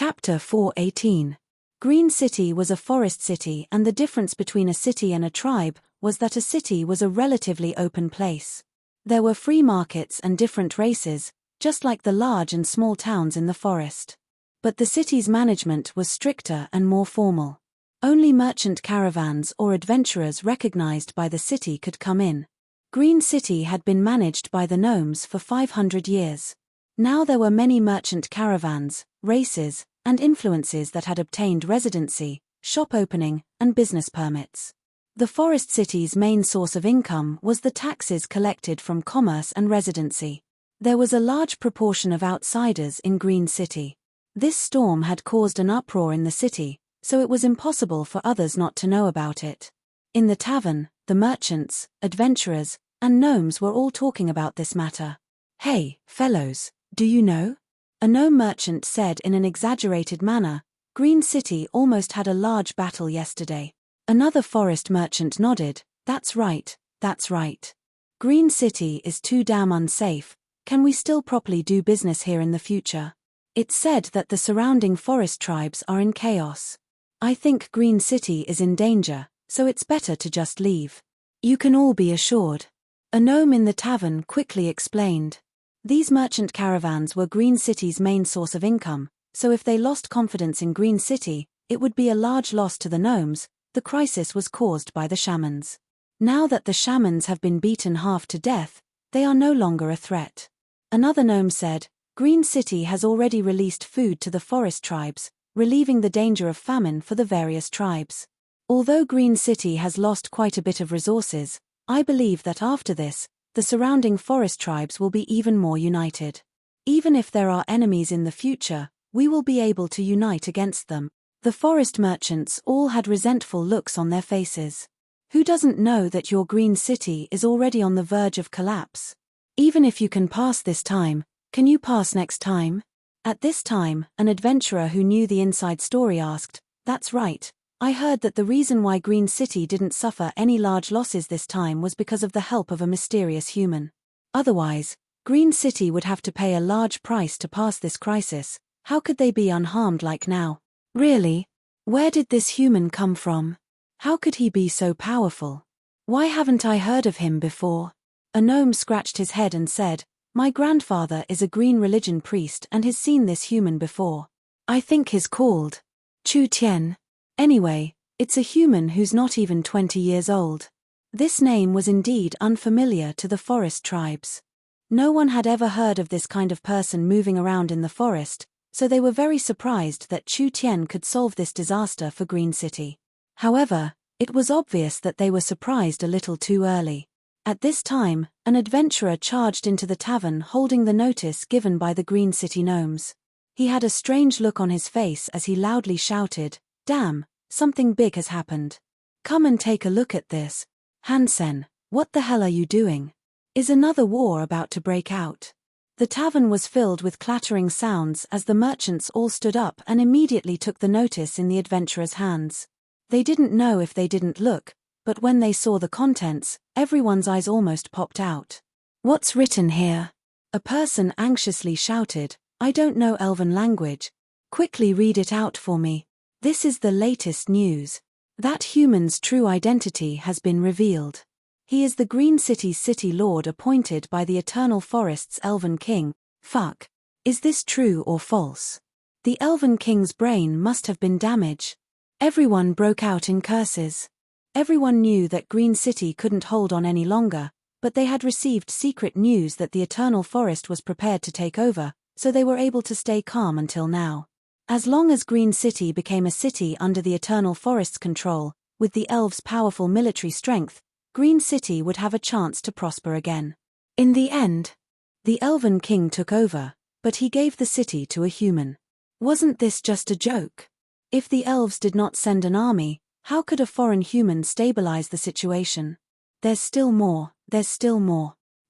Chapter 4:18. Green City was a forest city, and the difference between a city and a tribe was that a city was a relatively open place. There were free markets and different races, just like the large and small towns in the forest. But the city's management was stricter and more formal. Only merchant caravans or adventurers recognized by the city could come in. Green City had been managed by the gnomes for 500 years. Now there were many merchant caravans, races, and influences that had obtained residency, shop opening, and business permits. The forest city's main source of income was the taxes collected from commerce and residency. There was a large proportion of outsiders in Green City. This storm had caused an uproar in the city, so it was impossible for others not to know about it. In the tavern, the merchants, adventurers, and gnomes were all talking about this matter. "Hey, fellows, do you know?" A gnome merchant said in an exaggerated manner, "Green City almost had a large battle yesterday." Another forest merchant nodded, That's right. Green City is too damn unsafe. Can we still properly do business here in the future?" It's said that the surrounding forest tribes are in chaos. I think Green City is in danger, so it's better to just leave. You can all be assured. A gnome in the tavern quickly explained. These merchant caravans were Green City's main source of income, so if they lost confidence in Green City, it would be a large loss to the gnomes. The crisis was caused by the shamans. Now that the shamans have been beaten half to death, they are no longer a threat. Another gnome said, "Green City has already released food to the forest tribes, relieving the danger of famine for the various tribes. Although Green City has lost quite a bit of resources, I believe that after this, the surrounding forest tribes will be even more united. Even if there are enemies in the future, we will be able to unite against them." The forest merchants all had resentful looks on their faces. Who doesn't know that your Green City is already on the verge of collapse? Even if you can pass this time, can you pass next time? At this time, an adventurer who knew the inside story asked, "That's right. I heard that the reason why Green City didn't suffer any large losses this time was because of the help of a mysterious human. Otherwise, Green City would have to pay a large price to pass this crisis. How could they be unharmed like now?" "Really? Where did this human come from? How could he be so powerful? Why haven't I heard of him before?" A gnome scratched his head and said, "My grandfather is a green religion priest and has seen this human before. I think he's called Chu Tian. Anyway, it's a human who's not even 20 years old." This name was indeed unfamiliar to the forest tribes. No one had ever heard of this kind of person moving around in the forest, so they were very surprised that Chu Tian could solve this disaster for Green City. However, it was obvious that they were surprised a little too early. At this time, an adventurer charged into the tavern holding the notice given by the Green City gnomes. He had a strange look on his face as he loudly shouted, "Damn, something big has happened. Come and take a look at this. Hansen, what the hell are you doing? Is another war about to break out?" The tavern was filled with clattering sounds as the merchants all stood up and immediately took the notice in the adventurer's hands. They didn't know if they didn't look, but when they saw the contents, everyone's eyes almost popped out. "What's written here?" A person anxiously shouted, "I don't know Elven language. Quickly read it out for me." "This is the latest news. That human's true identity has been revealed. He is the Green City's city lord appointed by the Eternal Forest's Elven King. Fuck. Is this true or false? The Elven King's brain must have been damaged." Everyone broke out in curses. Everyone knew that Green City couldn't hold on any longer, but they had received secret news that the Eternal Forest was prepared to take over, so they were able to stay calm until now. As long as Green City became a city under the Eternal Forest's control, with the elves' powerful military strength, Green City would have a chance to prosper again. In the end, the Elven King took over, but he gave the city to a human. Wasn't this just a joke? If the elves did not send an army, how could a foreign human stabilize the situation? There's still more.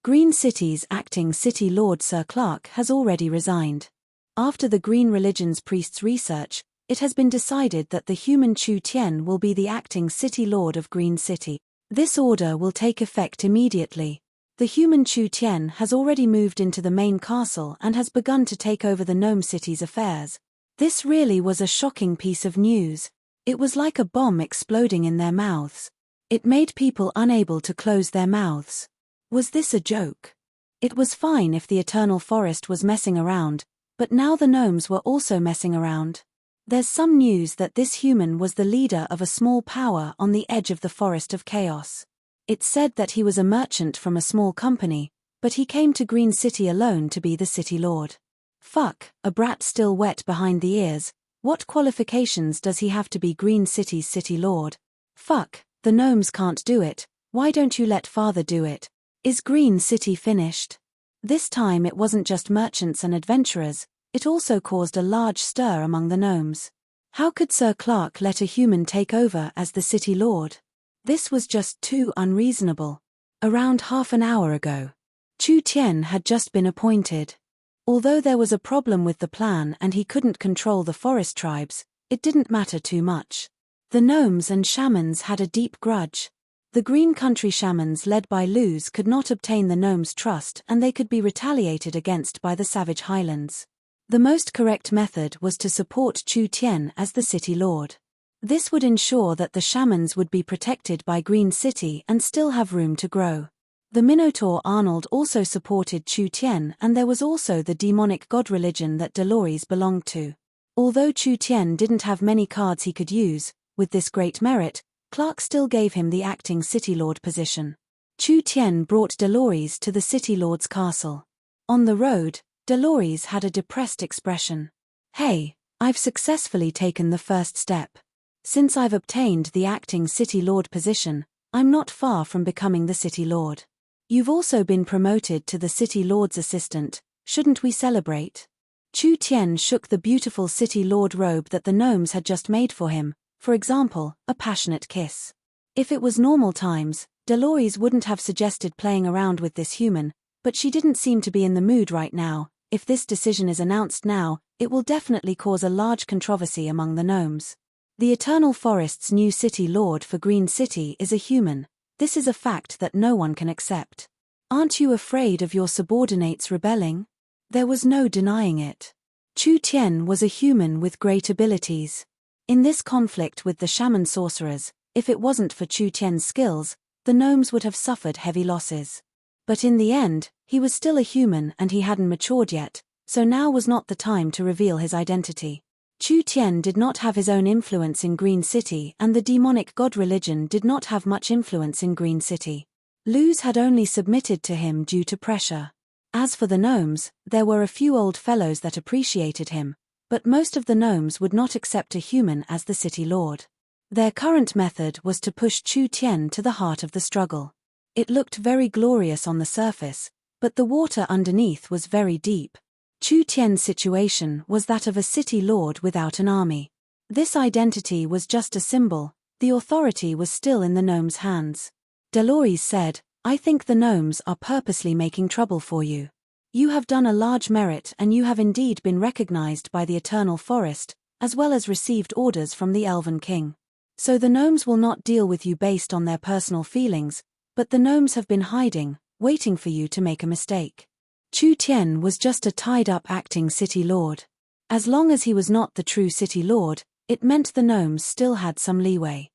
Green City's acting city lord Sir Clark has already resigned. After the Green Religion's priest's research, it has been decided that the human Chu Tian will be the acting city lord of Green City. This order will take effect immediately. The human Chu Tian has already moved into the main castle and has begun to take over the Gnome City's affairs. This really was a shocking piece of news. It was like a bomb exploding in their mouths. It made people unable to close their mouths. Was this a joke? It was fine if the eternal forest was messing around, but now the gnomes were also messing around. There's some news that this human was the leader of a small power on the edge of the forest of chaos. It's said that he was a merchant from a small company, but he came to Green City alone to be the city lord. Fuck, a brat still wet behind the ears. What qualifications does he have to be Green City's city lord? Fuck, the gnomes can't do it. Why don't you let father do it? Is Green City finished? This time it wasn't just merchants and adventurers, it also caused a large stir among the gnomes. How could Sir Clark let a human take over as the city lord? This was just too unreasonable. Around half an hour ago, Chu Tian had just been appointed. Although there was a problem with the plan and he couldn't control the forest tribes, it didn't matter too much. The gnomes and shamans had a deep grudge. The Green Country shamans led by Luz could not obtain the gnomes' trust and they could be retaliated against by the Savage Highlands. The most correct method was to support Chu Tian as the city lord. This would ensure that the shamans would be protected by Green City and still have room to grow. The Minotaur Arnold also supported Chu Tian, and there was also the demonic god religion that Dolores belonged to. Although Chu Tian didn't have many cards he could use, with this great merit, Clark still gave him the acting city lord position. Chu Tian brought Dolores to the city lord's castle. On the road, Dolores had a depressed expression. Hey, I've successfully taken the first step. Since I've obtained the acting city lord position, I'm not far from becoming the city lord. You've also been promoted to the city lord's assistant, shouldn't we celebrate? Chu Tian shook the beautiful city lord robe that the gnomes had just made for him, for example, a passionate kiss. If it was normal times, Dolores wouldn't have suggested playing around with this human, but she didn't seem to be in the mood right now. If this decision is announced now, it will definitely cause a large controversy among the gnomes. The Eternal Forest's new city lord for Green City is a human. This is a fact that no one can accept. Aren't you afraid of your subordinates rebelling? There was no denying it. Chu Tian was a human with great abilities. In this conflict with the shaman sorcerers, if it wasn't for Chu Tian's skills, the gnomes would have suffered heavy losses. But in the end, he was still a human and he hadn't matured yet, so now was not the time to reveal his identity. Chu Tian did not have his own influence in Green City and the demonic god religion did not have much influence in Green City. Luz had only submitted to him due to pressure. As for the gnomes, there were a few old fellows that appreciated him, but most of the gnomes would not accept a human as the city lord. Their current method was to push Chu Tian to the heart of the struggle. It looked very glorious on the surface, but the water underneath was very deep. Chu Tian's situation was that of a city lord without an army. This identity was just a symbol, the authority was still in the gnomes' hands. Dolores said, I think the gnomes are purposely making trouble for you. You have done a large merit and you have indeed been recognized by the Eternal Forest, as well as received orders from the Elven King. So the gnomes will not deal with you based on their personal feelings, but the gnomes have been hiding, waiting for you to make a mistake. Chu Tian was just a tied-up acting city lord. As long as he was not the true city lord, it meant the gnomes still had some leeway.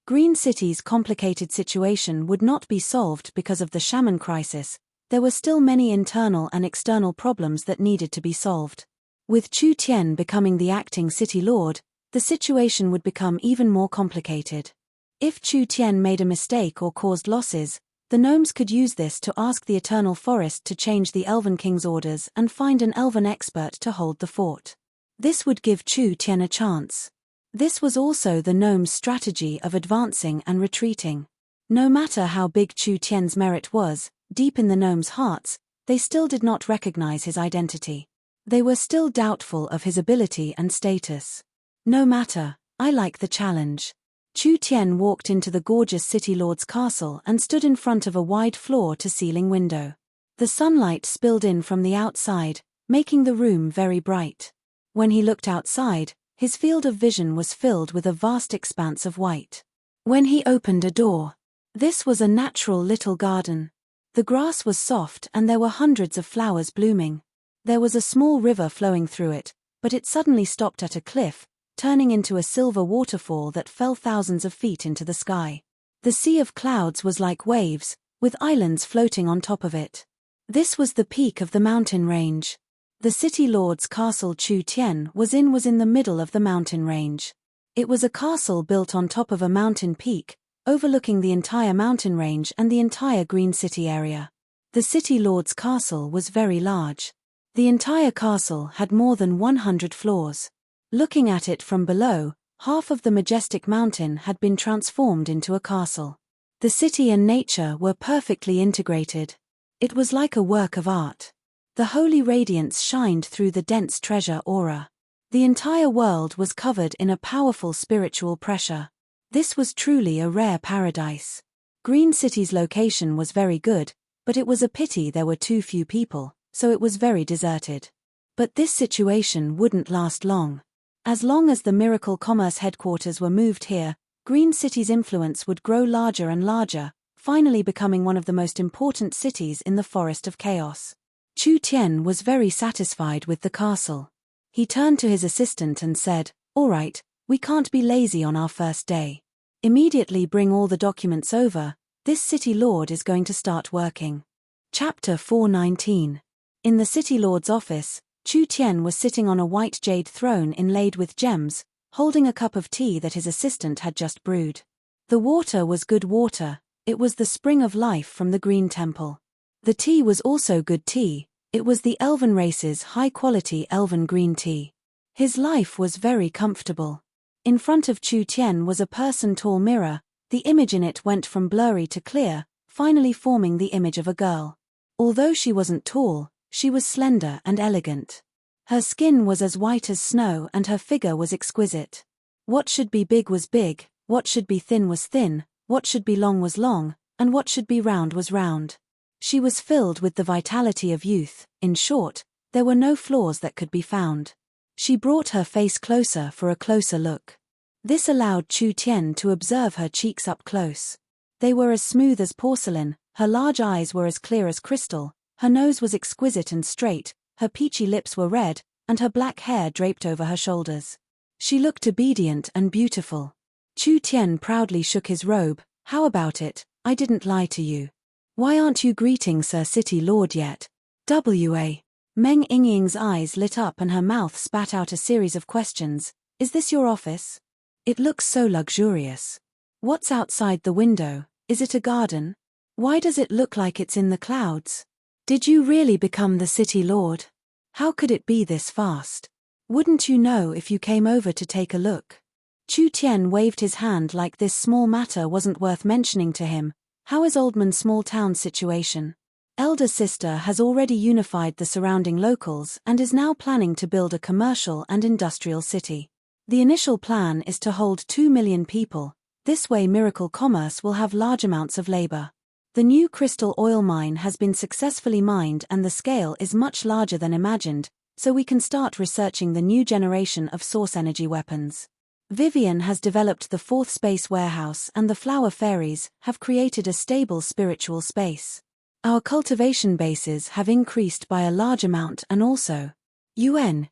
Green City's complicated situation would not be solved because of the shaman crisis. There were still many internal and external problems that needed to be solved. With Chu Tian becoming the acting city lord, the situation would become even more complicated. If Chu Tian made a mistake or caused losses, the gnomes could use this to ask the Eternal Forest to change the Elven King's orders and find an elven expert to hold the fort. This would give Chu Tian a chance. This was also the gnomes' strategy of advancing and retreating. No matter how big Chu Tian's merit was, deep in the gnomes' hearts, they still did not recognize his identity. They were still doubtful of his ability and status. No matter, I like the challenge. Chu Tian walked into the gorgeous city lord's castle and stood in front of a wide floor-to-ceiling window. The sunlight spilled in from the outside, making the room very bright. When he looked outside, his field of vision was filled with a vast expanse of white. When he opened a door, this was a natural little garden. The grass was soft and there were hundreds of flowers blooming. There was a small river flowing through it, but it suddenly stopped at a cliff, turning into a silver waterfall that fell thousands of feet into the sky. The sea of clouds was like waves, with islands floating on top of it. This was the peak of the mountain range. The city lord's castle Chu Tien was in the middle of the mountain range. It was a castle built on top of a mountain peak, overlooking the entire mountain range and the entire Green City area. The city lord's castle was very large. The entire castle had more than 100 floors. Looking at it from below, half of the majestic mountain had been transformed into a castle. The city and nature were perfectly integrated. It was like a work of art. The holy radiance shined through the dense treasure aura. The entire world was covered in a powerful spiritual pressure. This was truly a rare paradise. Green City's location was very good, but it was a pity there were too few people, so it was very deserted. But this situation wouldn't last long. As long as the Miracle Commerce headquarters were moved here, Green City's influence would grow larger and larger, finally becoming one of the most important cities in the Forest of Chaos. Chu Tien was very satisfied with the castle. He turned to his assistant and said, "All right, we can't be lazy on our first day. Immediately bring all the documents over, this city lord is going to start working." Chapter 419. In the city lord's office, Chu Tien was sitting on a white jade throne inlaid with gems, holding a cup of tea that his assistant had just brewed. The water was good water, it was the spring of life from the Green Temple. The tea was also good tea, it was the elven race's high-quality elven green tea. His life was very comfortable. In front of Chu Tien was a person-tall mirror, the image in it went from blurry to clear, finally forming the image of a girl. Although she wasn't tall, she was slender and elegant. Her skin was as white as snow and her figure was exquisite. What should be big was big, what should be thin was thin, what should be long was long, and what should be round was round. She was filled with the vitality of youth, in short, there were no flaws that could be found. She brought her face closer for a closer look. This allowed Chu Tien to observe her cheeks up close. They were as smooth as porcelain, her large eyes were as clear as crystal, her nose was exquisite and straight, her peachy lips were red, and her black hair draped over her shoulders. She looked obedient and beautiful. Chu Tien proudly shook his robe. "How about it? I didn't lie to you. Why aren't you greeting Sir City Lord yet?" W.A. Meng Yingying's eyes lit up and her mouth spat out a series of questions. "Is this your office? It looks so luxurious. What's outside the window? Is it a garden? Why does it look like it's in the clouds? Did you really become the City Lord? How could it be this fast? Wouldn't you know if you came over to take a look?" Chu Tien waved his hand like this small matter wasn't worth mentioning to him. "How is Oldman's small town situation? Elder sister has already unified the surrounding locals and is now planning to build a commercial and industrial city. The initial plan is to hold 2 million people, this way Miracle Commerce will have large amounts of labor. The new crystal oil mine has been successfully mined and the scale is much larger than imagined, so we can start researching the new generation of source energy weapons. Vivian has developed the fourth space warehouse and the flower fairies have created a stable spiritual space. Our cultivation bases have increased by a large amount and also UN,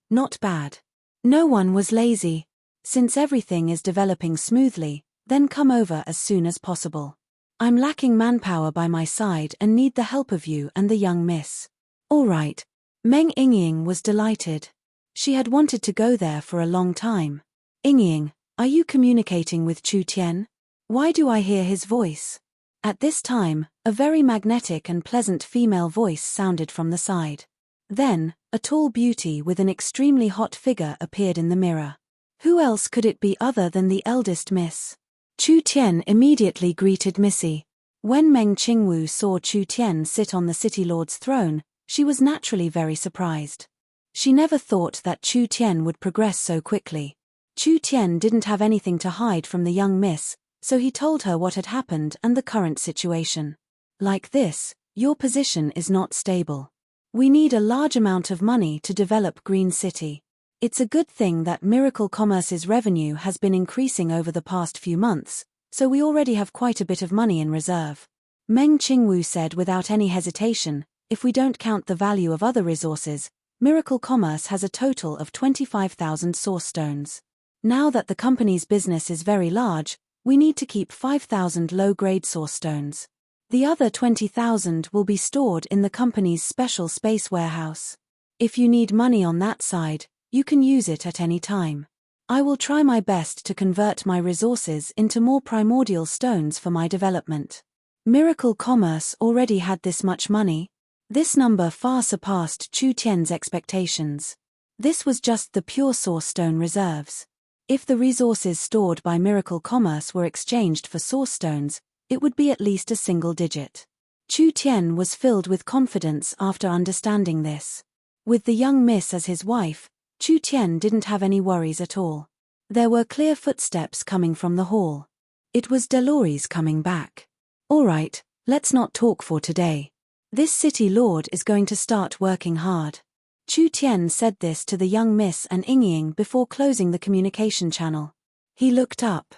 not bad. No one was lazy. Since everything is developing smoothly, then come over as soon as possible. I'm lacking manpower by my side and need the help of you and the young miss." "All right." Meng Yingying was delighted. She had wanted to go there for a long time. "Yingying, are you communicating with Chu Tien? Why do I hear his voice?" At this time, a very magnetic and pleasant female voice sounded from the side. Then, a tall beauty with an extremely hot figure appeared in the mirror. Who else could it be other than the eldest miss? Chu Tien immediately greeted Missy. When Meng Qingwu saw Chu Tien sit on the city lord's throne, she was naturally very surprised. She never thought that Chu Tien would progress so quickly. Chu Tien didn't have anything to hide from the young miss, so he told her what had happened and the current situation. "Like this, your position is not stable. We need a large amount of money to develop Green City. It's a good thing that Miracle Commerce's revenue has been increasing over the past few months, so we already have quite a bit of money in reserve." Meng Qingwu said without any hesitation, "If we don't count the value of other resources, Miracle Commerce has a total of 25,000 source stones. Now that the company's business is very large, we need to keep 5,000 low-grade source stones. The other 20,000 will be stored in the company's special space warehouse. If you need money on that side, you can use it at any time. I will try my best to convert my resources into more primordial stones for my development. Miracle Commerce already had this much money. This number far surpassed Chu Tian's expectations. This was just the pure source stone reserves. If the resources stored by Miracle Commerce were exchanged for source stones, it would be at least a single digit. Chu Tian was filled with confidence after understanding this. With the young miss as his wife, Chu Tian didn't have any worries at all. There were clear footsteps coming from the hall. It was Dolores coming back. All right, let's not talk for today. This city lord is going to start working hard. Chu Tian said this to the young miss and Ying before closing the communication channel. He looked up.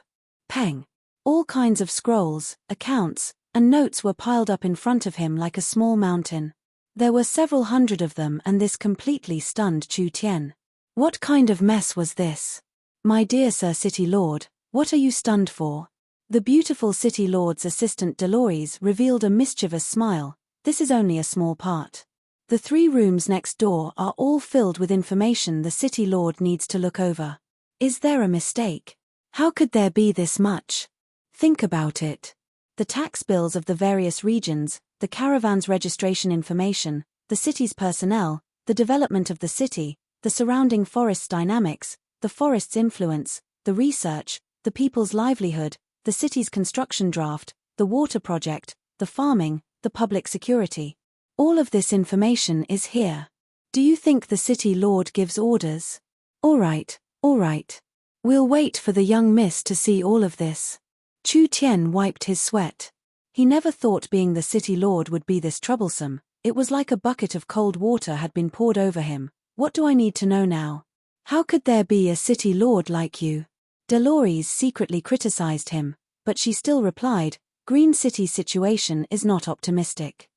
Peng. All kinds of scrolls, accounts, and notes were piled up in front of him like a small mountain. There were several hundred of them, and this completely stunned Chu Tian. What kind of mess was this? My dear Sir City Lord, what are you stunned for? The beautiful City Lord's assistant Dolores revealed a mischievous smile. This is only a small part. The 3 rooms next door are all filled with information the City Lord needs to look over. Is there a mistake? How could there be this much? Think about it. The tax bills of the various regions, the caravan's registration information, the city's personnel, the development of the city, the surrounding forest's dynamics, the forest's influence, the research, the people's livelihood, the city's construction draft, the water project, the farming, the public security. All of this information is here. Do you think the city lord gives orders? All right. We'll wait for the young miss to see all of this. Chu Tian wiped his sweat. He never thought being the city lord would be this troublesome. It was like a bucket of cold water had been poured over him. What do I need to know now? How could there be a city lord like you? Dolores secretly criticized him, but she still replied, Green City's situation is not optimistic.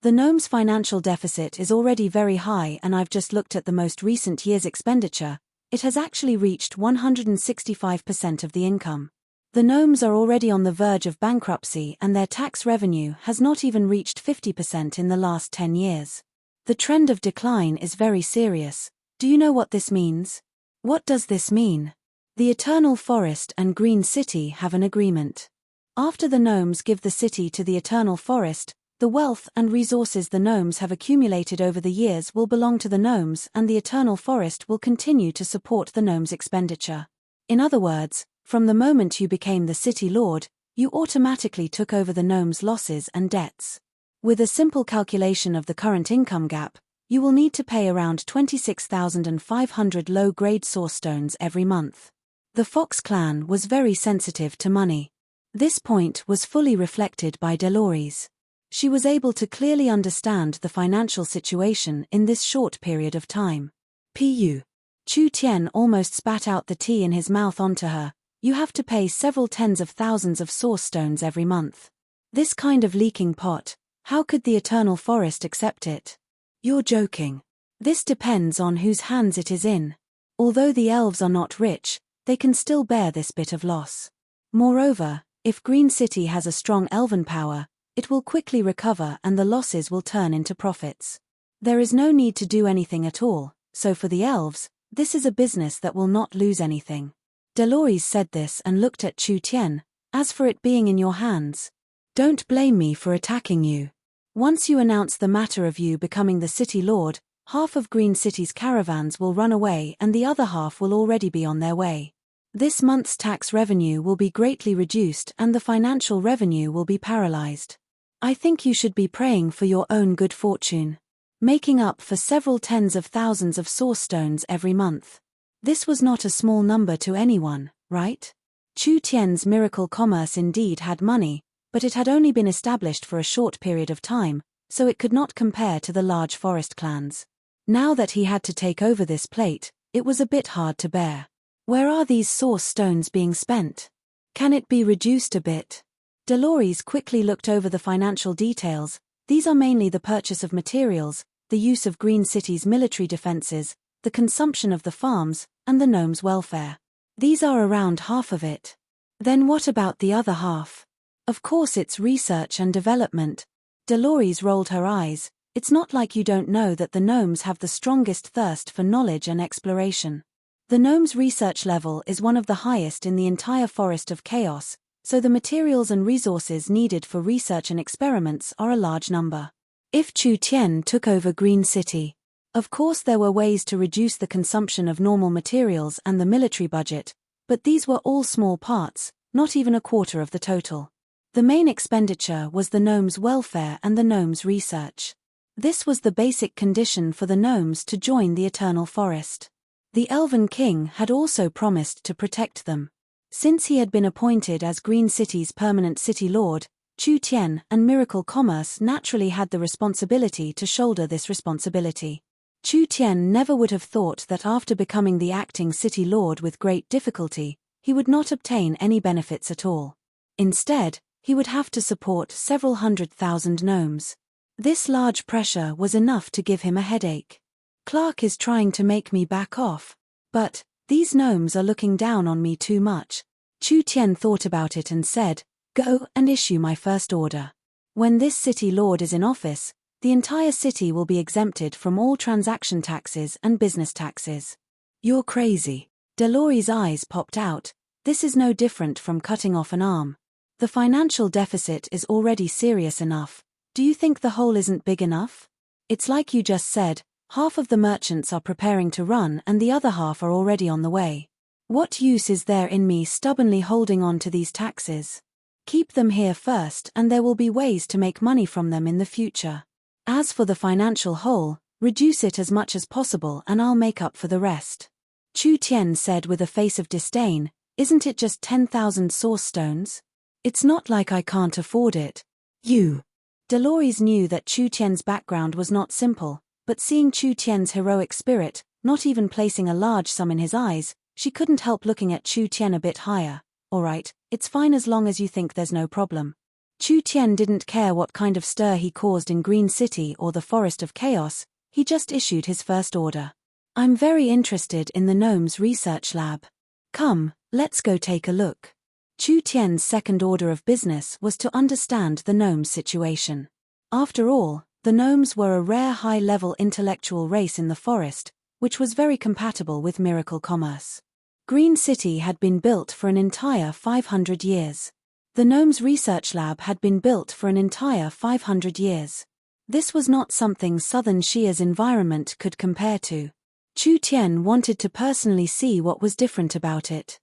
The gnome's financial deficit is already very high, and I've just looked at the most recent year's expenditure. It has actually reached 165% of the income. The gnomes are already on the verge of bankruptcy, and their tax revenue has not even reached 50% in the last 10 years. The trend of decline is very serious. Do you know what this means? What does this mean? The Eternal Forest and Green City have an agreement. After the gnomes give the city to the Eternal Forest, the wealth and resources the gnomes have accumulated over the years will belong to the gnomes, and the Eternal Forest will continue to support the gnomes' expenditure. In other words, from the moment you became the city lord, you automatically took over the gnomes' losses and debts. With a simple calculation of the current income gap, you will need to pay around 26,500 low-grade source stones every month. The Fox clan was very sensitive to money. This point was fully reflected by Dolores. She was able to clearly understand the financial situation in this short period of time. Pu. Chu Tian almost spat out the tea in his mouth onto her. You have to pay several tens of thousands of source stones every month. This kind of leaking pot, how could the Eternal Forest accept it? You're joking. This depends on whose hands it is in. Although the elves are not rich, they can still bear this bit of loss. Moreover, if Green City has a strong elven power, it will quickly recover and the losses will turn into profits. There is no need to do anything at all, so for the elves, this is a business that will not lose anything. Dolores said this and looked at Chu Tian. As for it being in your hands, don't blame me for attacking you. Once you announce the matter of you becoming the city lord, half of Green City's caravans will run away and the other half will already be on their way. This month's tax revenue will be greatly reduced and the financial revenue will be paralyzed. I think you should be praying for your own good fortune. Making up for several tens of thousands of source stones every month. This was not a small number to anyone, right? Chu Tian's Miracle Commerce indeed had money, but it had only been established for a short period of time, so it could not compare to the large forest clans. Now that he had to take over this plate, it was a bit hard to bear. Where are these source stones being spent? Can it be reduced a bit? Dolores quickly looked over the financial details. These are mainly the purchase of materials, the use of Green City's military defenses, the consumption of the farms, and the gnomes' welfare. These are around half of it. Then what about the other half? Of course it's research and development. Dolores rolled her eyes. It's not like you don't know that the gnomes have the strongest thirst for knowledge and exploration. The gnomes' research level is one of the highest in the entire Forest of Chaos, so the materials and resources needed for research and experiments are a large number. If Chu Tian took over Green City, of course there were ways to reduce the consumption of normal materials and the military budget, but these were all small parts, not even a quarter of the total. The main expenditure was the gnomes' welfare and the gnomes' research. This was the basic condition for the gnomes to join the Eternal Forest. The Elven King had also promised to protect them. Since he had been appointed as Green City's permanent city lord, Chu Tian and Miracle Commerce naturally had the responsibility to shoulder this responsibility. Chu Tian never would have thought that after becoming the acting city lord with great difficulty, he would not obtain any benefits at all. Instead, he would have to support several 100,000 gnomes. This large pressure was enough to give him a headache. Clark is trying to make me back off. But, these gnomes are looking down on me too much. Chu Tian thought about it and said, "Go and issue my first order. When this city lord is in office, the entire city will be exempted from all transaction taxes and business taxes." "You're crazy." Dolores' eyes popped out. "This is no different from cutting off an arm. The financial deficit is already serious enough. Do you think the hole isn't big enough? It's like you just said, half of the merchants are preparing to run and the other half are already on the way. What use is there in me stubbornly holding on to these taxes? Keep them here first and there will be ways to make money from them in the future. As for the financial hole, reduce it as much as possible and I'll make up for the rest." Chu Tian said with a face of disdain, "Isn't it just 10,000 source stones? It's not like I can't afford it." "You." Dolores knew that Chu Tian's background was not simple, but seeing Chu Tian's heroic spirit, not even placing a large sum in his eyes, she couldn't help looking at Chu Tian a bit higher. "Alright, it's fine as long as you think there's no problem." Chu Tian didn't care what kind of stir he caused in Green City or the Forest of Chaos, he just issued his first order. "I'm very interested in the gnomes' research lab. Come, let's go take a look." Chu Tian's second order of business was to understand the gnomes' situation. After all, the gnomes were a rare high-level intellectual race in the forest, which was very compatible with Miracle Commerce. Green City had been built for an entire 500 years. The gnomes' research lab had been built for an entire 500 years. This was not something Southern Shia's environment could compare to. Chu Tian wanted to personally see what was different about it.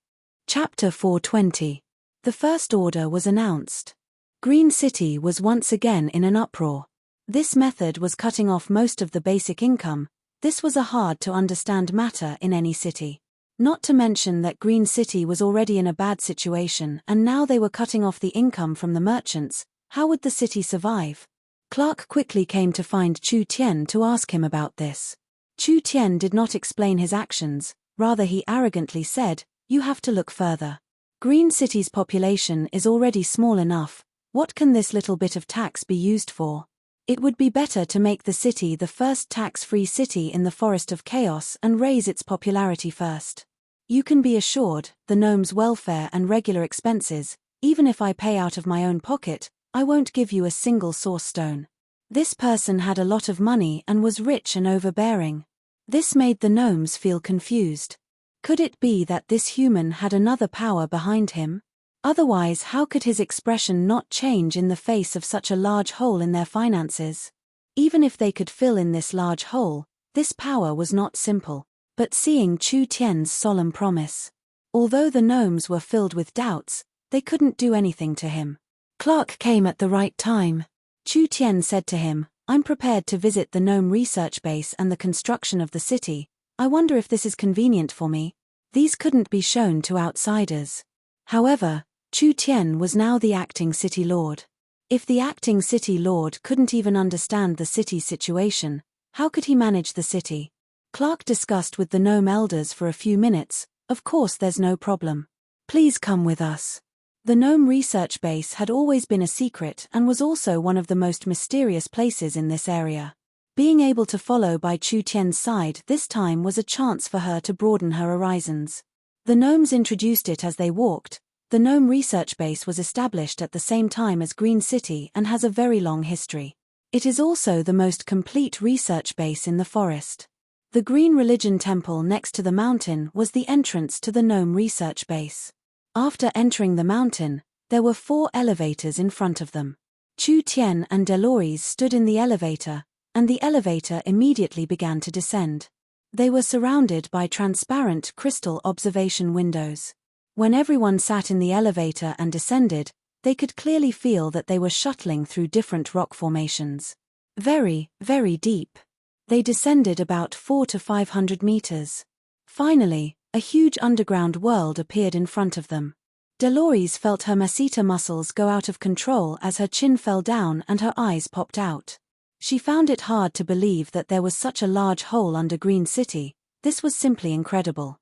Chapter 420. The first order was announced. Green City was once again in an uproar. This method was cutting off most of the basic income. This was a hard-to-understand matter in any city. Not to mention that Green City was already in a bad situation and now they were cutting off the income from the merchants. How would the city survive? Clark quickly came to find Chu Tian to ask him about this. Chu Tian did not explain his actions, rather he arrogantly said, "You have to look further. Green City's population is already small enough. What can this little bit of tax be used for? It would be better to make the city the first tax-free city in the Forest of Chaos and raise its popularity first. You can be assured, the gnomes' welfare and regular expenses, even if I pay out of my own pocket, I won't give you a single source stone." This person had a lot of money and was rich and overbearing. This made the gnomes feel confused. Could it be that this human had another power behind him? Otherwise, how could his expression not change in the face of such a large hole in their finances? Even if they could fill in this large hole, this power was not simple. But seeing Chu Tian's solemn promise, although the gnomes were filled with doubts, they couldn't do anything to him. Clark came at the right time. Chu Tian said to him, "I'm prepared to visit the gnome research base and the construction of the city. I wonder if this is convenient for me." These couldn't be shown to outsiders. However, Chu Tian was now the acting city lord. If the acting city lord couldn't even understand the city's situation, how could he manage the city? Clark discussed with the gnome elders for a few minutes. "Of course there's no problem. Please come with us." The gnome research base had always been a secret and was also one of the most mysterious places in this area. Being able to follow by Chu Tian's side this time was a chance for her to broaden her horizons. The gnomes introduced it as they walked. The gnome research base was established at the same time as Green City and has a very long history. It is also the most complete research base in the forest. The Green Religion Temple next to the mountain was the entrance to the gnome research base. After entering the mountain, there were 4 elevators in front of them. Chu Tian and Delores stood in the elevator, and the elevator immediately began to descend. They were surrounded by transparent crystal observation windows. When everyone sat in the elevator and descended, they could clearly feel that they were shuttling through different rock formations. Very, very deep. They descended about 400 to 500 meters. Finally, a huge underground world appeared in front of them. Delores felt her masseter muscles go out of control as her chin fell down and her eyes popped out. She found it hard to believe that there was such a large hole under Green City. This was simply incredible.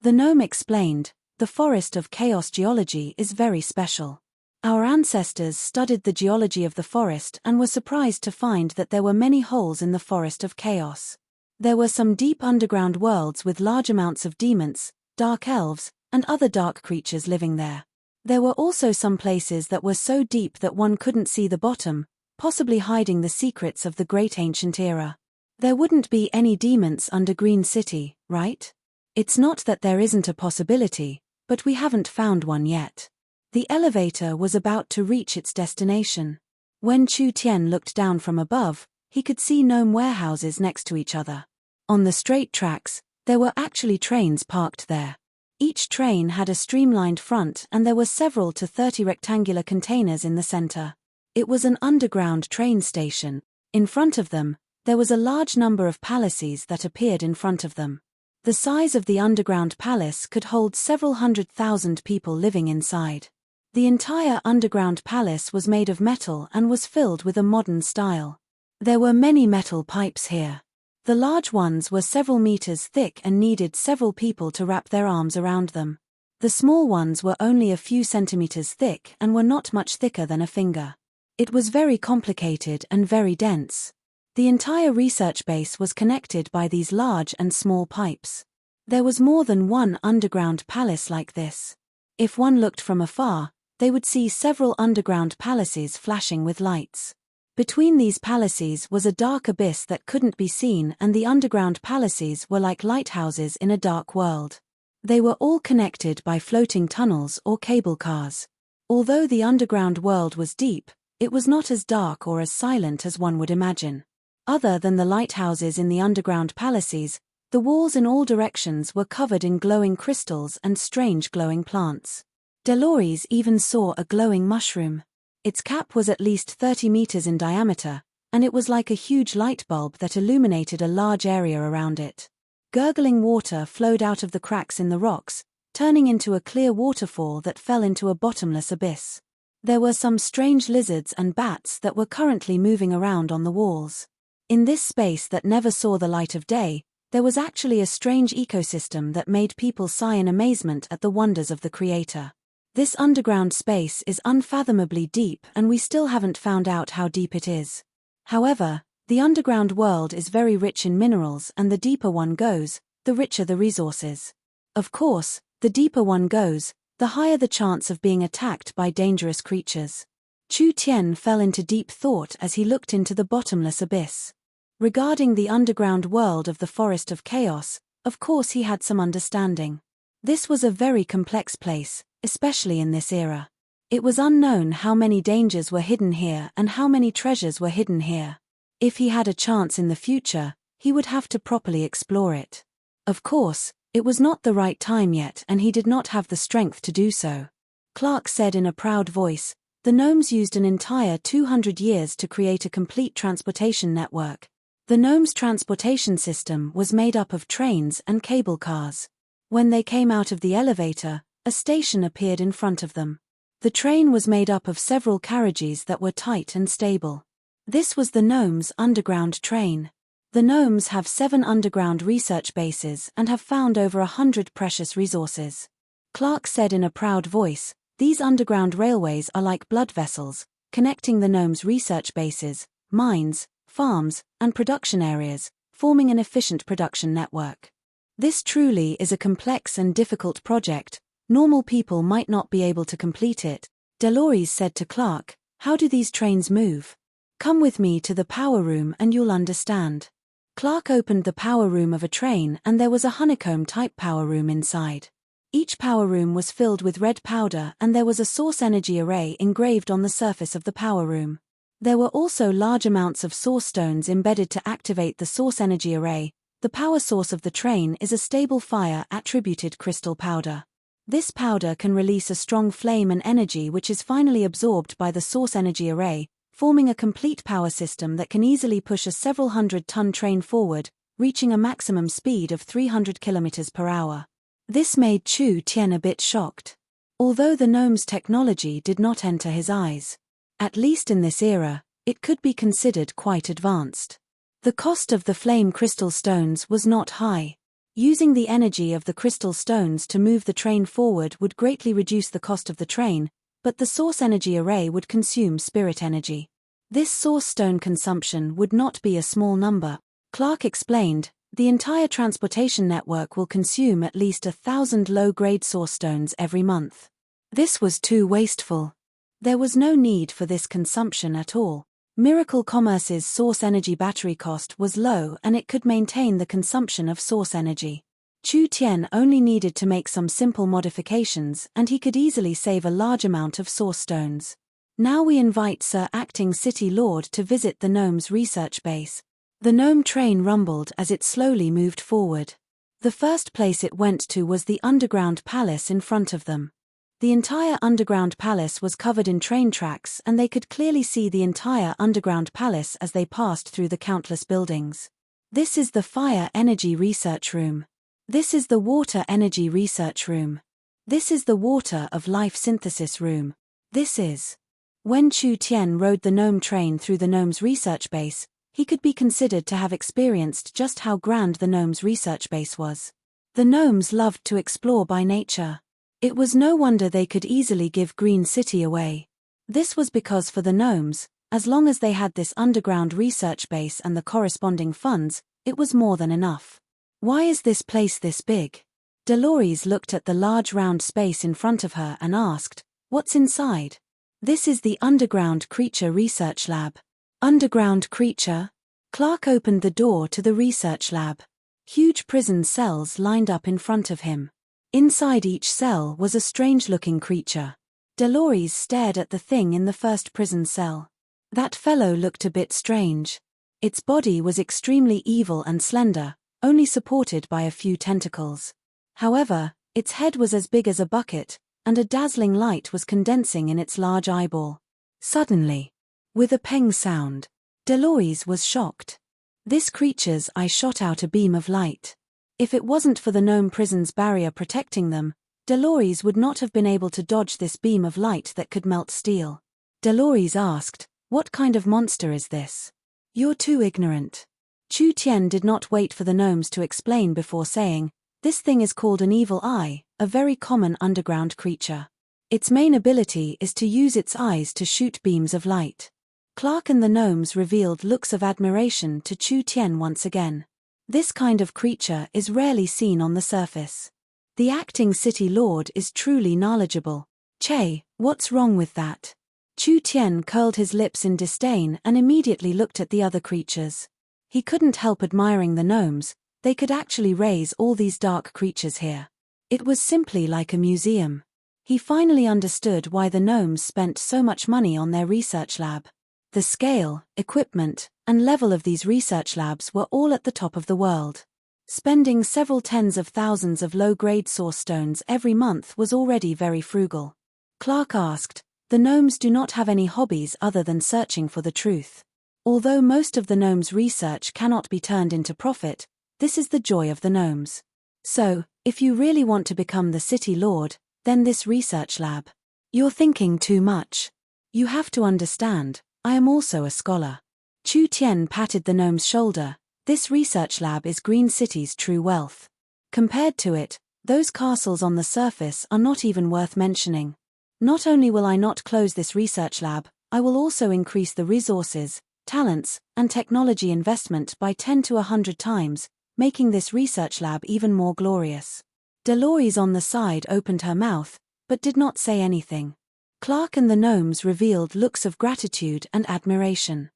The gnome explained, "The forest of chaos geology is very special. Our ancestors studied the geology of the forest and were surprised to find that there were many holes in the forest of chaos. There were some deep underground worlds with large amounts of demons, dark elves, and other dark creatures living there. There were also some places that were so deep that one couldn't see the bottom, possibly hiding the secrets of the great ancient era. There wouldn't be any demons under Green City, right? It's not that there isn't a possibility, but we haven't found one yet." The elevator was about to reach its destination. When Chu Tian looked down from above, he could see gnome warehouses next to each other. On the straight tracks, there were actually trains parked there. Each train had a streamlined front and there were several to 30 rectangular containers in the center. It was an underground train station. In front of them, there was a large number of palaces that appeared in front of them. The size of the underground palace could hold several 100,000 people living inside. The entire underground palace was made of metal and was filled with a modern style. There were many metal pipes here. The large ones were several meters thick and needed several people to wrap their arms around them. The small ones were only a few centimeters thick and were not much thicker than a finger. It was very complicated and very dense. The entire research base was connected by these large and small pipes. There was more than one underground palace like this. If one looked from afar, they would see several underground palaces flashing with lights. Between these palaces was a dark abyss that couldn't be seen, and the underground palaces were like lighthouses in a dark world. They were all connected by floating tunnels or cable cars. Although the underground world was deep, it was not as dark or as silent as one would imagine. Other than the lighthouses in the underground palaces, the walls in all directions were covered in glowing crystals and strange glowing plants. Delores even saw a glowing mushroom. Its cap was at least 30 meters in diameter, and it was like a huge light bulb that illuminated a large area around it. Gurgling water flowed out of the cracks in the rocks, turning into a clear waterfall that fell into a bottomless abyss. There were some strange lizards and bats that were currently moving around on the walls. In this space that never saw the light of day, there was actually a strange ecosystem that made people sigh in amazement at the wonders of the Creator. This underground space is unfathomably deep and we still haven't found out how deep it is. However, the underground world is very rich in minerals, and the deeper one goes, the richer the resources. Of course, the deeper one goes, the higher the chance of being attacked by dangerous creatures. Chu Tian fell into deep thought as he looked into the bottomless abyss. Regarding the underground world of the Forest of Chaos, of course he had some understanding. This was a very complex place, especially in this era. It was unknown how many dangers were hidden here and how many treasures were hidden here. If he had a chance in the future, he would have to properly explore it. Of course, it was not the right time yet and he did not have the strength to do so. Clark said in a proud voice, "The gnomes used an entire 200 years to create a complete transportation network. The gnomes' transportation system was made up of trains and cable cars. When they came out of the elevator, a station appeared in front of them. The train was made up of several carriages that were tight and stable. This was the gnomes' underground train. The gnomes have 7 underground research bases and have found over 100 precious resources." Clark said in a proud voice, "These underground railways are like blood vessels, connecting the gnomes' research bases, mines, farms, and production areas, forming an efficient production network. This truly is a complex and difficult project. Normal people might not be able to complete it. Delores said to Clark, "How do these trains move? Come with me to the power room and you'll understand." Clark opened the power room of a train and there was a honeycomb-type power room inside. Each power room was filled with red powder and there was a source energy array engraved on the surface of the power room. There were also large amounts of source stones embedded to activate the source energy array. The power source of the train is a stable fire-attributed crystal powder. This powder can release a strong flame and energy which is finally absorbed by the source energy array, forming a complete power system that can easily push a several hundred-ton train forward, reaching a maximum speed of 300 km per hour. This made Chu Tian a bit shocked. Although the gnome's technology did not enter his eyes, at least in this era, it could be considered quite advanced. The cost of the flame crystal stones was not high. Using the energy of the crystal stones to move the train forward would greatly reduce the cost of the train, but the source energy array would consume spirit energy. This source stone consumption would not be a small number. Clark explained, the entire transportation network will consume at least 1,000 low-grade source stones every month. This was too wasteful. There was no need for this consumption at all. Miracle Commerce's source energy battery cost was low and it could maintain the consumption of source energy. Chu Tian only needed to make some simple modifications and he could easily save a large amount of source stones. Now we invite Sir Acting City Lord to visit the gnome's research base. The gnome train rumbled as it slowly moved forward. The first place it went to was the underground palace in front of them. The entire underground palace was covered in train tracks and they could clearly see the entire underground palace as they passed through the countless buildings. This is the fire energy research room. This is the water energy research room. This is the water of life synthesis room. This is. When Chu Tian rode the gnome train through the gnome's research base, he could be considered to have experienced just how grand the gnome's research base was. The gnomes loved to explore by nature. It was no wonder they could easily give Green City away. This was because for the gnomes, as long as they had this underground research base and the corresponding funds, it was more than enough. Why is this place this big? Delores looked at the large round space in front of her and asked, "What's inside?" "This is the Underground Creature Research Lab." Underground creature? Clark opened the door to the research lab. Huge prison cells lined up in front of him. Inside each cell was a strange-looking creature. Delores stared at the thing in the first prison cell. That fellow looked a bit strange. Its body was extremely evil and slender, only supported by a few tentacles. However, its head was as big as a bucket, and a dazzling light was condensing in its large eyeball. Suddenly, with a peng sound, Delores was shocked. This creature's eye shot out a beam of light. If it wasn't for the gnome prison's barrier protecting them, Delores would not have been able to dodge this beam of light that could melt steel. Delores asked, "What kind of monster is this?" "You're too ignorant." Chu Tian did not wait for the gnomes to explain before saying, "This thing is called an evil eye, a very common underground creature. Its main ability is to use its eyes to shoot beams of light." Clark and the gnomes revealed looks of admiration to Chu Tian once again. This kind of creature is rarely seen on the surface. The acting city lord is truly knowledgeable. "Che, what's wrong with that?" Chu Tian curled his lips in disdain and immediately looked at the other creatures. He couldn't help admiring the gnomes. They could actually raise all these dark creatures here. It was simply like a museum. He finally understood why the gnomes spent so much money on their research lab. The scale, equipment, and level of these research labs were all at the top of the world. Spending several tens of thousands of low-grade source stones every month was already very frugal. Clark asked, "The gnomes do not have any hobbies other than searching for the truth. Although most of the gnomes' research cannot be turned into profit, this is the joy of the gnomes. So, if you really want to become the city lord, then this research lab. You're thinking too much. You have to understand, I am also a scholar." Chu Tian patted the gnome's shoulder. "This research lab is Green City's true wealth. Compared to it, those castles on the surface are not even worth mentioning. Not only will I not close this research lab, I will also increase the resources, talents, and technology investment by 10 to 100 times, making this research lab even more glorious. Dolores on the side opened her mouth, but did not say anything. Clark and the gnomes revealed looks of gratitude and admiration.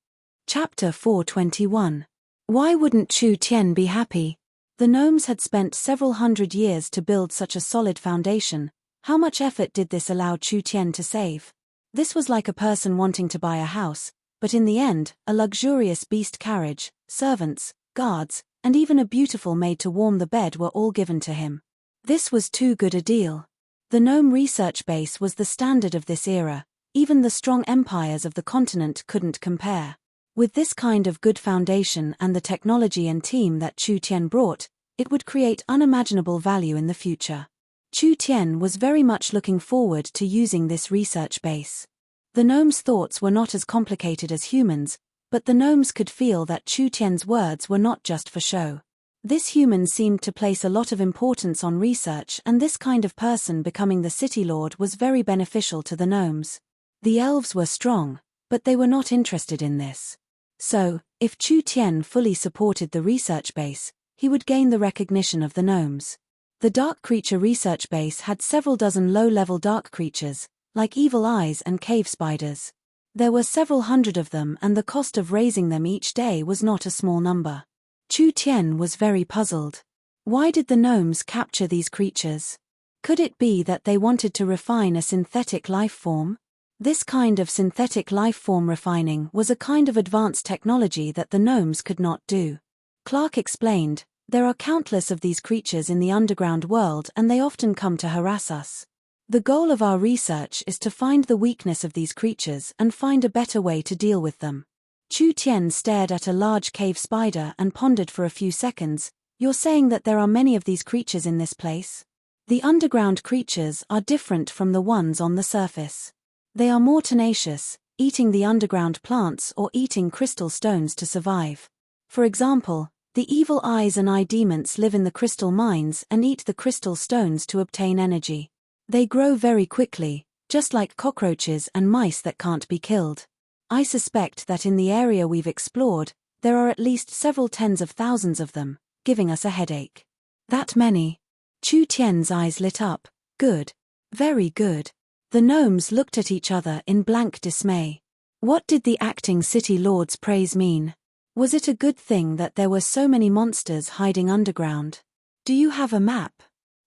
Chapter 421. Why wouldn't Chu Tian be happy? The gnomes had spent several hundred years to build such a solid foundation. How much effort did this allow Chu Tian to save? This was like a person wanting to buy a house, but in the end, a luxurious beast carriage, servants, guards, and even a beautiful maid to warm the bed were all given to him. This was too good a deal. The gnome research base was the standard of this era. Even the strong empires of the continent couldn't compare. With this kind of good foundation and the technology and team that Chu Tian brought, it would create unimaginable value in the future. Chu Tian was very much looking forward to using this research base. The gnomes' thoughts were not as complicated as humans, but the gnomes could feel that Chu Tian's words were not just for show. This human seemed to place a lot of importance on research, and this kind of person becoming the city lord was very beneficial to the gnomes. The elves were strong, but they were not interested in this. So, if Chu Tian fully supported the research base, he would gain the recognition of the gnomes. The dark creature research base had several dozen low-level dark creatures, like evil eyes and cave spiders. There were several hundred of them, and the cost of raising them each day was not a small number. Chu Tian was very puzzled. Why did the gnomes capture these creatures? Could it be that they wanted to refine a synthetic life form? This kind of synthetic life form refining was a kind of advanced technology that the gnomes could not do. Clark explained, there are countless of these creatures in the underground world and they often come to harass us. The goal of our research is to find the weakness of these creatures and find a better way to deal with them. Chu Tian stared at a large cave spider and pondered for a few seconds. You're saying that there are many of these creatures in this place? The underground creatures are different from the ones on the surface. They are more tenacious, eating the underground plants or eating crystal stones to survive. For example, the evil eyes and eye demons live in the crystal mines and eat the crystal stones to obtain energy. They grow very quickly, just like cockroaches and mice that can't be killed. I suspect that in the area we've explored, there are at least several tens of thousands of them, giving us a headache. That many? Chu Tian's eyes lit up. Good. Very good. The gnomes looked at each other in blank dismay. What did the acting city lord's praise mean? Was it a good thing that there were so many monsters hiding underground? Do you have a map?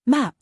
Map?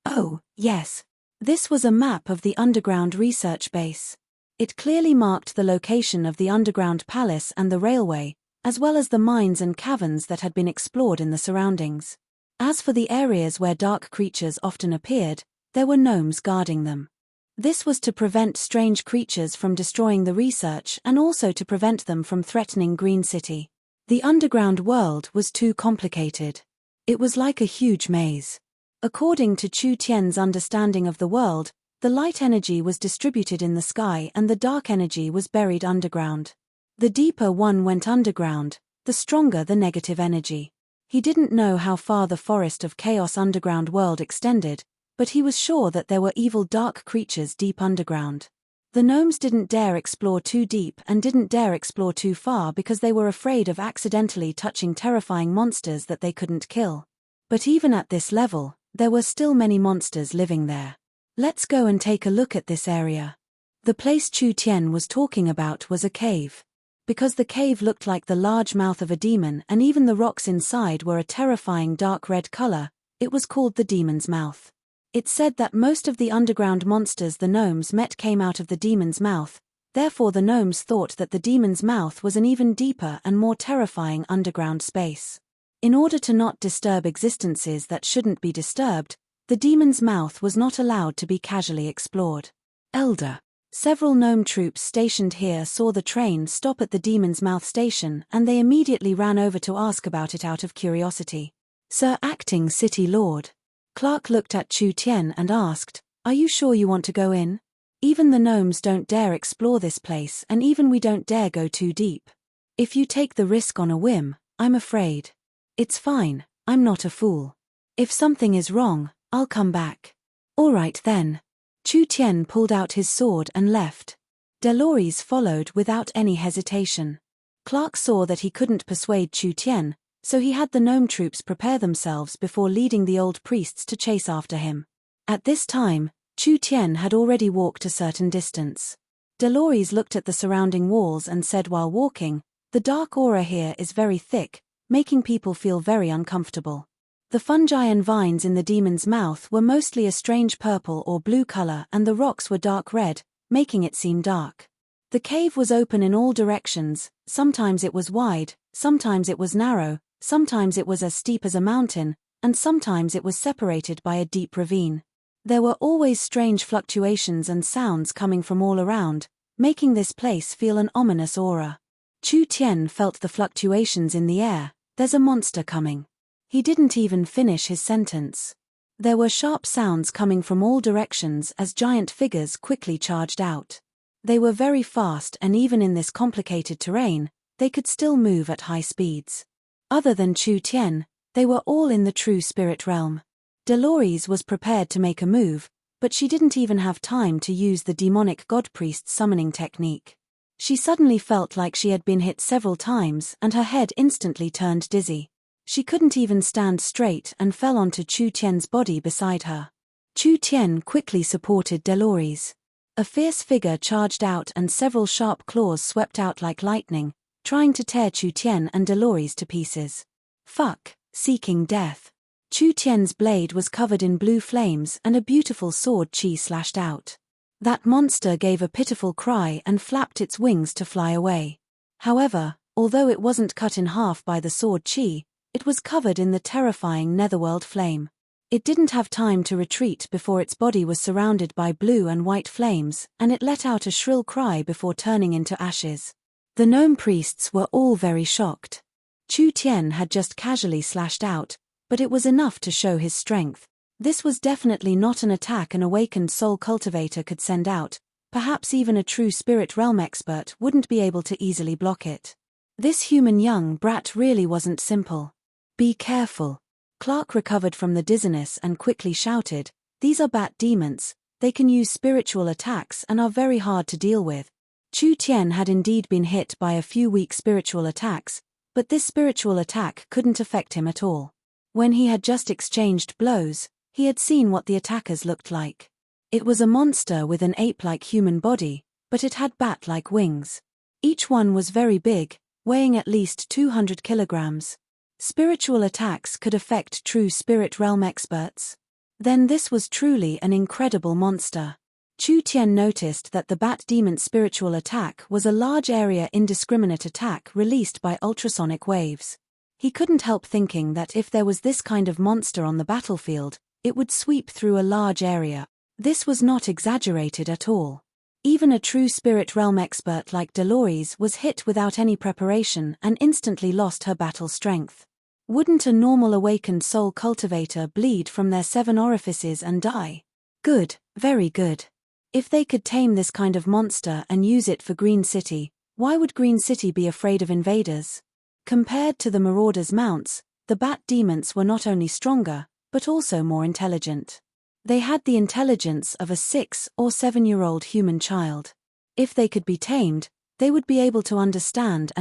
Oh, yes. This was a map of the underground research base. It clearly marked the location of the underground palace and the railway, as well as the mines and caverns that had been explored in the surroundings. As for the areas where dark creatures often appeared, there were gnomes guarding them. This was to prevent strange creatures from destroying the research and also to prevent them from threatening Green City. The underground world was too complicated. It was like a huge maze. According to Chu Tian's understanding of the world, the light energy was distributed in the sky and the dark energy was buried underground. The deeper one went underground, the stronger the negative energy. He didn't know how far the forest of chaos underground world extended, but he was sure that there were evil dark creatures deep underground. The gnomes didn't dare explore too deep and didn't dare explore too far because they were afraid of accidentally touching terrifying monsters that they couldn't kill. But even at this level, there were still many monsters living there. Let's go and take a look at this area. The place Chu Tian was talking about was a cave. Because the cave looked like the large mouth of a demon and even the rocks inside were a terrifying dark red color, it was called the demon's mouth. It said that most of the underground monsters the gnomes met came out of the demon's mouth, therefore the gnomes thought that the demon's mouth was an even deeper and more terrifying underground space. In order to not disturb existences that shouldn't be disturbed, the demon's mouth was not allowed to be casually explored. Elder. Several gnome troops stationed here saw the train stop at the demon's mouth station and they immediately ran over to ask about it out of curiosity. Sir Acting City Lord. Clark looked at Chu Tian and asked, "Are you sure you want to go in? Even the gnomes don't dare explore this place and even we don't dare go too deep. If you take the risk on a whim, I'm afraid." "It's fine, I'm not a fool. If something is wrong, I'll come back." "All right then." Chu Tian pulled out his sword and left. Dolores followed without any hesitation. Clark saw that he couldn't persuade Chu Tien, so he had the gnome troops prepare themselves before leading the old priests to chase after him. At this time, Chu Tien had already walked a certain distance. Dolores looked at the surrounding walls and said while walking, "The dark aura here is very thick, making people feel very uncomfortable." The fungi and vines in the demon's mouth were mostly a strange purple or blue color, and the rocks were dark red, making it seem dark. The cave was open in all directions, sometimes it was wide, sometimes it was narrow, sometimes it was as steep as a mountain, and sometimes it was separated by a deep ravine. There were always strange fluctuations and sounds coming from all around, making this place feel an ominous aura. Chu Tien felt the fluctuations in the air. "There's a monster coming." He didn't even finish his sentence. There were sharp sounds coming from all directions as giant figures quickly charged out. They were very fast, and even in this complicated terrain, they could still move at high speeds. Other than Chu Tien, they were all in the true spirit realm. Dolores was prepared to make a move, but she didn't even have time to use the demonic god priest's summoning technique. She suddenly felt like she had been hit several times and her head instantly turned dizzy. She couldn't even stand straight and fell onto Chu Tien's body beside her. Chu Tien quickly supported Dolores. A fierce figure charged out and several sharp claws swept out like lightning, trying to tear Chu Tien and Dolores to pieces. "Fuck," seeking death. Chu Tien's blade was covered in blue flames and a beautiful sword chi slashed out. That monster gave a pitiful cry and flapped its wings to fly away. However, although it wasn't cut in half by the sword chi, it was covered in the terrifying netherworld flame. It didn't have time to retreat before its body was surrounded by blue and white flames, and it let out a shrill cry before turning into ashes. The gnome priests were all very shocked. Chu Tien had just casually slashed out, but it was enough to show his strength. This was definitely not an attack an awakened soul cultivator could send out. Perhaps even a true spirit realm expert wouldn't be able to easily block it. This human young brat really wasn't simple. "Be careful." Clark recovered from the dizziness and quickly shouted, "These are bat demons, they can use spiritual attacks and are very hard to deal with." Chu Tien had indeed been hit by a few weak spiritual attacks, but this spiritual attack couldn't affect him at all. When he had just exchanged blows, he had seen what the attackers looked like. It was a monster with an ape-like human body, but it had bat-like wings. Each one was very big, weighing at least 200 kilograms. Spiritual attacks could affect true spirit realm experts. Then this was truly an incredible monster. Chu Tien noticed that the bat demon's spiritual attack was a large area indiscriminate attack released by ultrasonic waves. He couldn't help thinking that if there was this kind of monster on the battlefield, it would sweep through a large area. This was not exaggerated at all. Even a true spirit realm expert like Dolores was hit without any preparation and instantly lost her battle strength. Wouldn't a normal awakened soul cultivator bleed from their 7 orifices and die? Good, very good. If they could tame this kind of monster and use it for Green City, why would Green City be afraid of invaders? Compared to the Marauders' mounts, the bat demons were not only stronger, but also more intelligent. They had the intelligence of a 6- or 7-year-old human child. If they could be tamed, they would be able to understand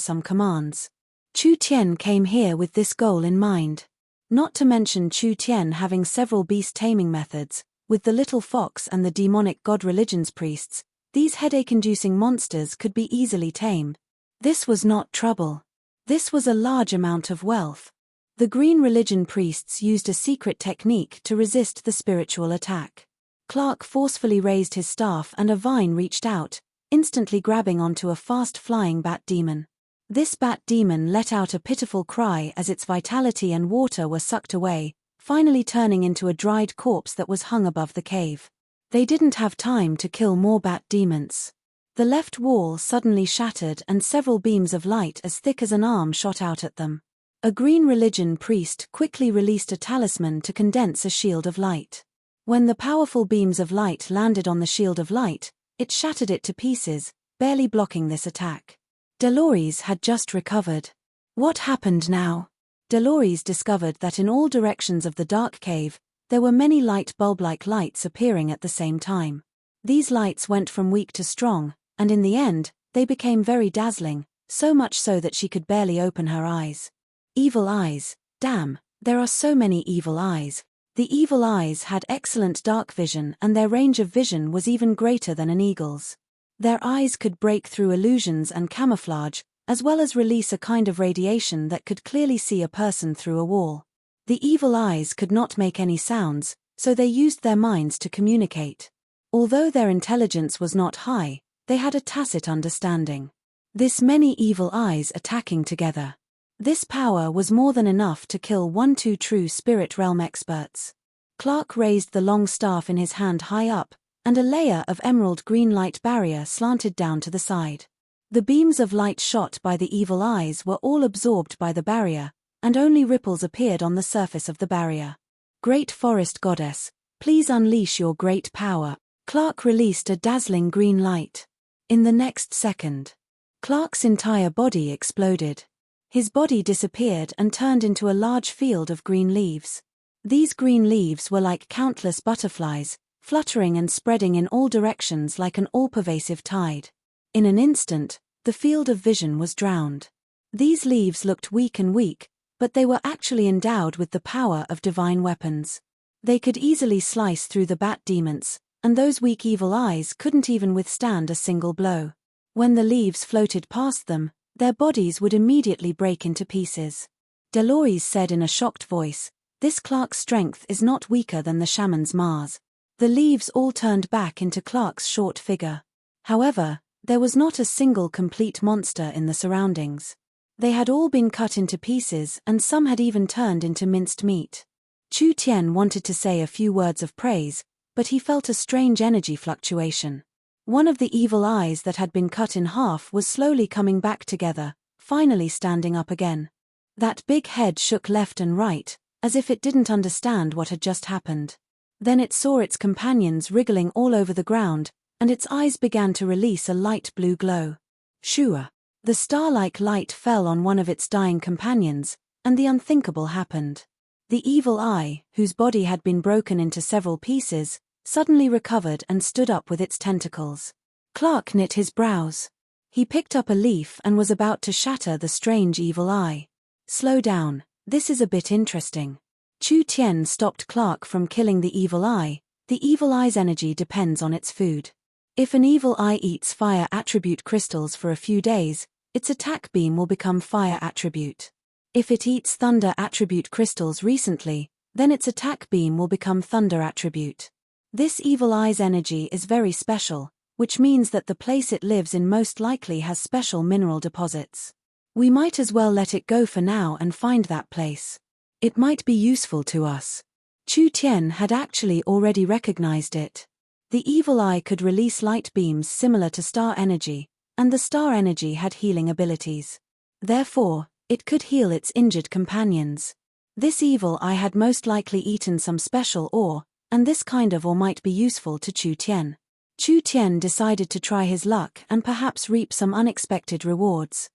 some commands. Chu Tien came here with this goal in mind. Not to mention Chu Tien having several beast-taming methods, with the little fox and the demonic god religion's priests, these headache-inducing monsters could be easily tamed. This was not trouble. This was a large amount of wealth. The green religion priests used a secret technique to resist the spiritual attack. Clark forcefully raised his staff and a vine reached out, instantly grabbing onto a fast-flying bat demon. This bat demon let out a pitiful cry as its vitality and water were sucked away, finally turning into a dried corpse that was hung above the cave. They didn't have time to kill more bat demons. The left wall suddenly shattered and several beams of light as thick as an arm shot out at them. A green religion priest quickly released a talisman to condense a shield of light. When the powerful beams of light landed on the shield of light, it shattered it to pieces, barely blocking this attack. Dolores had just recovered. What happened now? Dolores discovered that in all directions of the dark cave, there were many light bulb-like lights appearing at the same time. These lights went from weak to strong, and in the end, they became very dazzling, so much so that she could barely open her eyes. Evil eyes. Damn, there are so many evil eyes. The evil eyes had excellent dark vision, and their range of vision was even greater than an eagle's. Their eyes could break through illusions and camouflage, as well as release a kind of radiation that could clearly see a person through a wall. The evil eyes could not make any sounds, so they used their minds to communicate. Although their intelligence was not high, they had a tacit understanding. This many evil eyes attacking together. This power was more than enough to kill 1-2 true spirit realm experts. Clark raised the long staff in his hand high up, and a layer of emerald green light barrier slanted down to the side. The beams of light shot by the evil eyes were all absorbed by the barrier, and only ripples appeared on the surface of the barrier. Great Forest Goddess, please unleash your great power. Clark released a dazzling green light. In the next second, Clark's entire body exploded. His body disappeared and turned into a large field of green leaves. These green leaves were like countless butterflies, fluttering and spreading in all directions like an all-pervasive tide. In an instant, the field of vision was drowned. These leaves looked weak, but they were actually endowed with the power of divine weapons. They could easily slice through the bat demons, and those weak evil eyes couldn't even withstand a single blow. When the leaves floated past them, their bodies would immediately break into pieces. Deloise said in a shocked voice, "This Clark's strength is not weaker than the shaman's Mars." The leaves all turned back into Clark's short figure. However, there was not a single complete monster in the surroundings. They had all been cut into pieces, and some had even turned into minced meat. Chu Tian wanted to say a few words of praise, but he felt a strange energy fluctuation. One of the evil eyes that had been cut in half was slowly coming back together, finally standing up again. That big head shook left and right, as if it didn't understand what had just happened. Then it saw its companions wriggling all over the ground, and its eyes began to release a light blue glow. Shua! The star-like light fell on one of its dying companions, and the unthinkable happened. The evil eye, whose body had been broken into several pieces, suddenly recovered and stood up with its tentacles. Clark knit his brows. He picked up a leaf and was about to shatter the strange evil eye. "Slow down, this is a bit interesting." Chu Tian stopped Clark from killing the evil eye. The evil eye's energy depends on its food. If an evil eye eats fire attribute crystals for a few days, its attack beam will become fire attribute. If it eats thunder attribute crystals recently, then its attack beam will become thunder attribute. This evil eye's energy is very special, which means that the place it lives in most likely has special mineral deposits. We might as well let it go for now and find that place. It might be useful to us. Chu Tian had actually already recognized it. The evil eye could release light beams similar to star energy, and the star energy had healing abilities. Therefore, it could heal its injured companions. This evil eye had most likely eaten some special ore, and this kind of ore might be useful to Chu Tian. Chu Tian decided to try his luck and perhaps reap some unexpected rewards.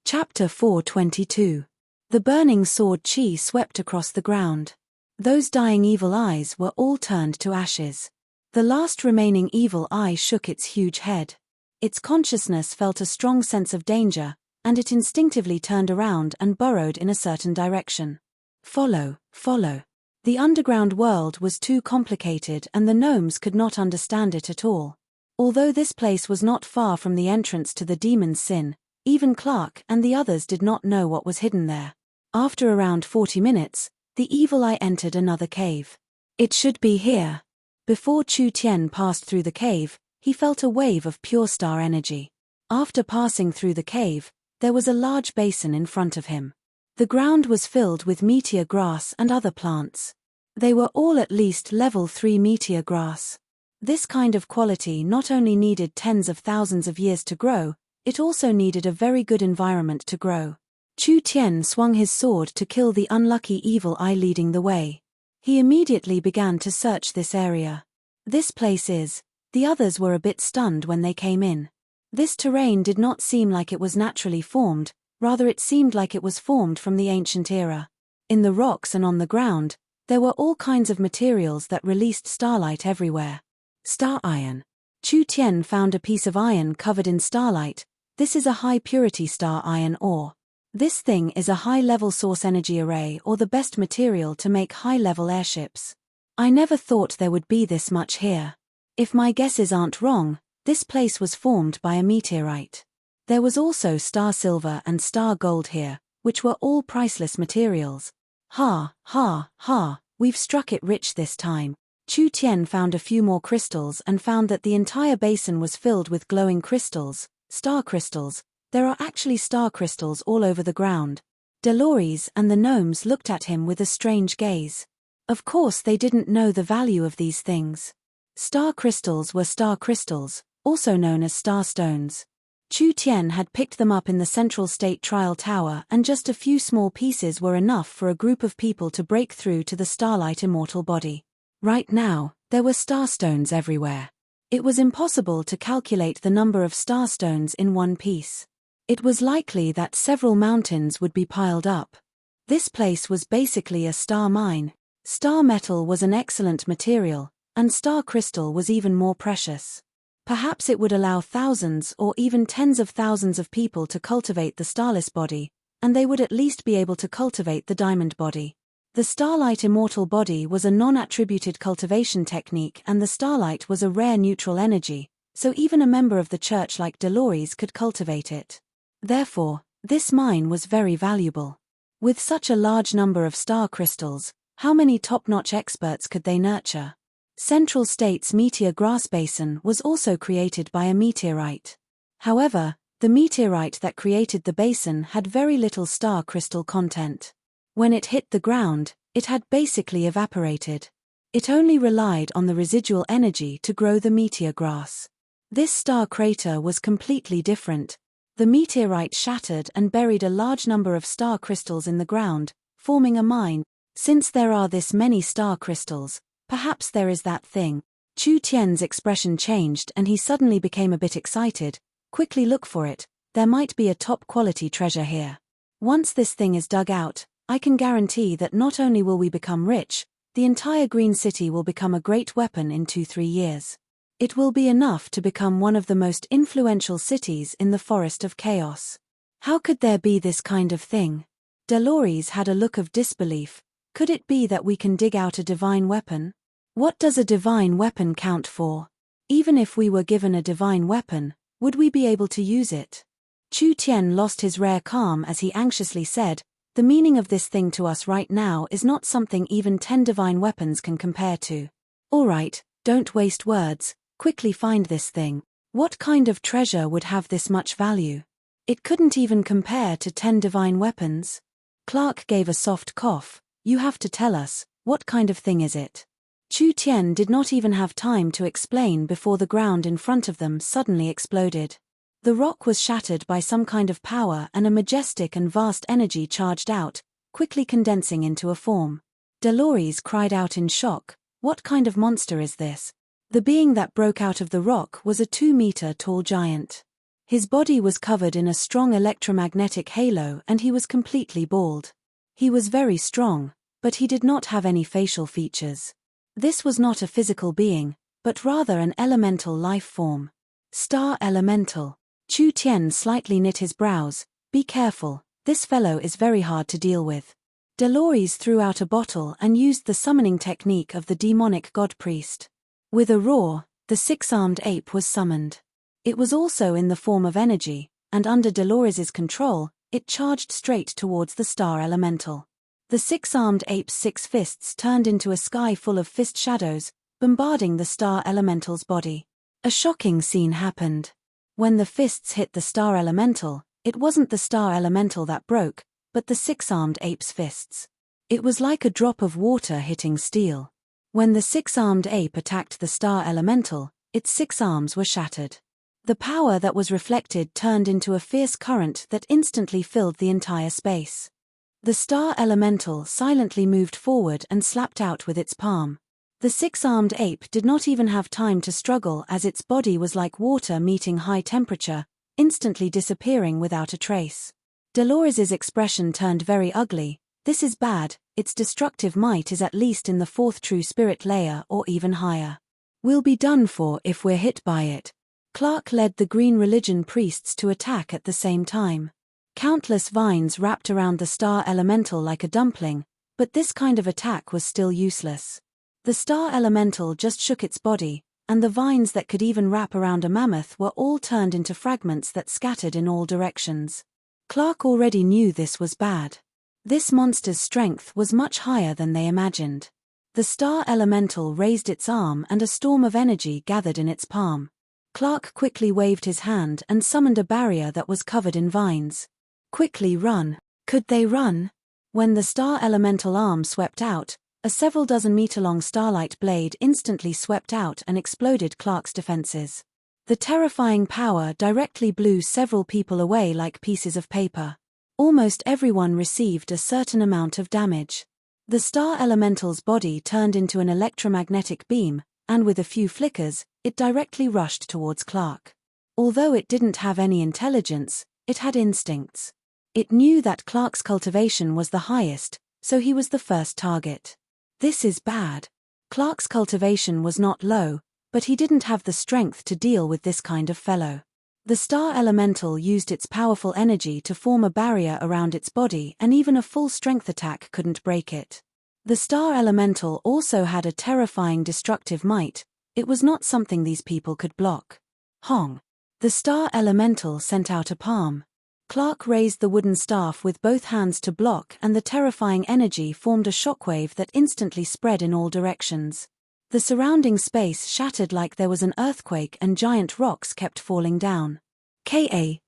Chapter 422. The burning sword chi swept across the ground. Those dying evil eyes were all turned to ashes. The last remaining evil eye shook its huge head. Its consciousness felt a strong sense of danger, and it instinctively turned around and burrowed in a certain direction. Follow, follow. The underground world was too complicated and the gnomes could not understand it at all. Although this place was not far from the entrance to the demon's sin, even Clark and the others did not know what was hidden there. After around 40 minutes, the evil eye entered another cave. It should be here. Before Chu Tian passed through the cave, he felt a wave of pure star energy. After passing through the cave, there was a large basin in front of him. The ground was filled with meteor grass and other plants. They were all at least level 3 meteor grass. This kind of quality not only needed tens of thousands of years to grow, it also needed a very good environment to grow. Chu Tian swung his sword to kill the unlucky evil eye leading the way. He immediately began to search this area. This place is. The others were a bit stunned when they came in. This terrain did not seem like it was naturally formed, rather it seemed like it was formed from the ancient era. In the rocks and on the ground, there were all kinds of materials that released starlight everywhere. Star iron. Chu Tian found a piece of iron covered in starlight, This is a high-purity star iron ore. This thing is a high-level source energy array or the best material to make high-level airships. I never thought there would be this much here. If my guesses aren't wrong, this place was formed by a meteorite. There was also star silver and star gold here, which were all priceless materials. Ha, ha, ha, we've struck it rich this time. Chu Tian found a few more crystals and found that the entire basin was filled with glowing crystals, star crystals. There are actually star crystals all over the ground. Dolores and the gnomes looked at him with a strange gaze. Of course they didn't know the value of these things. Star crystals were star crystals, also known as star stones. Chu Tian had picked them up in the Central State Trial Tower, and just a few small pieces were enough for a group of people to break through to the starlight immortal body. Right now, there were star stones everywhere. It was impossible to calculate the number of star stones in one piece. It was likely that several mountains would be piled up. This place was basically a star mine. Star metal was an excellent material, and star crystal was even more precious. Perhaps it would allow thousands or even tens of thousands of people to cultivate the starless body, and they would at least be able to cultivate the diamond body. The starlight immortal body was a non-attributed cultivation technique, and the starlight was a rare neutral energy, so even a member of the church like Dolores could cultivate it. Therefore, this mine was very valuable. With such a large number of star crystals, how many top-notch experts could they nurture? Central State's meteor grass basin was also created by a meteorite. However, the meteorite that created the basin had very little star crystal content. When it hit the ground, it had basically evaporated. It only relied on the residual energy to grow the meteor grass. This star crater was completely different. The meteorite shattered and buried a large number of star crystals in the ground, forming a mine. Since there are this many star crystals, perhaps there is that thing. Chu Tian's expression changed and he suddenly became a bit excited. Quickly look for it, there might be a top-quality treasure here. Once this thing is dug out, I can guarantee that not only will we become rich, the entire Green City will become a great weapon in 2-3 years. It will be enough to become one of the most influential cities in the Forest of Chaos. How could there be this kind of thing? Dolores had a look of disbelief. Could it be that we can dig out a divine weapon? What does a divine weapon count for? Even if we were given a divine weapon, would we be able to use it? Chu Tian lost his rare calm as he anxiously said, the meaning of this thing to us right now is not something even 10 divine weapons can compare to. All right, don't waste words. Quickly find this thing. What kind of treasure would have this much value? It couldn't even compare to 10 divine weapons. Clark gave a soft cough. You have to tell us, what kind of thing is it? Chu Tian did not even have time to explain before the ground in front of them suddenly exploded. The rock was shattered by some kind of power and a majestic and vast energy charged out, quickly condensing into a form. Dolores cried out in shock, what kind of monster is this? The being that broke out of the rock was a 2-meter-tall giant. His body was covered in a strong electromagnetic halo and he was completely bald. He was very strong, but he did not have any facial features. This was not a physical being, but rather an elemental life form. Star elemental. Chu Tian slightly knit his brows. Be careful, this fellow is very hard to deal with. Dolores threw out a bottle and used the summoning technique of the demonic god priest. With a roar, the 6-armed ape was summoned. It was also in the form of energy, and under Dolores's control, it charged straight towards the star elemental. The 6-armed ape's 6 fists turned into a sky full of fist shadows, bombarding the star elemental's body. A shocking scene happened. When the fists hit the star elemental, it wasn't the star elemental that broke, but the 6-armed ape's fists. It was like a drop of water hitting steel. When the 6-armed ape attacked the star elemental, its 6 arms were shattered. The power that was reflected turned into a fierce current that instantly filled the entire space. The star elemental silently moved forward and slapped out with its palm. The 6-armed ape did not even have time to struggle as its body was like water meeting high temperature, instantly disappearing without a trace. Dolores's expression turned very ugly. This is bad, its destructive might is at least in the 4th true spirit layer or even higher. We'll be done for if we're hit by it. Clark led the Green Religion priests to attack at the same time. Countless vines wrapped around the star elemental like a dumpling, but this kind of attack was still useless. The star elemental just shook its body, and the vines that could even wrap around a mammoth were all turned into fragments that scattered in all directions. Clark already knew this was bad. This monster's strength was much higher than they imagined. The star elemental raised its arm and a storm of energy gathered in its palm. Clark quickly waved his hand and summoned a barrier that was covered in vines. Quickly run. Could they run? When the star elemental arm swept out, a several dozen meter-long starlight blade instantly swept out and exploded Clark's defenses. The terrifying power directly blew several people away like pieces of paper. Almost everyone received a certain amount of damage. The star elemental's body turned into an electromagnetic beam, and with a few flickers, it directly rushed towards Clark. Although it didn't have any intelligence, it had instincts. It knew that Clark's cultivation was the highest, so he was the first target. This is bad. Clark's cultivation was not low, but he didn't have the strength to deal with this kind of fellow. The star elemental used its powerful energy to form a barrier around its body, and even a full-strength attack couldn't break it. The star elemental also had a terrifying destructive might. It was not something these people could block. Hong! The star elemental sent out a palm. Clark raised the wooden staff with both hands to block, and the terrifying energy formed a shockwave that instantly spread in all directions. The surrounding space shattered like there was an earthquake, and giant rocks kept falling down. K.A.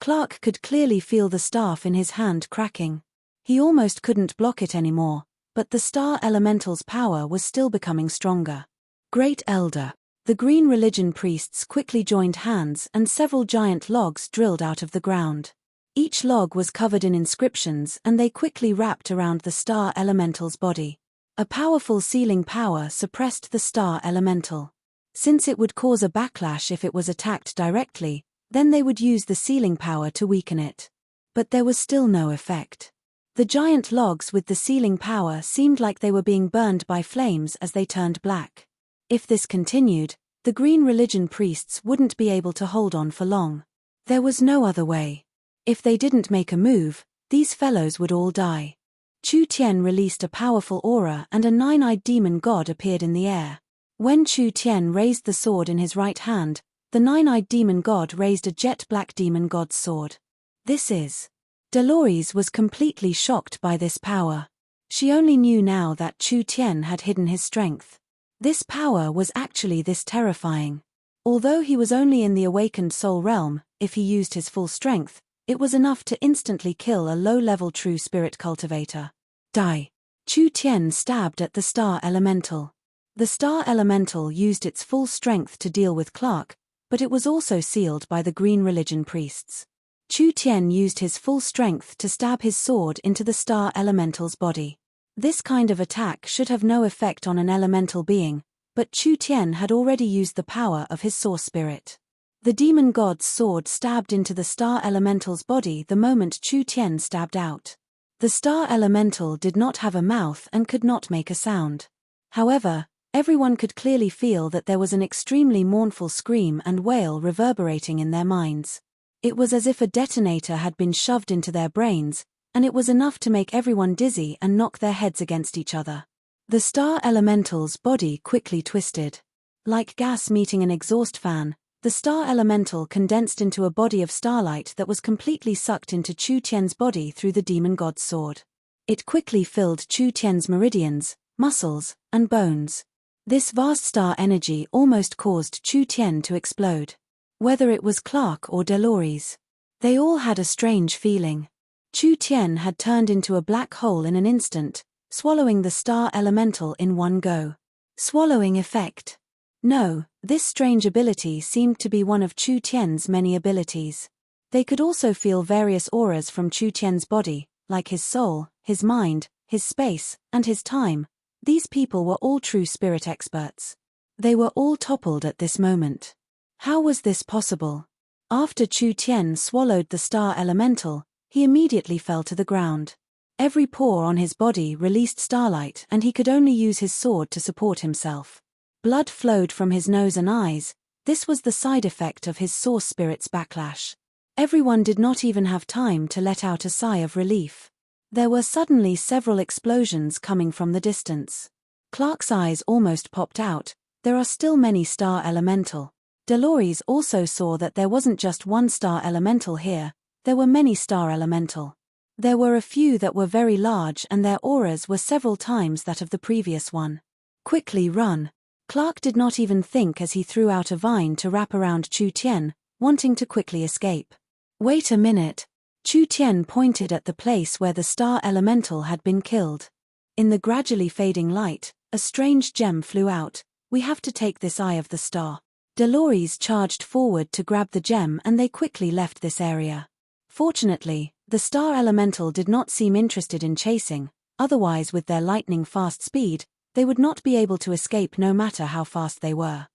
Clark could clearly feel the staff in his hand cracking. He almost couldn't block it anymore, but the star elemental's power was still becoming stronger. Great Elder. The Green Religion priests quickly joined hands, and several giant logs drilled out of the ground. Each log was covered in inscriptions, and they quickly wrapped around the star elemental's body. A powerful sealing power suppressed the star elemental. Since it would cause a backlash if it was attacked directly, then they would use the sealing power to weaken it. But there was still no effect. The giant logs with the sealing power seemed like they were being burned by flames as they turned black. If this continued, the Green Religion priests wouldn't be able to hold on for long. There was no other way. If they didn't make a move, these fellows would all die. Chu Tian released a powerful aura, and a nine-eyed demon god appeared in the air. When Chu Tian raised the sword in his right hand, the nine-eyed demon god raised a jet-black demon god's sword. This is. Dolores was completely shocked by this power. She only knew now that Chu Tian had hidden his strength. This power was actually this terrifying. Although he was only in the awakened soul realm, if he used his full strength, it was enough to instantly kill a low-level true spirit cultivator. Die. Chu Tian stabbed at the star elemental. The star elemental used its full strength to deal with Clark, but it was also sealed by the Green Religion priests. Chu Tian used his full strength to stab his sword into the star elemental's body. This kind of attack should have no effect on an elemental being, but Chu Tian had already used the power of his source spirit. The demon god's sword stabbed into the star elemental's body the moment Chu Tian stabbed out. The star elemental did not have a mouth and could not make a sound. However, everyone could clearly feel that there was an extremely mournful scream and wail reverberating in their minds. It was as if a detonator had been shoved into their brains, and it was enough to make everyone dizzy and knock their heads against each other. The star elemental's body quickly twisted. Like gas meeting an exhaust fan, the star elemental condensed into a body of starlight that was completely sucked into Chu Tian's body through the demon god's sword. It quickly filled Chu Tian's meridians, muscles, and bones. This vast star energy almost caused Chu Tian to explode. Whether it was Clark or Dolores, they all had a strange feeling. Chu Tian had turned into a black hole in an instant, swallowing the star elemental in one go. Swallowing effect. No, this strange ability seemed to be one of Chu Tian's many abilities. They could also feel various auras from Chu Tian's body, like his soul, his mind, his space, and his time. These people were all true spirit experts. They were all toppled at this moment. How was this possible? After Chu Tian swallowed the star elemental, he immediately fell to the ground. Every pore on his body released starlight, and he could only use his sword to support himself. Blood flowed from his nose and eyes. This was the side effect of his source spirit's backlash. Everyone did not even have time to let out a sigh of relief. There were suddenly several explosions coming from the distance. Clark's eyes almost popped out. There are still many star elemental. Dolores also saw that there wasn't just one star elemental here, there were many star elemental. There were a few that were very large and their auras were several times that of the previous one. Quickly run. Clark did not even think as he threw out a vine to wrap around Chu Tien, wanting to quickly escape. Wait a minute. Chu Tien pointed at the place where the star elemental had been killed. In the gradually fading light, a strange gem flew out. We have to take this eye of the star. Dolores charged forward to grab the gem and they quickly left this area. Fortunately, the star elemental did not seem interested in chasing, otherwise with their lightning-fast speed, they would not be able to escape no matter how fast they were.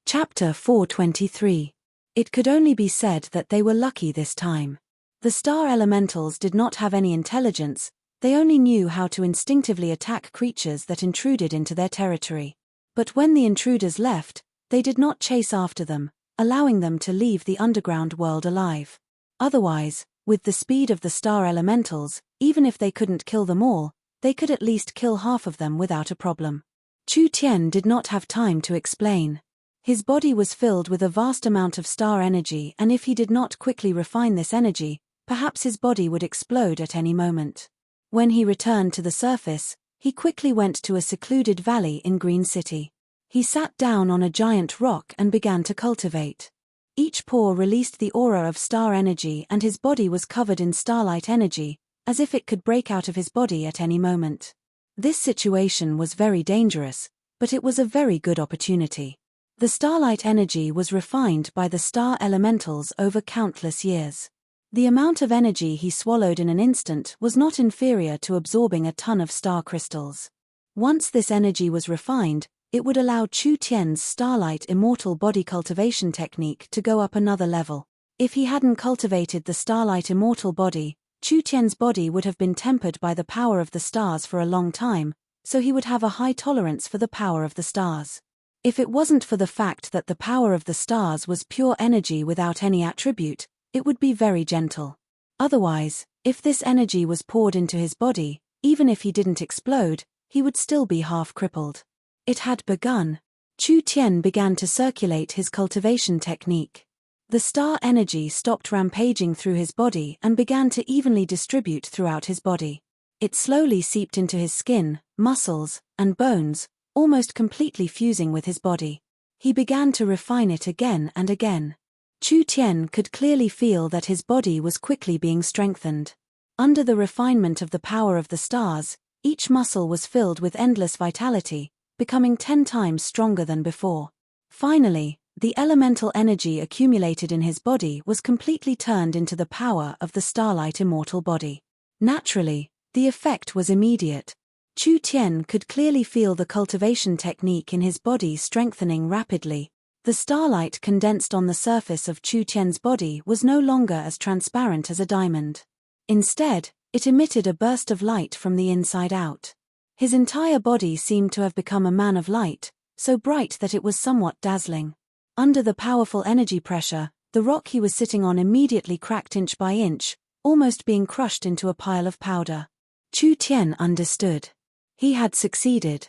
Chapter 423. It could only be said that they were lucky this time. The star elementals did not have any intelligence, they only knew how to instinctively attack creatures that intruded into their territory. But when the intruders left, they did not chase after them, allowing them to leave the underground world alive. Otherwise, with the speed of the star elementals, even if they couldn't kill them all, they could at least kill half of them without a problem. Chu Tien did not have time to explain. His body was filled with a vast amount of star energy, and if he did not quickly refine this energy, perhaps his body would explode at any moment. When he returned to the surface, he quickly went to a secluded valley in Green City. He sat down on a giant rock and began to cultivate. Each pore released the aura of star energy and his body was covered in starlight energy, as if it could break out of his body at any moment. This situation was very dangerous, but it was a very good opportunity. The starlight energy was refined by the star elementals over countless years. The amount of energy he swallowed in an instant was not inferior to absorbing a ton of star crystals. Once this energy was refined, it would allow Chu Tien's starlight immortal body cultivation technique to go up another level. If he hadn't cultivated the starlight immortal body, Chu Tien's body would have been tempered by the power of the stars for a long time, so he would have a high tolerance for the power of the stars. If it wasn't for the fact that the power of the stars was pure energy without any attribute, it would be very gentle. Otherwise, if this energy was poured into his body, even if he didn't explode, he would still be half crippled. It had begun. Chu Tien began to circulate his cultivation technique. The star energy stopped rampaging through his body and began to evenly distribute throughout his body. It slowly seeped into his skin, muscles, and bones, almost completely fusing with his body. He began to refine it again and again. Chu Tien could clearly feel that his body was quickly being strengthened. Under the refinement of the power of the stars, each muscle was filled with endless vitality, becoming 10 times stronger than before. Finally, the elemental energy accumulated in his body was completely turned into the power of the starlight immortal body. Naturally, the effect was immediate. Chu Tien could clearly feel the cultivation technique in his body strengthening rapidly. The starlight condensed on the surface of Chu Tien's body was no longer as transparent as a diamond. Instead, it emitted a burst of light from the inside out. His entire body seemed to have become a man of light, so bright that it was somewhat dazzling. Under the powerful energy pressure, the rock he was sitting on immediately cracked inch by inch, almost being crushed into a pile of powder. Chu Tien understood. He had succeeded.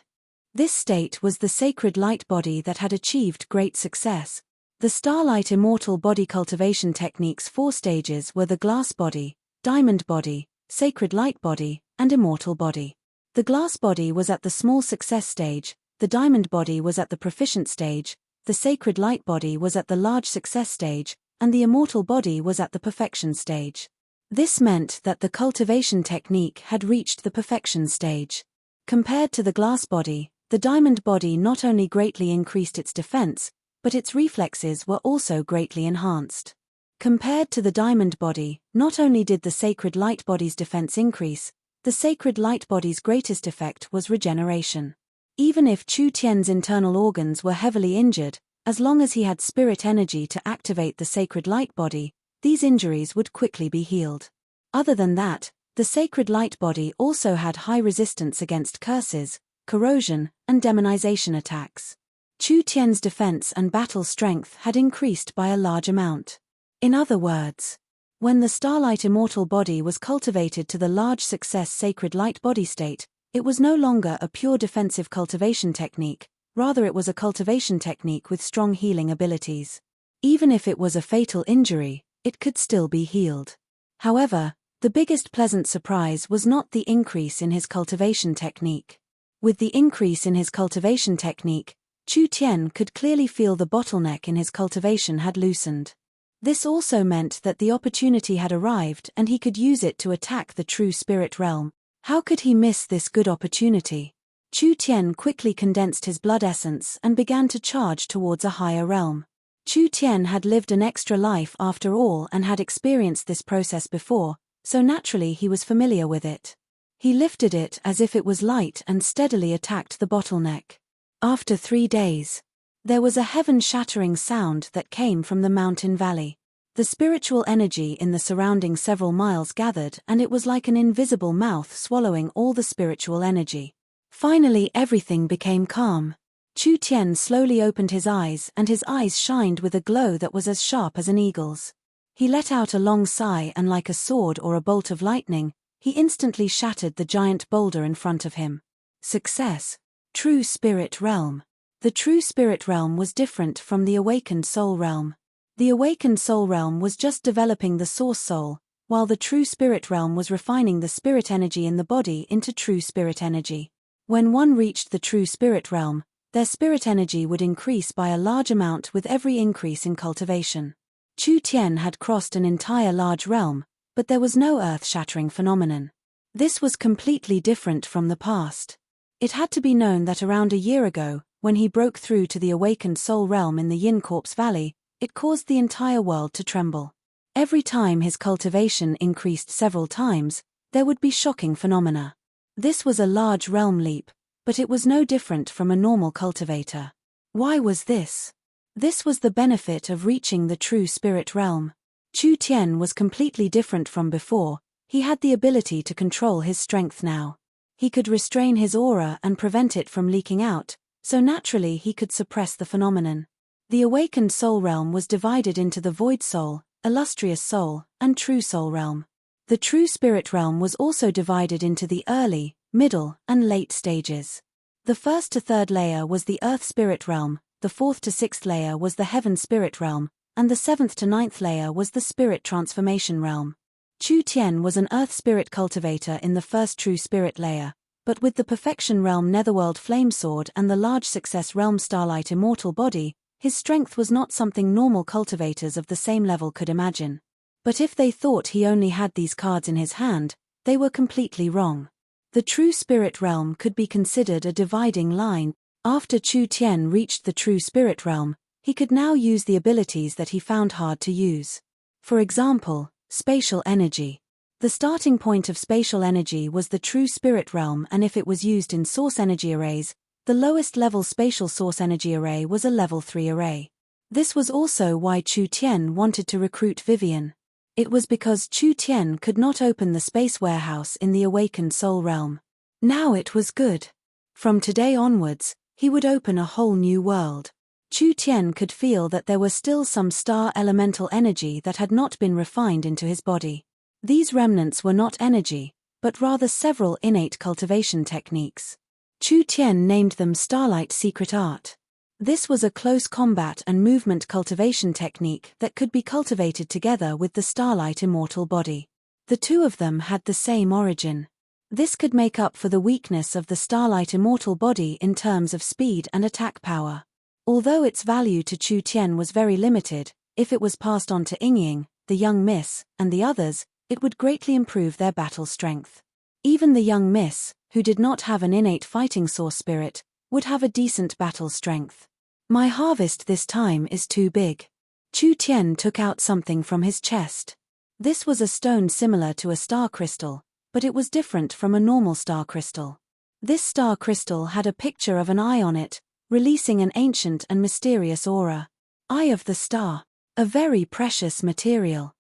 This state was the sacred light body that had achieved great success. The starlight immortal body cultivation technique's 4 stages were the glass body, diamond body, sacred light body, and immortal body. The glass body was at the small success stage, the diamond body was at the proficient stage, the sacred light body was at the large success stage, and the immortal body was at the perfection stage. This meant that the cultivation technique had reached the perfection stage. Compared to the glass body, the diamond body not only greatly increased its defense, but its reflexes were also greatly enhanced. Compared to the diamond body, not only did the sacred light body's defense increase, the sacred light body's greatest effect was regeneration. Even if Chu Tien's internal organs were heavily injured, as long as he had spirit energy to activate the sacred light body, these injuries would quickly be healed. Other than that, the sacred light body also had high resistance against curses, corrosion, and demonization attacks. Chu Tian's defense and battle strength had increased by a large amount. In other words, when the starlight immortal body was cultivated to the large success sacred light body state, it was no longer a pure defensive cultivation technique, rather it was a cultivation technique with strong healing abilities. Even if it was a fatal injury, it could still be healed. However, the biggest pleasant surprise was not the increase in his cultivation technique. With the increase in his cultivation technique, Chu Tian could clearly feel the bottleneck in his cultivation had loosened. This also meant that the opportunity had arrived and he could use it to attack the true spirit realm. How could he miss this good opportunity? Chu Tian quickly condensed his blood essence and began to charge towards a higher realm. Chu Tian had lived an extra life after all and had experienced this process before, so naturally he was familiar with it. He lifted it as if it was light and steadily attacked the bottleneck. After 3 days, there was a heaven-shattering sound that came from the mountain valley. The spiritual energy in the surrounding several miles gathered, and it was like an invisible mouth swallowing all the spiritual energy. Finally everything became calm. Chu Tian slowly opened his eyes and his eyes shined with a glow that was as sharp as an eagle's. He let out a long sigh and like a sword or a bolt of lightning, he instantly shattered the giant boulder in front of him. Success. True Spirit Realm. The True Spirit Realm was different from the Awakened Soul Realm. The Awakened Soul Realm was just developing the Source Soul, while the True Spirit Realm was refining the spirit energy in the body into true spirit energy. When one reached the True Spirit Realm, their spirit energy would increase by a large amount with every increase in cultivation. Chu Tian had crossed an entire large realm, but there was no earth-shattering phenomenon. This was completely different from the past. It had to be known that around a year ago, when he broke through to the Awakened Soul Realm in the Yin Corpse Valley, it caused the entire world to tremble. Every time his cultivation increased several times, there would be shocking phenomena. This was a large realm leap, but it was no different from a normal cultivator. Why was this? This was the benefit of reaching the True Spirit Realm. Chu Tian was completely different from before, he had the ability to control his strength now. He could restrain his aura and prevent it from leaking out, so naturally he could suppress the phenomenon. The Awakened Soul Realm was divided into the Void Soul, Illustrious Soul, and True Soul Realm. The True Spirit Realm was also divided into the early, middle, and late stages. The 1st to 3rd layer was the Earth Spirit Realm, the 4th to 6th layer was the Heaven Spirit Realm, and the 7th to 9th layer was the Spirit Transformation Realm. Chu Tian was an Earth Spirit cultivator in the first True Spirit layer, but with the Perfection Realm Netherworld Flame Sword and the Large Success Realm Starlight Immortal Body, his strength was not something normal cultivators of the same level could imagine. But if they thought he only had these cards in his hand, they were completely wrong. The True Spirit Realm could be considered a dividing line. After Chu Tian reached the True Spirit Realm, he could now use the abilities that he found hard to use. For example, spatial energy. The starting point of spatial energy was the True Spirit Realm, and if it was used in source energy arrays, the lowest level spatial source energy array was a level 3 array. This was also why Chu Tian wanted to recruit Vivian. It was because Chu Tian could not open the space warehouse in the Awakened Soul Realm. Now it was good. From today onwards, he would open a whole new world. Chu Tian could feel that there was still some star elemental energy that had not been refined into his body. These remnants were not energy, but rather several innate cultivation techniques. Chu Tian named them Starlight Secret Art. This was a close combat and movement cultivation technique that could be cultivated together with the Starlight Immortal Body. The two of them had the same origin. This could make up for the weakness of the Starlight Immortal Body in terms of speed and attack power. Although its value to Chu Tian was very limited, if it was passed on to Yingying, the young miss, and the others, it would greatly improve their battle strength. Even the young miss, who did not have an innate fighting source spirit, would have a decent battle strength. My harvest this time is too big. Chu Tian took out something from his chest. This was a stone similar to a star crystal, but it was different from a normal star crystal. This star crystal had a picture of an eye on it, releasing an ancient and mysterious aura. Eye of the star, a very precious material.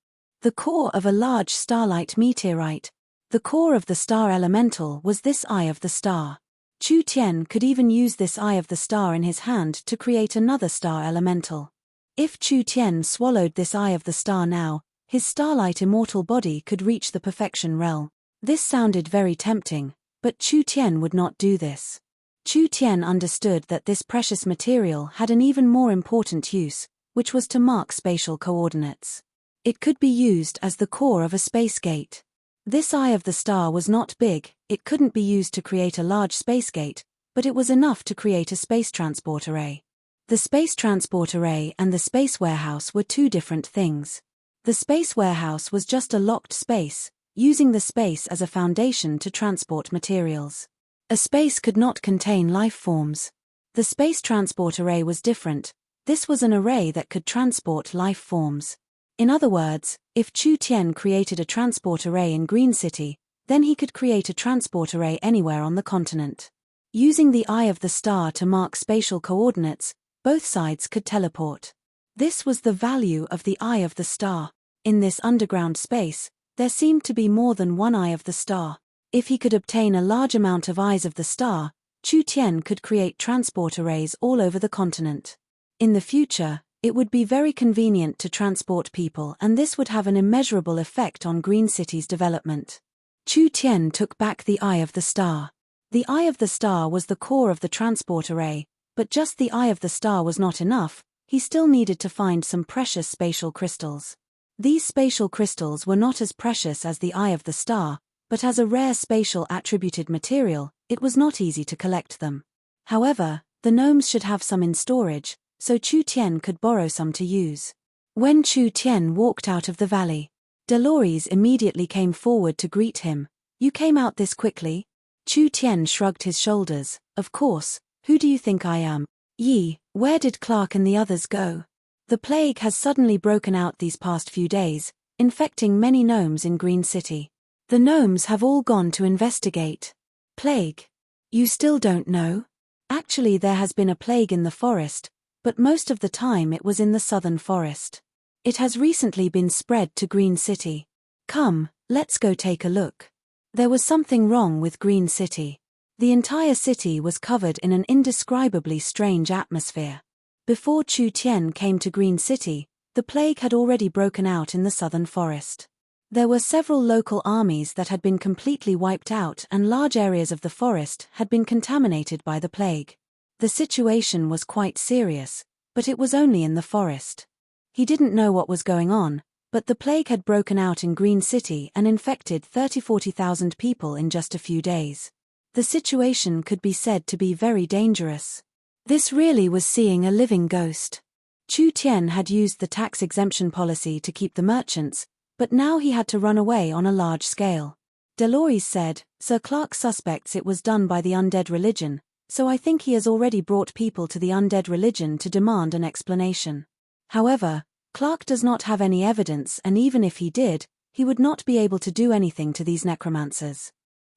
The core of a large starlight meteorite. The core of the star elemental was this eye of the star. Chu Tian could even use this Eye of the Star in his hand to create another star elemental. If Chu Tian swallowed this Eye of the Star now, his starlight immortal body could reach the perfection realm. This sounded very tempting, but Chu Tian would not do this. Chu Tian understood that this precious material had an even more important use, which was to mark spatial coordinates. It could be used as the core of a space gate. This Eye of the Star was not big, it couldn't be used to create a large space gate, but it was enough to create a space transport array. The space transport array and the space warehouse were two different things. The space warehouse was just a locked space, using the space as a foundation to transport materials. A space could not contain life forms. The space transport array was different. This was an array that could transport life forms. In other words, if Chu Tian created a transport array in Green City, then he could create a transport array anywhere on the continent. Using the Eye of the Star to mark spatial coordinates, both sides could teleport. This was the value of the Eye of the Star. In this underground space, there seemed to be more than one Eye of the Star. If he could obtain a large amount of Eyes of the Star, Chu Tian could create transport arrays all over the continent. In the future, it would be very convenient to transport people, and this would have an immeasurable effect on Green City's development. Chu Tian took back the Eye of the Star. The Eye of the Star was the core of the transport array, but just the Eye of the Star was not enough. He still needed to find some precious spatial crystals. These spatial crystals were not as precious as the Eye of the Star, but as a rare spatial attributed material, it was not easy to collect them. However, the gnomes should have some in storage, so Chu Tian could borrow some to use. When Chu Tian walked out of the valley, Dolores immediately came forward to greet him. "You came out this quickly?" Chu Tian shrugged his shoulders. "Of course, who do you think I am?" "Yi, where did Clark and the others go?" "The plague has suddenly broken out these past few days, infecting many gnomes in Green City. The gnomes have all gone to investigate." "Plague? You still don't know?" "Actually, there has been a plague in the forest, but most of the time it was in the southern forest. It has recently been spread to Green City. Come, let's go take a look." There was something wrong with Green City. The entire city was covered in an indescribably strange atmosphere. Before Chu Tian came to Green City, the plague had already broken out in the southern forest. There were several local armies that had been completely wiped out, and large areas of the forest had been contaminated by the plague. The situation was quite serious, but it was only in the forest. He didn't know what was going on, but the plague had broken out in Green City and infected 30–40,000 people in just a few days. The situation could be said to be very dangerous. This really was seeing a living ghost. Chu Tian had used the tax exemption policy to keep the merchants, but now he had to run away on a large scale. Dolores said, "Sir Clark suspects it was done by the undead religion, so I think he has already brought people to the undead religion to demand an explanation. However, Clark does not have any evidence, and even if he did, he would not be able to do anything to these necromancers."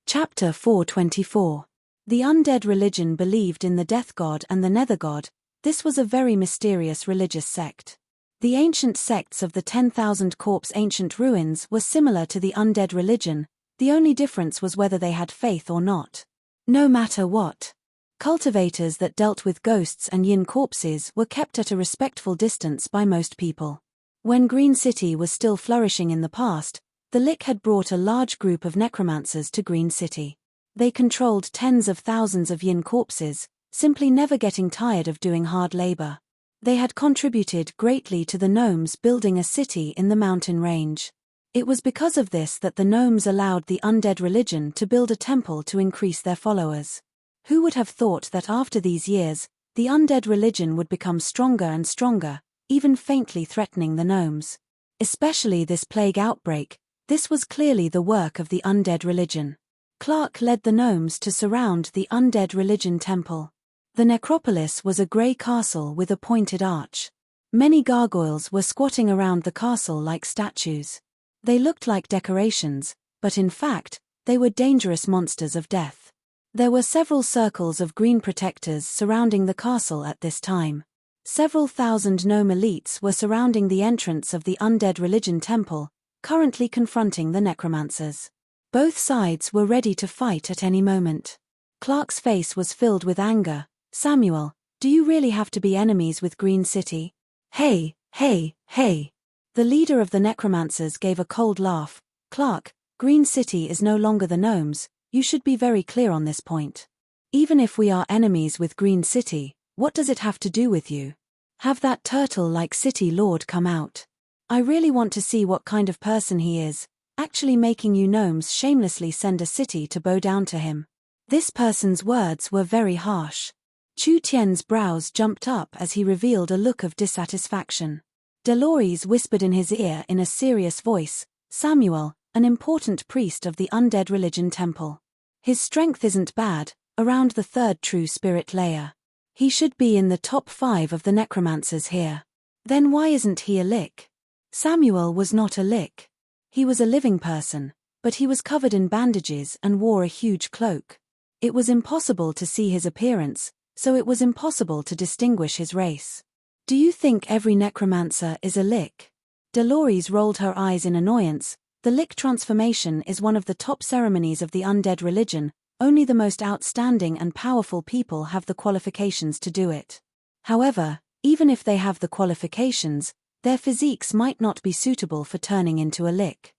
Chapter 424. The undead religion believed in the death god and the nether god. This was a very mysterious religious sect. The ancient sects of the 10,000 corpse ancient ruins were similar to the undead religion, the only difference was whether they had faith or not. No matter what, cultivators that dealt with ghosts and yin corpses were kept at a respectful distance by most people. When Green City was still flourishing in the past, the Lich had brought a large group of necromancers to Green City. They controlled tens of thousands of yin corpses, simply never getting tired of doing hard labor. They had contributed greatly to the gnomes building a city in the mountain range. It was because of this that the gnomes allowed the undead religion to build a temple to increase their followers. Who would have thought that after these years, the undead religion would become stronger and stronger, even faintly threatening the gnomes? Especially this plague outbreak, this was clearly the work of the undead religion. Clark led the gnomes to surround the undead religion temple. The necropolis was a grey castle with a pointed arch. Many gargoyles were squatting around the castle like statues. They looked like decorations, but in fact, they were dangerous monsters of death. There were several circles of green protectors surrounding the castle at this time. Several thousand gnome elites were surrounding the entrance of the undead religion temple, currently confronting the necromancers. Both sides were ready to fight at any moment. Clark's face was filled with anger. Samuel, do you really have to be enemies with Green City? Hey, hey, hey. The leader of the necromancers gave a cold laugh. Clark, Green City is no longer the gnomes, you should be very clear on this point. Even if we are enemies with Green City, what does it have to do with you? Have that turtle-like city lord come out. I really want to see what kind of person he is, actually making you gnomes shamelessly send a city to bow down to him. This person's words were very harsh. Chu Tian's brows jumped up as he revealed a look of dissatisfaction. Dolores whispered in his ear in a serious voice, Samuel, an important priest of the undead religion temple. His strength isn't bad, around the third true spirit layer. He should be in the top 5 of the necromancers here. Then why isn't he a lick? Samuel was not a lick. He was a living person, but he was covered in bandages and wore a huge cloak. It was impossible to see his appearance, so it was impossible to distinguish his race. Do you think every necromancer is a lick? Dolores rolled her eyes in annoyance. The lick transformation is one of the top ceremonies of the undead religion. Only the most outstanding and powerful people have the qualifications to do it. However, even if they have the qualifications, their physiques might not be suitable for turning into a lick.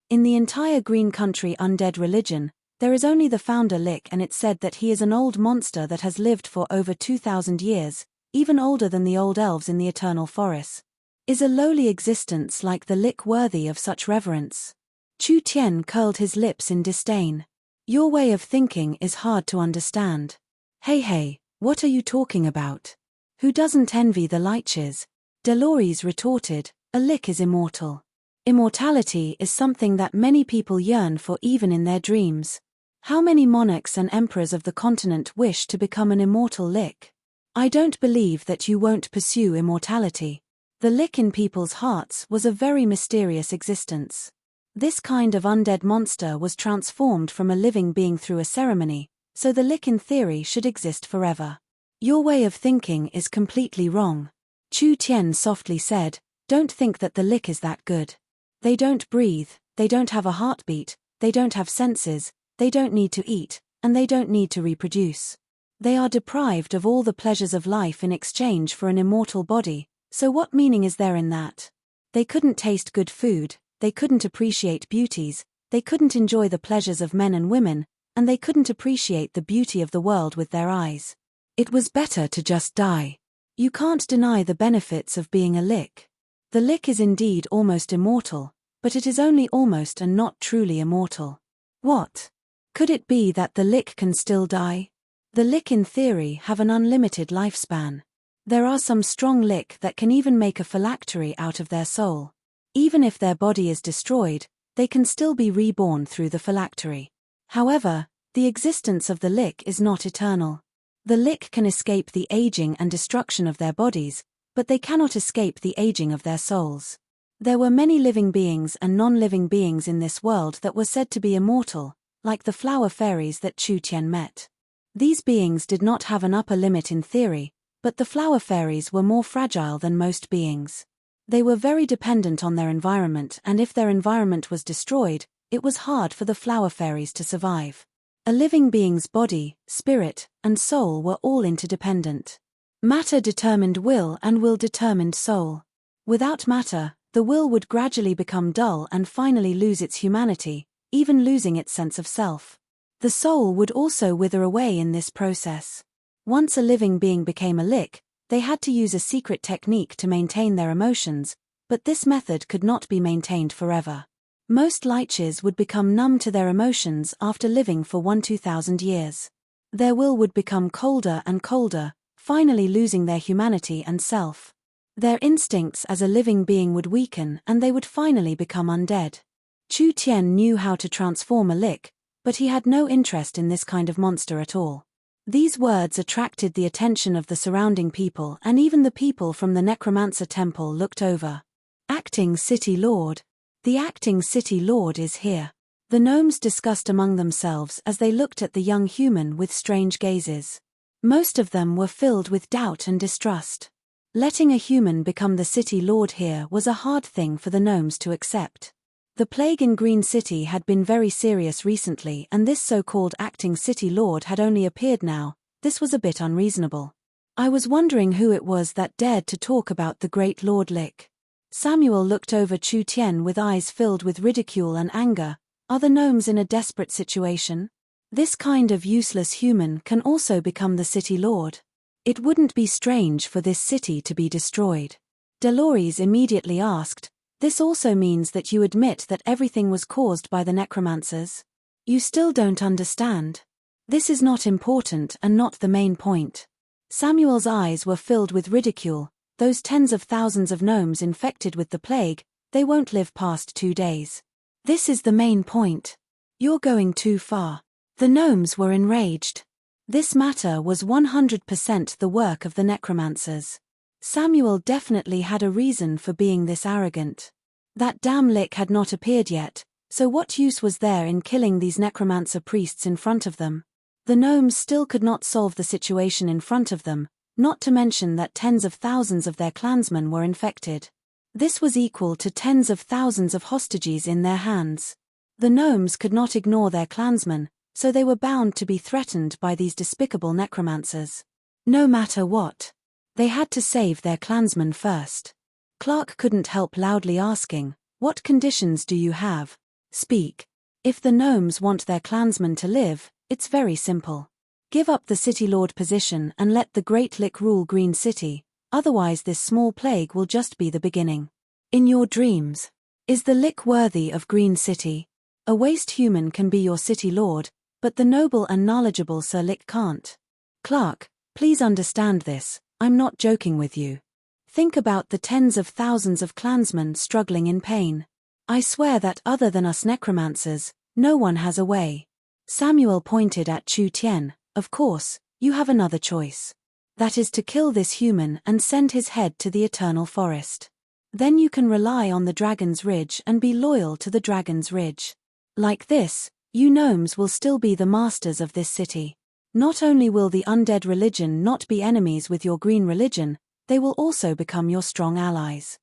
In the entire Green Country undead religion, there is only the founder lick, and it's said that he is an old monster that has lived for over 2,000 years, even older than the old elves in the eternal forests. Is a lowly existence like the lick worthy of such reverence? Chu Tian curled his lips in disdain. Your way of thinking is hard to understand. Hey, what are you talking about? Who doesn't envy the liches? Dolores retorted, a lick is immortal. Immortality is something that many people yearn for even in their dreams. How many monarchs and emperors of the continent wish to become an immortal lick? I don't believe that you won't pursue immortality. The lick in people's hearts was a very mysterious existence. This kind of undead monster was transformed from a living being through a ceremony, so the lick in theory should exist forever. Your way of thinking is completely wrong. Chu Tian softly said, don't think that the lick is that good. They don't breathe, they don't have a heartbeat, they don't have senses, they don't need to eat, and they don't need to reproduce. They are deprived of all the pleasures of life in exchange for an immortal body, so what meaning is there in that? They couldn't taste good food, they couldn't appreciate beauties, they couldn't enjoy the pleasures of men and women, and they couldn't appreciate the beauty of the world with their eyes. It was better to just die. You can't deny the benefits of being a lick. The lick is indeed almost immortal, but it is only almost and not truly immortal. What? Could it be that the lick can still die? The lick in theory have an unlimited lifespan. There are some strong lick that can even make a phylactery out of their soul. Even if their body is destroyed, they can still be reborn through the phylactery. However, the existence of the lick is not eternal. The lick can escape the aging and destruction of their bodies, but they cannot escape the aging of their souls. There were many living beings and non-living beings in this world that were said to be immortal, like the flower fairies that Chu Tian met. These beings did not have an upper limit in theory, but the flower fairies were more fragile than most beings. They were very dependent on their environment, and if their environment was destroyed, it was hard for the flower fairies to survive. A living being's body, spirit, and soul were all interdependent. Matter determined will and will determined soul. Without matter, the will would gradually become dull and finally lose its humanity, even losing its sense of self. The soul would also wither away in this process. Once a living being became a lick, they had to use a secret technique to maintain their emotions, but this method could not be maintained forever. Most liches would become numb to their emotions after living for 2,000 years. Their will would become colder and colder, finally losing their humanity and self. Their instincts as a living being would weaken and they would finally become undead. Chu Tian knew how to transform a lick, but he had no interest in this kind of monster at all. These words attracted the attention of the surrounding people, and even the people from the Necromancer Temple looked over. Acting City Lord. The Acting City Lord is here. The gnomes discussed among themselves as they looked at the young human with strange gazes. Most of them were filled with doubt and distrust. Letting a human become the City Lord here was a hard thing for the gnomes to accept. The plague in Green City had been very serious recently, and this so-called acting city lord had only appeared now. This was a bit unreasonable. I was wondering who it was that dared to talk about the great Lord Lick. Samuel looked over Chu Tian with eyes filled with ridicule and anger. Are the gnomes in a desperate situation? This kind of useless human can also become the city lord. It wouldn't be strange for this city to be destroyed. Dolores immediately asked, "This also means that you admit that everything was caused by the necromancers? You still don't understand. This is not important and not the main point." Samuel's eyes were filled with ridicule. Those tens of thousands of gnomes infected with the plague, they won't live past 2 days. This is the main point. You're going too far. The gnomes were enraged. This matter was 100% the work of the necromancers. Samuel definitely had a reason for being this arrogant. That damn Lick had not appeared yet, so what use was there in killing these necromancer priests in front of them? The gnomes still could not solve the situation in front of them, not to mention that tens of thousands of their clansmen were infected. This was equal to tens of thousands of hostages in their hands. The gnomes could not ignore their clansmen, so they were bound to be threatened by these despicable necromancers. No matter what, they had to save their clansmen first. Clark couldn't help loudly asking, "What conditions do you have? Speak. If the gnomes want their clansmen to live, it's very simple. Give up the city lord position and let the Great Lick rule Green City, otherwise this small plague will just be the beginning. In your dreams, is the Lick worthy of Green City? A waste human can be your city lord, but the noble and knowledgeable Sir Lick can't. Clark, please understand this, I'm not joking with you. Think about the tens of thousands of clansmen struggling in pain. I swear that other than us necromancers, no one has a way." Samuel pointed at Chu Tian. "Of course, you have another choice. That is to kill this human and send his head to the Eternal Forest. Then you can rely on the Dragon's Ridge and be loyal to the Dragon's Ridge. Like this, you gnomes will still be the masters of this city. Not only will the undead religion not be enemies with your green religion, they will also become your strong allies."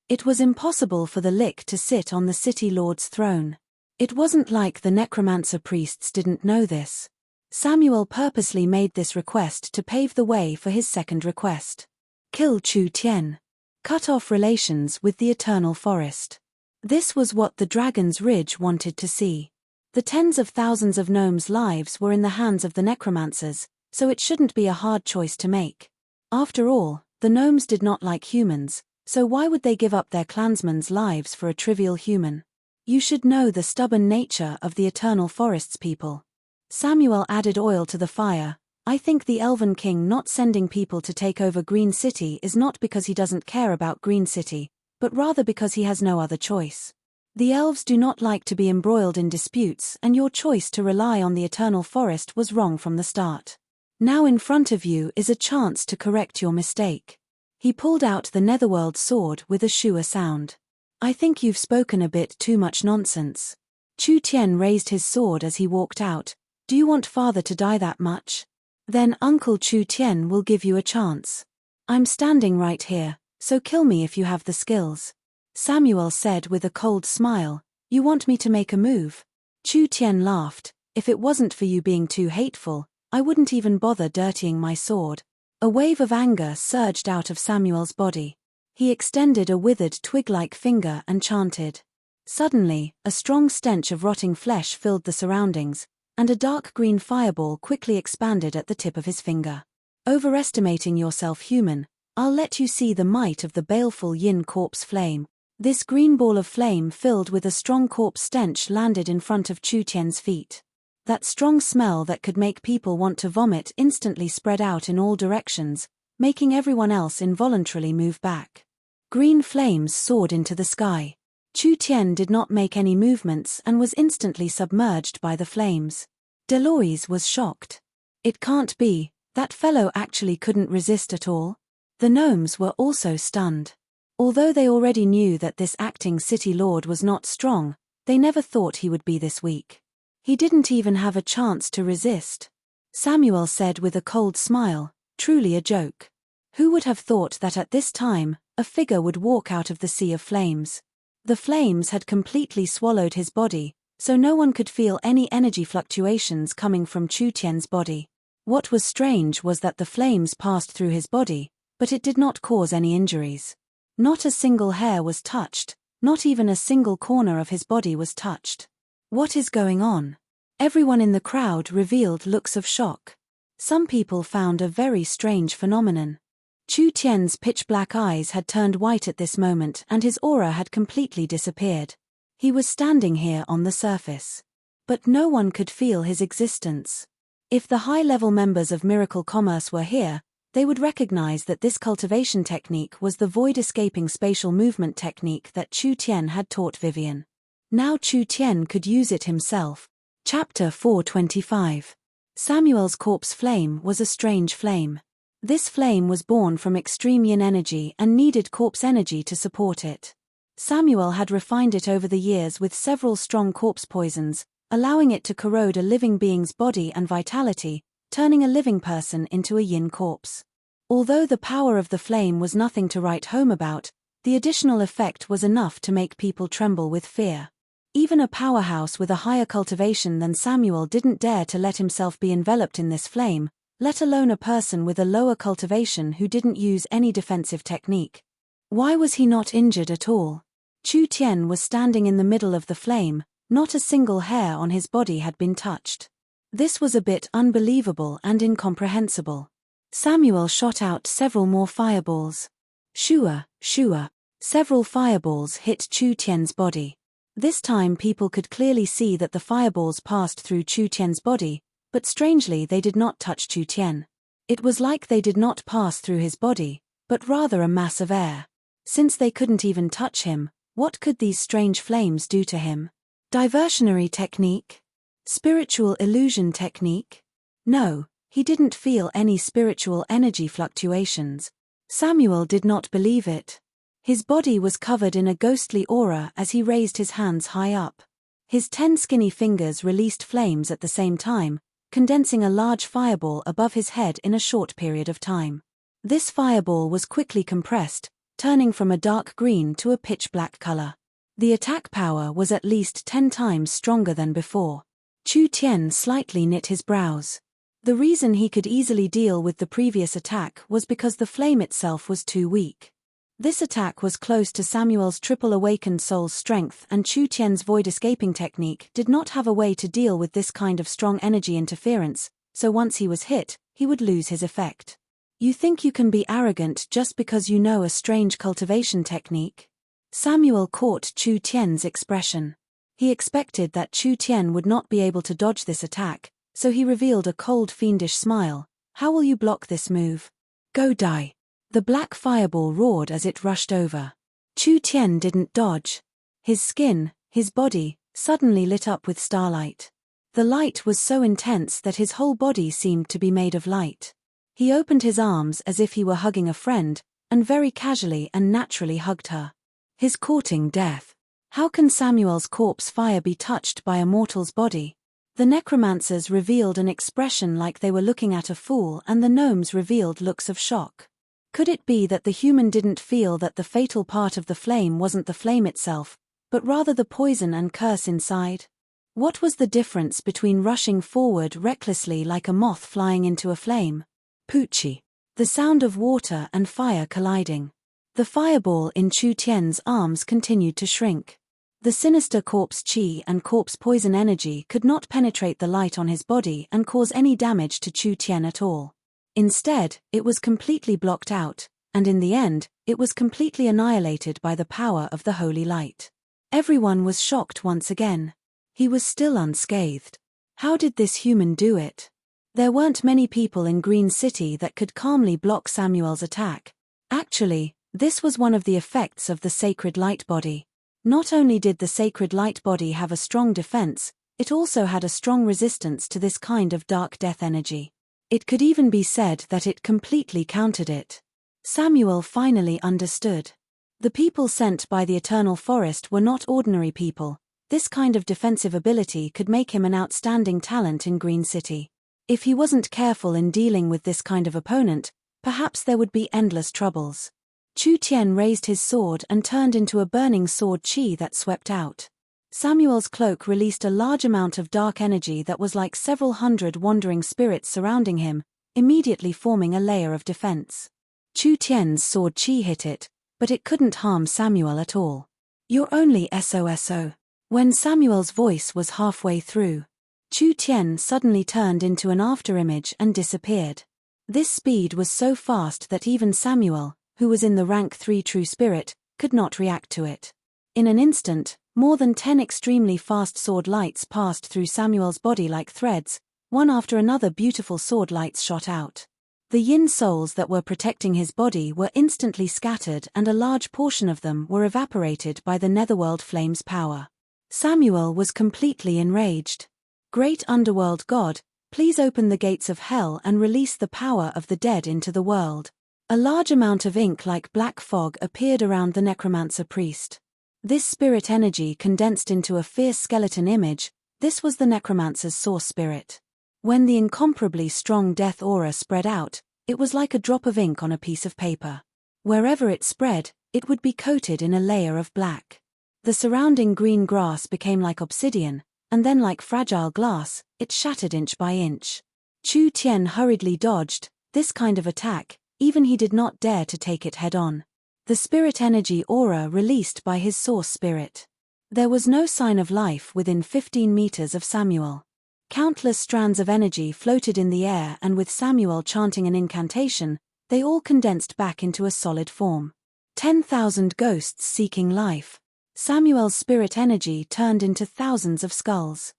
It was impossible for the Lick to sit on the city lord's throne. It wasn't like the necromancer priests didn't know this. Samuel purposely made this request to pave the way for his second request. Kill Chu Tian. Cut off relations with the Eternal Forest. This was what the Dragon's Ridge wanted to see. The tens of thousands of gnomes' lives were in the hands of the necromancers, so it shouldn't be a hard choice to make. After all, the gnomes did not like humans, so why would they give up their clansmen's lives for a trivial human? You should know the stubborn nature of the Eternal Forest's people. Samuel added oil to the fire. "I think the Elven King not sending people to take over Green City is not because he doesn't care about Green City, but rather because he has no other choice. The elves do not like to be embroiled in disputes, and your choice to rely on the Eternal Forest was wrong from the start. Now in front of you is a chance to correct your mistake." He pulled out the Netherworld sword with a sure sound. "I think you've spoken a bit too much nonsense." Chu Tian raised his sword as he walked out. "Do you want father to die that much? Then Uncle Chu Tian will give you a chance. I'm standing right here, so kill me if you have the skills." Samuel said with a cold smile, "You want me to make a move?" Chu Tian laughed. "If it wasn't for you being too hateful, I wouldn't even bother dirtying my sword." A wave of anger surged out of Samuel's body. He extended a withered twig-like finger and chanted. Suddenly, a strong stench of rotting flesh filled the surroundings, and a dark green fireball quickly expanded at the tip of his finger. "Overestimating yourself, human, I'll let you see the might of the baleful yin corpse flame." This green ball of flame filled with a strong corpse stench landed in front of Chu Tian's feet. That strong smell that could make people want to vomit instantly spread out in all directions, making everyone else involuntarily move back. Green flames soared into the sky. Chu Tian did not make any movements and was instantly submerged by the flames. Dolores was shocked. "It can't be, that fellow actually couldn't resist at all?" The gnomes were also stunned. Although they already knew that this acting city lord was not strong, they never thought he would be this weak. He didn't even have a chance to resist. Samuel said with a cold smile, "Truly a joke. Who would have thought that at this time, a figure would walk out of the sea of flames?" The flames had completely swallowed his body, so no one could feel any energy fluctuations coming from Chu Tian's body. What was strange was that the flames passed through his body, but it did not cause any injuries. Not a single hair was touched, not even a single corner of his body was touched. What is going on? Everyone in the crowd revealed looks of shock. Some people found a very strange phenomenon. Chu Tian's pitch-black eyes had turned white at this moment and his aura had completely disappeared. He was standing here on the surface. But no one could feel his existence. If the high-level members of Miracle Commerce were here, they would recognize that this cultivation technique was the void-escaping spatial movement technique that Chu Tian had taught Vivian. Now Chu Tian could use it himself. Chapter 425. Samuel's corpse flame was a strange flame. This flame was born from extreme yin energy and needed corpse energy to support it. Samuel had refined it over the years with several strong corpse poisons, allowing it to corrode a living being's body and vitality, turning a living person into a yin corpse. Although the power of the flame was nothing to write home about, the additional effect was enough to make people tremble with fear. Even a powerhouse with a higher cultivation than Samuel didn't dare to let himself be enveloped in this flame, let alone a person with a lower cultivation who didn't use any defensive technique. Why was he not injured at all? Chu Tian was standing in the middle of the flame, not a single hair on his body had been touched. This was a bit unbelievable and incomprehensible. Samuel shot out several more fireballs. Shua, shua. Several fireballs hit Chu Tian's body. This time people could clearly see that the fireballs passed through Chu Tian's body, but strangely they did not touch Chu Tian. It was like they did not pass through his body, but rather a mass of air. Since they couldn't even touch him, what could these strange flames do to him? Diversionary technique? Spiritual illusion technique? No, he didn't feel any spiritual energy fluctuations. Samuel did not believe it. His body was covered in a ghostly aura as he raised his hands high up. His 10 skinny fingers released flames at the same time, condensing a large fireball above his head in a short period of time. This fireball was quickly compressed, turning from a dark green to a pitch-black color. The attack power was at least 10 times stronger than before. Chu Tian slightly knit his brows. The reason he could easily deal with the previous attack was because the flame itself was too weak. This attack was close to Samuel's triple awakened soul's strength, and Chu Tian's void escaping technique did not have a way to deal with this kind of strong energy interference, so once he was hit, he would lose his effect. You think you can be arrogant just because you know a strange cultivation technique? Samuel caught Chu Tian's expression. He expected that Chu Tian would not be able to dodge this attack, so he revealed a cold fiendish smile. How will you block this move? Go die. The black fireball roared as it rushed over. Chu Tian didn't dodge. His skin, his body, suddenly lit up with starlight. The light was so intense that his whole body seemed to be made of light. He opened his arms as if he were hugging a friend, and very casually and naturally hugged her. His courting death. How can Samuel's corpse fire be touched by a mortal's body? The necromancers revealed an expression like they were looking at a fool, and the gnomes revealed looks of shock. Could it be that the human didn't feel that the fatal part of the flame wasn't the flame itself, but rather the poison and curse inside? What was the difference between rushing forward recklessly like a moth flying into a flame? Poochie. The sound of water and fire colliding. The fireball in Chu Tian's arms continued to shrink. The sinister corpse chi and corpse poison energy could not penetrate the light on his body and cause any damage to Chu Tian at all. Instead, it was completely blocked out, and in the end, it was completely annihilated by the power of the holy light. Everyone was shocked once again. He was still unscathed. How did this human do it? There weren't many people in Green City that could calmly block Samuel's attack. Actually, this was one of the effects of the sacred light body. Not only did the sacred light body have a strong defense, it also had a strong resistance to this kind of dark death energy. It could even be said that it completely countered it. Samuel finally understood. The people sent by the Eternal Forest were not ordinary people. This kind of defensive ability could make him an outstanding talent in Green City. If he wasn't careful in dealing with this kind of opponent, perhaps there would be endless troubles. Chu Tian raised his sword and turned into a burning sword chi that swept out. Samuel's cloak released a large amount of dark energy that was like several hundred wandering spirits surrounding him, immediately forming a layer of defense. Chu Tian's sword chi hit it, but it couldn't harm Samuel at all. "You're only SOSO. When Samuel's voice was halfway through, Chu Tian suddenly turned into an afterimage and disappeared. This speed was so fast that even Samuel, who was in the rank 3 true spirit, could not react to it. In an instant, more than 10 extremely fast sword lights passed through Samuel's body like threads. One after another beautiful sword lights shot out. The yin souls that were protecting his body were instantly scattered and a large portion of them were evaporated by the netherworld flame's power. Samuel was completely enraged. "Great underworld god, please open the gates of hell and release the power of the dead into the world." A large amount of ink like black fog appeared around the necromancer priest. This spirit energy condensed into a fierce skeleton image. This was the necromancer's source spirit. When the incomparably strong death aura spread out, it was like a drop of ink on a piece of paper. Wherever it spread, it would be coated in a layer of black. The surrounding green grass became like obsidian, and then like fragile glass, it shattered inch by inch. Chu Tian hurriedly dodged this kind of attack, even he did not dare to take it head-on. The spirit energy aura released by his source spirit. There was no sign of life within 15 meters of Samuel. Countless strands of energy floated in the air, and with Samuel chanting an incantation, they all condensed back into a solid form. 10,000 ghosts seeking life. Samuel's spirit energy turned into thousands of skulls.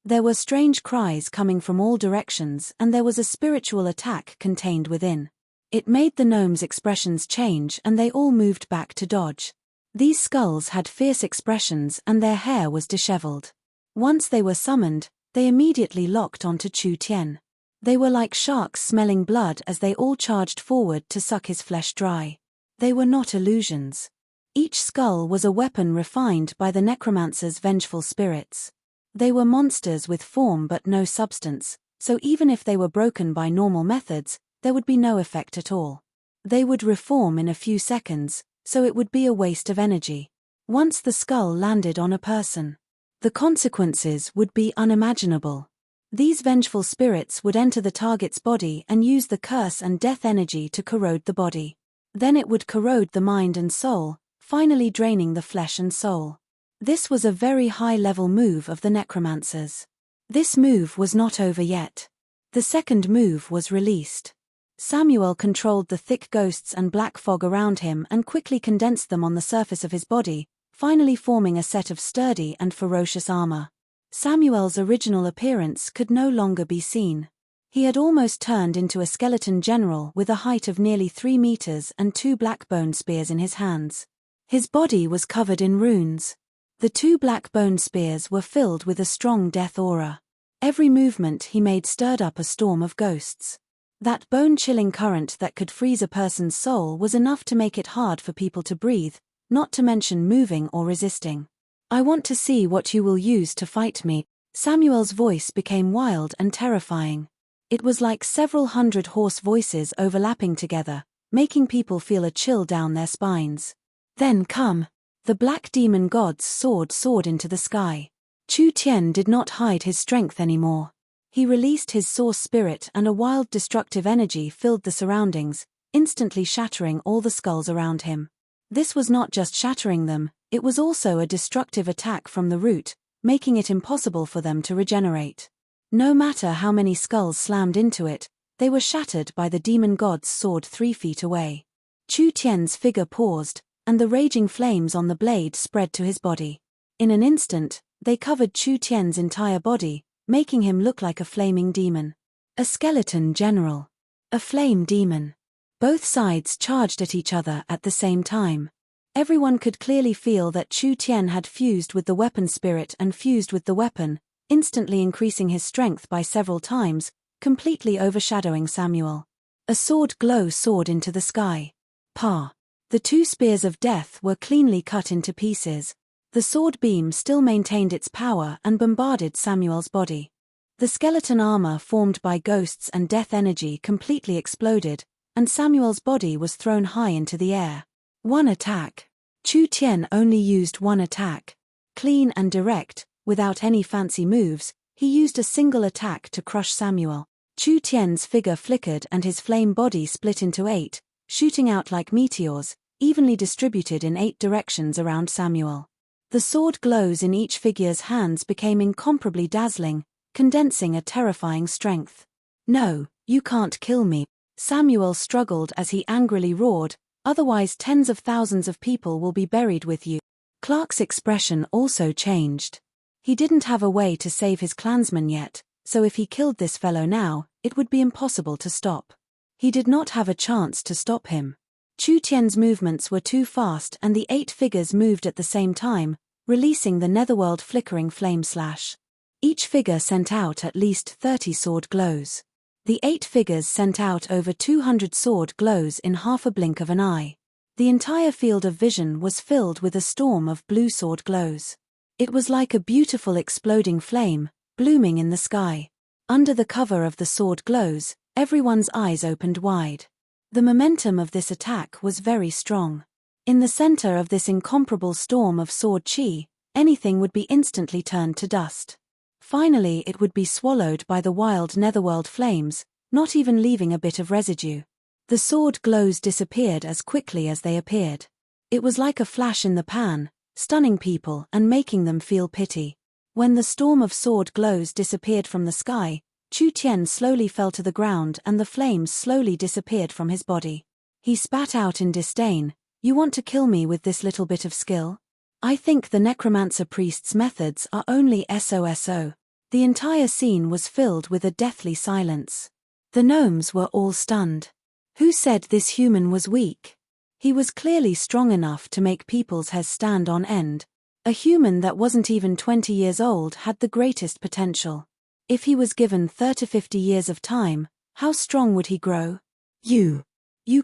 There were strange cries coming from all directions, and there was a spiritual attack contained within. It made the gnomes' expressions change, and they all moved back to dodge. These skulls had fierce expressions and their hair was disheveled. Once they were summoned, they immediately locked onto Chu Tian. They were like sharks smelling blood as they all charged forward to suck his flesh dry. They were not illusions. Each skull was a weapon refined by the necromancer's vengeful spirits. They were monsters with form but no substance, so even if they were broken by normal methods, there would be no effect at all. They would reform in a few seconds, so it would be a waste of energy. Once the skull landed on a person, the consequences would be unimaginable. These vengeful spirits would enter the target's body and use the curse and death energy to corrode the body. Then it would corrode the mind and soul, finally draining the flesh and soul. This was a very high-level move of the necromancers. This move was not over yet. The second move was released. Samuel controlled the thick ghosts and black fog around him and quickly condensed them on the surface of his body, finally forming a set of sturdy and ferocious armor. Samuel's original appearance could no longer be seen. He had almost turned into a skeleton general with a height of nearly 3 meters and 2 black bone spears in his hands. His body was covered in runes. The 2 black bone spears were filled with a strong death aura. Every movement he made stirred up a storm of ghosts. That bone-chilling current that could freeze a person's soul was enough to make it hard for people to breathe, not to mention moving or resisting. "I want to see what you will use to fight me." Samuel's voice became wild and terrifying. It was like several hundred hoarse voices overlapping together, making people feel a chill down their spines. "Then come." The black demon god's sword soared into the sky. Chu Tian did not hide his strength anymore. He released his source spirit and a wild destructive energy filled the surroundings, instantly shattering all the skulls around him. This was not just shattering them, it was also a destructive attack from the root, making it impossible for them to regenerate. No matter how many skulls slammed into it, they were shattered by the demon god's sword 3 feet away. Chu Tian's figure paused, and the raging flames on the blade spread to his body. In an instant, they covered Chu Tian's entire body, making him look like a flaming demon. A skeleton general. A flame demon. Both sides charged at each other at the same time. Everyone could clearly feel that Chu Tian had fused with the weapon spirit and fused with the weapon, instantly increasing his strength by several times, completely overshadowing Samuel. A sword glow soared into the sky. Pa! The 2 spears of death were cleanly cut into pieces. The sword beam still maintained its power and bombarded Samuel's body. The skeleton armor formed by ghosts and death energy completely exploded, and Samuel's body was thrown high into the air. One attack. Chu Tian only used one attack. Clean and direct, without any fancy moves, he used a single attack to crush Samuel. Chu Tian's figure flickered and his flame body split into 8, shooting out like meteors, evenly distributed in 8 directions around Samuel. The sword glows in each figure's hands became incomparably dazzling, condensing a terrifying strength. "No, you can't kill me." Samuel struggled as he angrily roared, "Otherwise tens of thousands of people will be buried with you." Clark's expression also changed. He didn't have a way to save his clansmen yet, so if he killed this fellow now, it would be impossible to stop. He did not have a chance to stop him. Chu Tian's movements were too fast and the 8 figures moved at the same time, releasing the netherworld flickering flame slash. Each figure sent out at least 30 sword glows. The 8 figures sent out over 200 sword glows in half a blink of an eye. The entire field of vision was filled with a storm of blue sword glows. It was like a beautiful exploding flame, blooming in the sky. Under the cover of the sword glows, everyone's eyes opened wide. The momentum of this attack was very strong. In the center of this incomparable storm of sword chi, anything would be instantly turned to dust. Finally it would be swallowed by the wild netherworld flames, not even leaving a bit of residue. The sword glows disappeared as quickly as they appeared. It was like a flash in the pan, stunning people and making them feel pity. When the storm of sword glows disappeared from the sky, Chu Tian slowly fell to the ground and the flames slowly disappeared from his body. He spat out in disdain, "You want to kill me with this little bit of skill? I think the necromancer priest's methods are only SOSO. The entire scene was filled with a deathly silence. The gnomes were all stunned. Who said this human was weak? He was clearly strong enough to make people's hairs stand on end. A human that wasn't even 20 years old had the greatest potential. If he was given 30 to 50 years of time, how strong would he grow? You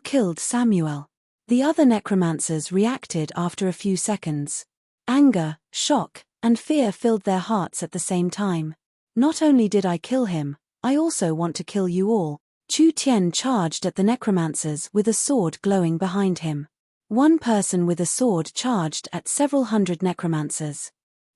killed Samuel. The other necromancers reacted after a few seconds. Anger, shock, and fear filled their hearts at the same time. Not only did I kill him, I also want to kill you all. Chu Tian charged at the necromancers with a sword glowing behind him. One person with a sword charged at several hundred necromancers.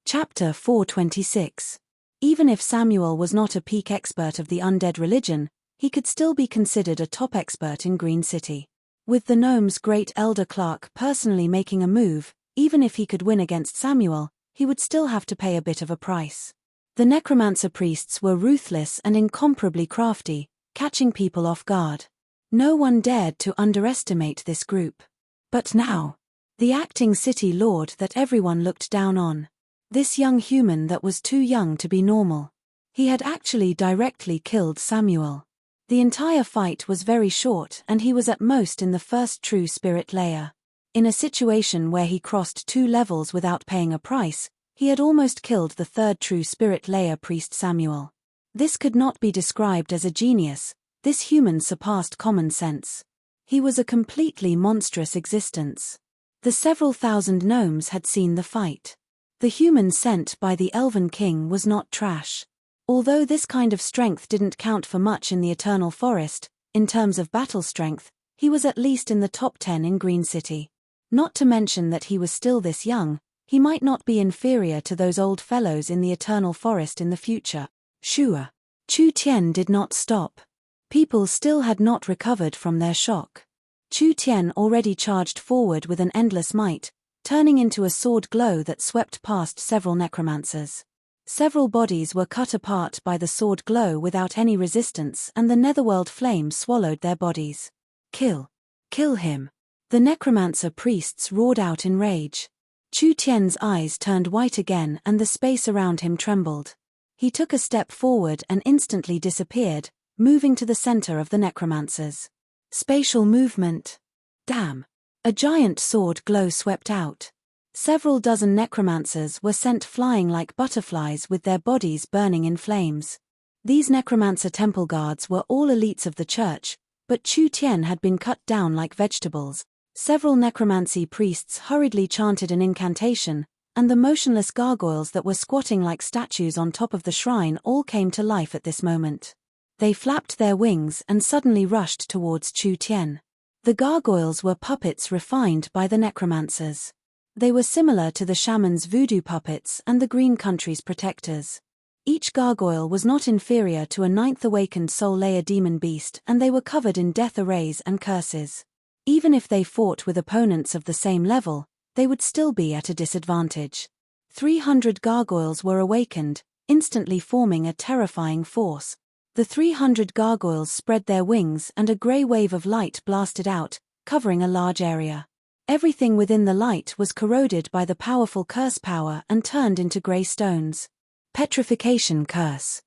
Chapter 426. Even if Samuel was not a peak expert of the undead religion, he could still be considered a top expert in Green City. With the gnome's great elder Clark personally making a move, even if he could win against Samuel, he would still have to pay a bit of a price. The necromancer priests were ruthless and incomparably crafty, catching people off guard. No one dared to underestimate this group. But now, the acting city lord that everyone looked down on. This young human that was too young to be normal. He had actually directly killed Samuel. The entire fight was very short and he was at most in the first true spirit layer. In a situation where he crossed 2 levels without paying a price, he had almost killed the 3rd true spirit layer priest Samuel. This could not be described as a genius, this human surpassed common sense. He was a completely monstrous existence. The several thousand gnomes had seen the fight. The human sent by the Elven King was not trash. Although this kind of strength didn't count for much in the Eternal Forest, in terms of battle strength, he was at least in the top 10 in Green City. Not to mention that he was still this young, he might not be inferior to those old fellows in the Eternal Forest in the future. Sure. Chu Tian did not stop. People still had not recovered from their shock. Chu Tian already charged forward with an endless might, turning into a sword glow that swept past several necromancers. Several bodies were cut apart by the sword glow without any resistance and the netherworld flame swallowed their bodies. Kill him. The necromancer priests roared out in rage. Chu Tian's eyes turned white again and the space around him trembled. He took a step forward and instantly disappeared, moving to the center of the necromancers. Spatial movement. Damn. A giant sword glow swept out. Several dozen necromancers were sent flying like butterflies with their bodies burning in flames. These necromancer temple guards were all elites of the church, but Chu Tian had been cut down like vegetables. Several necromancy priests hurriedly chanted an incantation, and the motionless gargoyles that were squatting like statues on top of the shrine all came to life at this moment. They flapped their wings and suddenly rushed towards Chu Tian. The gargoyles were puppets refined by the necromancers. They were similar to the shaman's voodoo puppets and the Green Country's protectors. Each gargoyle was not inferior to a ninth awakened soul layer demon beast, and they were covered in death arrays and curses. Even if they fought with opponents of the same level, they would still be at a disadvantage. 300 gargoyles were awakened, instantly forming a terrifying force. The 300 gargoyles spread their wings and a grey wave of light blasted out, covering a large area. Everything within the light was corroded by the powerful curse power and turned into grey stones. Petrification curse.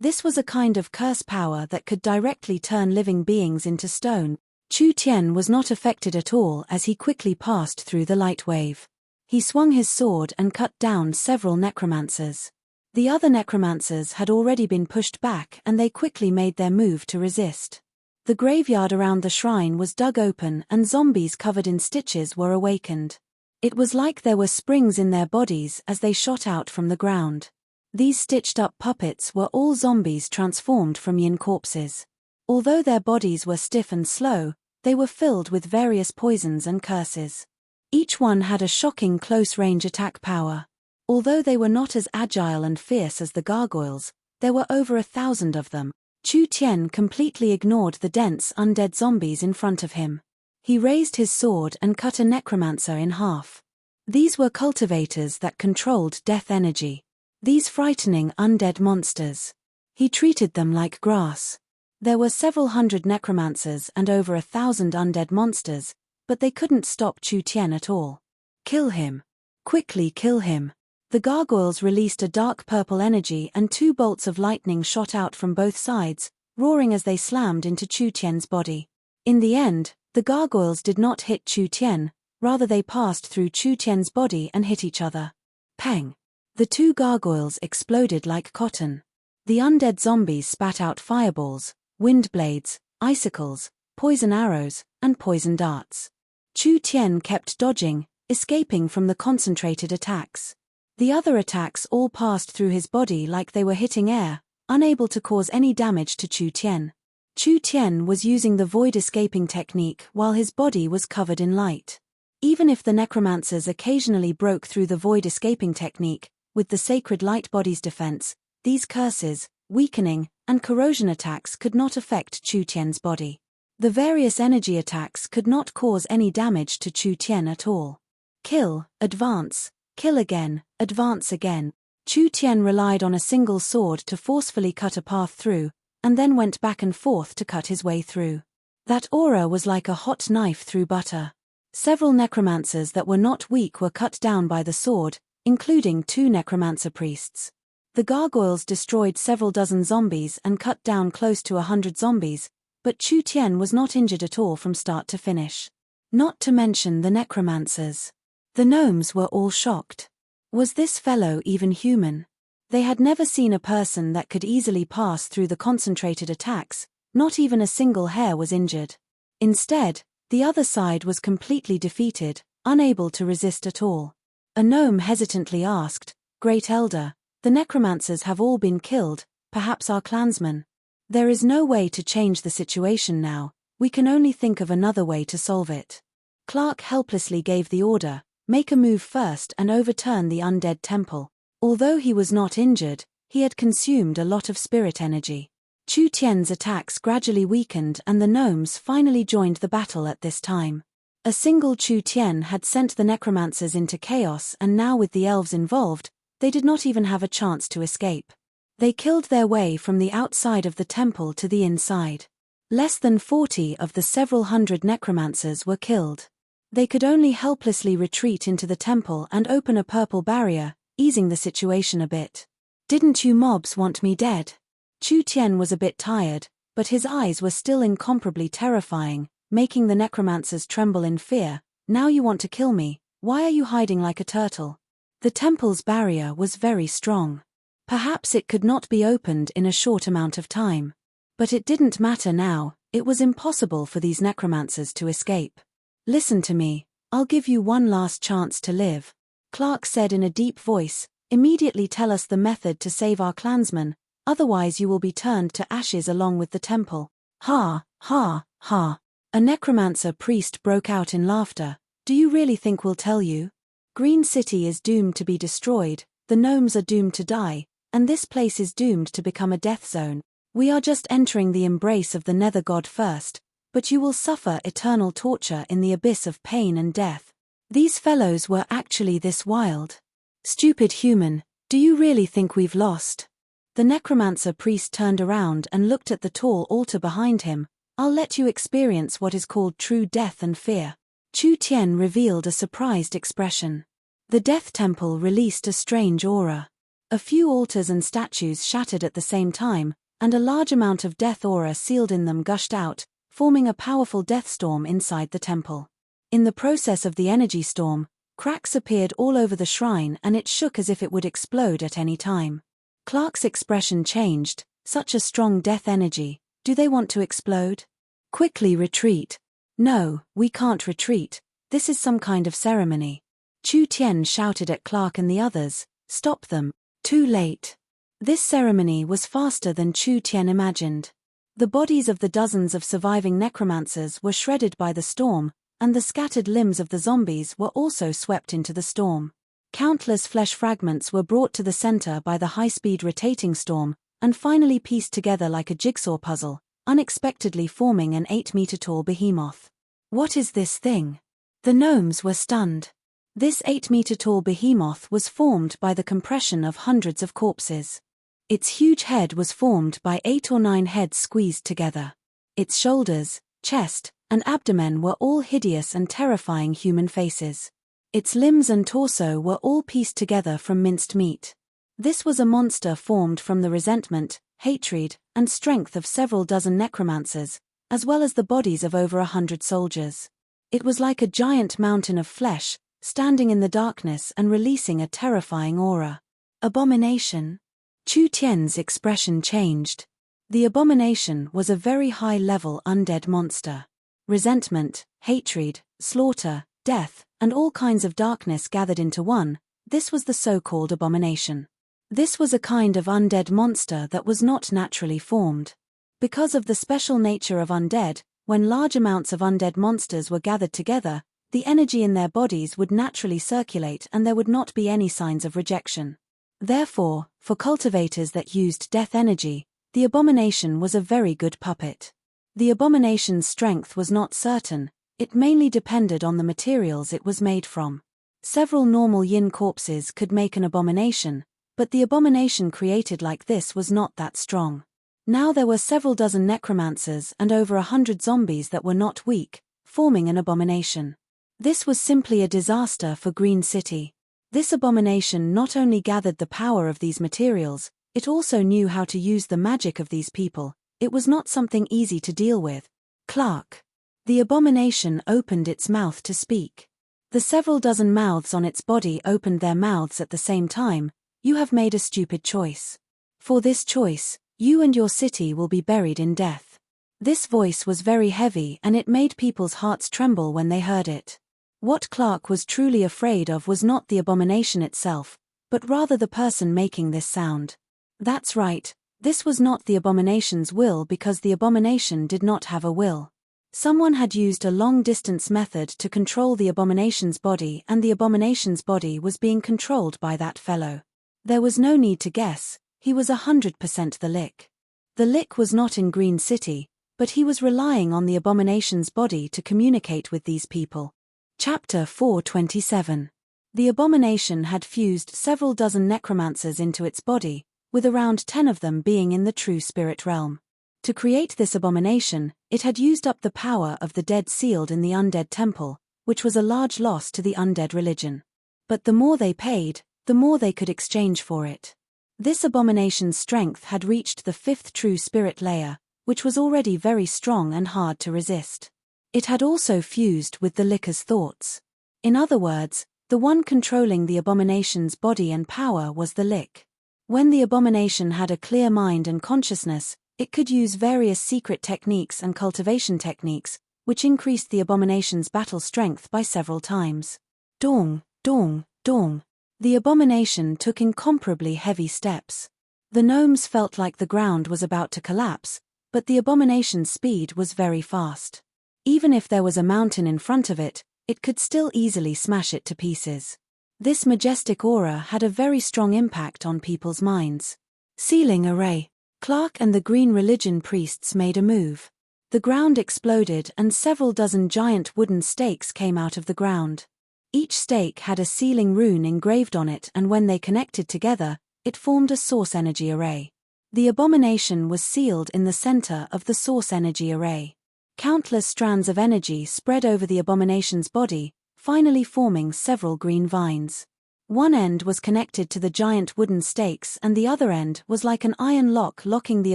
This was a kind of curse power that could directly turn living beings into stone. Chu Tian was not affected at all as he quickly passed through the light wave. He swung his sword and cut down several necromancers. The other necromancers had already been pushed back and they quickly made their move to resist. The graveyard around the shrine was dug open and zombies covered in stitches were awakened. It was like there were springs in their bodies as they shot out from the ground. These stitched-up puppets were all zombies transformed from yin corpses. Although their bodies were stiff and slow, they were filled with various poisons and curses. Each one had a shocking close-range attack power. Although they were not as agile and fierce as the gargoyles, there were over 1,000 of them. Chu Tian completely ignored the dense undead zombies in front of him. He raised his sword and cut a necromancer in half. These were cultivators that controlled death energy. These frightening undead monsters. He treated them like grass. There were several hundred necromancers and over 1,000 undead monsters, but they couldn't stop Chu Tian at all. Kill him. Quickly kill him. The gargoyles released a dark purple energy and 2 bolts of lightning shot out from both sides, roaring as they slammed into Chu Tian's body. In the end, the gargoyles did not hit Chu Tian, rather they passed through Chu Tian's body and hit each other. Pang! The 2 gargoyles exploded like cotton. The undead zombies spat out fireballs, wind blades, icicles, poison arrows, and poison darts. Chu Tian kept dodging, escaping from the concentrated attacks. The other attacks all passed through his body like they were hitting air, unable to cause any damage to Chu Tian. Chu Tian was using the void escaping technique while his body was covered in light. Even if the necromancers occasionally broke through the void escaping technique, with the sacred light body's defense, these curses, weakening, and corrosion attacks could not affect Chu Tian's body. The various energy attacks could not cause any damage to Chu Tian at all. Kill, advance, kill again, advance again. Chu Tian relied on a single sword to forcefully cut a path through, and then went back and forth to cut his way through. That aura was like a hot knife through butter. Several necromancers that were not weak were cut down by the sword, including 2 necromancer priests. The gargoyles destroyed several dozen zombies and cut down close to 100 zombies, but Chu Tian was not injured at all from start to finish. Not to mention the necromancers. The gnomes were all shocked. Was this fellow even human? They had never seen a person that could easily pass through the concentrated attacks, not even a single hair was injured. Instead, the other side was completely defeated, unable to resist at all. A gnome hesitantly asked, "Great Elder, the necromancers have all been killed, perhaps our clansmen. There is no way to change the situation now, we can only think of another way to solve it." Clark helplessly gave the order, "Make a move first and overturn the undead temple." Although he was not injured, he had consumed a lot of spirit energy. Chu Tian's attacks gradually weakened and the gnomes finally joined the battle at this time. A single Chu Tian had sent the necromancers into chaos, and now with the elves involved, they did not even have a chance to escape. They killed their way from the outside of the temple to the inside. Less than 40 of the several hundred necromancers were killed. They could only helplessly retreat into the temple and open a purple barrier, easing the situation a bit. "Didn't you mobs want me dead?" Chu Tian was a bit tired, but his eyes were still incomparably terrifying, making the necromancers tremble in fear. "Now you want to kill me, why are you hiding like a turtle?" The temple's barrier was very strong. Perhaps it could not be opened in a short amount of time. But it didn't matter now, it was impossible for these necromancers to escape. "Listen to me, I'll give you one last chance to live," Clark said in a deep voice. "Immediately tell us the method to save our clansmen, otherwise you will be turned to ashes along with the temple." "Ha, ha, ha." A necromancer priest broke out in laughter. Do you really think we'll tell you? Green City is doomed to be destroyed, the gnomes are doomed to die, and this place is doomed to become a death zone. We are just entering the embrace of the nether god first, but you will suffer eternal torture in the abyss of pain and death. These fellows were actually this wild. Stupid human, do you really think we've lost? The necromancer priest turned around and looked at the tall altar behind him. I'll let you experience what is called true death and fear. Chu Tian revealed a surprised expression. The death temple released a strange aura. A few altars and statues shattered at the same time, and a large amount of death aura sealed in them gushed out, forming a powerful death storm inside the temple. In the process of the energy storm, cracks appeared all over the shrine and it shook as if it would explode at any time. Clark's expression changed. Such a strong death energy, do they want to explode? Quickly retreat. No, we can't retreat, this is some kind of ceremony. Chu Tian shouted at Clark and the others, stop them. Too late. This ceremony was faster than Chu Tian imagined. The bodies of the dozens of surviving necromancers were shredded by the storm, and the scattered limbs of the zombies were also swept into the storm. Countless flesh fragments were brought to the center by the high-speed rotating storm, and finally pieced together like a jigsaw puzzle, unexpectedly forming an 8-meter-tall behemoth. What is this thing? The gnomes were stunned. This 8-meter-tall behemoth was formed by the compression of hundreds of corpses. Its huge head was formed by 8 or 9 heads squeezed together. Its shoulders, chest, and abdomen were all hideous and terrifying human faces. Its limbs and torso were all pieced together from minced meat. This was a monster formed from the resentment, hatred, and strength of several dozen necromancers, as well as the bodies of over 100 soldiers. It was like a giant mountain of flesh, standing in the darkness and releasing a terrifying aura. Abomination. Chu Tian's expression changed. The abomination was a very high-level undead monster. Resentment, hatred, slaughter, death, and all kinds of darkness gathered into one, this was the so-called abomination. This was a kind of undead monster that was not naturally formed. Because of the special nature of undead, when large amounts of undead monsters were gathered together, the energy in their bodies would naturally circulate and there would not be any signs of rejection. Therefore, for cultivators that used death energy, the abomination was a very good puppet. The abomination's strength was not certain, it mainly depended on the materials it was made from. Several normal yin corpses could make an abomination, but the abomination created like this was not that strong. Now there were several dozen necromancers and over 100 zombies that were not weak, forming an abomination. This was simply a disaster for Green City. This abomination not only gathered the power of these materials, it also knew how to use the magic of these people. It was not something easy to deal with. Clark. The abomination opened its mouth to speak. The several dozen mouths on its body opened their mouths at the same time. You have made a stupid choice. For this choice, you and your city will be buried in death. This voice was very heavy and it made people's hearts tremble when they heard it. What Clark was truly afraid of was not the abomination itself, but rather the person making this sound. That's right, this was not the abomination's will because the abomination did not have a will. Someone had used a long-distance method to control the abomination's body and the abomination's body was being controlled by that fellow. There was no need to guess, he was 100% the Lick. The Lick was not in Green City, but he was relying on the abomination's body to communicate with these people. Chapter 427. The abomination had fused several dozen necromancers into its body, with around 10 of them being in the true spirit realm. To create this abomination, it had used up the power of the dead sealed in the undead temple, which was a large loss to the undead religion. But the more they paid, the more they could exchange for it. This abomination's strength had reached the 5th true spirit layer, which was already very strong and hard to resist. It had also fused with the Licker's thoughts. In other words, the one controlling the abomination's body and power was the Lick. When the abomination had a clear mind and consciousness, it could use various secret techniques and cultivation techniques, which increased the abomination's battle strength by several times. Dong, dong, dong. The abomination took incomparably heavy steps. The gnomes felt like the ground was about to collapse, but the abomination's speed was very fast. Even if there was a mountain in front of it, it could still easily smash it to pieces. This majestic aura had a very strong impact on people's minds. Sealing array. Clark and the Green Religion priests made a move. The ground exploded and several dozen giant wooden stakes came out of the ground. Each stake had a sealing rune engraved on it, and when they connected together, it formed a source energy array. The abomination was sealed in the center of the source energy array. Countless strands of energy spread over the abomination's body, finally forming several green vines. One end was connected to the giant wooden stakes and the other end was like an iron lock locking the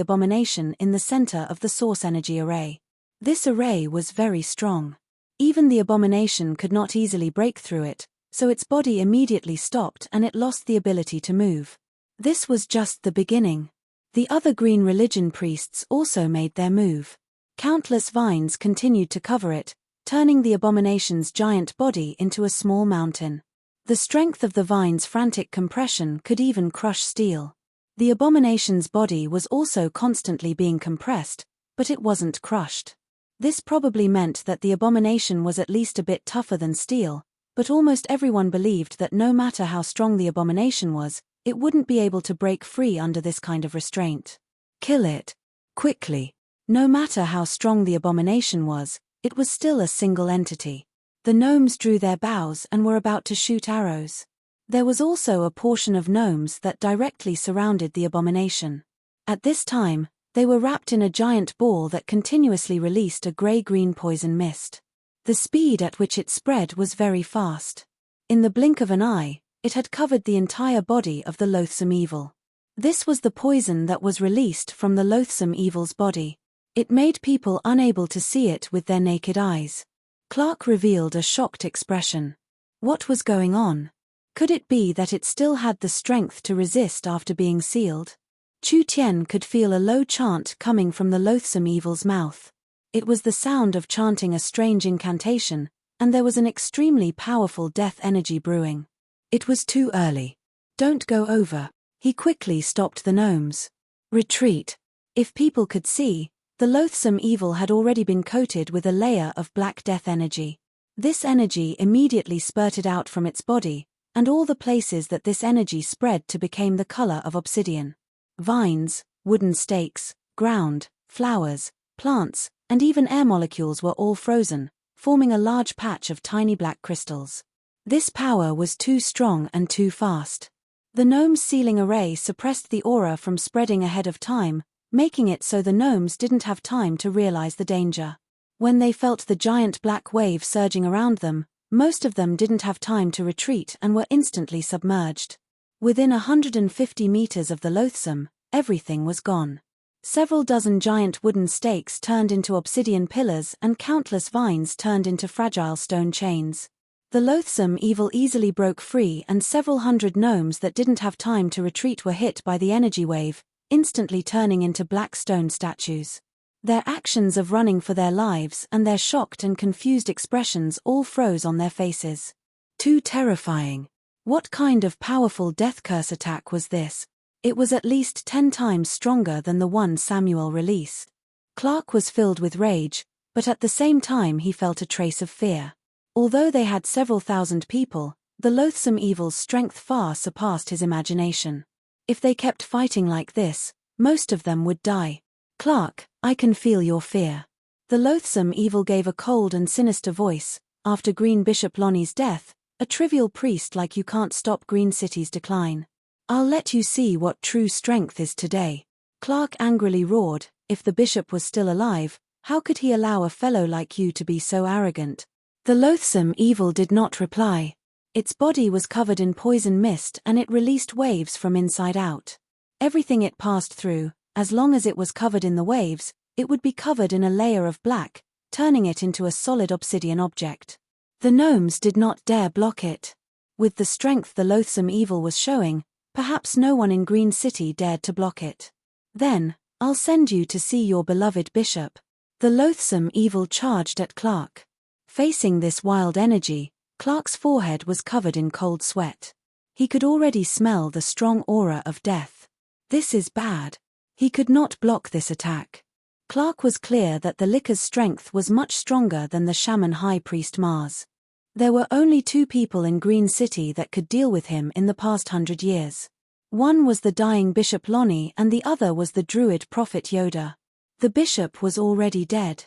abomination in the center of the source energy array. This array was very strong. Even the abomination could not easily break through it, so its body immediately stopped and it lost the ability to move. This was just the beginning. The other Green Religion priests also made their move. Countless vines continued to cover it, turning the abomination's giant body into a small mountain. The strength of the vine's frantic compression could even crush steel. The abomination's body was also constantly being compressed, but it wasn't crushed. This probably meant that the abomination was at least a bit tougher than steel, but almost everyone believed that no matter how strong the abomination was, it wouldn't be able to break free under this kind of restraint. Kill it. Quickly. No matter how strong the abomination was, it was still a single entity. The gnomes drew their bows and were about to shoot arrows. There was also a portion of gnomes that directly surrounded the abomination. At this time, they were wrapped in a giant ball that continuously released a grey-green poison mist. The speed at which it spread was very fast. In the blink of an eye, it had covered the entire body of the loathsome evil. This was the poison that was released from the loathsome evil's body. It made people unable to see it with their naked eyes. Clark revealed a shocked expression. What was going on? Could it be that it still had the strength to resist after being sealed? Chu Tian could feel a low chant coming from the loathsome evil's mouth. It was the sound of chanting a strange incantation, and there was an extremely powerful death energy brewing. It was too early. Don't go over. He quickly stopped the gnomes. Retreat. If people could see, the loathsome evil had already been coated with a layer of black death energy. This energy immediately spurted out from its body, and all the places that this energy spread to became the color of obsidian. Vines, wooden stakes, ground, flowers, plants, and even air molecules were all frozen, forming a large patch of tiny black crystals. This power was too strong and too fast. The gnome's sealing array suppressed the aura from spreading ahead of time, making it so the gnomes didn't have time to realize the danger. When they felt the giant black wave surging around them, most of them didn't have time to retreat and were instantly submerged. Within 150 meters of the loathsome, everything was gone. Several dozen giant wooden stakes turned into obsidian pillars and countless vines turned into fragile stone chains. The loathsome evil easily broke free and several hundred gnomes that didn't have time to retreat were hit by the energy wave, instantly turning into black stone statues. Their actions of running for their lives and their shocked and confused expressions all froze on their faces. Too terrifying. What kind of powerful death curse attack was this? It was at least 10 times stronger than the one Samuel released. Clark was filled with rage, but at the same time he felt a trace of fear. Although they had several thousand people, the loathsome evil's strength far surpassed his imagination. If they kept fighting like this, most of them would die. Clark, I can feel your fear. The loathsome evil gave a cold and sinister voice. After Green Bishop Lonnie's death, a trivial priest like you can't stop Green City's decline. I'll let you see what true strength is today. Clark angrily roared. If the bishop was still alive, how could he allow a fellow like you to be so arrogant? The loathsome evil did not reply. Its body was covered in poison mist and it released waves from inside out. Everything it passed through, as long as it was covered in the waves, it would be covered in a layer of black, turning it into a solid obsidian object. The gnomes did not dare block it. With the strength the loathsome evil was showing, perhaps no one in Green City dared to block it. Then, I'll send you to see your beloved bishop. The loathsome evil charged at Clark. Facing this wild energy, Clark's forehead was covered in cold sweat. He could already smell the strong aura of death. This is bad. He could not block this attack. Clark was clear that the liquor's strength was much stronger than the shaman high priest Mars. There were only two people in Green City that could deal with him in the past 100 years. One was the dying Bishop Lonnie and the other was the druid prophet Yoda. The bishop was already dead.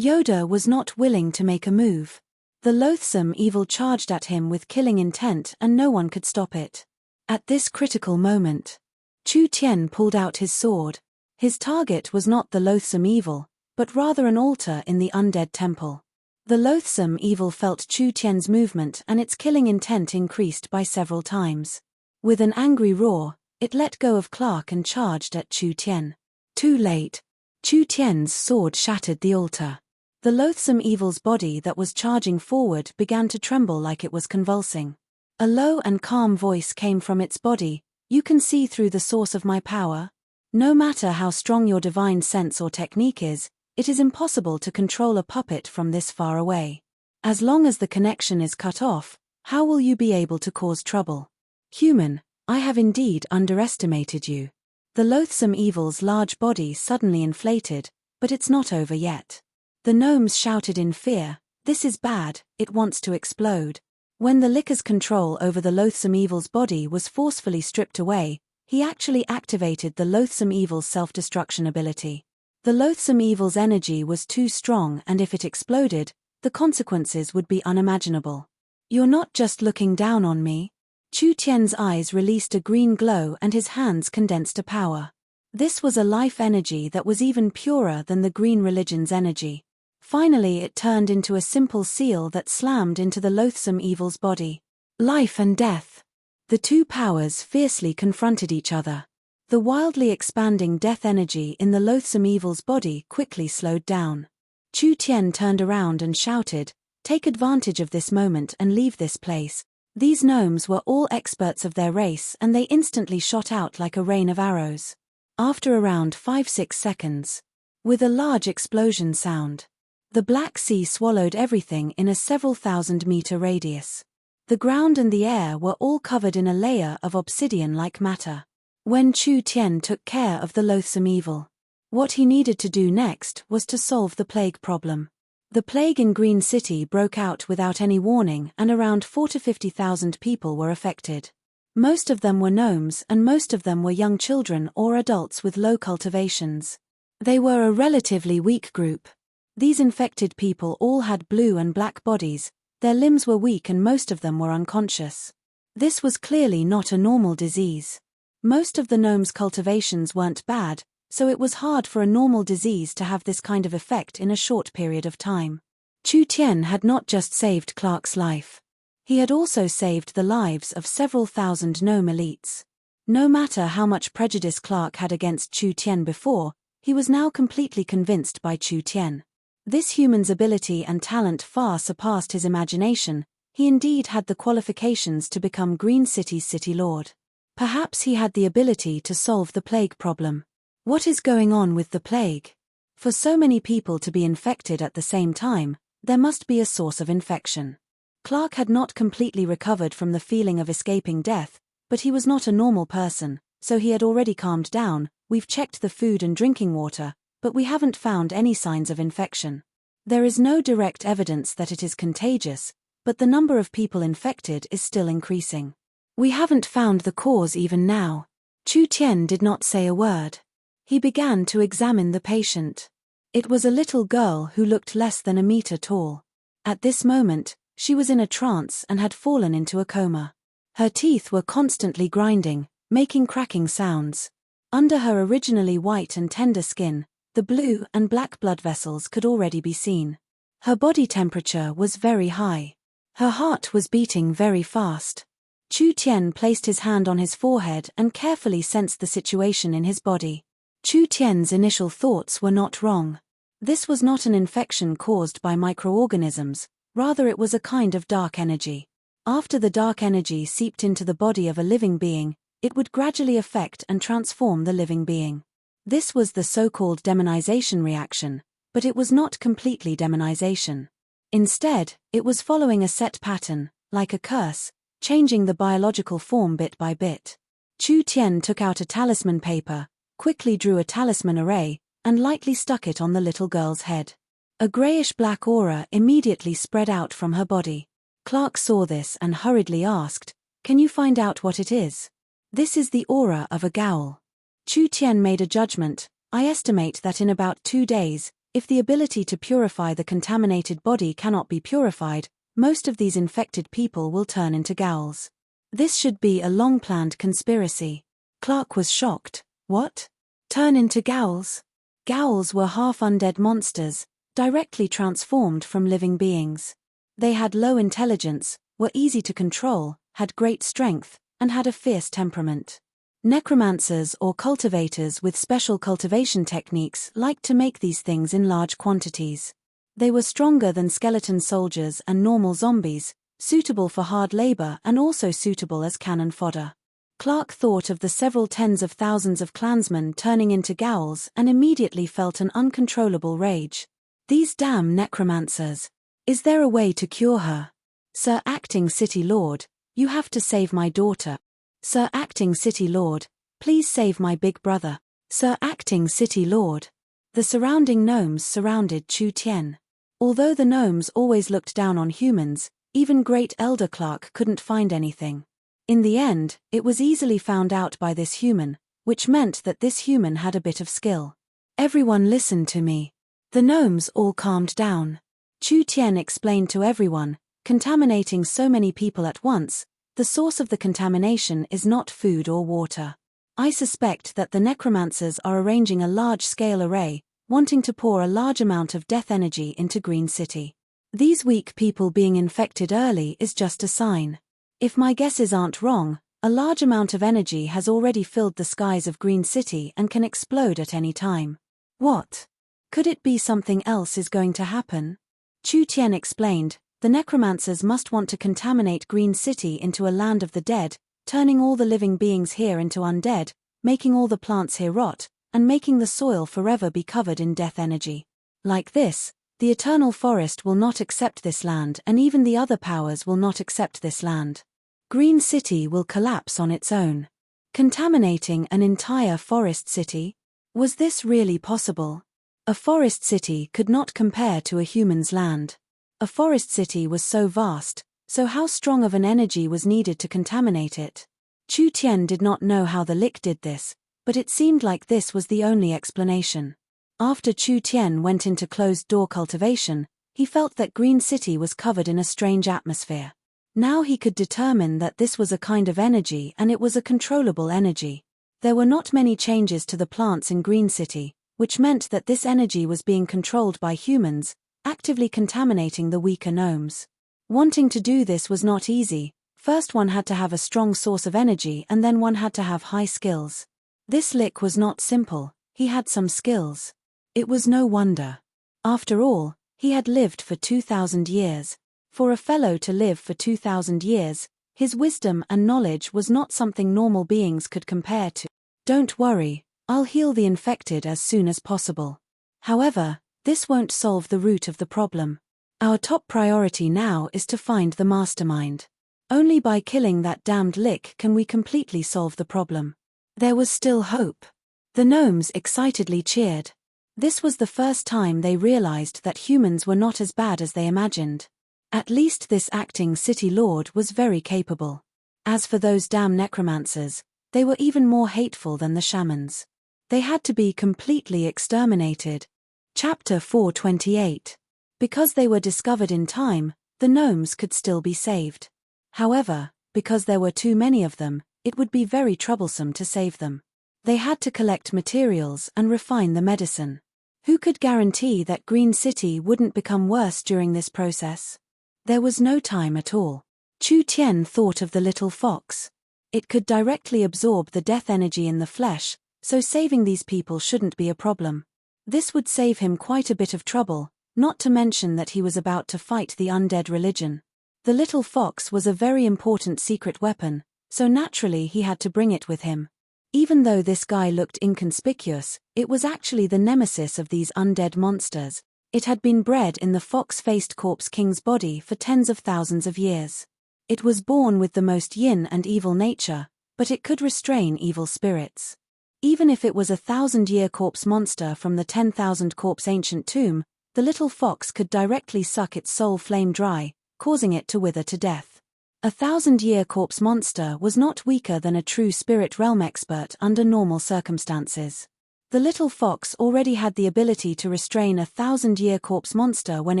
Yoda was not willing to make a move. The loathsome evil charged at him with killing intent and no one could stop it. At this critical moment, Chu Tian pulled out his sword. His target was not the loathsome evil, but rather an altar in the undead temple. The loathsome evil felt Chu Tian's movement and its killing intent increased by several times. With an angry roar, it let go of Clark and charged at Chu Tian. Too late. Chu Tian's sword shattered the altar. The loathsome evil's body that was charging forward began to tremble like it was convulsing. A low and calm voice came from its body, "You can see through the source of my power? No matter how strong your divine sense or technique is, it is impossible to control a puppet from this far away. As long as the connection is cut off, how will you be able to cause trouble? Human, I have indeed underestimated you." The loathsome evil's large body suddenly inflated, but it's not over yet. The gnomes shouted in fear, "This is bad, it wants to explode." When the liquor's control over the loathsome evil's body was forcefully stripped away, he actually activated the loathsome evil's self-destruction ability. The loathsome evil's energy was too strong and if it exploded, the consequences would be unimaginable. "You're not just looking down on me." Chu Tian's eyes released a green glow and his hands condensed a power. This was a life energy that was even purer than the green religion's energy. Finally it turned into a simple seal that slammed into the loathsome evil's body. Life and death. The two powers fiercely confronted each other. The wildly expanding death energy in the loathsome evil's body quickly slowed down. Chu Tian turned around and shouted, "Take advantage of this moment and leave this place." These gnomes were all experts of their race and they instantly shot out like a rain of arrows. After around 5-6 seconds, with a large explosion sound, the Black Sea swallowed everything in a several thousand-meter radius. The ground and the air were all covered in a layer of obsidian-like matter. When Chu Tian took care of the loathsome evil, what he needed to do next was to solve the plague problem. The plague in Green City broke out without any warning and around 40,000 to 50,000 people were affected. Most of them were gnomes and most of them were young children or adults with low cultivations. They were a relatively weak group. These infected people all had blue and black bodies, their limbs were weak and most of them were unconscious. This was clearly not a normal disease. Most of the gnomes' cultivations weren't bad, so it was hard for a normal disease to have this kind of effect in a short period of time. Chu Tian had not just saved Clark's life. He had also saved the lives of several thousand gnome elites. No matter how much prejudice Clark had against Chu Tian before, he was now completely convinced by Chu Tian. This human's ability and talent far surpassed his imagination. He indeed had the qualifications to become Green City's city lord. Perhaps he had the ability to solve the plague problem. What is going on with the plague? For so many people to be infected at the same time, there must be a source of infection. Clark had not completely recovered from the feeling of escaping death, but he was not a normal person, so he had already calmed down. "We've checked the food and drinking water, but we haven't found any signs of infection. There is no direct evidence that it is contagious, but the number of people infected is still increasing. We haven't found the cause even now." Chu Tian did not say a word. He began to examine the patient. It was a little girl who looked less than a meter tall. At this moment, she was in a trance and had fallen into a coma. Her teeth were constantly grinding, making cracking sounds. Under her originally white and tender skin, the blue and black blood vessels could already be seen. Her body temperature was very high. Her heart was beating very fast. Chu Tian placed his hand on his forehead and carefully sensed the situation in his body. Chu Tian's initial thoughts were not wrong. This was not an infection caused by microorganisms, rather it was a kind of dark energy. After the dark energy seeped into the body of a living being, it would gradually affect and transform the living being. This was the so-called demonization reaction, but it was not completely demonization. Instead, it was following a set pattern, like a curse, changing the biological form bit by bit. Chu Tian took out a talisman paper, quickly drew a talisman array, and lightly stuck it on the little girl's head. A grayish-black aura immediately spread out from her body. Clark saw this and hurriedly asked, "Can you find out what it is?" "This is the aura of a ghoul." Chu Tian made a judgment. "I estimate that in about 2 days, if the ability to purify the contaminated body cannot be purified, most of these infected people will turn into ghouls. This should be a long-planned conspiracy." Clark was shocked. What? Turn into ghouls? Ghouls were half-undead monsters, directly transformed from living beings. They had low intelligence, were easy to control, had great strength, and had a fierce temperament. Necromancers or cultivators with special cultivation techniques liked to make these things in large quantities. They were stronger than skeleton soldiers and normal zombies, suitable for hard labor and also suitable as cannon fodder. Clark thought of the several tens of thousands of clansmen turning into ghouls and immediately felt an uncontrollable rage. These damn necromancers. Is there a way to cure her? "Sir Acting City Lord, you have to save my daughter." "Sir Acting City Lord, please save my big brother." "Sir Acting City Lord." The surrounding gnomes surrounded Chu Tian. Although the gnomes always looked down on humans, even Great Elder Clark couldn't find anything. In the end, it was easily found out by this human, which meant that this human had a bit of skill. "Everyone listen to me." The gnomes all calmed down. Chu Tian explained to everyone, "Contaminating so many people at once, the source of the contamination is not food or water. I suspect that the necromancers are arranging a large-scale array, wanting to pour a large amount of death energy into Green City. These weak people being infected early is just a sign. If my guesses aren't wrong, a large amount of energy has already filled the skies of Green City and can explode at any time." "What? Could it be something else is going to happen?" Chu Tian explained, "The necromancers must want to contaminate Green City into a land of the dead, turning all the living beings here into undead, making all the plants here rot, and making the soil forever be covered in death energy. Like this, the eternal forest will not accept this land and even the other powers will not accept this land. Green City will collapse on its own." Contaminating an entire forest city? Was this really possible? A forest city could not compare to a human's land. A forest city was so vast, so how strong of an energy was needed to contaminate it? Chu Tian did not know how the Lick did this, but it seemed like this was the only explanation. After Chu Tian went into closed-door cultivation, he felt that Green City was covered in a strange atmosphere. Now he could determine that this was a kind of energy and it was a controllable energy. There were not many changes to the plants in Green City, which meant that this energy was being controlled by humans, actively contaminating the weaker gnomes. Wanting to do this was not easy. First one had to have a strong source of energy and then one had to have high skills. This Lick was not simple, he had some skills. It was no wonder. After all, he had lived for 2,000 years. For a fellow to live for 2,000 years, his wisdom and knowledge was not something normal beings could compare to. "Don't worry, I'll heal the infected as soon as possible. However, this won't solve the root of the problem. Our top priority now is to find the mastermind. Only by killing that damned Lick can we completely solve the problem." There was still hope. The gnomes excitedly cheered. This was the first time they realized that humans were not as bad as they imagined. At least this acting city lord was very capable. As for those damn necromancers, they were even more hateful than the shamans. They had to be completely exterminated. Chapter 428. Because they were discovered in time, the gnomes could still be saved. However, because there were too many of them, it would be very troublesome to save them. They had to collect materials and refine the medicine. Who could guarantee that Green City wouldn't become worse during this process? There was no time at all. Chu Tian thought of the little fox. It could directly absorb the death energy in the flesh, so saving these people shouldn't be a problem. This would save him quite a bit of trouble, not to mention that he was about to fight the undead religion. The little fox was a very important secret weapon, so naturally he had to bring it with him. Even though this guy looked inconspicuous, it was actually the nemesis of these undead monsters. It had been bred in the fox-faced corpse king's body for tens of thousands of years. It was born with the most yin and evil nature, but it could restrain evil spirits. Even if it was a 1,000-year corpse monster from the 10,000 corpse ancient tomb, the little fox could directly suck its soul flame dry, causing it to wither to death. A 1,000-year corpse monster was not weaker than a true spirit realm expert under normal circumstances. The little fox already had the ability to restrain a 1,000-year corpse monster when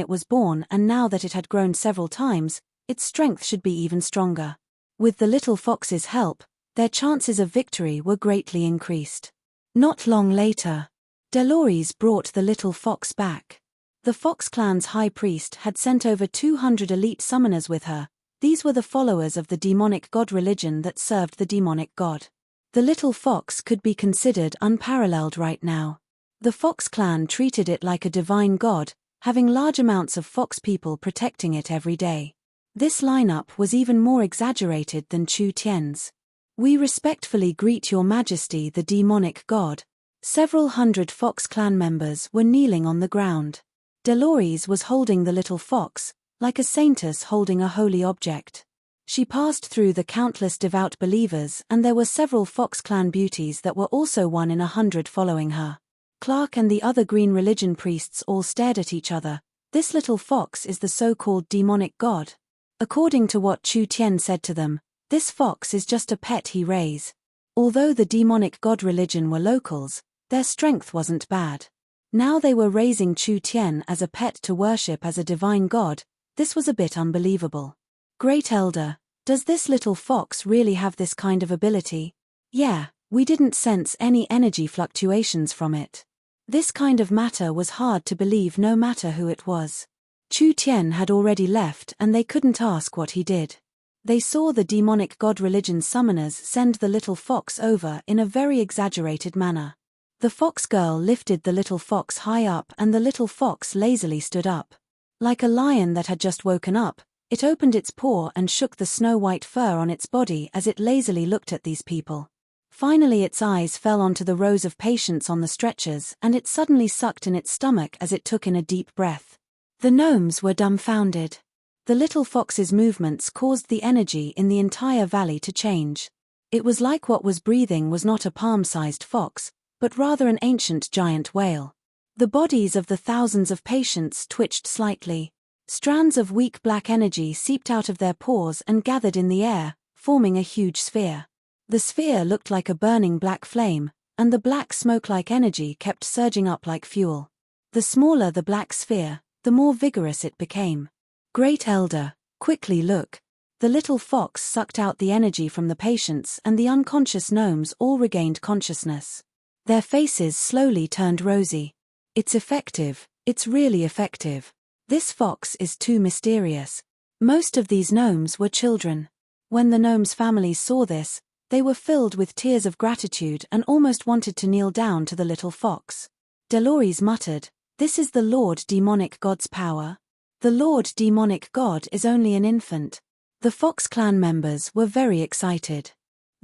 it was born, and now that it had grown several times, its strength should be even stronger. With the little fox's help, their chances of victory were greatly increased. Not long later, Delores brought the little fox back. The Fox clan's high priest had sent over 200 elite summoners with her. These were the followers of the demonic god religion that served the demonic god. The little fox could be considered unparalleled right now. The Fox clan treated it like a divine god, having large amounts of fox people protecting it every day. This lineup was even more exaggerated than Chu Tian's. "We respectfully greet your majesty the demonic god." Several hundred Fox clan members were kneeling on the ground. Delores was holding the little fox, like a saintess holding a holy object. She passed through the countless devout believers, and there were several Fox clan beauties that were also 1 in 100 following her. Clark and the other green religion priests all stared at each other. This little fox is the so-called demonic god. According to what Chu Tian said to them, this fox is just a pet he raised. Although the demonic god religion were locals, their strength wasn't bad. Now they were raising Chu Tian as a pet to worship as a divine god. This was a bit unbelievable. "Great Elder, does this little fox really have this kind of ability?" "Yeah, we didn't sense any energy fluctuations from it." This kind of matter was hard to believe no matter who it was. Chu Tian had already left and they couldn't ask what he did. They saw the demonic god religion summoners send the little fox over in a very exaggerated manner. The fox girl lifted the little fox high up and the little fox lazily stood up. Like a lion that had just woken up, it opened its paw and shook the snow-white fur on its body as it lazily looked at these people. Finally its eyes fell onto the rows of patients on the stretchers and it suddenly sucked in its stomach as it took in a deep breath. The gnomes were dumbfounded. The little fox's movements caused the energy in the entire valley to change. It was like what was breathing was not a palm-sized fox, but rather an ancient giant whale. The bodies of the thousands of patients twitched slightly. Strands of weak black energy seeped out of their pores and gathered in the air, forming a huge sphere. The sphere looked like a burning black flame, and the black smoke-like energy kept surging up like fuel. The smaller the black sphere, the more vigorous it became. "Great Elder, quickly look." The little fox sucked out the energy from the patients and the unconscious gnomes all regained consciousness. Their faces slowly turned rosy. "It's effective, it's really effective. This fox is too mysterious." Most of these gnomes were children. When the gnomes' families saw this, they were filled with tears of gratitude and almost wanted to kneel down to the little fox. Delores muttered, "This is the Lord Demonic God's power." The Lord Demonic God is only an infant. The Fox clan members were very excited.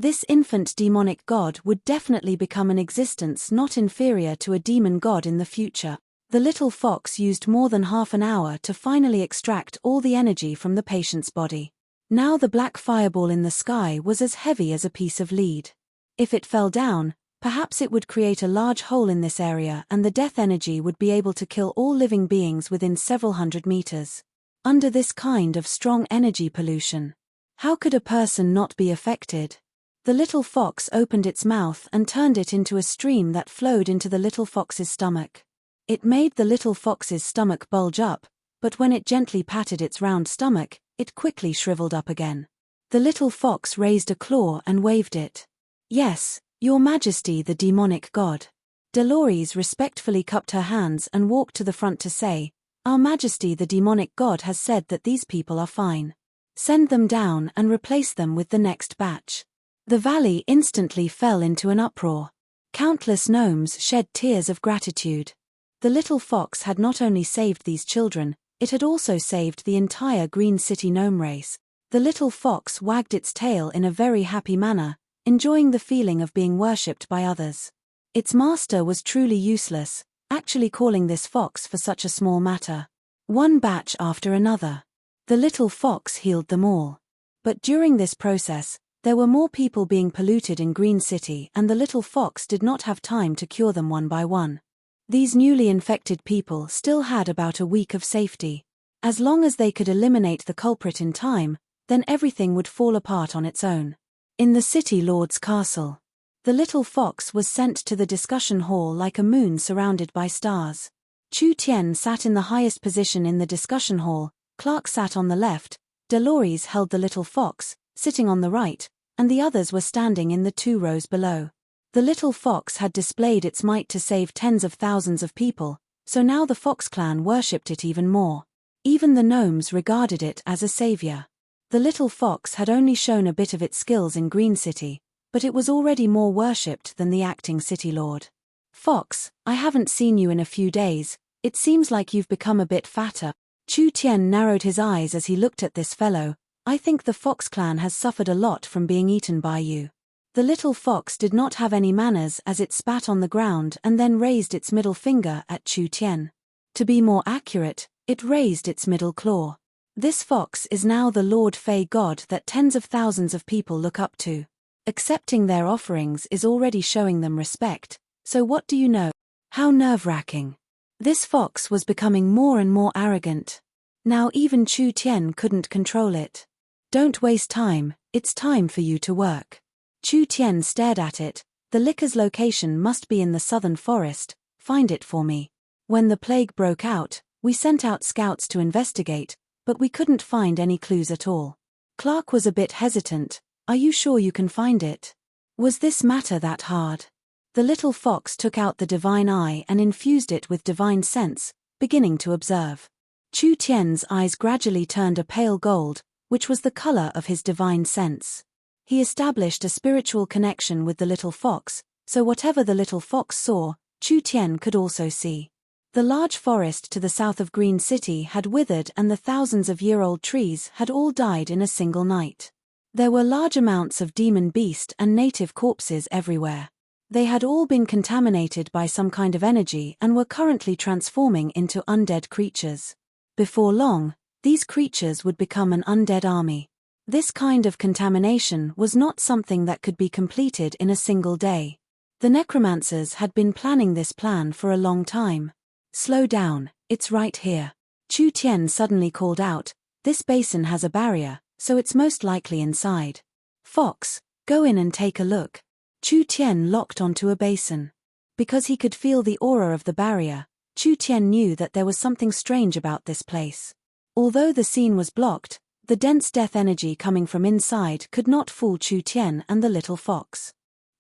This infant demonic god would definitely become an existence not inferior to a demon god in the future. The little fox used more than half an hour to finally extract all the energy from the patient's body. Now the black fireball in the sky was as heavy as a piece of lead. If it fell down, perhaps it would create a large hole in this area and the death energy would be able to kill all living beings within several hundred meters. Under this kind of strong energy pollution, how could a person not be affected? The little fox opened its mouth and turned it into a stream that flowed into the little fox's stomach. It made the little fox's stomach bulge up, but when it gently patted its round stomach, it quickly shriveled up again. The little fox raised a claw and waved it. "Yes, Your Majesty the demonic god." Delores respectfully cupped her hands and walked to the front to say, "Our Majesty the demonic god has said that these people are fine. Send them down and replace them with the next batch." The valley instantly fell into an uproar. Countless gnomes shed tears of gratitude. The little fox had not only saved these children, it had also saved the entire Green City gnome race. The little fox wagged its tail in a very happy manner, enjoying the feeling of being worshipped by others. Its master was truly useless, actually calling this fox for such a small matter. One batch after another. The little fox healed them all. But during this process, There were more people being polluted in Green City, and the little fox did not have time to cure them one by one. These newly infected people still had about a week of safety. As long as they could eliminate the culprit in time, then everything would fall apart on its own. In the city lord's castle, the little fox was sent to the discussion hall like a moon surrounded by stars. Chu Tian sat in the highest position in the discussion hall, Clark sat on the left, Dolores held the little fox, sitting on the right, and the others were standing in the 2 rows below. The little fox had displayed its might to save tens of thousands of people, so now the Fox clan worshipped it even more. Even the gnomes regarded it as a savior. The little fox had only shown a bit of its skills in Green City, but it was already more worshipped than the acting city lord. Fox, I haven't seen you in a few days, it seems like you've become a bit fatter. Chu Tian narrowed his eyes as he looked at this fellow. I think the Fox clan has suffered a lot from being eaten by you. The little fox did not have any manners as it spat on the ground and then raised its middle finger at Chu Tian. To be more accurate, it raised its middle claw. This fox is now the Lord Fey god that tens of thousands of people look up to. Accepting their offerings is already showing them respect, so what do you know? How nerve-wracking. This fox was becoming more and more arrogant. Now even Chu Tian couldn't control it. Don't waste time, it's time for you to work. Chu Tian stared at it. The licker's location must be in the southern forest, find it for me. When the plague broke out, we sent out scouts to investigate, but we couldn't find any clues at all. Clark was a bit hesitant. Are you sure you can find it? Was this matter that hard? The little fox took out the divine eye and infused it with divine sense, beginning to observe. Chu Tian's eyes gradually turned a pale gold, which was the color of his divine sense. He established a spiritual connection with the little fox, so whatever the little fox saw, Chu Tian could also see. The large forest to the south of Green City had withered and the thousands of year-old trees had all died in a single night. There were large amounts of demon beast and native corpses everywhere. They had all been contaminated by some kind of energy and were currently transforming into undead creatures. Before long, these creatures would become an undead army. This kind of contamination was not something that could be completed in a single day. The necromancers had been planning this plan for a long time. Slow down, it's right here. Chu Tian suddenly called out, this basin has a barrier, so it's most likely inside. Fox, go in and take a look. Chu Tian locked onto a basin. Because he could feel the aura of the barrier, Chu Tian knew that there was something strange about this place. Although the scene was blocked, the dense death energy coming from inside could not fool Chu Tian and the little fox.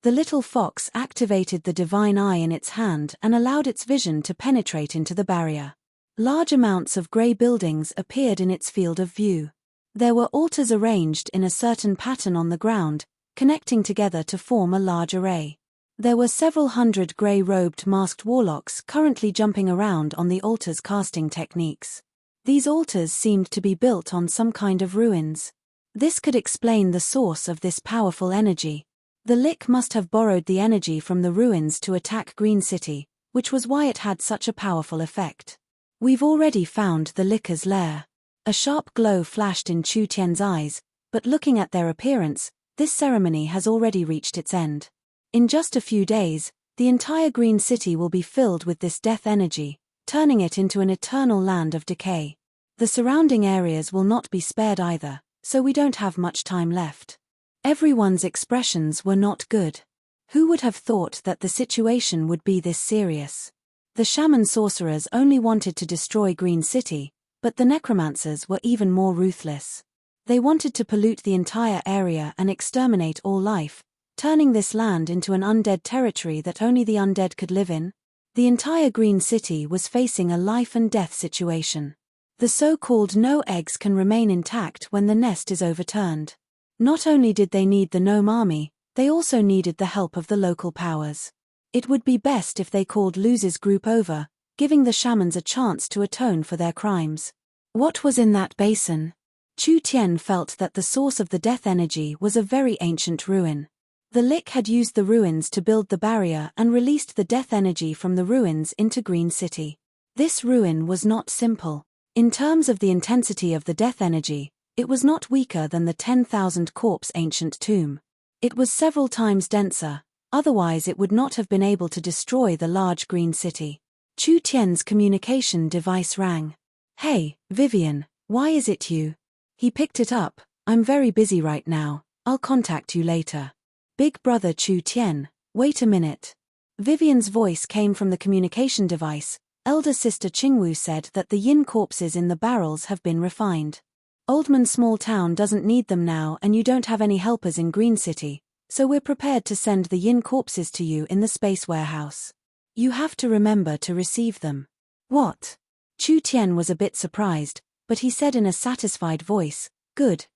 The little fox activated the divine eye in its hand and allowed its vision to penetrate into the barrier. Large amounts of grey buildings appeared in its field of view. There were altars arranged in a certain pattern on the ground, connecting together to form a large array. There were several hundred grey-robed masked warlocks currently jumping around on the altars casting techniques. These altars seemed to be built on some kind of ruins. This could explain the source of this powerful energy. The Lick must have borrowed the energy from the ruins to attack Green City, which was why it had such a powerful effect. We've already found the Licker's lair. A sharp glow flashed in Chu Tian's eyes, but looking at their appearance, this ceremony has already reached its end. In just a few days, the entire Green City will be filled with this death energy, turning it into an eternal land of decay. The surrounding areas will not be spared either, so we don't have much time left. Everyone's expressions were not good. Who would have thought that the situation would be this serious? The shaman sorcerers only wanted to destroy Green City, but the necromancers were even more ruthless. They wanted to pollute the entire area and exterminate all life, turning this land into an undead territory that only the undead could live in. The entire Green City was facing a life and death situation. The so-called no eggs can remain intact when the nest is overturned. Not only did they need the gnome army, they also needed the help of the local powers. It would be best if they called Luz's group over, giving the shamans a chance to atone for their crimes. What was in that basin? Chu Tian felt that the source of the death energy was a very ancient ruin. The Lick had used the ruins to build the barrier and released the death energy from the ruins into Green City. This ruin was not simple. In terms of the intensity of the death energy, It was not weaker than the 10,000 corpse ancient tomb. It was several times denser, otherwise it would not have been able to destroy the large green city. Chu Tian's communication device rang. "Hey, Vivian, why is it you?" He picked it up. "I'm very busy right now, I'll contact you later." "Big brother Chu Tian, wait a minute." Vivian's voice came from the communication device. Elder sister Qingwu said that the yin corpses in the barrels have been refined. Oldman's small town doesn't need them now and you don't have any helpers in Green City, so we're prepared to send the yin corpses to you in the space warehouse. You have to remember to receive them. What? Chu Tian was a bit surprised, but he said in a satisfied voice, Good,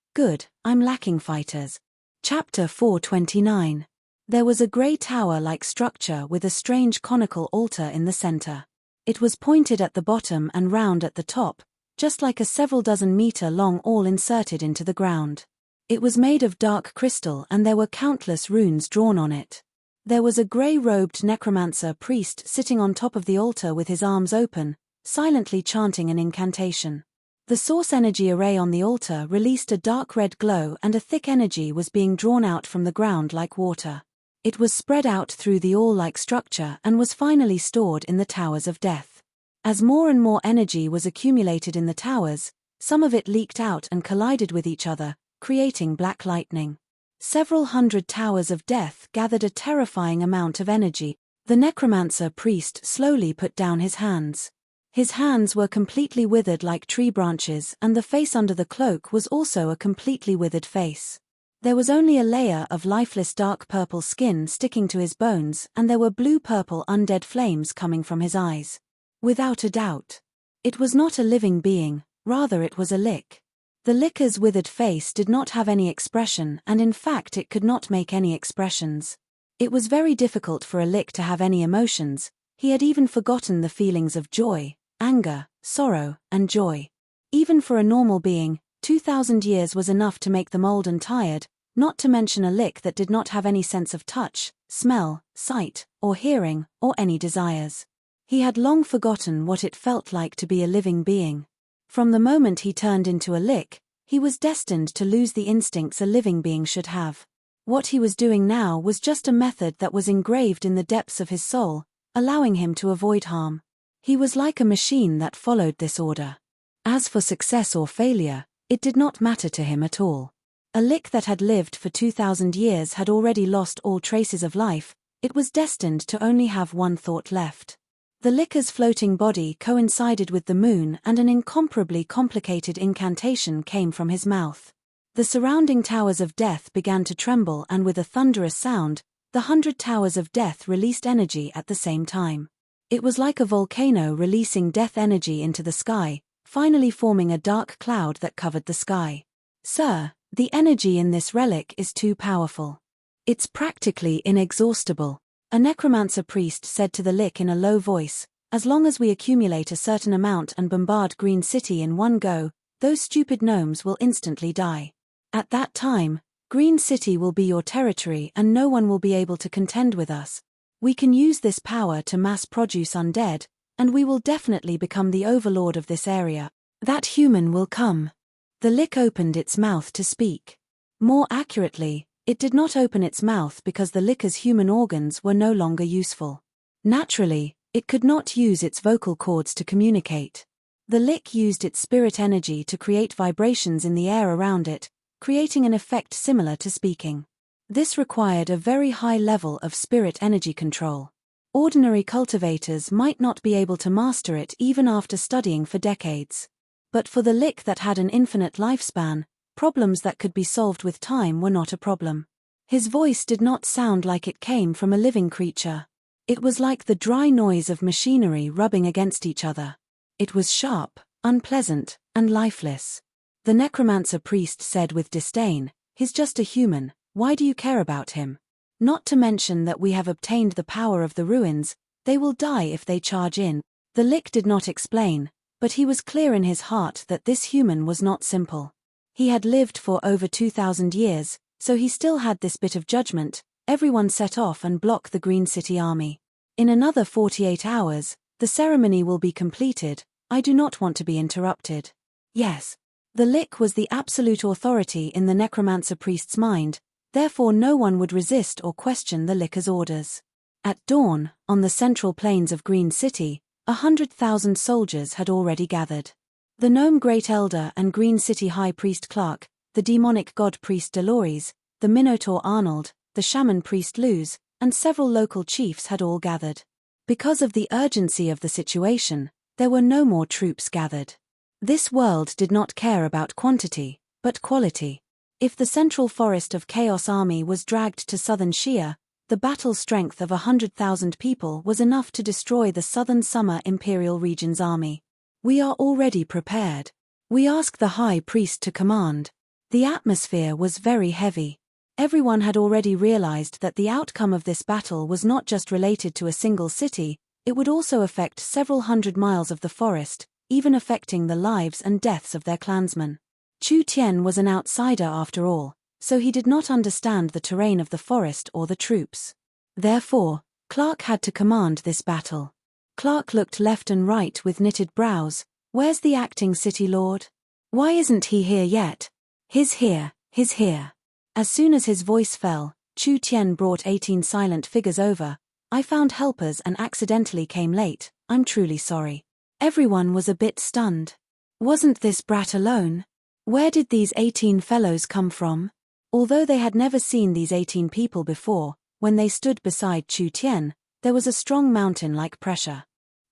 I'm lacking fighters." Chapter 429. There was a grey tower-like structure with a strange conical altar in the center. It was pointed at the bottom and round at the top, just like a several dozen meter long awl inserted into the ground. It was made of dark crystal and there were countless runes drawn on it. There was a grey-robed necromancer priest sitting on top of the altar with his arms open, silently chanting an incantation. The source energy array on the altar released a dark red glow and a thick energy was being drawn out from the ground like water. It was spread out through the awl-like structure and was finally stored in the Towers of Death. As more and more energy was accumulated in the towers, some of it leaked out and collided with each other, creating black lightning. Several hundred Towers of Death gathered a terrifying amount of energy. The necromancer priest slowly put down his hands. His hands were completely withered like tree branches and the face under the cloak was also a completely withered face. There was only a layer of lifeless dark purple skin sticking to his bones and there were blue-purple undead flames coming from his eyes. Without a doubt. It was not a living being, rather it was a lick. The licker's withered face did not have any expression and in fact it could not make any expressions. It was very difficult for a lick to have any emotions. He had even forgotten the feelings of joy, anger, sorrow, and joy. Even for a normal being, 2,000 years was enough to make them old and tired, not to mention a lick that did not have any sense of touch, smell, sight, or hearing, or any desires. He had long forgotten what it felt like to be a living being. From the moment he turned into a lick, he was destined to lose the instincts a living being should have. What he was doing now was just a method that was engraved in the depths of his soul, allowing him to avoid harm. He was like a machine that followed this order. As for success or failure, it did not matter to him at all. A lick that had lived for 2,000 years had already lost all traces of life, it was destined to only have one thought left. The licker's floating body coincided with the moon and an incomparably complicated incantation came from his mouth. The surrounding Towers of Death began to tremble and with a thunderous sound, the 100 Towers of Death released energy at the same time. It was like a volcano releasing death energy into the sky, finally forming a dark cloud that covered the sky. "Sir, the energy in this relic is too powerful. It's practically inexhaustible," a necromancer priest said to the lick in a low voice. "As long as we accumulate a certain amount and bombard Green City in one go, those stupid gnomes will instantly die. At that time, Green City will be your territory and no one will be able to contend with us. We can use this power to mass produce undead, and we will definitely become the overlord of this area. That human will come." The lick opened its mouth to speak. More accurately, it did not open its mouth because the licker's human organs were no longer useful. Naturally, it could not use its vocal cords to communicate. The lick used its spirit energy to create vibrations in the air around it, creating an effect similar to speaking. This required a very high level of spirit energy control. Ordinary cultivators might not be able to master it even after studying for decades. But for the lick that had an infinite lifespan, problems that could be solved with time were not a problem. His voice did not sound like it came from a living creature. It was like the dry noise of machinery rubbing against each other. It was sharp, unpleasant, and lifeless. The necromancer priest said with disdain, "He's just a human, why do you care about him? Not to mention that we have obtained the power of the ruins, they will die if they charge in." The lick did not explain, but he was clear in his heart that this human was not simple. He had lived for over 2,000 years, so he still had this bit of judgment. Everyone set off and block the Green City army. In another 48 hours, the ceremony will be completed. I do not want to be interrupted. Yes. The Lich was the absolute authority in the necromancer priest's mind, therefore no one would resist or question the Lich's orders. At dawn, on the central plains of Green City, 100,000 soldiers had already gathered. The gnome Great Elder and Green City High Priest Clark, the demonic god priest Dolores, the Minotaur Arnold, the shaman priest Luz, and several local chiefs had all gathered. Because of the urgency of the situation, there were no more troops gathered. This world did not care about quantity, but quality. If the central forest of Chaos army was dragged to southern Shia, the battle strength of 100,000 people was enough to destroy the southern Summer Imperial Region's army. We are already prepared. We ask the High Priest to command. The atmosphere was very heavy. Everyone had already realized that the outcome of this battle was not just related to a single city, it would also affect several hundred miles of the forest, even affecting the lives and deaths of their clansmen. Chu Tian was an outsider after all, so he did not understand the terrain of the forest or the troops. Therefore, Clark had to command this battle. Clark looked left and right with knitted brows. Where's the acting city lord? Why isn't he here yet? He's here. As soon as his voice fell, Chu Tian brought 18 silent figures over. I found helpers and accidentally came late, I'm truly sorry. Everyone was a bit stunned. Wasn't this brat alone? Where did these 18 fellows come from? Although they had never seen these 18 people before, when they stood beside Chu Tian, there was a strong mountain-like pressure.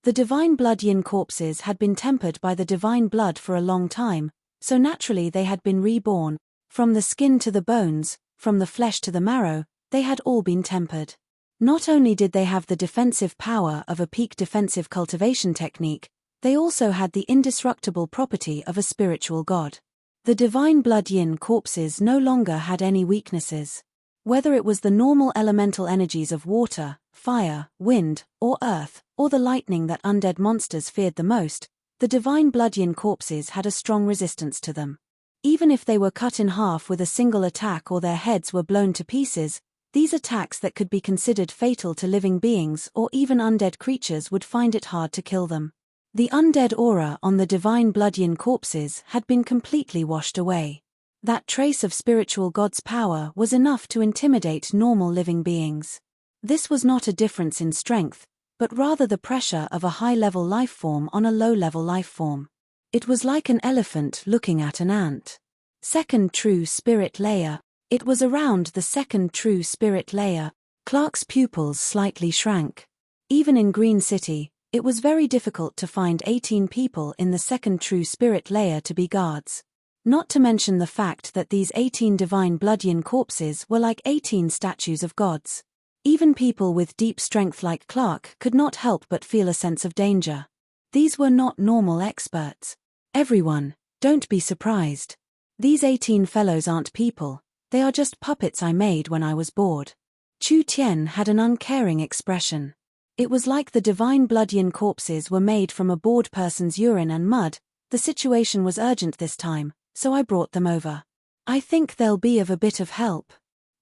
The divine blood yin corpses had been tempered by the divine blood for a long time, so naturally they had been reborn. From the skin to the bones, from the flesh to the marrow, they had all been tempered. Not only did they have the defensive power of a peak defensive cultivation technique, they also had the indestructible property of a spiritual god. The divine blood yin corpses no longer had any weaknesses. Whether it was the normal elemental energies of water, fire, wind, or earth, or the lightning that undead monsters feared the most, the divine blood yin corpses had a strong resistance to them. Even if they were cut in half with a single attack or their heads were blown to pieces, these attacks that could be considered fatal to living beings or even undead creatures would find it hard to kill them. The undead aura on the divine blood yin corpses had been completely washed away. That trace of spiritual god's power was enough to intimidate normal living beings. This was not a difference in strength, but rather the pressure of a high-level life form on a low-level life form. It was like an elephant looking at an ant. Second true spirit layer. It was around the second true spirit layer. Clark's pupils slightly shrank. Even in Green City, it was very difficult to find 18 people in the second true spirit layer to be guards. Not to mention the fact that these 18 divine blood yin corpses were like 18 statues of gods. Even people with deep strength like Clark could not help but feel a sense of danger. These were not normal experts. Everyone, don't be surprised. These 18 fellows aren't people, they are just puppets I made when I was bored. Chu Tian had an uncaring expression. It was like the divine blood yin corpses were made from a bored person's urine and mud. The situation was urgent this time, so I brought them over. I think they'll be of a bit of help.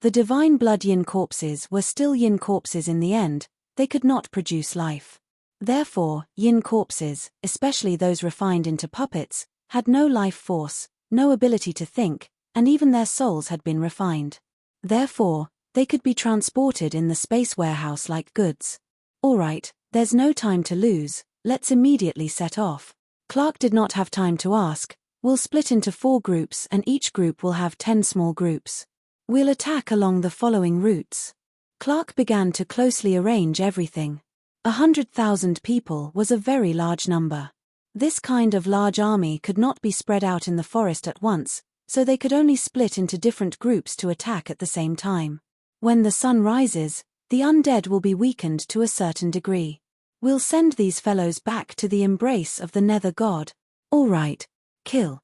The divine blood yin corpses were still yin corpses in the end, they could not produce life. Therefore, yin corpses, especially those refined into puppets, had no life force, no ability to think, and even their souls had been refined. Therefore, they could be transported in the space warehouse like goods. Alright, there's no time to lose, let's immediately set off. Clark did not have time to ask. We'll split into 4 groups and each group will have 10 small groups. We'll attack along the following routes. Clark began to closely arrange everything. 100,000 people was a very large number. This kind of large army could not be spread out in the forest at once, so they could only split into different groups to attack at the same time. When the sun rises, the undead will be weakened to a certain degree. We'll send these fellows back to the embrace of the Nether God. Alright. Kill.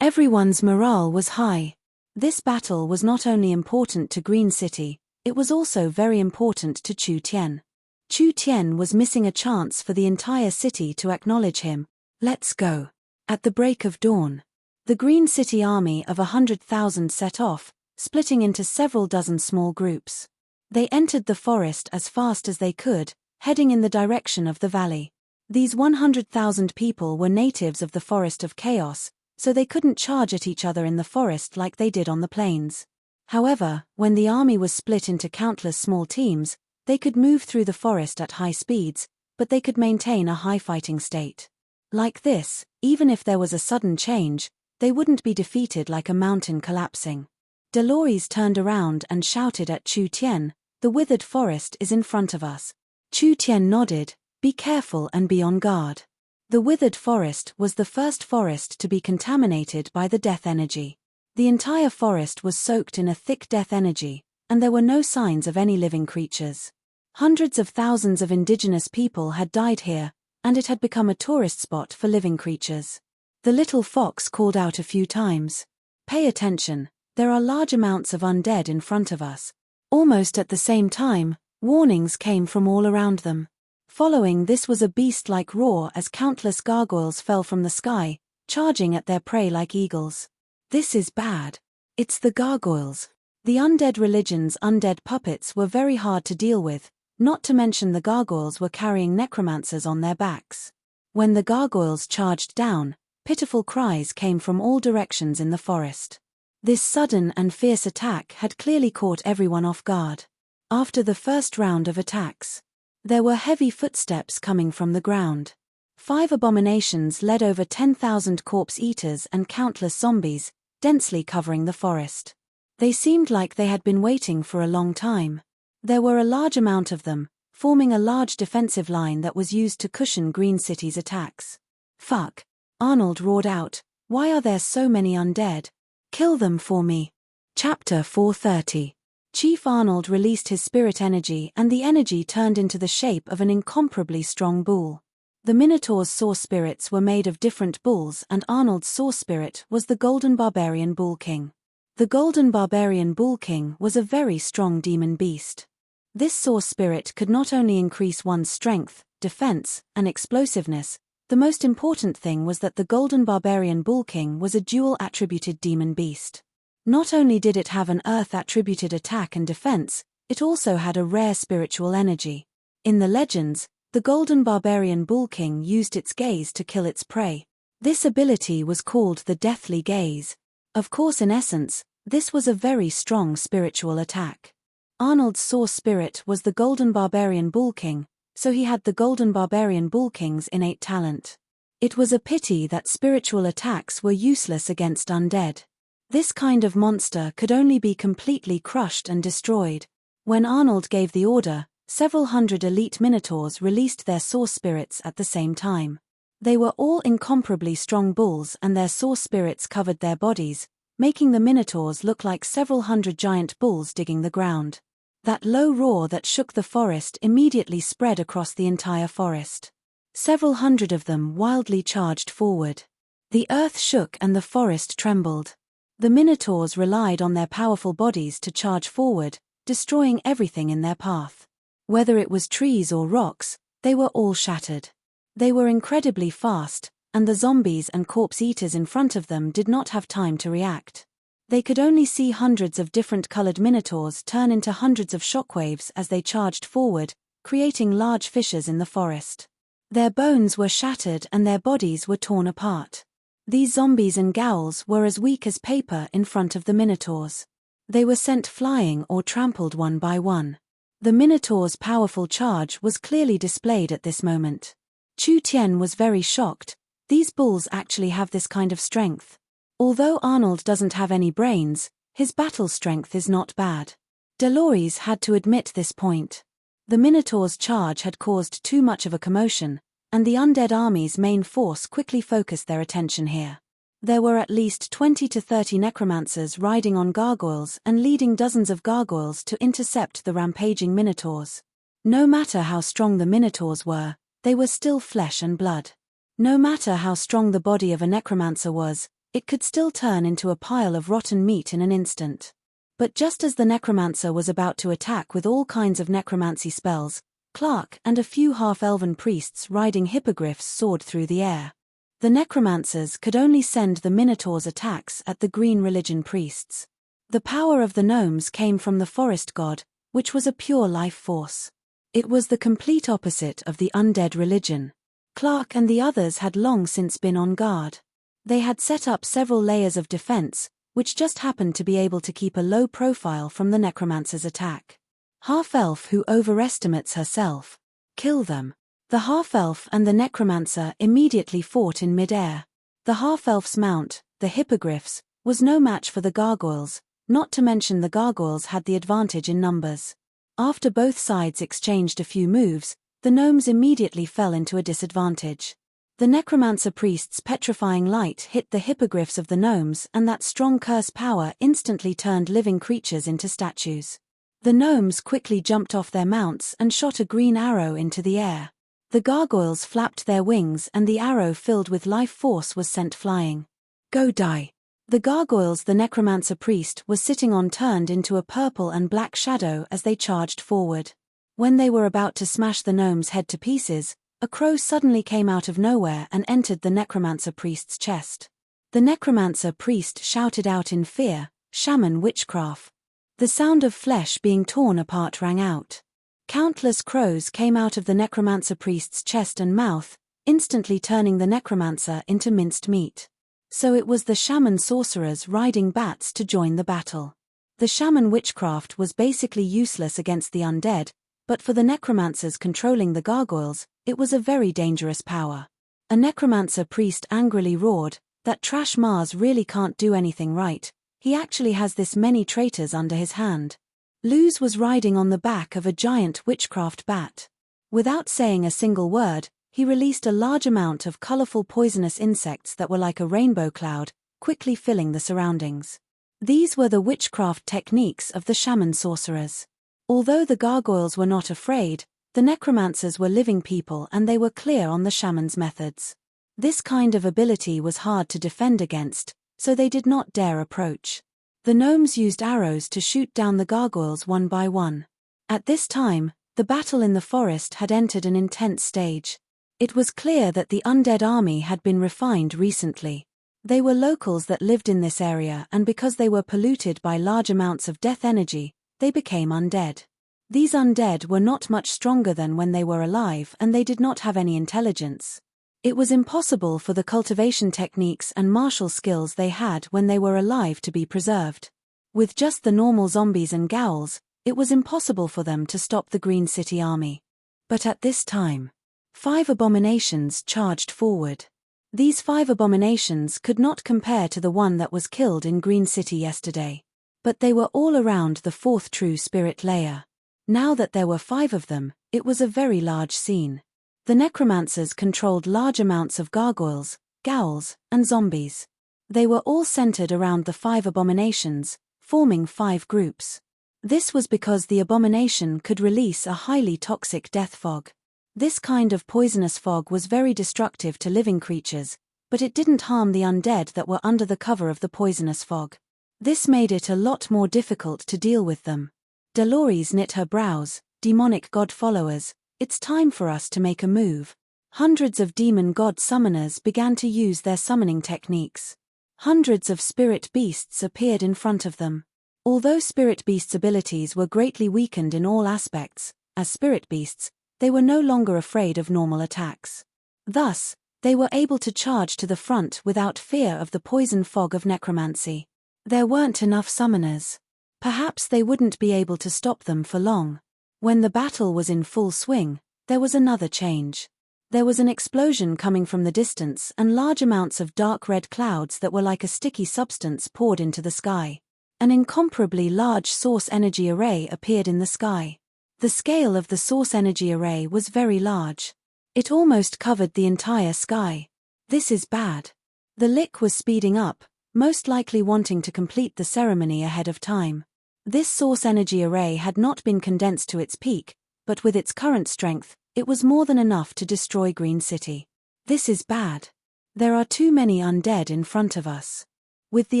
Everyone's morale was high. This battle was not only important to Green City, it was also very important to Chu Tian. Chu Tian was missing a chance for the entire city to acknowledge him. Let's go. At the break of dawn, the Green City army of 100,000 set off, splitting into several dozen small groups. They entered the forest as fast as they could, heading in the direction of the valley. These 100,000 people were natives of the Forest of Chaos, so they couldn't charge at each other in the forest like they did on the plains. However, when the army was split into countless small teams, they could move through the forest at high speeds, but they could maintain a high fighting state. Like this, even if there was a sudden change, they wouldn't be defeated like a mountain collapsing. Dolores turned around and shouted at Chu Tian, "The withered forest is in front of us." Chu Tian nodded, "Be careful and be on guard." The withered forest was the first forest to be contaminated by the death energy. The entire forest was soaked in a thick death energy, and there were no signs of any living creatures. Hundreds of thousands of indigenous people had died here, and it had become a tourist spot for living creatures. The little fox called out a few times, "Pay attention, there are large amounts of undead in front of us." Almost at the same time, warnings came from all around them. Following this was a beast-like roar as countless gargoyles fell from the sky, charging at their prey like eagles. "This is bad. It's the gargoyles." The undead religion's undead puppets were very hard to deal with, not to mention the gargoyles were carrying necromancers on their backs. When the gargoyles charged down, pitiful cries came from all directions in the forest. This sudden and fierce attack had clearly caught everyone off guard. After the first round of attacks, there were heavy footsteps coming from the ground. 5 abominations led over 10,000 corpse-eaters and countless zombies, densely covering the forest. They seemed like they had been waiting for a long time. There were a large amount of them, forming a large defensive line that was used to cushion Green City's attacks. "Fuck!" Arnold roared out, "Why are there so many undead? Kill them for me." Chapter 430. Chief Arnold released his spirit energy and the energy turned into the shape of an incomparably strong bull. The Minotaur's source spirits were made of different bulls and Arnold's source spirit was the Golden Barbarian Bull King. The Golden Barbarian Bull King was a very strong demon beast. This source spirit could not only increase one's strength, defense, and explosiveness, the most important thing was that the Golden Barbarian Bull King was a dual-attributed demon beast. Not only did it have an earth-attributed attack and defense, it also had a rare spiritual energy. In the legends, the Golden Barbarian Bull King used its gaze to kill its prey. This ability was called the Deathly Gaze. Of course, in essence, this was a very strong spiritual attack. Arnold's source spirit was the Golden Barbarian Bull King, so he had the Golden Barbarian Bull King's innate talent. It was a pity that spiritual attacks were useless against undead. This kind of monster could only be completely crushed and destroyed. When Arnold gave the order, several hundred elite minotaurs released their source spirits at the same time. They were all incomparably strong bulls and their source spirits covered their bodies, making the minotaurs look like several hundred giant bulls digging the ground. That low roar that shook the forest immediately spread across the entire forest. Several hundred of them wildly charged forward. The earth shook and the forest trembled. The minotaurs relied on their powerful bodies to charge forward, destroying everything in their path. Whether it was trees or rocks, they were all shattered. They were incredibly fast, and the zombies and corpse-eaters in front of them did not have time to react. They could only see hundreds of different colored minotaurs turn into hundreds of shockwaves as they charged forward, creating large fissures in the forest. Their bones were shattered and their bodies were torn apart. These zombies and ghouls were as weak as paper in front of the minotaurs. They were sent flying or trampled one by one. The minotaur's powerful charge was clearly displayed at this moment. Chu Tian was very shocked. These bulls actually have this kind of strength. Although Arnold doesn't have any brains, his battle strength is not bad. Dolores had to admit this point. The Minotaur's charge had caused too much of a commotion, and the undead army's main force quickly focused their attention here. There were at least 20 to 30 necromancers riding on gargoyles and leading dozens of gargoyles to intercept the rampaging Minotaurs. No matter how strong the Minotaurs were, they were still flesh and blood. No matter how strong the body of a necromancer was, it could still turn into a pile of rotten meat in an instant. But just as the necromancer was about to attack with all kinds of necromancy spells, Clark and a few half-elven priests riding hippogriffs soared through the air. The necromancers could only send the Minotaur's attacks at the green religion priests. The power of the gnomes came from the forest god, which was a pure life force. It was the complete opposite of the undead religion. Clark and the others had long since been on guard. They had set up several layers of defense, which just happened to be able to keep a low profile from the necromancer's attack. Half-elf who overestimates herself. Kill them. The half-elf and the necromancer immediately fought in mid-air. The half-elf's mount, the hippogriffs, was no match for the gargoyles, not to mention the gargoyles had the advantage in numbers. After both sides exchanged a few moves, the gnomes immediately fell into a disadvantage. The necromancer priest's petrifying light hit the hippogriffs of the gnomes, and that strong curse power instantly turned living creatures into statues. The gnomes quickly jumped off their mounts and shot a green arrow into the air. The gargoyles flapped their wings and the arrow filled with life force was sent flying. Go die. The gargoyles the necromancer priest was sitting on turned into a purple and black shadow as they charged forward. When they were about to smash the gnome's head to pieces, a crow suddenly came out of nowhere and entered the necromancer priest's chest. The necromancer priest shouted out in fear, "Shaman witchcraft." The sound of flesh being torn apart rang out. Countless crows came out of the necromancer priest's chest and mouth, instantly turning the necromancer into minced meat. So it was the shaman sorcerers riding bats to join the battle. The shaman witchcraft was basically useless against the undead, but for the necromancers controlling the gargoyles, it was a very dangerous power. A necromancer priest angrily roared, "That trash Mars really can't do anything right. He actually has this many traitors under his hand." Luz was riding on the back of a giant witchcraft bat. Without saying a single word, he released a large amount of colorful poisonous insects that were like a rainbow cloud, quickly filling the surroundings. These were the witchcraft techniques of the shaman sorcerers. Although the gargoyles were not afraid, the necromancers were living people and they were clear on the shaman's methods. This kind of ability was hard to defend against, so they did not dare approach. The gnomes used arrows to shoot down the gargoyles one by one. At this time, the battle in the forest had entered an intense stage. It was clear that the undead army had been refined recently. They were locals that lived in this area, and because they were polluted by large amounts of death energy, they became undead. These undead were not much stronger than when they were alive, and they did not have any intelligence. It was impossible for the cultivation techniques and martial skills they had when they were alive to be preserved. With just the normal zombies and ghouls, it was impossible for them to stop the Green City army. But at this time, 5 abominations charged forward. These 5 abominations could not compare to the one that was killed in Green City yesterday. But they were all around the 4th true spirit layer. Now that there were 5 of them, it was a very large scene. The necromancers controlled large amounts of gargoyles, ghouls, and zombies. They were all centered around the 5 abominations, forming 5 groups. This was because the abomination could release a highly toxic death fog. This kind of poisonous fog was very destructive to living creatures, but it didn't harm the undead that were under the cover of the poisonous fog. This made it a lot more difficult to deal with them. Dolores knit her brows. "Demonic god followers, it's time for us to make a move." Hundreds of demon god summoners began to use their summoning techniques. Hundreds of spirit beasts appeared in front of them. Although spirit beasts' abilities were greatly weakened in all aspects, as spirit beasts, they were no longer afraid of normal attacks. Thus, they were able to charge to the front without fear of the poison fog of necromancy. There weren't enough summoners. Perhaps they wouldn't be able to stop them for long. When the battle was in full swing, there was another change. There was an explosion coming from the distance and large amounts of dark red clouds that were like a sticky substance poured into the sky. An incomparably large source energy array appeared in the sky. The scale of the source energy array was very large. It almost covered the entire sky. This is bad. The Lich was speeding up, most likely wanting to complete the ceremony ahead of time. This source energy array had not been condensed to its peak, but with its current strength, it was more than enough to destroy Green City. This is bad. There are too many undead in front of us. With the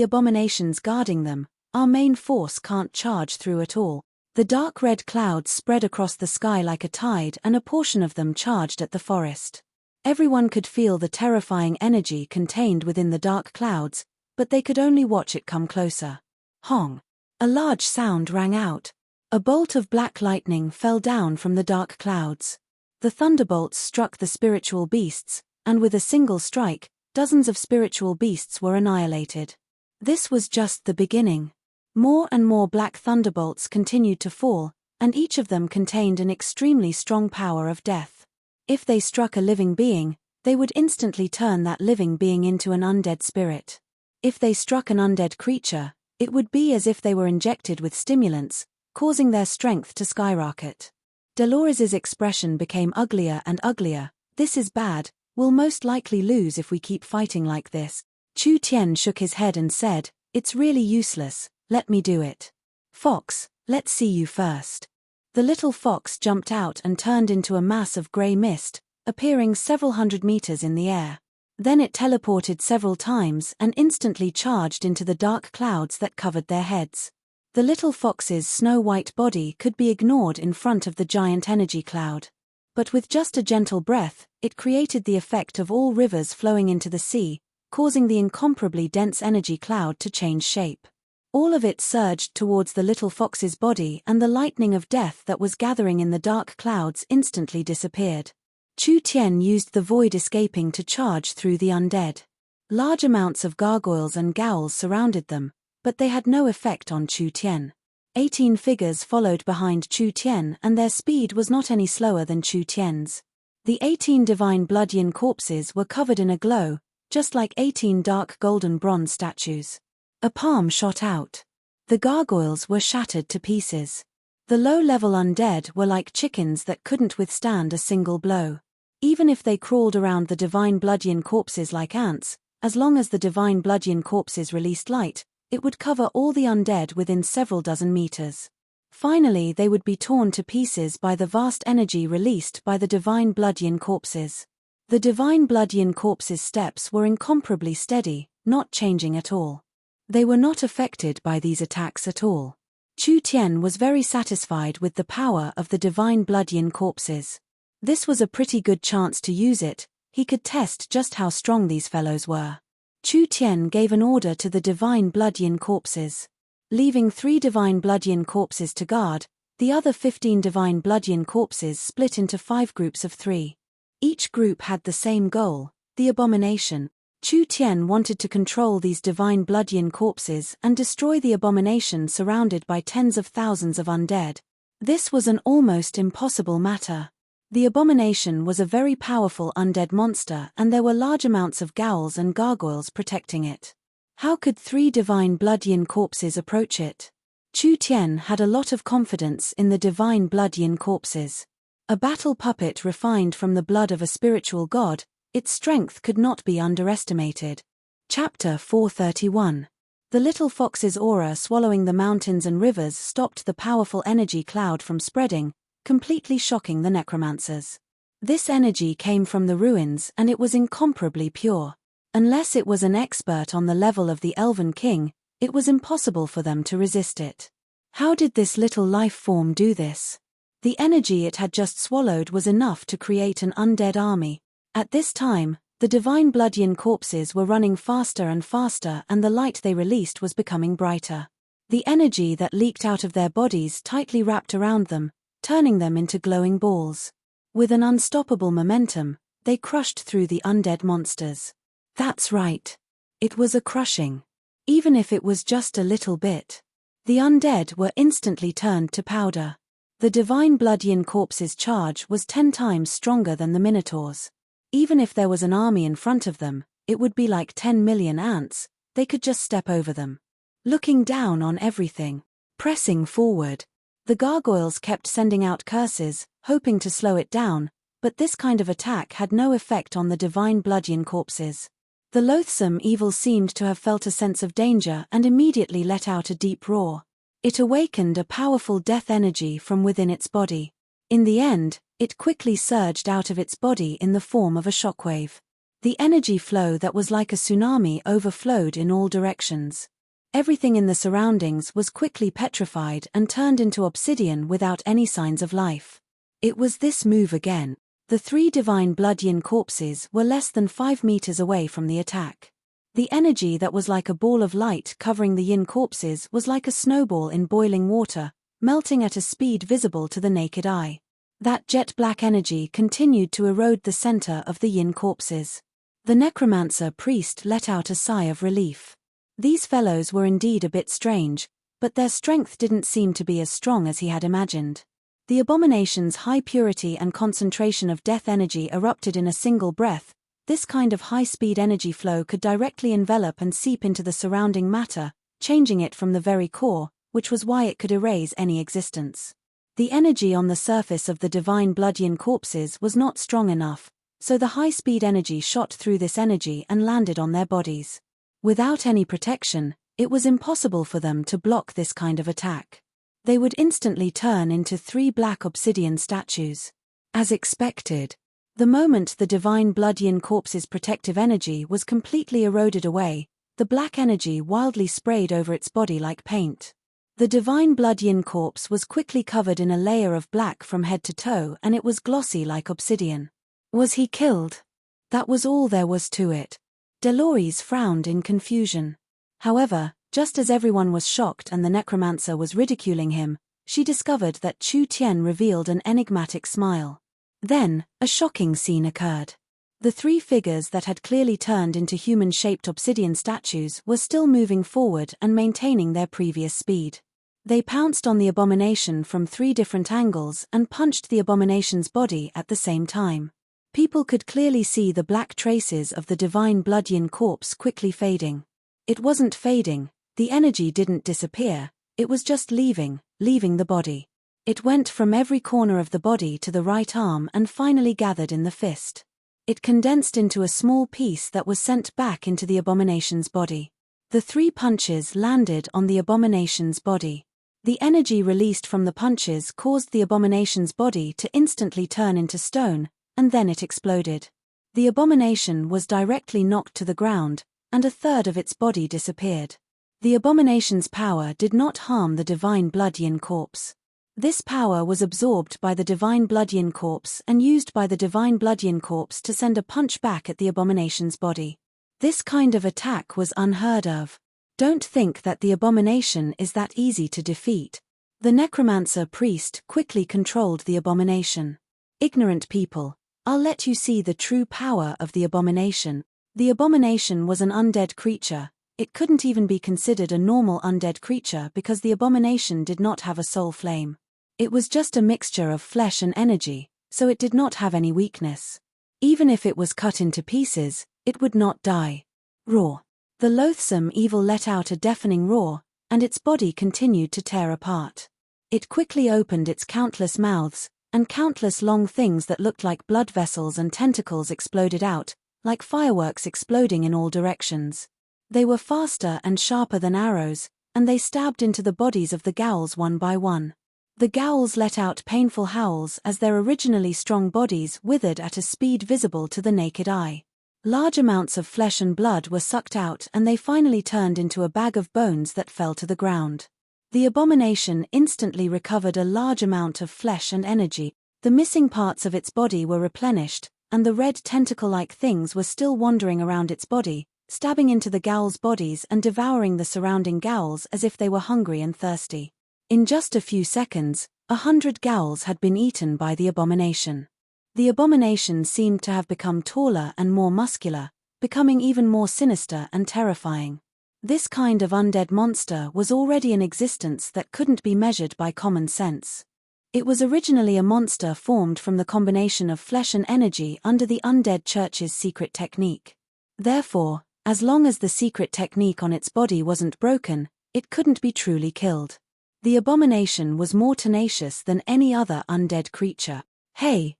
abominations guarding them, our main force can't charge through at all. The dark red clouds spread across the sky like a tide and a portion of them charged at the forest. Everyone could feel the terrifying energy contained within the dark clouds, but they could only watch it come closer. Hong! A large sound rang out. A bolt of black lightning fell down from the dark clouds. The thunderbolts struck the spiritual beasts, and with a single strike, dozens of spiritual beasts were annihilated. This was just the beginning. More and more black thunderbolts continued to fall, and each of them contained an extremely strong power of death. If they struck a living being, they would instantly turn that living being into an undead spirit. If they struck an undead creature, it would be as if they were injected with stimulants, causing their strength to skyrocket. Dolores's expression became uglier and uglier. "This is bad, we'll most likely lose if we keep fighting like this." Chu Tian shook his head and said, "It's really useless, let me do it. Fox, let's see you first." The little fox jumped out and turned into a mass of grey mist, appearing several hundred meters in the air. Then it teleported several times and instantly charged into the dark clouds that covered their heads. The little fox's snow-white body could be ignored in front of the giant energy cloud. But with just a gentle breath, it created the effect of all rivers flowing into the sea, causing the incomparably dense energy cloud to change shape. All of it surged towards the little fox's body, and the lightning of death that was gathering in the dark clouds instantly disappeared. Chu Tian used the void escaping to charge through the undead. Large amounts of gargoyles and ghouls surrounded them, but they had no effect on Chu Tian. 18 figures followed behind Chu Tian, and their speed was not any slower than Chu Tian's. The 18 divine blood yin corpses were covered in a glow, just like 18 dark golden bronze statues. A palm shot out. The gargoyles were shattered to pieces. The low-level undead were like chickens that couldn't withstand a single blow. Even if they crawled around the divine blood yin corpses like ants, as long as the divine blood yin corpses released light, it would cover all the undead within several dozen meters. Finally, they would be torn to pieces by the vast energy released by the divine blood yin corpses. The divine blood yin corpses' steps were incomparably steady, not changing at all. They were not affected by these attacks at all. Chu Tian was very satisfied with the power of the divine blood yin corpses. This was a pretty good chance to use it. He could test just how strong these fellows were. Chu Tian gave an order to the divine blood yin corpses. Leaving 3 divine blood yin corpses to guard, the other 15 divine blood yin corpses split into 5 groups of 3. Each group had the same goal, the abomination. Chu Tian wanted to control these divine blood yin corpses and destroy the abomination surrounded by tens of thousands of undead. This was an almost impossible matter. The abomination was a very powerful undead monster, and there were large amounts of ghouls and gargoyles protecting it. How could 3 divine blood yin corpses approach it? Chu Tian had a lot of confidence in the divine blood yin corpses. A battle puppet refined from the blood of a spiritual god, its strength could not be underestimated. Chapter 431. The little fox's aura swallowing the mountains and rivers stopped the powerful energy cloud from spreading, completely shocking the necromancers. This energy came from the ruins, and it was incomparably pure. Unless it was an expert on the level of the Elven King, it was impossible for them to resist it. How did this little life form do this? The energy it had just swallowed was enough to create an undead army. At this time, the divine blood yin corpses were running faster and faster, and the light they released was becoming brighter. The energy that leaked out of their bodies tightly wrapped around them, turning them into glowing balls. With an unstoppable momentum, they crushed through the undead monsters. That's right. It was a crushing. Even if it was just a little bit. The undead were instantly turned to powder. The divine blood yin corpse's charge was 10 times stronger than the Minotaur's. Even if there was an army in front of them, it would be like 10 million ants, they could just step over them. Looking down on everything. Pressing forward. The gargoyles kept sending out curses, hoping to slow it down, but this kind of attack had no effect on the divine blood yin corpses. The loathsome evil seemed to have felt a sense of danger and immediately let out a deep roar. It awakened a powerful death energy from within its body. In the end, it quickly surged out of its body in the form of a shockwave. The energy flow that was like a tsunami overflowed in all directions. Everything in the surroundings was quickly petrified and turned into obsidian without any signs of life. It was this move again. The 3 divine blood yin corpses were less than 5 meters away from the attack. The energy that was like a ball of light covering the yin corpses was like a snowball in boiling water, melting at a speed visible to the naked eye. That jet black energy continued to erode the center of the yin corpses. The necromancer priest let out a sigh of relief. These fellows were indeed a bit strange, but their strength didn't seem to be as strong as he had imagined. The abomination's high purity and concentration of death energy erupted in a single breath. This kind of high-speed energy flow could directly envelop and seep into the surrounding matter, changing it from the very core, which was why it could erase any existence. The energy on the surface of the divine blood-yin corpses was not strong enough, so the high-speed energy shot through this energy and landed on their bodies. Without any protection, it was impossible for them to block this kind of attack. They would instantly turn into 3 black obsidian statues. As expected, the moment the divine blood-yin corpse's protective energy was completely eroded away, the black energy wildly sprayed over its body like paint. The divine blood-yin corpse was quickly covered in a layer of black from head to toe, and it was glossy like obsidian. Was he killed? That was all there was to it. Delores frowned in confusion. However, just as everyone was shocked and the necromancer was ridiculing him, she discovered that Chu Tian revealed an enigmatic smile. Then, a shocking scene occurred. The 3 figures that had clearly turned into human-shaped obsidian statues were still moving forward and maintaining their previous speed. They pounced on the abomination from 3 different angles and punched the abomination's body at the same time. People could clearly see the black traces of the divine blood-yin corpse quickly fading. It wasn't fading, the energy didn't disappear, it was just leaving the body. It went from every corner of the body to the right arm and finally gathered in the fist. It condensed into a small piece that was sent back into the abomination's body. The 3 punches landed on the abomination's body. The energy released from the punches caused the abomination's body to instantly turn into stone, and then it exploded. The abomination was directly knocked to the ground, and a third of its body disappeared. The abomination's power did not harm the divine blood-yin corpse. This power was absorbed by the divine blood-yin corpse and used by the divine blood-yin corpse to send a punch back at the abomination's body. This kind of attack was unheard of. Don't think that the abomination is that easy to defeat. The necromancer priest quickly controlled the abomination. Ignorant people, I'll let you see the true power of the abomination. The abomination was an undead creature. It couldn't even be considered a normal undead creature because the abomination did not have a soul flame. It was just a mixture of flesh and energy, so it did not have any weakness. Even if it was cut into pieces, it would not die. Roar. The loathsome evil let out a deafening roar, and its body continued to tear apart. It quickly opened its countless mouths, and countless long things that looked like blood vessels and tentacles exploded out, like fireworks exploding in all directions. They were faster and sharper than arrows, and they stabbed into the bodies of the ghouls one by one. The ghouls let out painful howls as their originally strong bodies withered at a speed visible to the naked eye. Large amounts of flesh and blood were sucked out and they finally turned into a bag of bones that fell to the ground. The abomination instantly recovered a large amount of flesh and energy. The missing parts of its body were replenished, and the red tentacle-like things were still wandering around its body, stabbing into the ghouls' bodies and devouring the surrounding ghouls as if they were hungry and thirsty. In just a few seconds, 100 ghouls had been eaten by the abomination. The abomination seemed to have become taller and more muscular, becoming even more sinister and terrifying. This kind of undead monster was already in existence that couldn't be measured by common sense. It was originally a monster formed from the combination of flesh and energy under the undead church's secret technique. Therefore, as long as the secret technique on its body wasn't broken, it couldn't be truly killed. The abomination was more tenacious than any other undead creature. Hey,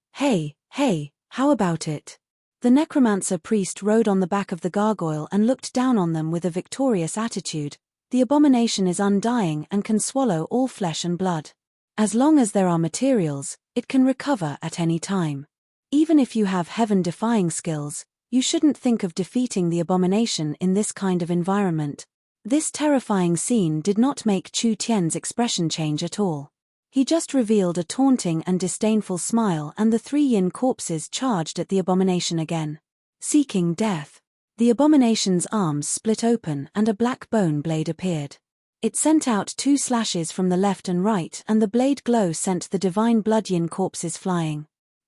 how about it? The necromancer priest rode on the back of the gargoyle and looked down on them with a victorious attitude. The abomination is undying and can swallow all flesh and blood. As long as there are materials, it can recover at any time. Even if you have heaven-defying skills, you shouldn't think of defeating the abomination in this kind of environment. This terrifying scene did not make Chu Tian's expression change at all. He just revealed a taunting and disdainful smile, and the 3 yin corpses charged at the abomination again. Seeking death. The abomination's arms split open and a black bone blade appeared. It sent out 2 slashes from the left and right, and the blade glow sent the divine blood yin corpses flying.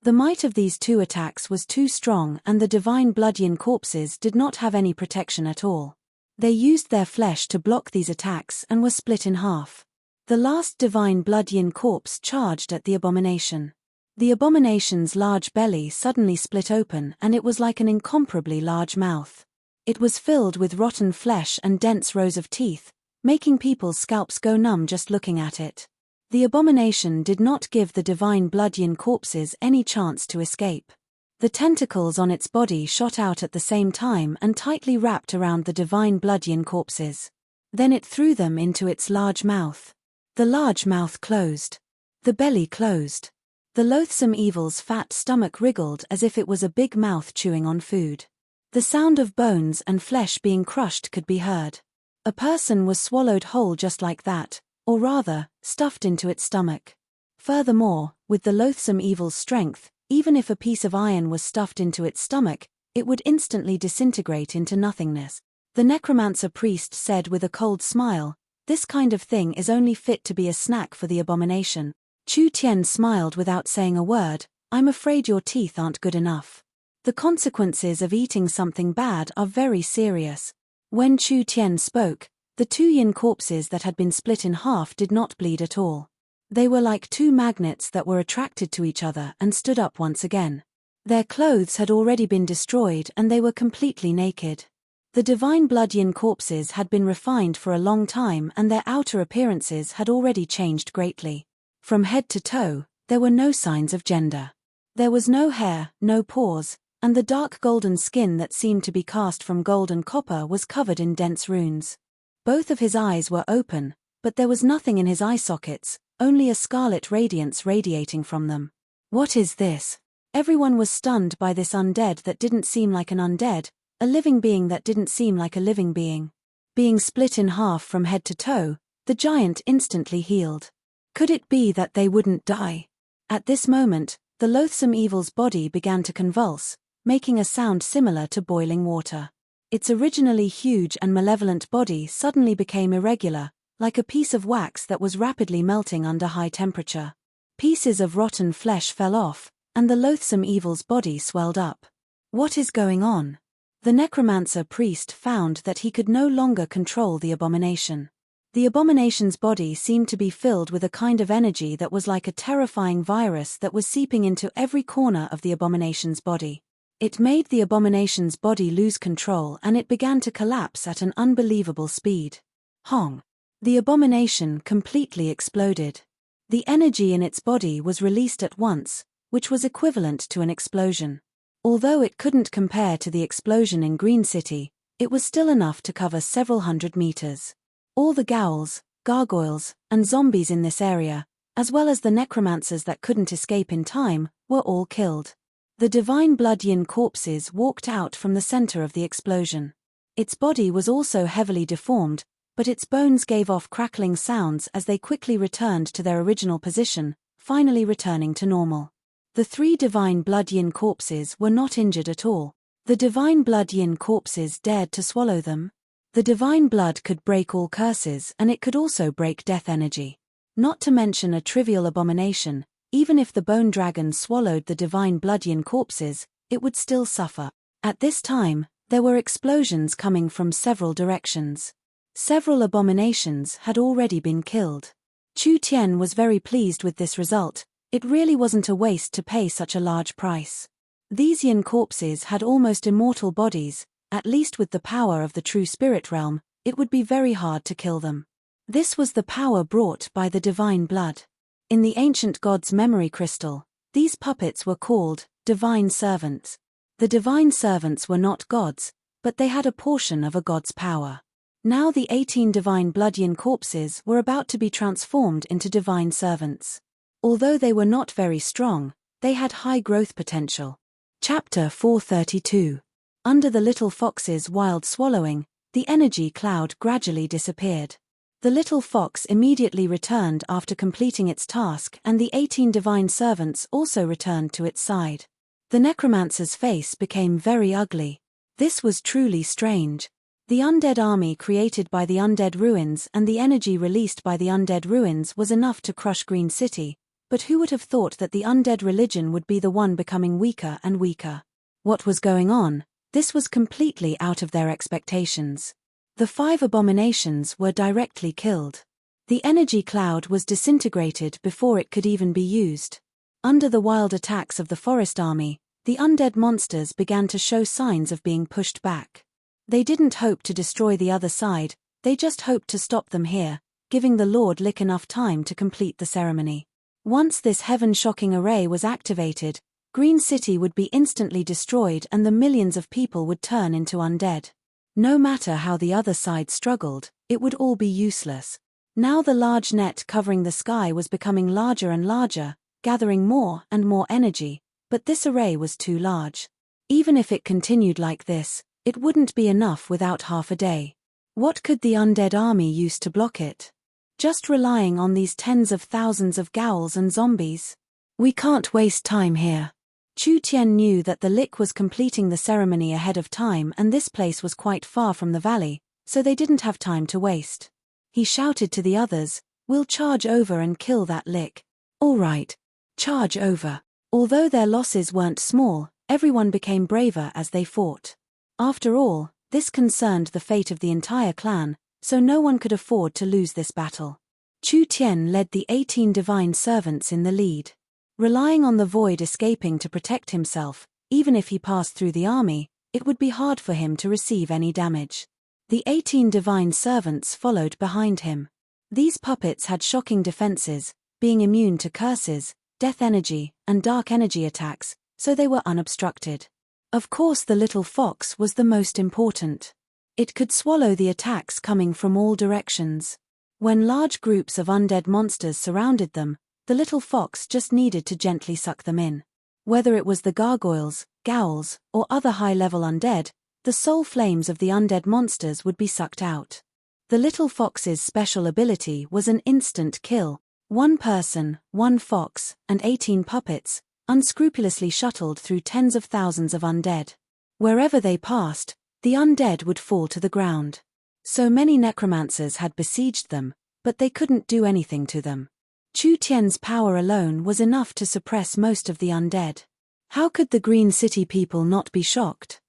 The might of these two attacks was too strong, and the divine blood-yin corpses did not have any protection at all. They used their flesh to block these attacks and were split in half. The last divine blood-yin corpse charged at the abomination. The abomination's large belly suddenly split open, and it was like an incomparably large mouth. It was filled with rotten flesh and dense rows of teeth, making people's scalps go numb just looking at it. The abomination did not give the divine blood-yin corpses any chance to escape. The tentacles on its body shot out at the same time and tightly wrapped around the divine blood-yin corpses. Then it threw them into its large mouth. The large mouth closed. The belly closed. The loathsome evil's fat stomach wriggled as if it was a big mouth chewing on food. The sound of bones and flesh being crushed could be heard. A person was swallowed whole just like that, or rather, stuffed into its stomach. Furthermore, with the loathsome evil's strength, even if a piece of iron was stuffed into its stomach, it would instantly disintegrate into nothingness. The necromancer priest said with a cold smile, "This kind of thing is only fit to be a snack for the abomination." Chu Tian smiled without saying a word. "I'm afraid your teeth aren't good enough. The consequences of eating something bad are very serious." When Chu Tian spoke, the two yin corpses that had been split in half did not bleed at all. They were like two magnets that were attracted to each other and stood up once again. Their clothes had already been destroyed and they were completely naked. The divine blood yin corpses had been refined for a long time and their outer appearances had already changed greatly. From head to toe, there were no signs of gender. There was no hair, no pores, and the dark golden skin that seemed to be cast from gold and copper was covered in dense runes. Both of his eyes were open, but there was nothing in his eye sockets, only a scarlet radiance radiating from them. What is this? Everyone was stunned by this undead that didn't seem like an undead, a living being that didn't seem like a living being. Being split in half from head to toe, the giant instantly healed. Could it be that they wouldn't die? At this moment, the loathsome evil's body began to convulse, making a sound similar to boiling water. Its originally huge and malevolent body suddenly became irregular, like a piece of wax that was rapidly melting under high temperature. Pieces of rotten flesh fell off, and the loathsome evil's body swelled up. What is going on? The necromancer priest found that he could no longer control the abomination. The abomination's body seemed to be filled with a kind of energy that was like a terrifying virus that was seeping into every corner of the abomination's body. It made the abomination's body lose control and it began to collapse at an unbelievable speed. Hong! The abomination completely exploded. The energy in its body was released at once, which was equivalent to an explosion. Although it couldn't compare to the explosion in Green City, it was still enough to cover several hundred meters. All the ghouls, gargoyles, and zombies in this area, as well as the necromancers that couldn't escape in time, were all killed. The divine blood yin corpses walked out from the center of the explosion. Its body was also heavily deformed, but its bones gave off crackling sounds as they quickly returned to their original position, finally returning to normal. The three divine blood yin corpses were not injured at all. The divine blood yin corpses dared to swallow them. The divine blood could break all curses and it could also break death energy. Not to mention a trivial abomination, even if the bone dragon swallowed the divine blood yin corpses, it would still suffer. At this time, there were explosions coming from several directions. Several abominations had already been killed. Chu Tian was very pleased with this result. It really wasn't a waste to pay such a large price. These yin corpses had almost immortal bodies. At least with the power of the true spirit realm, it would be very hard to kill them. This was the power brought by the divine blood. In the ancient god's memory crystal, these puppets were called divine servants. The divine servants were not gods, but they had a portion of a god's power. Now the 18 divine blood yin corpses were about to be transformed into divine servants. Although they were not very strong, they had high growth potential. Chapter 432. Under the little fox's wild swallowing, the energy cloud gradually disappeared. The little fox immediately returned after completing its task and the 18 divine servants also returned to its side. The necromancer's face became very ugly. This was truly strange. The undead army created by the undead ruins and the energy released by the undead ruins was enough to crush Green City, But who would have thought that the undead religion would be the one becoming weaker and weaker? What was going on? This was completely out of their expectations. The 5 abominations were directly killed. The energy cloud was disintegrated before it could even be used. Under the wild attacks of the forest army, the undead monsters began to show signs of being pushed back. They didn't hope to destroy the other side, they just hoped to stop them here, giving the Lord Lick enough time to complete the ceremony. Once this heaven-shocking array was activated, Green City would be instantly destroyed and the millions of people would turn into undead. No matter how the other side struggled, it would all be useless. Now the large net covering the sky was becoming larger and larger, gathering more and more energy, but this array was too large. Even if it continued like this, it wouldn't be enough without half a day. What could the undead army use to block it? Just relying on these tens of thousands of ghouls and zombies? We can't waste time here. Chu Tian knew that the Lick was completing the ceremony ahead of time and this place was quite far from the valley, so they didn't have time to waste. He shouted to the others, "We'll charge over and kill that Lick." "All right, charge over." Although their losses weren't small, everyone became braver as they fought. After all, this concerned the fate of the entire clan, so no one could afford to lose this battle. Chu Tian led the 18 divine servants in the lead. Relying on the void escaping to protect himself, even if he passed through the army, it would be hard for him to receive any damage. The 18 divine servants followed behind him. These puppets had shocking defenses, being immune to curses, death energy, and dark energy attacks, so they were unobstructed. Of course, the little fox was the most important. It could swallow the attacks coming from all directions. When large groups of undead monsters surrounded them, the little fox just needed to gently suck them in. Whether it was the gargoyles, ghouls, or other high-level undead, the soul flames of the undead monsters would be sucked out. The little fox's special ability was an instant kill. 1 person, 1 fox, and 18 puppets, unscrupulously shuttled through tens of thousands of undead. Wherever they passed, the undead would fall to the ground. So many necromancers had besieged them, but they couldn't do anything to them. Chu Tian's power alone was enough to suppress most of the undead. How could the Green City people not be shocked?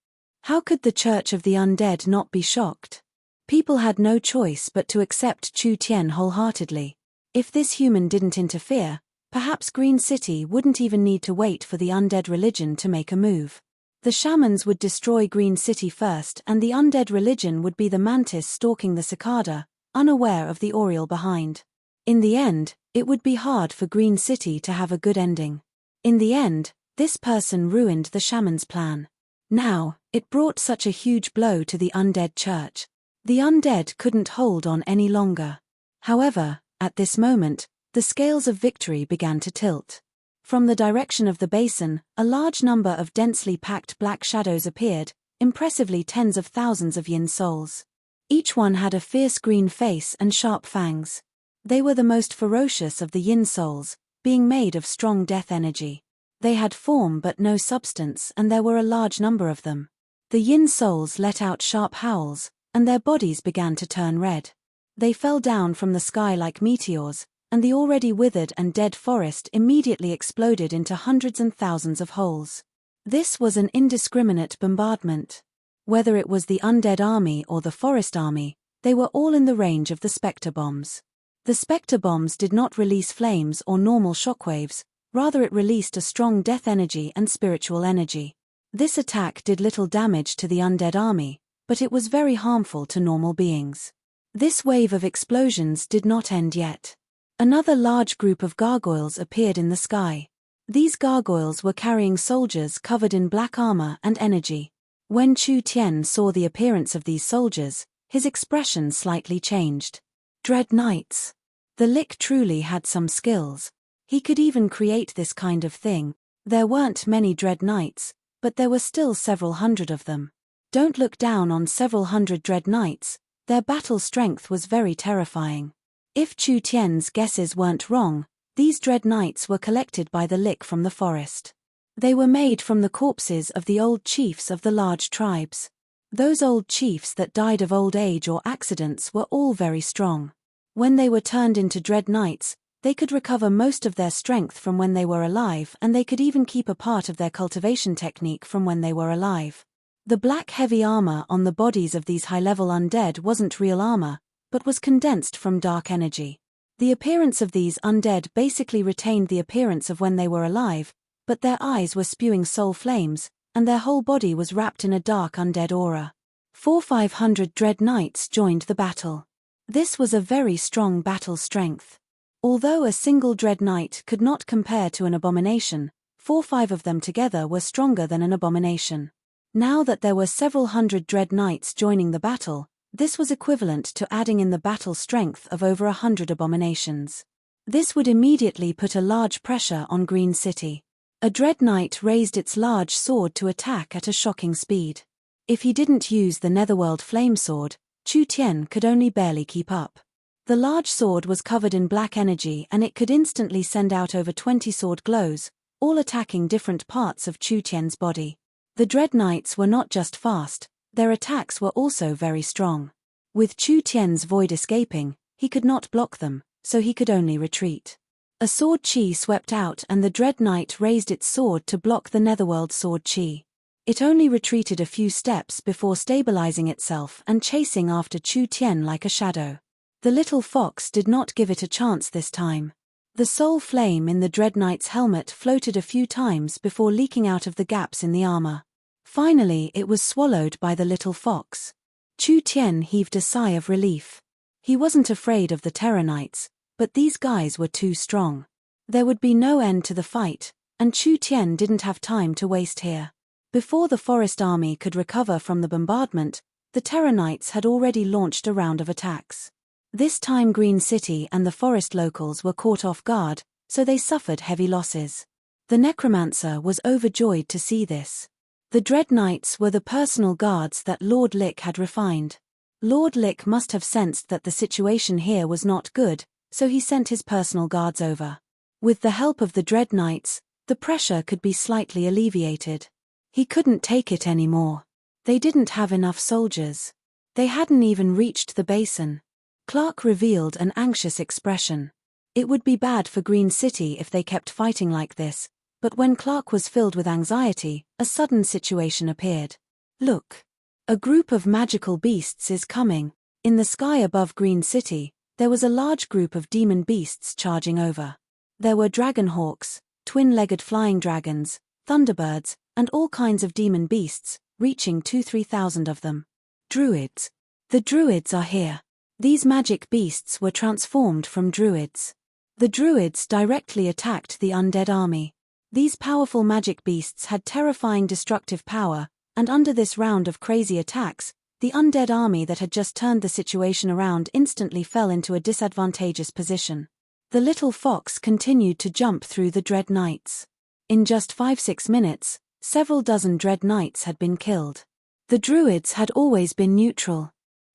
How could the Church of the Undead not be shocked? People had no choice but to accept Chu Tian wholeheartedly. If this human didn't interfere, perhaps Green City wouldn't even need to wait for the undead religion to make a move. The shamans would destroy Green City first and the undead religion would be the mantis stalking the cicada, unaware of the oriole behind. In the end, it would be hard for Green City to have a good ending. In the end, this person ruined the shaman's plan. Now, it brought such a huge blow to the undead church. The undead couldn't hold on any longer. However, at this moment, the scales of victory began to tilt. From the direction of the basin, a large number of densely packed black shadows appeared, impressively tens of thousands of yin souls. Each one had a fierce green face and sharp fangs. They were the most ferocious of the yin souls, being made of strong death energy. They had form but no substance and there were a large number of them. The yin souls let out sharp howls, and their bodies began to turn red. They fell down from the sky like meteors, and the already withered and dead forest immediately exploded into hundreds and thousands of holes. This was an indiscriminate bombardment. Whether it was the undead army or the forest army, they were all in the range of the spectre bombs. The spectre bombs did not release flames or normal shockwaves, rather it released a strong death energy and spiritual energy. This attack did little damage to the undead army, but it was very harmful to normal beings. This wave of explosions did not end yet. Another large group of gargoyles appeared in the sky. These gargoyles were carrying soldiers covered in black armor and energy. When Chu Tian saw the appearance of these soldiers, his expression slightly changed. Dread knights. The Lick truly had some skills. He could even create this kind of thing. There weren't many dread knights, but there were still several hundred of them. Don't look down on several hundred dread knights, their battle strength was very terrifying. If Chu Tian's guesses weren't wrong, these dread knights were collected by the Lick from the forest. They were made from the corpses of the old chiefs of the large tribes. Those old chiefs that died of old age or accidents were all very strong. When they were turned into dread knights, They could recover most of their strength from when they were alive, and they could even keep a part of their cultivation technique from when they were alive. The black heavy armor on the bodies of these high-level undead wasn't real armor, but was condensed from dark energy. The appearance of these undead basically retained the appearance of when they were alive, but their eyes were spewing soul flames, and their whole body was wrapped in a dark undead aura. 4,500 Dread Knights joined the battle. This was a very strong battle strength. Although a single Dread Knight could not compare to an abomination, 4-5 of them together were stronger than an abomination. Now that there were several hundred Dread Knights joining the battle, this was equivalent to adding in the battle strength of over 100 abominations. This would immediately put a large pressure on Green City. A Dread Knight raised its large sword to attack at a shocking speed. If he didn't use the Netherworld Flame Sword, Chu Tian could only barely keep up. The large sword was covered in black energy and it could instantly send out over 20 sword glows, all attacking different parts of Chu Tian's body. The Dread Knights were not just fast, their attacks were also very strong. With Chu Tian's void escaping, he could not block them, so he could only retreat. A sword chi swept out and the Dread Knight raised its sword to block the Netherworld sword chi. It only retreated a few steps before stabilizing itself and chasing after Chu Tian like a shadow. The little fox did not give it a chance this time. The soul flame in the Dread Knight's helmet floated a few times before leaking out of the gaps in the armor. Finally it was swallowed by the little fox. Chu Tian heaved a sigh of relief. He wasn't afraid of the Terror Knights, but these guys were too strong. There would be no end to the fight, and Chu Tian didn't have time to waste here. Before the forest army could recover from the bombardment, the Terror Knights had already launched a round of attacks. This time Green City and the forest locals were caught off guard, so they suffered heavy losses. The Necromancer was overjoyed to see this. The Dread Knights were the personal guards that Lord Lick had refined. Lord Lick must have sensed that the situation here was not good, so he sent his personal guards over. With the help of the Dread Knights, the pressure could be slightly alleviated. He couldn't take it anymore. They didn't have enough soldiers. They hadn't even reached the basin. Clark revealed an anxious expression. It would be bad for Green City if they kept fighting like this, but when Clark was filled with anxiety, a sudden situation appeared. Look! A group of magical beasts is coming. In the sky above Green City, there was a large group of demon beasts charging over. There were dragonhawks, twin-legged flying dragons, thunderbirds, and all kinds of demon beasts, reaching 2,000–3,000 of them. Druids. The druids are here. These magic beasts were transformed from druids. The druids directly attacked the undead army. These powerful magic beasts had terrifying destructive power, and under this round of crazy attacks, the undead army that had just turned the situation around instantly fell into a disadvantageous position. The little fox continued to jump through the Dread Knights. In just 5–6 minutes, several dozen Dread Knights had been killed. The druids had always been neutral.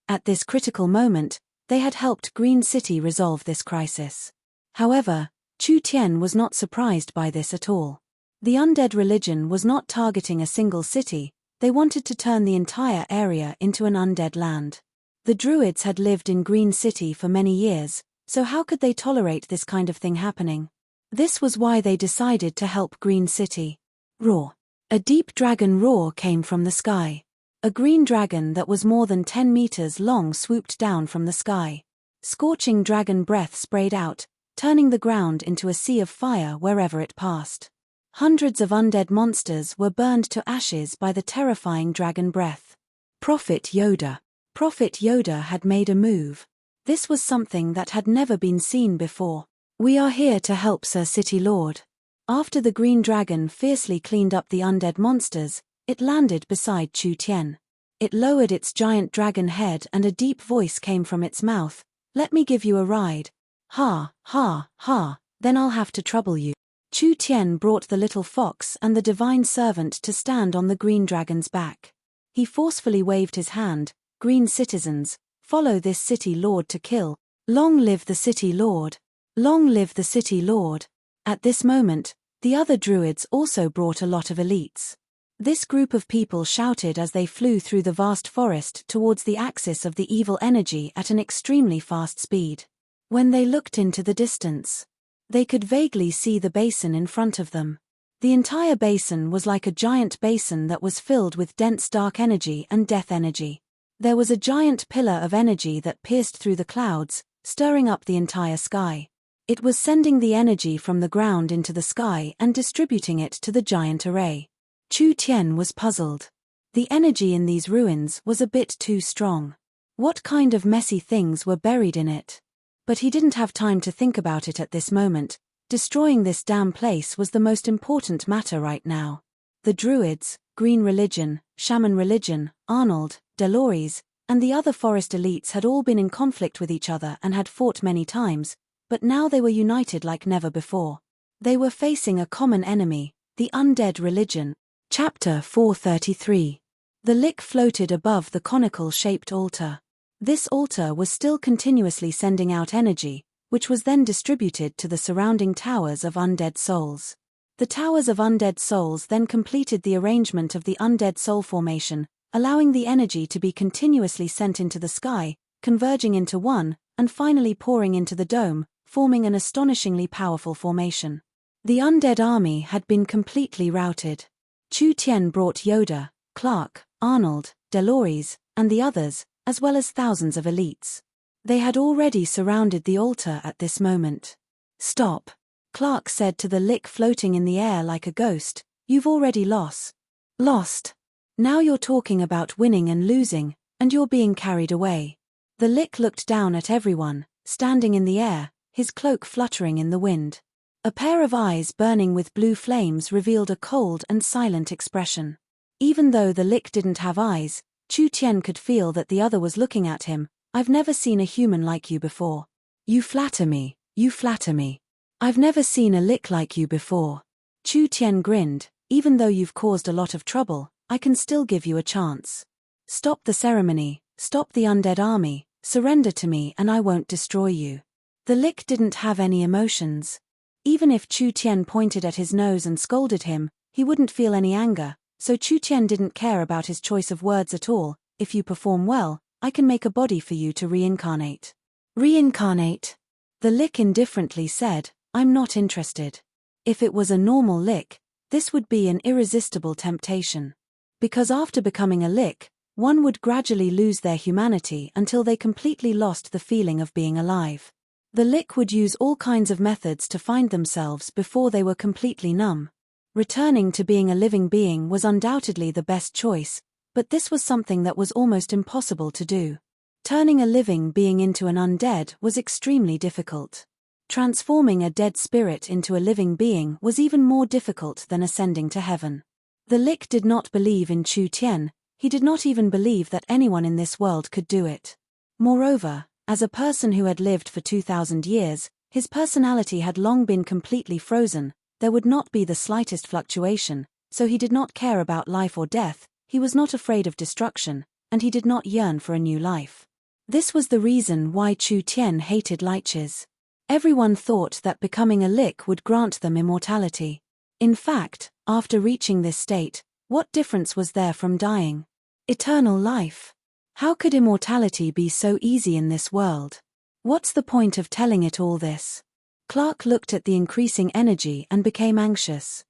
At this critical moment, they had helped Green City resolve this crisis. However, Chu Tian was not surprised by this at all. The undead religion was not targeting a single city, they wanted to turn the entire area into an undead land. The druids had lived in Green City for many years, so how could they tolerate this kind of thing happening? This was why they decided to help Green City. Roar! A deep dragon roar came from the sky. A green dragon that was more than 10 meters long swooped down from the sky. Scorching dragon breath sprayed out, turning the ground into a sea of fire wherever it passed. Hundreds of undead monsters were burned to ashes by the terrifying dragon breath. Prophet Yoda. Prophet Yoda had made a move. This was something that had never been seen before. We are here to help Sir City Lord. After the green dragon fiercely cleaned up the undead monsters, it landed beside Chu Tian. It lowered its giant dragon head and a deep voice came from its mouth. Let me give you a ride. Ha, ha, ha, then I'll have to trouble you. Chu Tian brought the little fox and the divine servant to stand on the green dragon's back. He forcefully waved his hand. Green citizens, follow this city lord to kill. Long live the city lord. Long live the city lord. At this moment, the other druids also brought a lot of elites. This group of people shouted as they flew through the vast forest towards the axis of the evil energy at an extremely fast speed. When they looked into the distance, They could vaguely see the basin in front of them. The entire basin was like a giant basin that was filled with dense dark energy and death energy. There was a giant pillar of energy that pierced through the clouds, stirring up the entire sky. It was sending the energy from the ground into the sky and distributing it to the giant array. Chu Tian was puzzled. The energy in these ruins was a bit too strong. What kind of messy things were buried in it? But he didn't have time to think about it at this moment. Destroying this damn place was the most important matter right now. The Druids, Green Religion, Shaman Religion, Arnold, Delores, and the other forest elites had all been in conflict with each other and had fought many times, but now they were united like never before. They were facing a common enemy, the undead religion. Chapter 433. The lick floated above the conical-shaped altar. This altar was still continuously sending out energy, which was then distributed to the surrounding towers of undead souls. The towers of undead souls then completed the arrangement of the undead soul formation, allowing the energy to be continuously sent into the sky, converging into one, and finally pouring into the dome, forming an astonishingly powerful formation. The undead army had been completely routed. Chu Tian brought Yoda, Clark, Arnold, Delores, and the others, as well as thousands of elites. They had already surrounded the altar at this moment. "Stop," Clark said to the lick floating in the air like a ghost. "You've already lost. Now you're talking about winning and losing, and you're being carried away." The lick looked down at everyone, standing in the air, his cloak fluttering in the wind. A pair of eyes burning with blue flames revealed a cold and silent expression. Even though the lick didn't have eyes, Chu Tian could feel that the other was looking at him. "I've never seen a human like you before. You flatter me. I've never seen a lick like you before." Chu Tian grinned. "Even though you've caused a lot of trouble, I can still give you a chance. Stop the ceremony, stop the undead army, surrender to me and I won't destroy you." The lick didn't have any emotions. Even if Chu Tian pointed at his nose and scolded him, he wouldn't feel any anger, so Chu Tian didn't care about his choice of words at all. "If you perform well, I can make a body for you to reincarnate." "Reincarnate?" The lick indifferently said. "I'm not interested." If it was a normal lick, this would be an irresistible temptation. Because after becoming a lick, one would gradually lose their humanity until they completely lost the feeling of being alive. The lick would use all kinds of methods to find themselves before they were completely numb. Returning to being a living being was undoubtedly the best choice, but this was something that was almost impossible to do. Turning a living being into an undead was extremely difficult. Transforming a dead spirit into a living being was even more difficult than ascending to heaven. The lick did not believe in Chu Tian. He did not even believe that anyone in this world could do it. Moreover, as a person who had lived for 2,000 years, his personality had long been completely frozen. There would not be the slightest fluctuation, so he did not care about life or death. He was not afraid of destruction, and he did not yearn for a new life. This was the reason why Chu Tian hated liches. Everyone thought that becoming a lick would grant them immortality. In fact, after reaching this state, what difference was there from dying? Eternal life. How could immortality be so easy in this world? What's the point of telling it all this? Clark looked at the increasing energy and became anxious.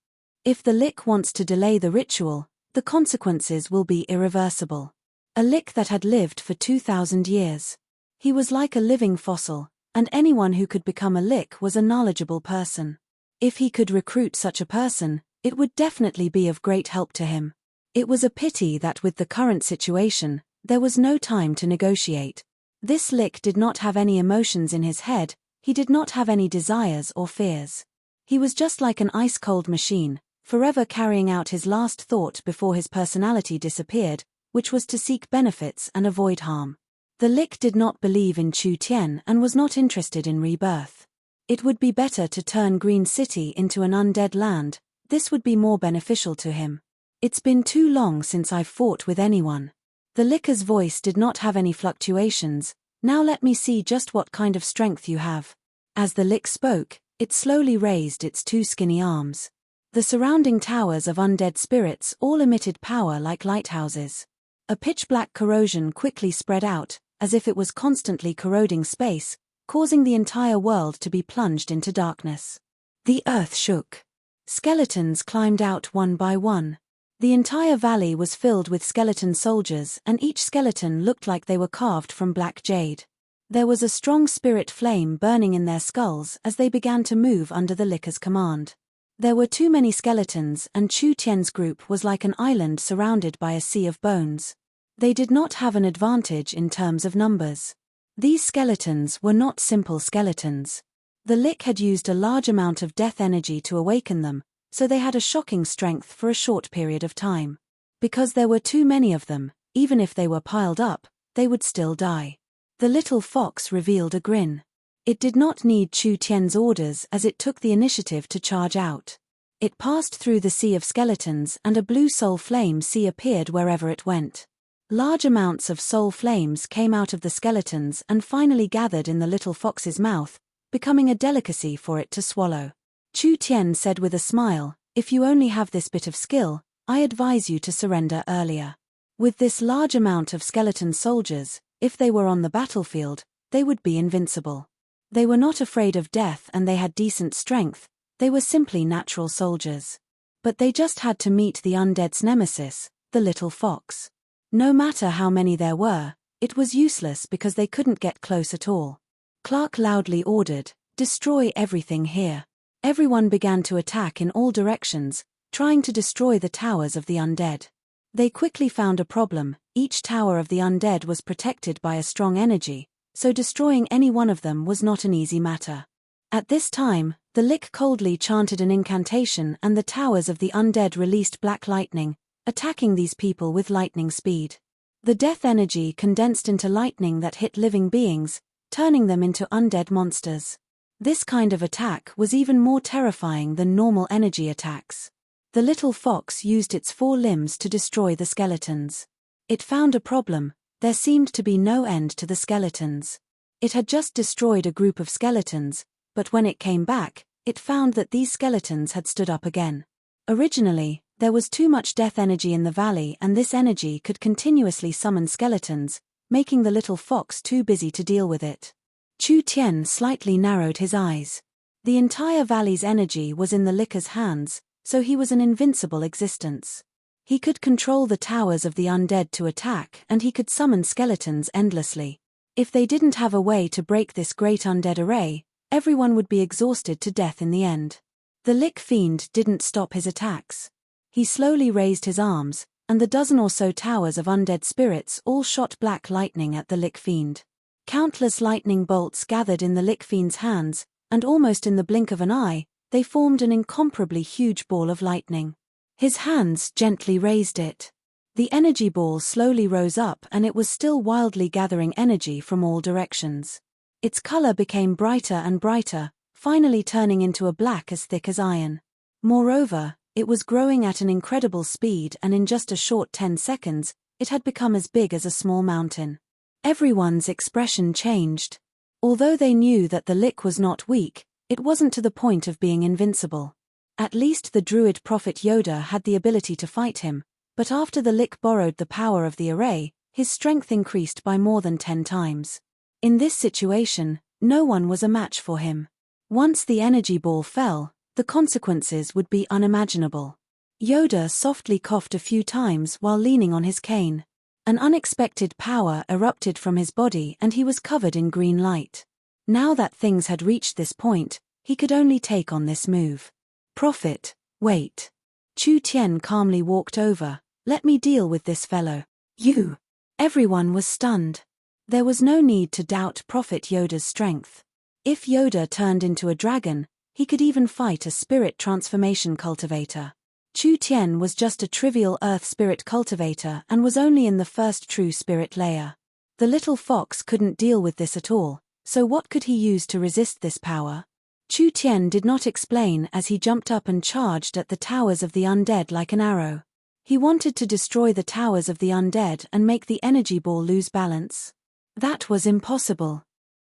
If the lick wants to delay the ritual, the consequences will be irreversible. A lick that had lived for 2,000 years. He was like a living fossil, and anyone who could become a lick was a knowledgeable person. If he could recruit such a person, it would definitely be of great help to him. It was a pity that with the current situation, there was no time to negotiate. This lick did not have any emotions in his head, he did not have any desires or fears. He was just like an ice-cold machine, forever carrying out his last thought before his personality disappeared, which was to seek benefits and avoid harm. The lick did not believe in Chu Tian and was not interested in rebirth. It would be better to turn Green City into an undead land. This would be more beneficial to him. "It's been too long since I've fought with anyone." The licker's voice did not have any fluctuations. "Now let me see just what kind of strength you have." As the lick spoke, it slowly raised its two skinny arms. The surrounding towers of undead spirits all emitted power like lighthouses. A pitch-black corrosion quickly spread out, as if it was constantly corroding space, causing the entire world to be plunged into darkness. The earth shook. Skeletons climbed out one by one. The entire valley was filled with skeleton soldiers, and each skeleton looked like they were carved from black jade. There was a strong spirit flame burning in their skulls as they began to move under the Licker's command. There were too many skeletons, and Chu Tian's group was like an island surrounded by a sea of bones. They did not have an advantage in terms of numbers. These skeletons were not simple skeletons. The Lick had used a large amount of death energy to awaken them, so they had a shocking strength for a short period of time. Because there were too many of them, even if they were piled up, they would still die. The little fox revealed a grin. It did not need Chu Tian's orders as it took the initiative to charge out. It passed through the sea of skeletons and a blue soul flame sea appeared wherever it went. Large amounts of soul flames came out of the skeletons and finally gathered in the little fox's mouth, becoming a delicacy for it to swallow. Chu Tian said with a smile, "If you only have this bit of skill, I advise you to surrender earlier." With this large amount of skeleton soldiers, if they were on the battlefield, they would be invincible. They were not afraid of death and they had decent strength, they were simply natural soldiers. But they just had to meet the undead's nemesis, the little fox. No matter how many there were, it was useless because they couldn't get close at all. Clark loudly ordered, "Destroy everything here." Everyone began to attack in all directions, trying to destroy the towers of the undead. They quickly found a problem: each tower of the undead was protected by a strong energy, so destroying any one of them was not an easy matter. At this time, the Lick coldly chanted an incantation and the towers of the undead released black lightning, attacking these people with lightning speed. The death energy condensed into lightning that hit living beings, turning them into undead monsters. This kind of attack was even more terrifying than normal energy attacks. The little fox used its 4 limbs to destroy the skeletons. It found a problem: there seemed to be no end to the skeletons. It had just destroyed a group of skeletons, but when it came back, it found that these skeletons had stood up again. Originally, there was too much death energy in the valley and this energy could continuously summon skeletons, making the little fox too busy to deal with it. Chu Tian slightly narrowed his eyes. The entire valley's energy was in the Licker's hands, so he was an invincible existence. He could control the towers of the undead to attack and he could summon skeletons endlessly. If they didn't have a way to break this great undead array, everyone would be exhausted to death in the end. The Lick Fiend didn't stop his attacks. He slowly raised his arms, and the dozen or so towers of undead spirits all shot black lightning at the Lick Fiend. Countless lightning bolts gathered in the Lick Fiend's hands, and almost in the blink of an eye, they formed an incomparably huge ball of lightning. His hands gently raised it. The energy ball slowly rose up and it was still wildly gathering energy from all directions. Its color became brighter and brighter, finally turning into a black as thick as iron. Moreover, it was growing at an incredible speed and in just a short 10 seconds, it had become as big as a small mountain. Everyone's expression changed. Although they knew that the Lick was not weak, it wasn't to the point of being invincible. At least the druid prophet Yoda had the ability to fight him, but after the Lick borrowed the power of the array, his strength increased by more than 10 times. In this situation, no one was a match for him. Once the energy ball fell, the consequences would be unimaginable. Yoda softly coughed a few times while leaning on his cane. An unexpected power erupted from his body and he was covered in green light. Now that things had reached this point, he could only take on this move. "Prophet, wait." Chu Tian calmly walked over. "Let me deal with this fellow." "You!" Everyone was stunned. There was no need to doubt Prophet Yoda's strength. If Yoda turned into a dragon, he could even fight a spirit transformation cultivator. Chu Tian was just a trivial earth spirit cultivator and was only in the first true spirit layer. The little fox couldn't deal with this at all, so what could he use to resist this power? Chu Tian did not explain as he jumped up and charged at the towers of the undead like an arrow. He wanted to destroy the towers of the undead and make the energy ball lose balance. That was impossible.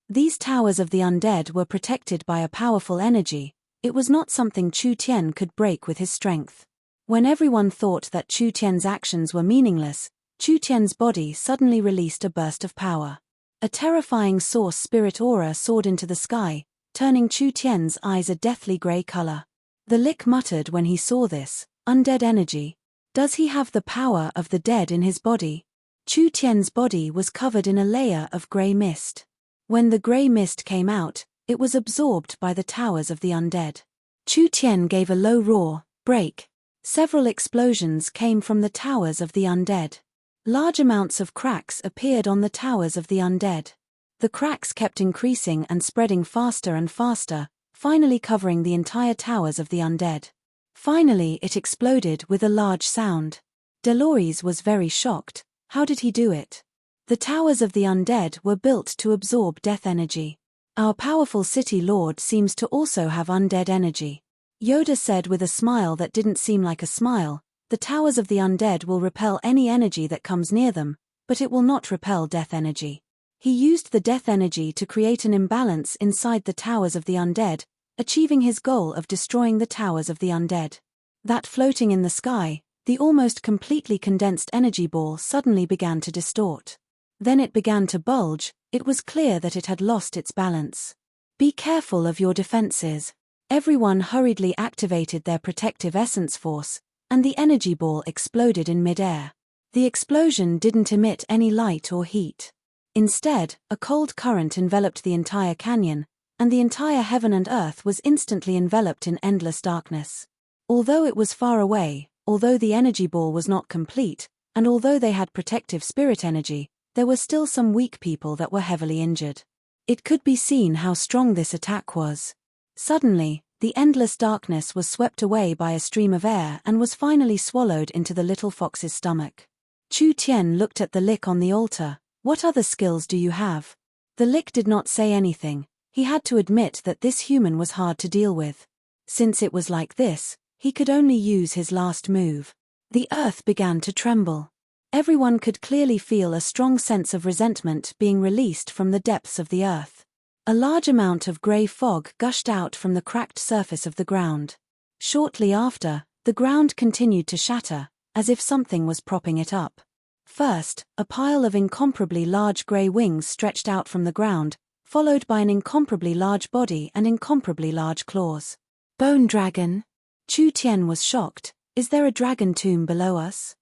These towers of the undead were protected by a powerful energy. It was not something Chu Tian could break with his strength. When everyone thought that Chu Tian's actions were meaningless, Chu Tian's body suddenly released a burst of power. A terrifying source spirit aura soared into the sky, turning Chu Tian's eyes a deathly grey color. The Lick muttered when he saw this, undead energy. Does he have the power of the dead in his body? Chu Tian's body was covered in a layer of grey mist. When the grey mist came out, it was absorbed by the towers of the undead. Chu Tian gave a low roar, break. Several explosions came from the towers of the undead. Large amounts of cracks appeared on the towers of the undead. The cracks kept increasing and spreading faster and faster, finally covering the entire towers of the undead. Finally it exploded with a large sound. Deloris was very shocked. How did he do it? The towers of the undead were built to absorb death energy. Our powerful city lord seems to also have undead energy. Yoda said with a smile that didn't seem like a smile, the towers of the undead will repel any energy that comes near them, but it will not repel death energy. He used the death energy to create an imbalance inside the towers of the undead, achieving his goal of destroying the towers of the undead. That floating in the sky, the almost completely condensed energy ball suddenly began to distort. Then it began to bulge. It was clear that it had lost its balance. Be careful of your defenses. Everyone hurriedly activated their protective essence force, and the energy ball exploded in midair. The explosion didn't emit any light or heat. Instead, a cold current enveloped the entire canyon, and the entire heaven and earth was instantly enveloped in endless darkness. Although it was far away, although the energy ball was not complete, and although they had protective spirit energy, there were still some weak people that were heavily injured. It could be seen how strong this attack was. Suddenly, the endless darkness was swept away by a stream of air and was finally swallowed into the little fox's stomach. Chu Tian looked at the Lick on the altar. What other skills do you have? The Lick did not say anything. He had to admit that this human was hard to deal with. Since it was like this, he could only use his last move. The earth began to tremble. Everyone could clearly feel a strong sense of resentment being released from the depths of the earth. A large amount of grey fog gushed out from the cracked surface of the ground. Shortly after, the ground continued to shatter, as if something was propping it up. First, a pile of incomparably large grey wings stretched out from the ground, followed by an incomparably large body and incomparably large claws. Bone dragon? Chu Tian was shocked. Is there a dragon tomb below us?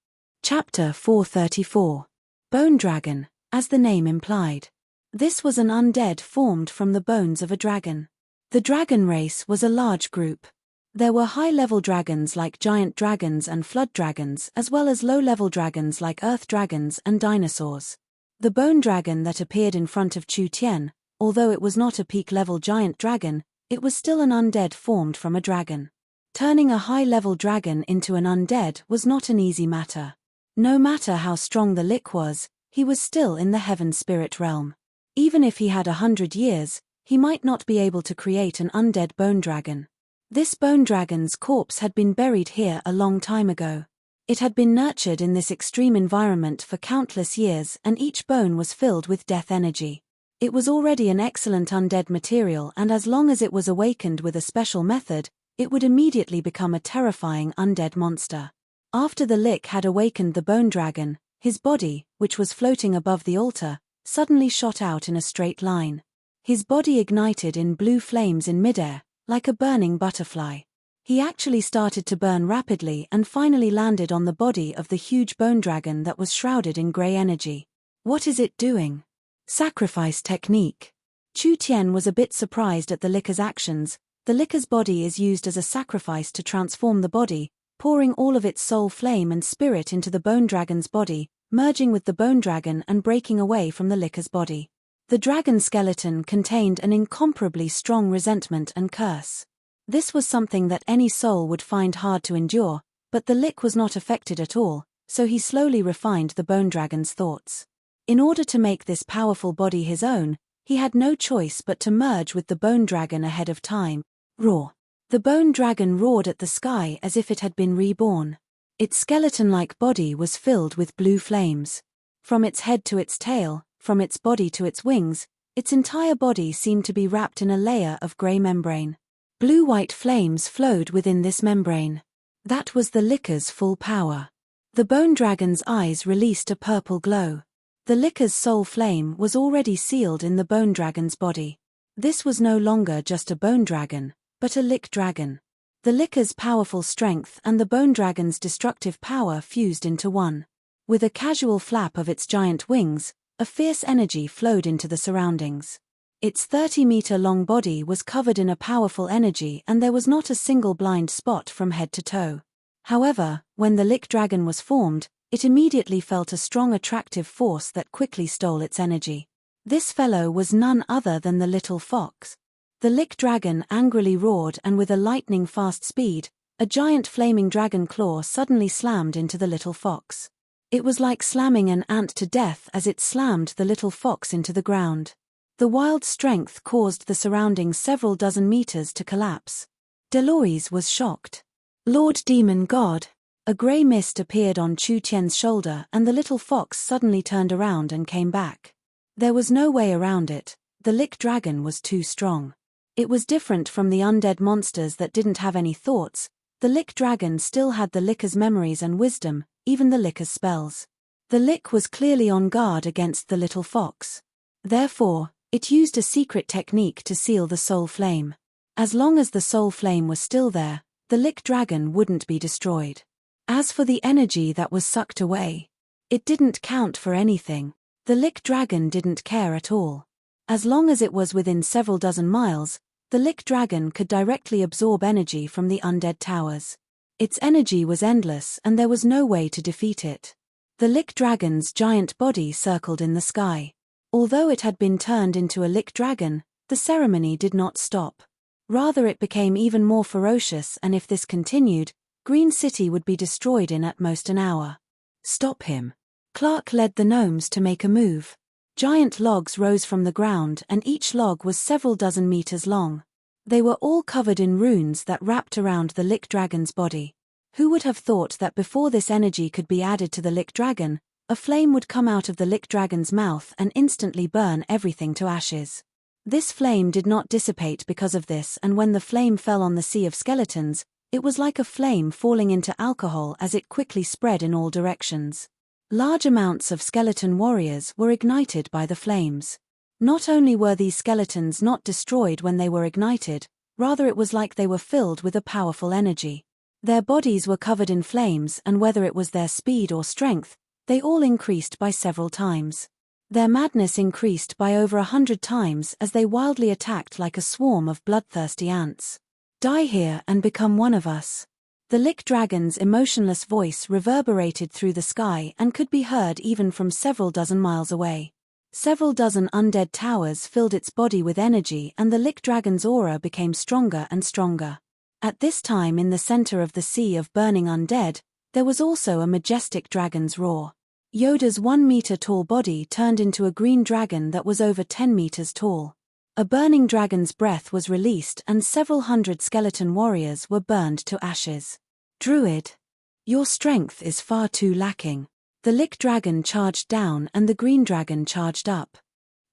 Chapter 434. Bone dragon, as the name implied. This was an undead formed from the bones of a dragon. The dragon race was a large group. There were high-level dragons like giant dragons and flood dragons, as well as low-level dragons like earth dragons and dinosaurs. The bone dragon that appeared in front of Chu Tian, although it was not a peak-level giant dragon, it was still an undead formed from a dragon. Turning a high-level dragon into an undead was not an easy matter. No matter how strong the Lick was, he was still in the heaven spirit realm. Even if he had 100 years, he might not be able to create an undead bone dragon. This bone dragon's corpse had been buried here a long time ago. It had been nurtured in this extreme environment for countless years, and each bone was filled with death energy. It was already an excellent undead material, and as long as it was awakened with a special method, it would immediately become a terrifying undead monster. After the Lick had awakened the bone dragon, his body, which was floating above the altar, suddenly shot out in a straight line. His body ignited in blue flames in midair, like a burning butterfly. He actually started to burn rapidly and finally landed on the body of the huge bone dragon that was shrouded in grey energy. What is it doing? Sacrifice technique. Chu Tian was a bit surprised at the Licker's actions. The Licker's body is used as a sacrifice to transform the body, pouring all of its soul flame and spirit into the bone dragon's body, merging with the bone dragon and breaking away from the Licker's body. The dragon skeleton contained an incomparably strong resentment and curse. This was something that any soul would find hard to endure, but the Lick was not affected at all, so he slowly refined the bone dragon's thoughts. In order to make this powerful body his own, he had no choice but to merge with the bone dragon ahead of time. Roar. The bone dragon roared at the sky as if it had been reborn. Its skeleton-like body was filled with blue flames. From its head to its tail, from its body to its wings, its entire body seemed to be wrapped in a layer of grey membrane. Blue-white flames flowed within this membrane. That was the Licker's full power. The bone dragon's eyes released a purple glow. The licker's soul flame was already sealed in the bone dragon's body. This was no longer just a bone dragon, but a lick dragon. The licker's powerful strength and the bone dragon's destructive power fused into one. With a casual flap of its giant wings, a fierce energy flowed into the surroundings. Its 30-meter-long body was covered in a powerful energy and there was not a single blind spot from head to toe. However, when the lick dragon was formed, it immediately felt a strong attractive force that quickly stole its energy. This fellow was none other than the little fox. The lick dragon angrily roared and with a lightning-fast speed, a giant flaming dragon claw suddenly slammed into the little fox. It was like slamming an ant to death as it slammed the little fox into the ground. The wild strength caused the surrounding several dozen meters to collapse. Deloise was shocked. Lord Demon God! A grey mist appeared on Chu Tian's shoulder and the little fox suddenly turned around and came back. There was no way around it, the lick dragon was too strong. It was different from the undead monsters that didn't have any thoughts. The lick dragon still had the licker's memories and wisdom, even the licker's spells. The lick was clearly on guard against the little fox. Therefore, it used a secret technique to seal the soul flame. As long as the soul flame was still there, the lick dragon wouldn't be destroyed. As for the energy that was sucked away, it didn't count for anything. The lick dragon didn't care at all. As long as it was within several dozen miles, the lick dragon could directly absorb energy from the undead towers. Its energy was endless and there was no way to defeat it. The lick dragon's giant body circled in the sky. Although it had been turned into a lick dragon, the ceremony did not stop. Rather it became even more ferocious and if this continued, Green City would be destroyed in at most an hour. Stop him. Clark led the gnomes to make a move. Giant logs rose from the ground and each log was several dozen meters long. They were all covered in runes that wrapped around the lick dragon's body. Who would have thought that before this energy could be added to the lick dragon, a flame would come out of the lick dragon's mouth and instantly burn everything to ashes. This flame did not dissipate because of this and when the flame fell on the sea of skeletons, it was like a flame falling into alcohol as it quickly spread in all directions. Large amounts of skeleton warriors were ignited by the flames. Not only were these skeletons not destroyed when they were ignited, rather it was like they were filled with a powerful energy. Their bodies were covered in flames and whether it was their speed or strength, they all increased by several times. Their madness increased by over 100 times as they wildly attacked like a swarm of bloodthirsty ants. Die here and become one of us. The lick dragon's emotionless voice reverberated through the sky and could be heard even from several dozen miles away. Several dozen undead towers filled its body with energy and the lick dragon's aura became stronger and stronger. At this time in the center of the sea of burning undead, there was also a majestic dragon's roar. Yoda's 1-meter-tall body turned into a green dragon that was over 10 meters tall. A burning dragon's breath was released and several hundred skeleton warriors were burned to ashes. Druid, your strength is far too lacking. The lick dragon charged down and the green dragon charged up.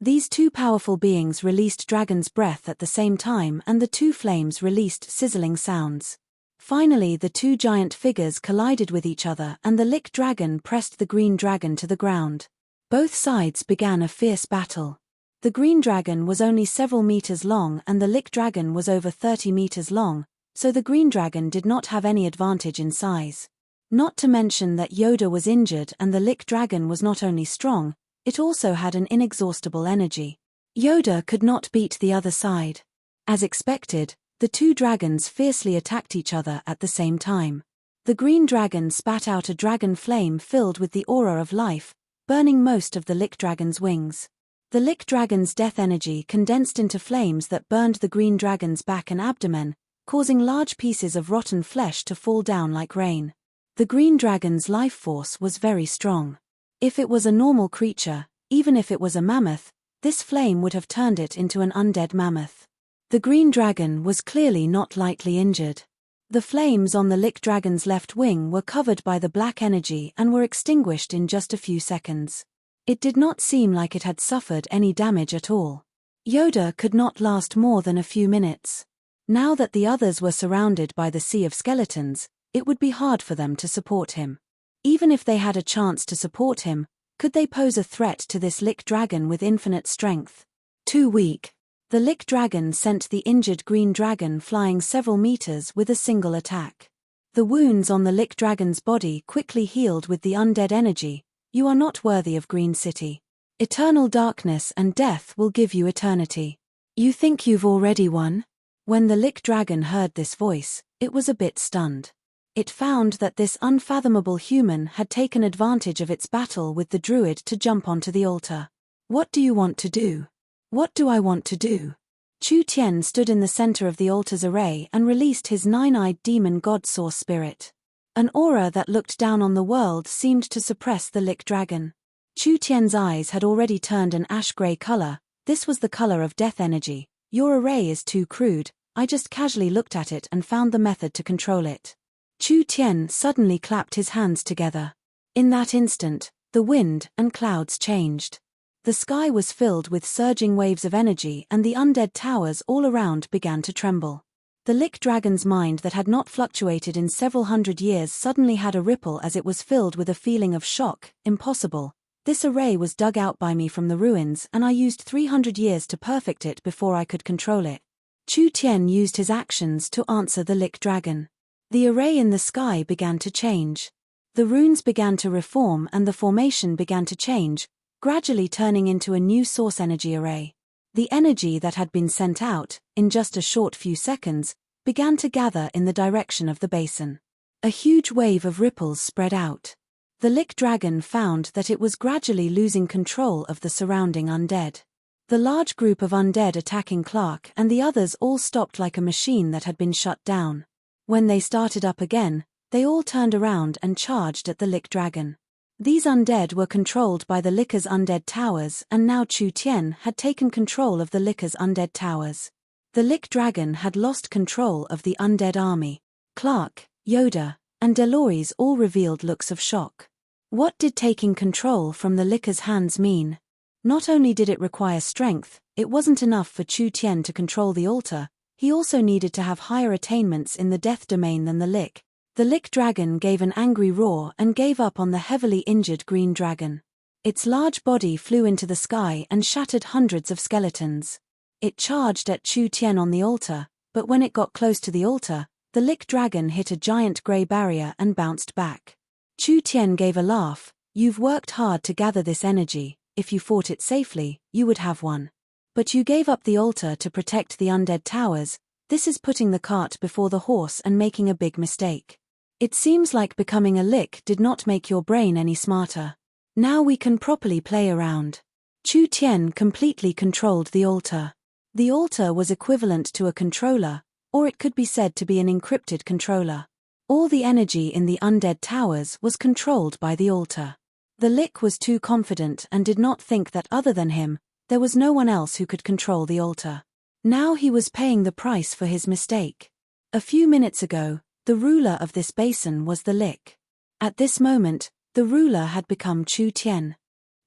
These two powerful beings released dragon's breath at the same time and the two flames released sizzling sounds. Finally the two giant figures collided with each other and the lick dragon pressed the green dragon to the ground. Both sides began a fierce battle. The green dragon was only several meters long and the lick dragon was over 30 meters long, so the green dragon did not have any advantage in size. Not to mention that Yoda was injured and the lick dragon was not only strong, it also had an inexhaustible energy. Yoda could not beat the other side. As expected, the two dragons fiercely attacked each other at the same time. The green dragon spat out a dragon flame filled with the aura of life, burning most of the lick dragon's wings. The lick dragon's death energy condensed into flames that burned the green dragon's back and abdomen, causing large pieces of rotten flesh to fall down like rain. The green dragon's life force was very strong. If it was a normal creature, even if it was a mammoth, this flame would have turned it into an undead mammoth. The green dragon was clearly not lightly injured. The flames on the lick dragon's left wing were covered by the black energy and were extinguished in just a few seconds. It did not seem like it had suffered any damage at all. Yoda could not last more than a few minutes. Now that the others were surrounded by the sea of skeletons, it would be hard for them to support him. Even if they had a chance to support him, Could they pose a threat to this Lick Dragon with infinite strength? Too weak. The Lick Dragon sent the injured green dragon flying several meters with a single attack. The wounds on the Lick Dragon's body quickly healed with the undead energy. You are not worthy of Green City. Eternal darkness and death will give you eternity. You think you've already won? When the Lick Dragon heard this voice, it was a bit stunned. It found that this unfathomable human had taken advantage of its battle with the druid to jump onto the altar. What do you want to do? What do I want to do? Chu Tian stood in the center of the altar's array and released his nine-eyed demon god source spirit. An aura that looked down on the world seemed to suppress the Lick Dragon. Chu Tian's eyes had already turned an ash-gray color. This was the color of death energy. Your array is too crude. I just casually looked at it and found the method to control it. Chu Tian suddenly clapped his hands together. In that instant, the wind and clouds changed. The sky was filled with surging waves of energy and the undead towers all around began to tremble. The Lick Dragon's mind that had not fluctuated in several hundred years suddenly had a ripple as it was filled with a feeling of shock. Impossible. This array was dug out by me from the ruins and I used 300 years to perfect it before I could control it. Chu Tian used his actions to answer the Lick Dragon. The array in the sky began to change. The runes began to reform and the formation began to change, gradually turning into a new source energy array. The energy that had been sent out, in just a short few seconds, began to gather in the direction of the basin. A huge wave of ripples spread out. The Lick Dragon found that it was gradually losing control of the surrounding undead. The large group of undead attacking Clark and the others all stopped like a machine that had been shut down. When they started up again, they all turned around and charged at the Lick Dragon. These undead were controlled by the Licker's undead towers and now Chu Tian had taken control of the Licker's undead towers. The Lick Dragon had lost control of the undead army. Clark, Yoda, and Deloris all revealed looks of shock. What did taking control from the Licker's hands mean? Not only did it require strength, it wasn't enough for Chu Tian to control the altar, he also needed to have higher attainments in the death domain than the Lick. The Lick Dragon gave an angry roar and gave up on the heavily injured green dragon. Its large body flew into the sky and shattered hundreds of skeletons. It charged at Chu Tian on the altar, but when it got close to the altar, the Lick Dragon hit a giant grey barrier and bounced back. Chu Tian gave a laugh. You've worked hard to gather this energy. If you fought it safely, you would have won. But you gave up the altar to protect the undead towers. This is putting the cart before the horse and making a big mistake. It seems like becoming a Lick did not make your brain any smarter. Now we can properly play around. Chu Tian completely controlled the altar. The altar was equivalent to a controller, or it could be said to be an encrypted controller. All the energy in the undead towers was controlled by the altar. The Lick was too confident and did not think that other than him, there was no one else who could control the altar. Now he was paying the price for his mistake. A few minutes ago, the ruler of this basin was the Lick. At this moment, the ruler had become Chu Tian.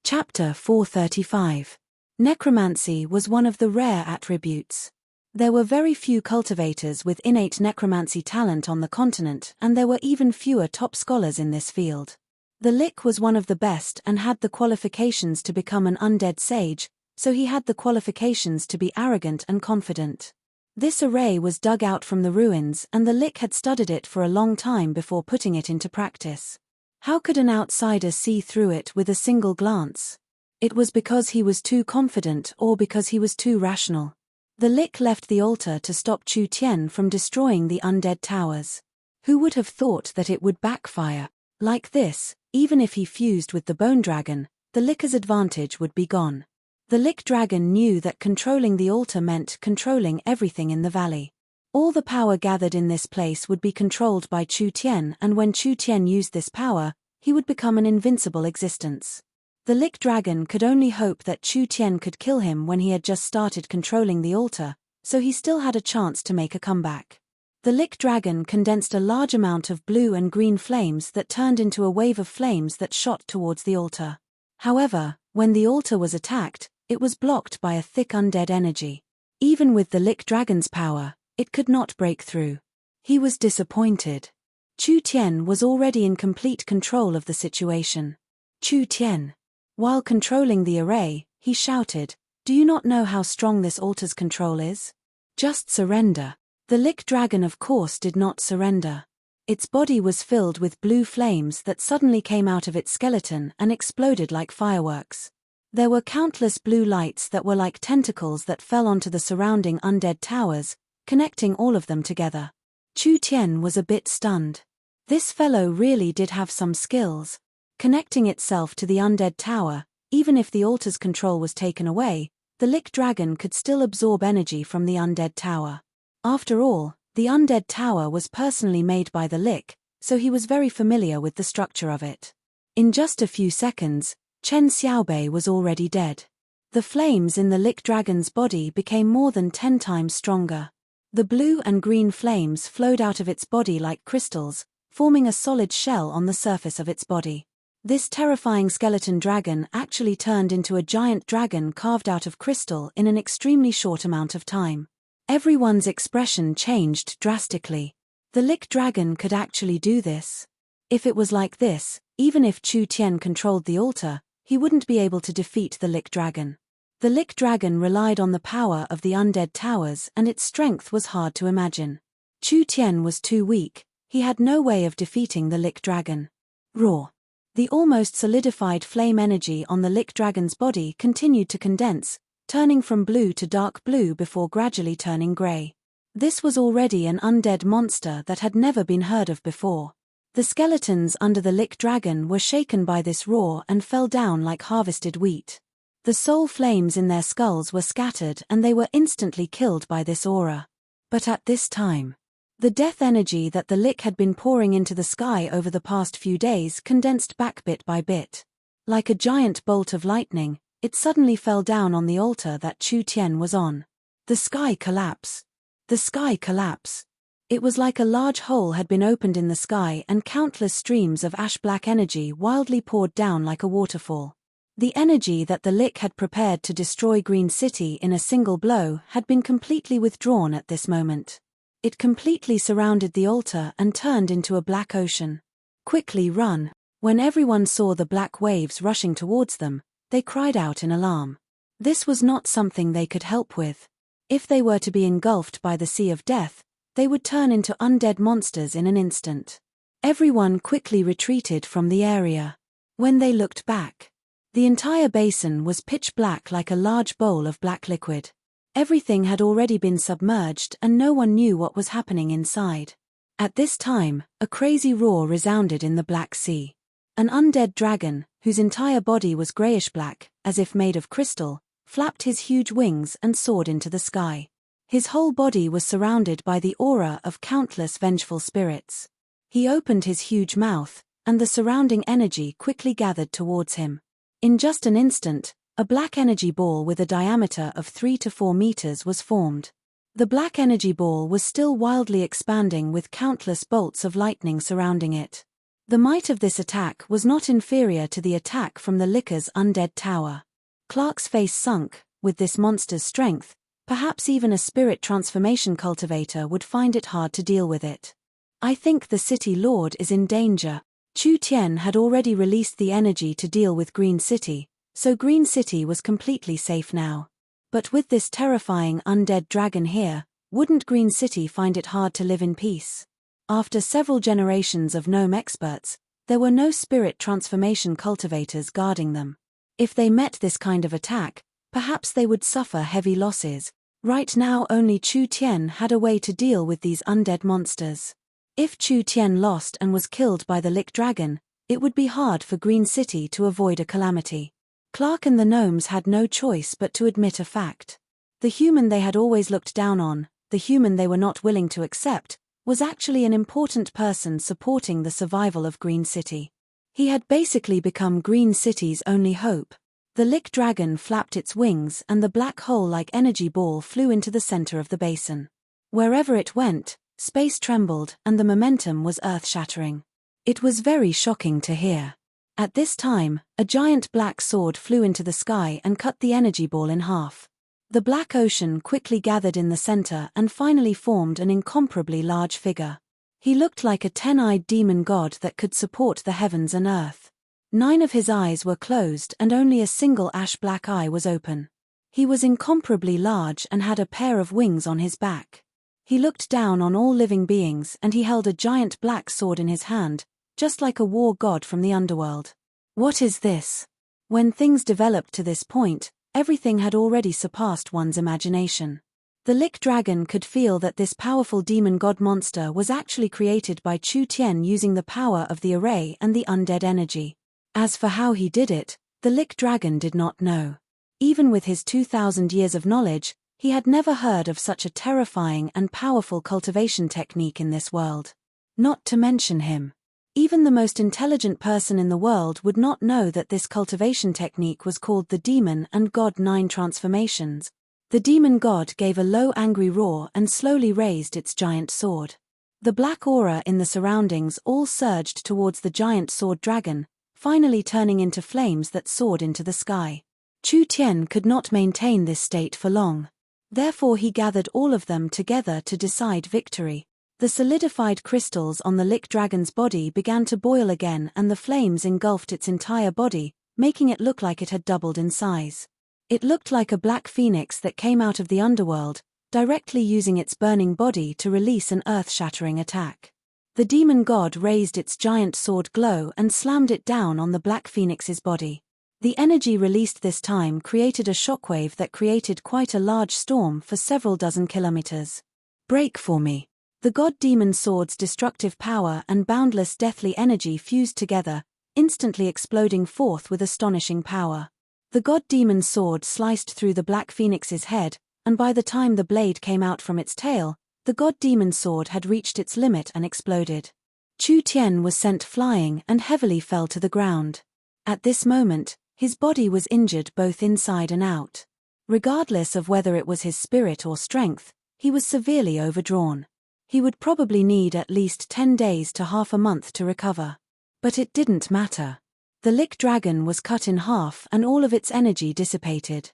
Chapter 435. Necromancy was one of the rare attributes. There were very few cultivators with innate necromancy talent on the continent and there were even fewer top scholars in this field. The Lick was one of the best and had the qualifications to become an undead sage, so he had the qualifications to be arrogant and confident. This array was dug out from the ruins and the Lick had studied it for a long time before putting it into practice. How could an outsider see through it with a single glance? It was because he was too confident or because he was too rational. The Lick left the altar to stop Chu Tian from destroying the undead towers. Who would have thought that it would backfire? Like this, even if he fused with the bone dragon, the Licker's advantage would be gone. The Lick Dragon knew that controlling the altar meant controlling everything in the valley. All the power gathered in this place would be controlled by Chu Tian and when Chu Tian used this power, he would become an invincible existence. The Lick Dragon could only hope that Chu Tian could kill him when he had just started controlling the altar, so he still had a chance to make a comeback. The Lick Dragon condensed a large amount of blue and green flames that turned into a wave of flames that shot towards the altar. However, when the altar was attacked, it was blocked by a thick undead energy. Even with the Lick Dragon's power, it could not break through. He was disappointed. Chu Tian was already in complete control of the situation. Chu Tian. While controlling the array, he shouted, "Do you not know how strong this altar's control is? Just surrender." The lick dragon of course did not surrender. Its body was filled with blue flames that suddenly came out of its skeleton and exploded like fireworks. There were countless blue lights that were like tentacles that fell onto the surrounding undead towers, connecting all of them together. Chu Tian was a bit stunned. This fellow really did have some skills. Connecting itself to the undead tower, even if the altar's control was taken away, the lick dragon could still absorb energy from the undead tower. After all, the undead tower was personally made by the lick, so he was very familiar with the structure of it. In just a few seconds, Chen Xiaobei was already dead. The flames in the lick dragon's body became more than 10 times stronger. The blue and green flames flowed out of its body like crystals, forming a solid shell on the surface of its body. This terrifying skeleton dragon actually turned into a giant dragon carved out of crystal in an extremely short amount of time. Everyone's expression changed drastically. The lick dragon could actually do this. If it was like this, even if Chu Tian controlled the altar, he wouldn't be able to defeat the lick dragon. The lick dragon relied on the power of the undead towers, and its strength was hard to imagine. Chu Tian was too weak. He had no way of defeating the lick dragon. Roar. The almost solidified flame energy on the lick dragon's body continued to condense, turning from blue to dark blue before gradually turning grey. This was already an undead monster that had never been heard of before. The skeletons under the lick dragon were shaken by this roar and fell down like harvested wheat. The soul flames in their skulls were scattered and they were instantly killed by this aura. But at this time, the death energy that the lick had been pouring into the sky over the past few days condensed back bit by bit. Like a giant bolt of lightning, it suddenly fell down on the altar that Chu Tian was on. The sky collapse. The sky collapse. It was like a large hole had been opened in the sky and countless streams of ash-black energy wildly poured down like a waterfall. The energy that the lick had prepared to destroy Green City in a single blow had been completely withdrawn at this moment. It completely surrounded the altar and turned into a black ocean. "Quickly run!" When everyone saw the black waves rushing towards them, they cried out in alarm. This was not something they could help with. If they were to be engulfed by the sea of death, they would turn into undead monsters in an instant. Everyone quickly retreated from the area. When they looked back, the entire basin was pitch black like a large bowl of black liquid. Everything had already been submerged and no one knew what was happening inside. At this time, a crazy roar resounded in the Black Sea. An undead dragon, whose entire body was grayish-black, as if made of crystal, flapped his huge wings and soared into the sky. His whole body was surrounded by the aura of countless vengeful spirits. He opened his huge mouth, and the surrounding energy quickly gathered towards him. In just an instant, a black energy ball with a diameter of 3 to 4 meters was formed. The black energy ball was still wildly expanding with countless bolts of lightning surrounding it. The might of this attack was not inferior to the attack from the licker's undead tower. Clark's face sunk. With this monster's strength, perhaps even a spirit transformation cultivator would find it hard to deal with it. "I think the city lord is in danger." Chu Tian had already released the energy to deal with Green City, so Green City was completely safe now. But with this terrifying undead dragon here, wouldn't Green City find it hard to live in peace? After several generations of gnome experts, there were no spirit transformation cultivators guarding them. If they met this kind of attack, perhaps they would suffer heavy losses. Right now only Chu Tian had a way to deal with these undead monsters. If Chu Tian lost and was killed by the lick dragon, it would be hard for Green City to avoid a calamity. Clark and the gnomes had no choice but to admit a fact. The human they had always looked down on, the human they were not willing to accept, was actually an important person supporting the survival of Green City. He had basically become Green City's only hope. The lick dragon flapped its wings and the black hole-like energy ball flew into the center of the basin. Wherever it went, space trembled and the momentum was earth-shattering. It was very shocking to hear. At this time, a giant black sword flew into the sky and cut the energy ball in half. The black ocean quickly gathered in the center and finally formed an incomparably large figure. He looked like a 10-eyed demon god that could support the heavens and earth. 9 of his eyes were closed and only a single ash-black eye was open. He was incomparably large and had a pair of wings on his back. He looked down on all living beings and he held a giant black sword in his hand, just like a war god from the underworld. What is this? When things developed to this point, everything had already surpassed one's imagination. The Lick Dragon could feel that this powerful demon god monster was actually created by Chu Tian using the power of the array and the undead energy. As for how he did it, the Lick Dragon did not know. Even with his 2,000 years of knowledge, he had never heard of such a terrifying and powerful cultivation technique in this world. Not to mention him. Even the most intelligent person in the world would not know that this cultivation technique was called the Demon and God 9 transformations. The demon god gave a low angry roar and slowly raised its giant sword. The black aura in the surroundings all surged towards the giant sword dragon, finally turning into flames that soared into the sky. Chu Tian could not maintain this state for long. Therefore he gathered all of them together to decide victory. The solidified crystals on the Lick Dragon's body began to boil again and the flames engulfed its entire body, making it look like it had doubled in size. It looked like a black phoenix that came out of the underworld, directly using its burning body to release an earth-shattering attack. The demon god raised its giant sword glow and slammed it down on the black phoenix's body. The energy released this time created a shockwave that created quite a large storm for several dozen kilometers. Break for me. The god-demon sword's destructive power and boundless deathly energy fused together, instantly exploding forth with astonishing power. The god-demon sword sliced through the black phoenix's head, and by the time the blade came out from its tail, the god-demon sword had reached its limit and exploded. Chu Tian was sent flying and heavily fell to the ground. At this moment, his body was injured both inside and out. Regardless of whether it was his spirit or strength, he was severely overdrawn. He would probably need at least 10 days to half a month to recover. But it didn't matter. The Lick Dragon was cut in half and all of its energy dissipated.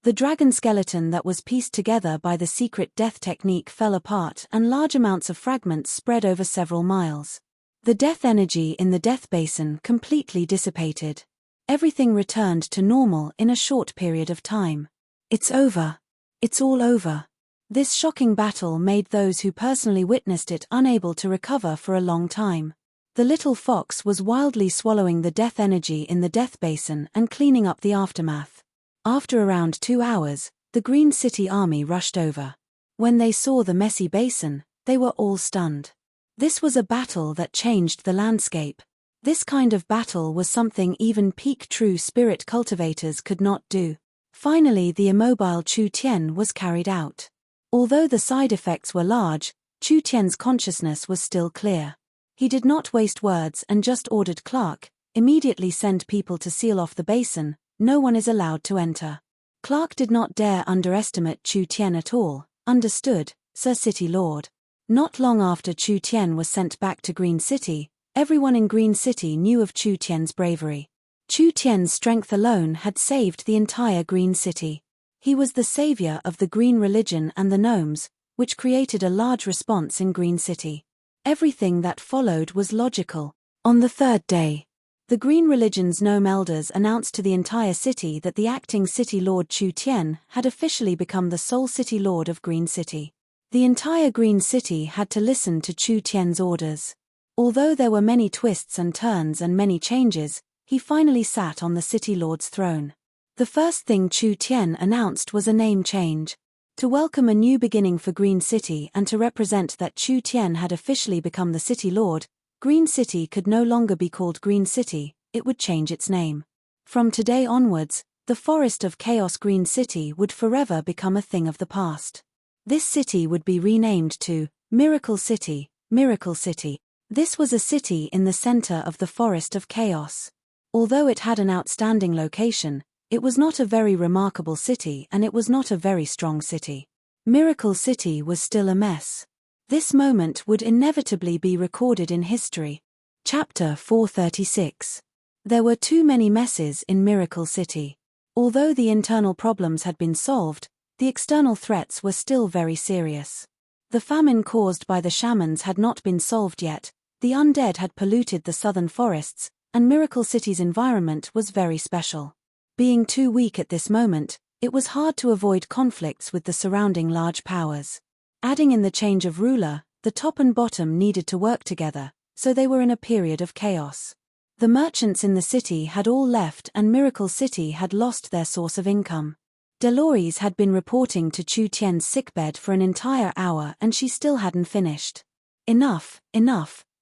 The dragon skeleton that was pieced together by the secret death technique fell apart and large amounts of fragments spread over several miles. The death energy in the death basin completely dissipated. Everything returned to normal in a short period of time. It's over. It's all over. This shocking battle made those who personally witnessed it unable to recover for a long time. The little fox was wildly swallowing the death energy in the death basin and cleaning up the aftermath. After around 2 hours, the Green City army rushed over. When they saw the messy basin, they were all stunned. This was a battle that changed the landscape. This kind of battle was something even peak true spirit cultivators could not do. Finally, the immobile Chu Tian was carried out. Although the side effects were large, Chu Tian's consciousness was still clear. He did not waste words and just ordered Clark, immediately send people to seal off the basin, no one is allowed to enter. Clark did not dare underestimate Chu Tian at all. Understood, Sir City Lord. Not long after Chu Tian was sent back to Green City, everyone in Green City knew of Chu Tian's bravery. Chu Tian's strength alone had saved the entire Green City. He was the savior of the green religion and the gnomes, which created a large response in Green City. Everything that followed was logical. On the third day, the green religion's gnome elders announced to the entire city that the acting city lord Chu Tian had officially become the sole city lord of Green City. The entire Green City had to listen to Chu Tian's orders. Although there were many twists and turns and many changes, he finally sat on the city lord's throne. The first thing Chu Tian announced was a name change. To welcome a new beginning for Green City and to represent that Chu Tian had officially become the city lord, Green City could no longer be called Green City, it would change its name. From today onwards, the Forest of Chaos Green City would forever become a thing of the past. This city would be renamed to Miracle City, Miracle City. This was a city in the center of the Forest of Chaos. Although it had an outstanding location, it was not a very remarkable city and it was not a very strong city. Miracle City was still a mess. This moment would inevitably be recorded in history. Chapter 436. There were too many messes in Miracle City. Although the internal problems had been solved, the external threats were still very serious. The famine caused by the shamans had not been solved yet, the undead had polluted the southern forests, and Miracle City's environment was very special. Being too weak at this moment, it was hard to avoid conflicts with the surrounding large powers. Adding in the change of ruler, the top and bottom needed to work together, so they were in a period of chaos. The merchants in the city had all left and Miracle City had lost their source of income. Dolores had been reporting to Chu Tian's sickbed for an entire hour and she still hadn't finished. Enough,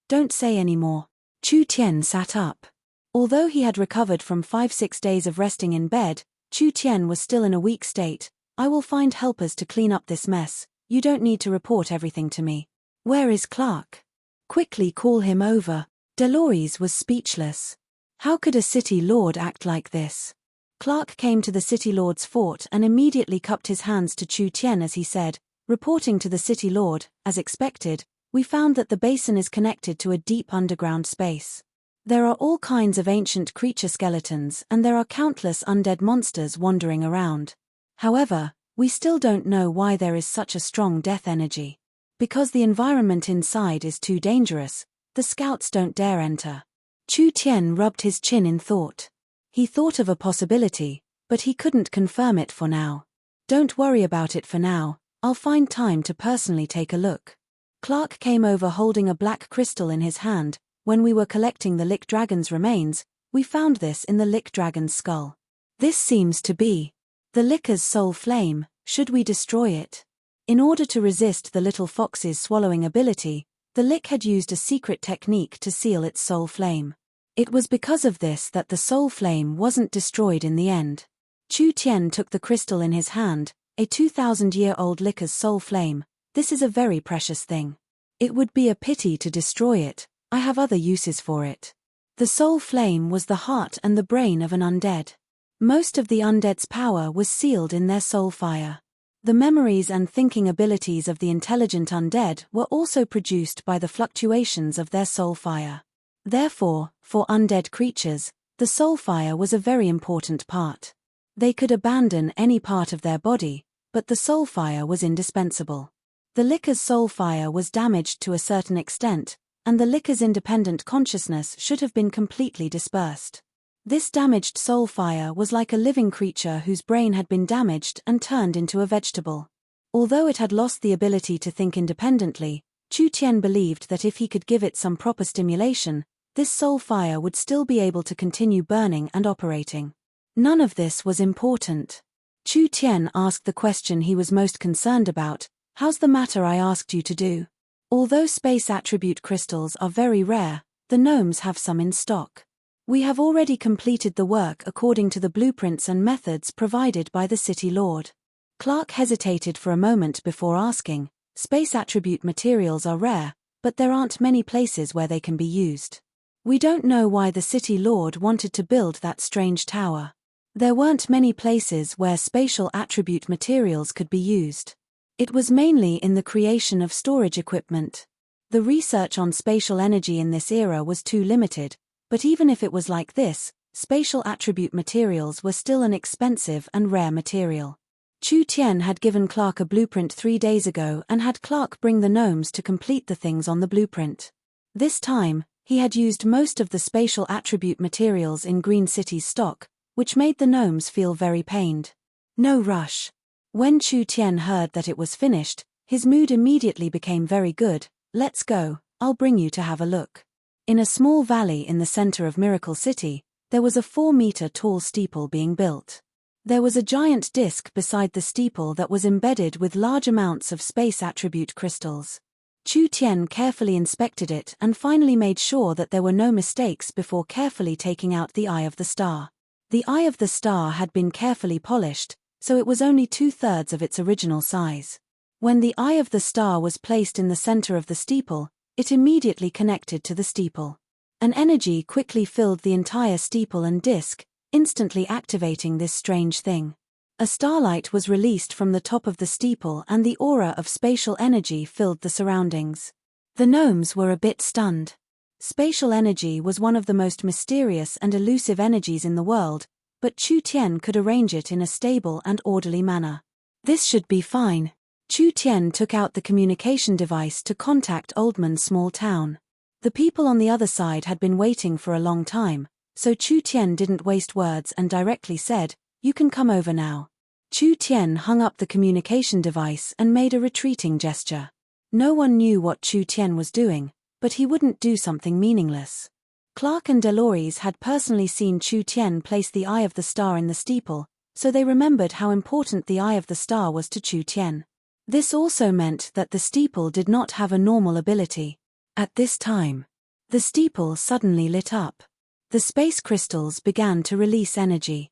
don't say any more. Chu Tian sat up. Although he had recovered from 5-6 days of resting in bed, Chu Tian was still in a weak state. I will find helpers to clean up this mess. You don't need to report everything to me. Where is Clark? Quickly call him over. Dolores was speechless. How could a city lord act like this? Clark came to the city lord's fort and immediately cupped his hands to Chu Tian as he said, reporting to the city lord, as expected, we found that the basin is connected to a deep underground space. There are all kinds of ancient creature skeletons and there are countless undead monsters wandering around. However, we still don't know why there is such a strong death energy. Because the environment inside is too dangerous, the scouts don't dare enter. Chu Tian rubbed his chin in thought. He thought of a possibility, but he couldn't confirm it for now. Don't worry about it for now, I'll find time to personally take a look. Clark came over holding a black crystal in his hand. When we were collecting the Lick Dragon's remains, we found this in the Lick Dragon's skull. This seems to be the Licker's soul flame. Should we destroy it? In order to resist the little fox's swallowing ability, the Lick had used a secret technique to seal its soul flame. It was because of this that the soul flame wasn't destroyed in the end. Chu Tian took the crystal in his hand, a 2,000-year-old Licker's soul flame. This is a very precious thing. It would be a pity to destroy it. I have other uses for it. The soul flame was the heart and the brain of an undead. Most of the undead's power was sealed in their soul fire. The memories and thinking abilities of the intelligent undead were also produced by the fluctuations of their soul fire. Therefore, for undead creatures, the soul fire was a very important part. They could abandon any part of their body, but the soul fire was indispensable. The Licker's soul fire was damaged to a certain extent, and the Licker's independent consciousness should have been completely dispersed. This damaged soul fire was like a living creature whose brain had been damaged and turned into a vegetable. Although it had lost the ability to think independently, Chu Tian believed that if he could give it some proper stimulation, this soul fire would still be able to continue burning and operating. None of this was important. Chu Tian asked the question he was most concerned about, how's the matter I asked you to do? Although space attribute crystals are very rare, the gnomes have some in stock. We have already completed the work according to the blueprints and methods provided by the city lord. Clark hesitated for a moment before asking, space attribute materials are rare, but there aren't many places where they can be used. We don't know why the city lord wanted to build that strange tower. There weren't many places where spatial attribute materials could be used. It was mainly in the creation of storage equipment. The research on spatial energy in this era was too limited, but even if it was like this, spatial attribute materials were still an expensive and rare material. Chu Tian had given Clark a blueprint 3 days ago and had Clark bring the gnomes to complete the things on the blueprint. This time, he had used most of the spatial attribute materials in Green City's stock, which made the gnomes feel very pained. No rush. When Chu Tian heard that it was finished, his mood immediately became very good. Let's go, I'll bring you to have a look. In a small valley in the center of Miracle City, there was a 4-meter-tall steeple being built. There was a giant disc beside the steeple that was embedded with large amounts of space attribute crystals. Chu Tian carefully inspected it and finally made sure that there were no mistakes before carefully taking out the eye of the star. The eye of the star had been carefully polished, so it was only 2/3 of its original size. When the eye of the star was placed in the center of the steeple, it immediately connected to the steeple. An energy quickly filled the entire steeple and disc, instantly activating this strange thing. A starlight was released from the top of the steeple and the aura of spatial energy filled the surroundings. The gnomes were a bit stunned. Spatial energy was one of the most mysterious and elusive energies in the world, but Chu Tian could arrange it in a stable and orderly manner. This should be fine. Chu Tian took out the communication device to contact Oldman's small town. The people on the other side had been waiting for a long time, so Chu Tian didn't waste words and directly said, "You can come over now." Chu Tian hung up the communication device and made a retreating gesture. No one knew what Chu Tian was doing, but he wouldn't do something meaningless. Clark and Delores had personally seen Chu Tian place the Eye of the Star in the steeple, so they remembered how important the Eye of the Star was to Chu Tian. This also meant that the steeple did not have a normal ability. At this time, the steeple suddenly lit up. The space crystals began to release energy.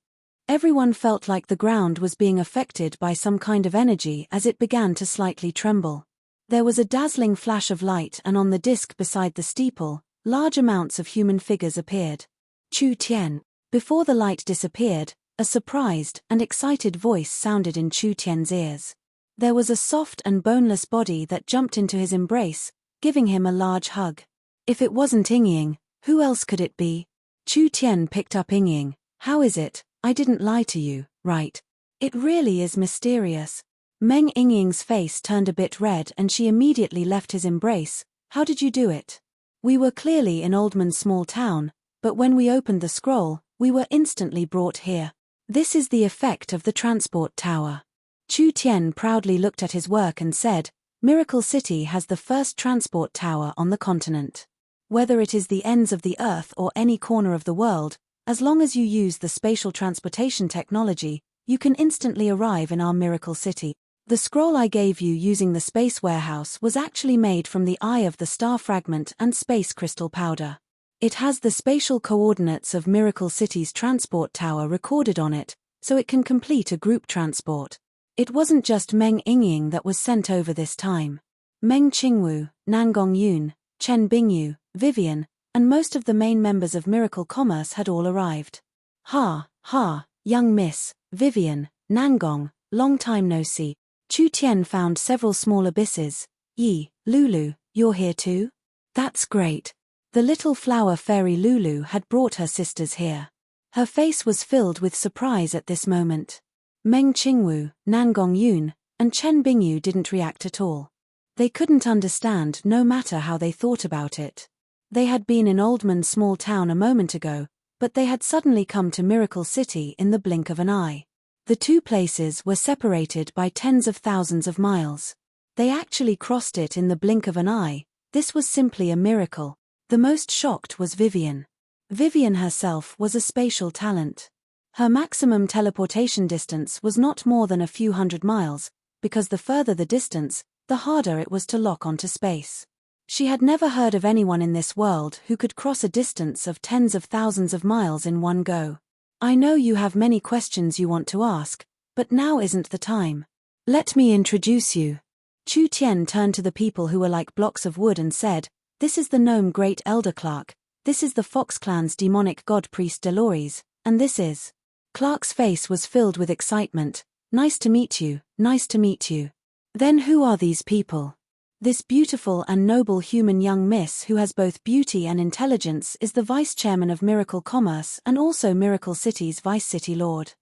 Everyone felt like the ground was being affected by some kind of energy as it began to slightly tremble. There was a dazzling flash of light, and on the disc beside the steeple, large amounts of human figures appeared. Chu Tian. Before the light disappeared, a surprised and excited voice sounded in Chu Tian's ears. There was a soft and boneless body that jumped into his embrace, giving him a large hug. If it wasn't Yingying, who else could it be? Chu Tian picked up Yingying. "How is it? I didn't lie to you, right? It really is mysterious." Meng Yingying's face turned a bit red and she immediately left his embrace. "How did you do it?" "We were clearly in Oldman's small town, but when we opened the scroll, we were instantly brought here. This is the effect of the transport tower." Chu Tian proudly looked at his work and said, "Miracle City has the first transport tower on the continent. Whether it is the ends of the earth or any corner of the world, as long as you use the spatial transportation technology, you can instantly arrive in our Miracle City. The scroll I gave you using the space warehouse was actually made from the Eye of the Star fragment and space crystal powder. It has the spatial coordinates of Miracle City's transport tower recorded on it, so it can complete a group transport. It wasn't just Meng Yingying that was sent over this time. Meng Qingwu, Nangong Yun, Chen Bingyu, Vivian, and most of the main members of Miracle Commerce had all arrived. "Ha, ha, young miss, Vivian, Nangong, long time no see." Chu Tian found several small abysses. "Yi, Lulu, you're here too? That's great." The little flower fairy Lulu had brought her sisters here. Her face was filled with surprise at this moment. Meng Qingwu, Nangong Yun, and Chen Bingyu didn't react at all. They couldn't understand no matter how they thought about it. They had been in Oldman's small town a moment ago, but they had suddenly come to Miracle City in the blink of an eye. The two places were separated by tens of thousands of miles. They actually crossed it in the blink of an eye. This was simply a miracle. The most shocked was Vivian. Vivian herself was a spatial talent. Her maximum teleportation distance was not more than a few hundred miles, because the further the distance, the harder it was to lock onto space. She had never heard of anyone in this world who could cross a distance of tens of thousands of miles in one go. "I know you have many questions you want to ask, but now isn't the time. Let me introduce you." Chu Tian turned to the people who were like blocks of wood and said, "This is the gnome Great Elder Clark, this is the Fox Clan's demonic god priest Delores, and this is..." Clark's face was filled with excitement. "Nice to meet you, nice to meet you." "Then who are these people?" "This beautiful and noble human young miss who has both beauty and intelligence is the vice chairman of Miracle Commerce and also Miracle City's vice city lord."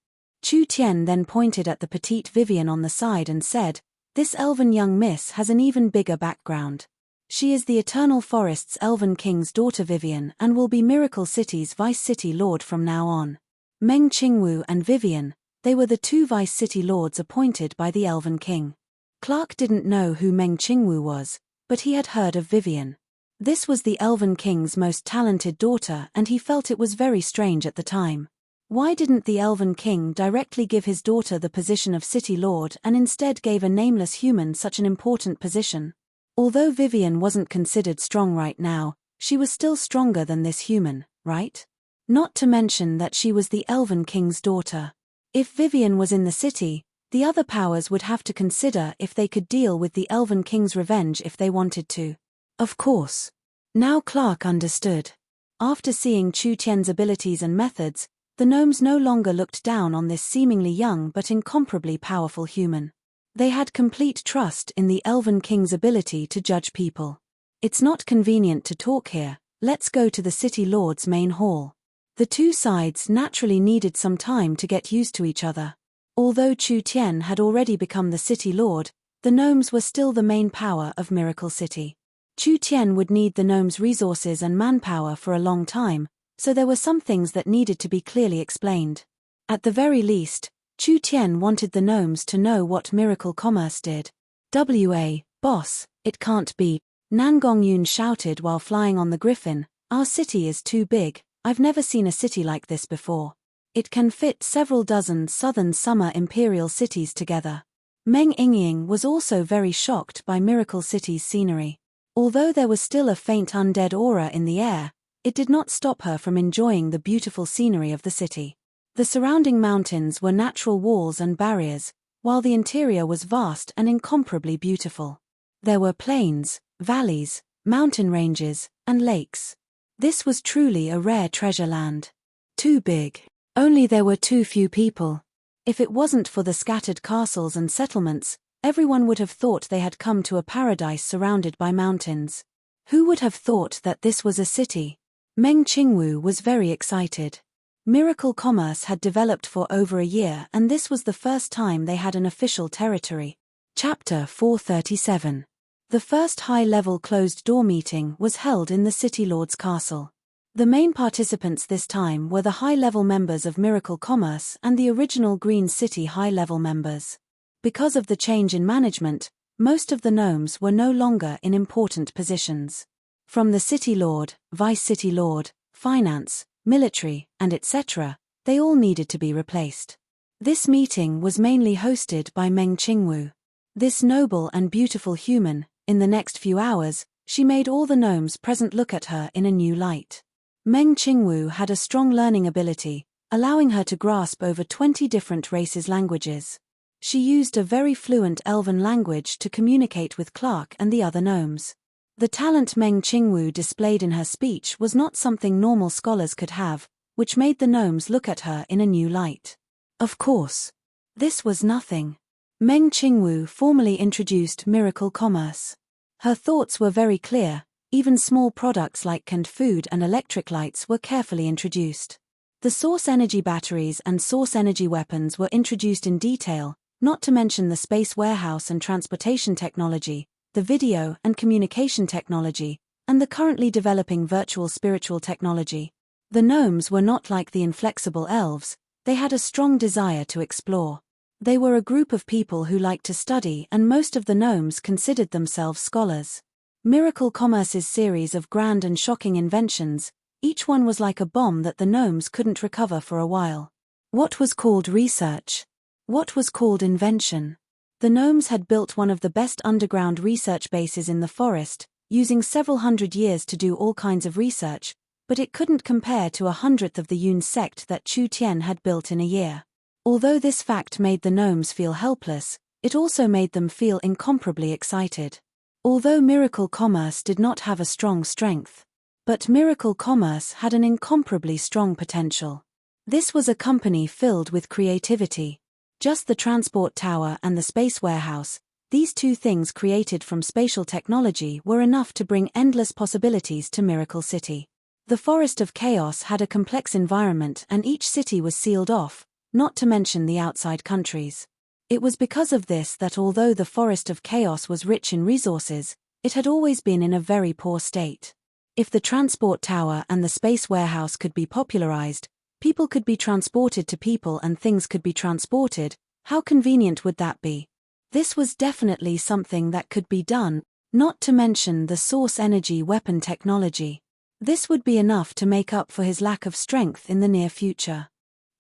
Chu Tian then pointed at the petite Vivian on the side and said, "This elven young miss has an even bigger background. She is the Eternal Forest's Elven King's daughter Vivian and will be Miracle City's vice city lord from now on." Meng Qingwu and Vivian, they were the two vice city lords appointed by the Elven King. Clark didn't know who Meng Qingwu was, but he had heard of Vivian. This was the Elven King's most talented daughter and he felt it was very strange at the time. Why didn't the Elven King directly give his daughter the position of City Lord and instead gave a nameless human such an important position? Although Vivian wasn't considered strong right now, she was still stronger than this human, right? Not to mention that she was the Elven King's daughter. If Vivian was in the city, the other powers would have to consider if they could deal with the Elven King's revenge if they wanted to. Of course. Now Clark understood. After seeing Chu Tian's abilities and methods, the gnomes no longer looked down on this seemingly young but incomparably powerful human. They had complete trust in the Elven King's ability to judge people. "It's not convenient to talk here, let's go to the City Lord's main hall." The two sides naturally needed some time to get used to each other. Although Chu Tian had already become the City Lord, the gnomes were still the main power of Miracle City. Chu Tian would need the gnomes' resources and manpower for a long time, so there were some things that needed to be clearly explained. At the very least, Chu Tian wanted the gnomes to know what miracle commerce did. Boss, it can't be. Nan Gongyun shouted while flying on the griffin, our city is too big, I've never seen a city like this before. It can fit several dozen southern summer imperial cities together. Meng Yingying was also very shocked by Miracle City's scenery. Although there was still a faint undead aura in the air, it did not stop her from enjoying the beautiful scenery of the city. The surrounding mountains were natural walls and barriers, while the interior was vast and incomparably beautiful. There were plains, valleys, mountain ranges, and lakes. This was truly a rare treasure land. Too big. Only there were too few people. If it wasn't for the scattered castles and settlements, everyone would have thought they had come to a paradise surrounded by mountains. Who would have thought that this was a city? Meng Qingwu was very excited. Miracle commerce had developed for over a year, and this was the first time they had an official territory. Chapter 437. The first high-level closed-door meeting was held in the City Lord's castle. The main participants this time were the high-level members of Miracle Commerce and the original Green City high-level members. Because of the change in management, most of the gnomes were no longer in important positions. From the City Lord, Vice City Lord, Finance, Military, and etc., they all needed to be replaced. This meeting was mainly hosted by Meng Qingwu. This noble and beautiful human, in the next few hours, she made all the gnomes present look at her in a new light. Meng Qingwu had a strong learning ability, allowing her to grasp over 20 different races' languages. She used a very fluent Elven language to communicate with Clark and the other gnomes. The talent Meng Qingwu displayed in her speech was not something normal scholars could have, which made the gnomes look at her in a new light. Of course. This was nothing. Meng Qingwu formally introduced Miracle Commerce. Her thoughts were very clear, even small products like canned food and electric lights were carefully introduced. The source energy batteries and source energy weapons were introduced in detail, not to mention the space warehouse and transportation technology, the video and communication technology, and the currently developing virtual spiritual technology. The gnomes were not like the inflexible elves, they had a strong desire to explore. They were a group of people who liked to study, and most of the gnomes considered themselves scholars. Miracle Commerce's series of grand and shocking inventions, each one was like a bomb that the gnomes couldn't recover for a while. What was called research? What was called invention? The gnomes had built one of the best underground research bases in the forest, using several hundred years to do all kinds of research, but it couldn't compare to 1/100th of the Yun sect that Chu Tian had built in a year. Although this fact made the gnomes feel helpless, it also made them feel incomparably excited. Although Miracle Commerce did not have a strong strength, but Miracle Commerce had an incomparably strong potential. This was a company filled with creativity. Just the transport tower and the space warehouse, these two things created from spatial technology, were enough to bring endless possibilities to Miracle City. The Forest of Chaos had a complex environment, and each city was sealed off, not to mention the outside countries. It was because of this that although the Forest of Chaos was rich in resources, it had always been in a very poor state. If the transport tower and the space warehouse could be popularized, people could be transported to people and things could be transported, how convenient would that be? This was definitely something that could be done, not to mention the source energy weapon technology. This would be enough to make up for his lack of strength in the near future.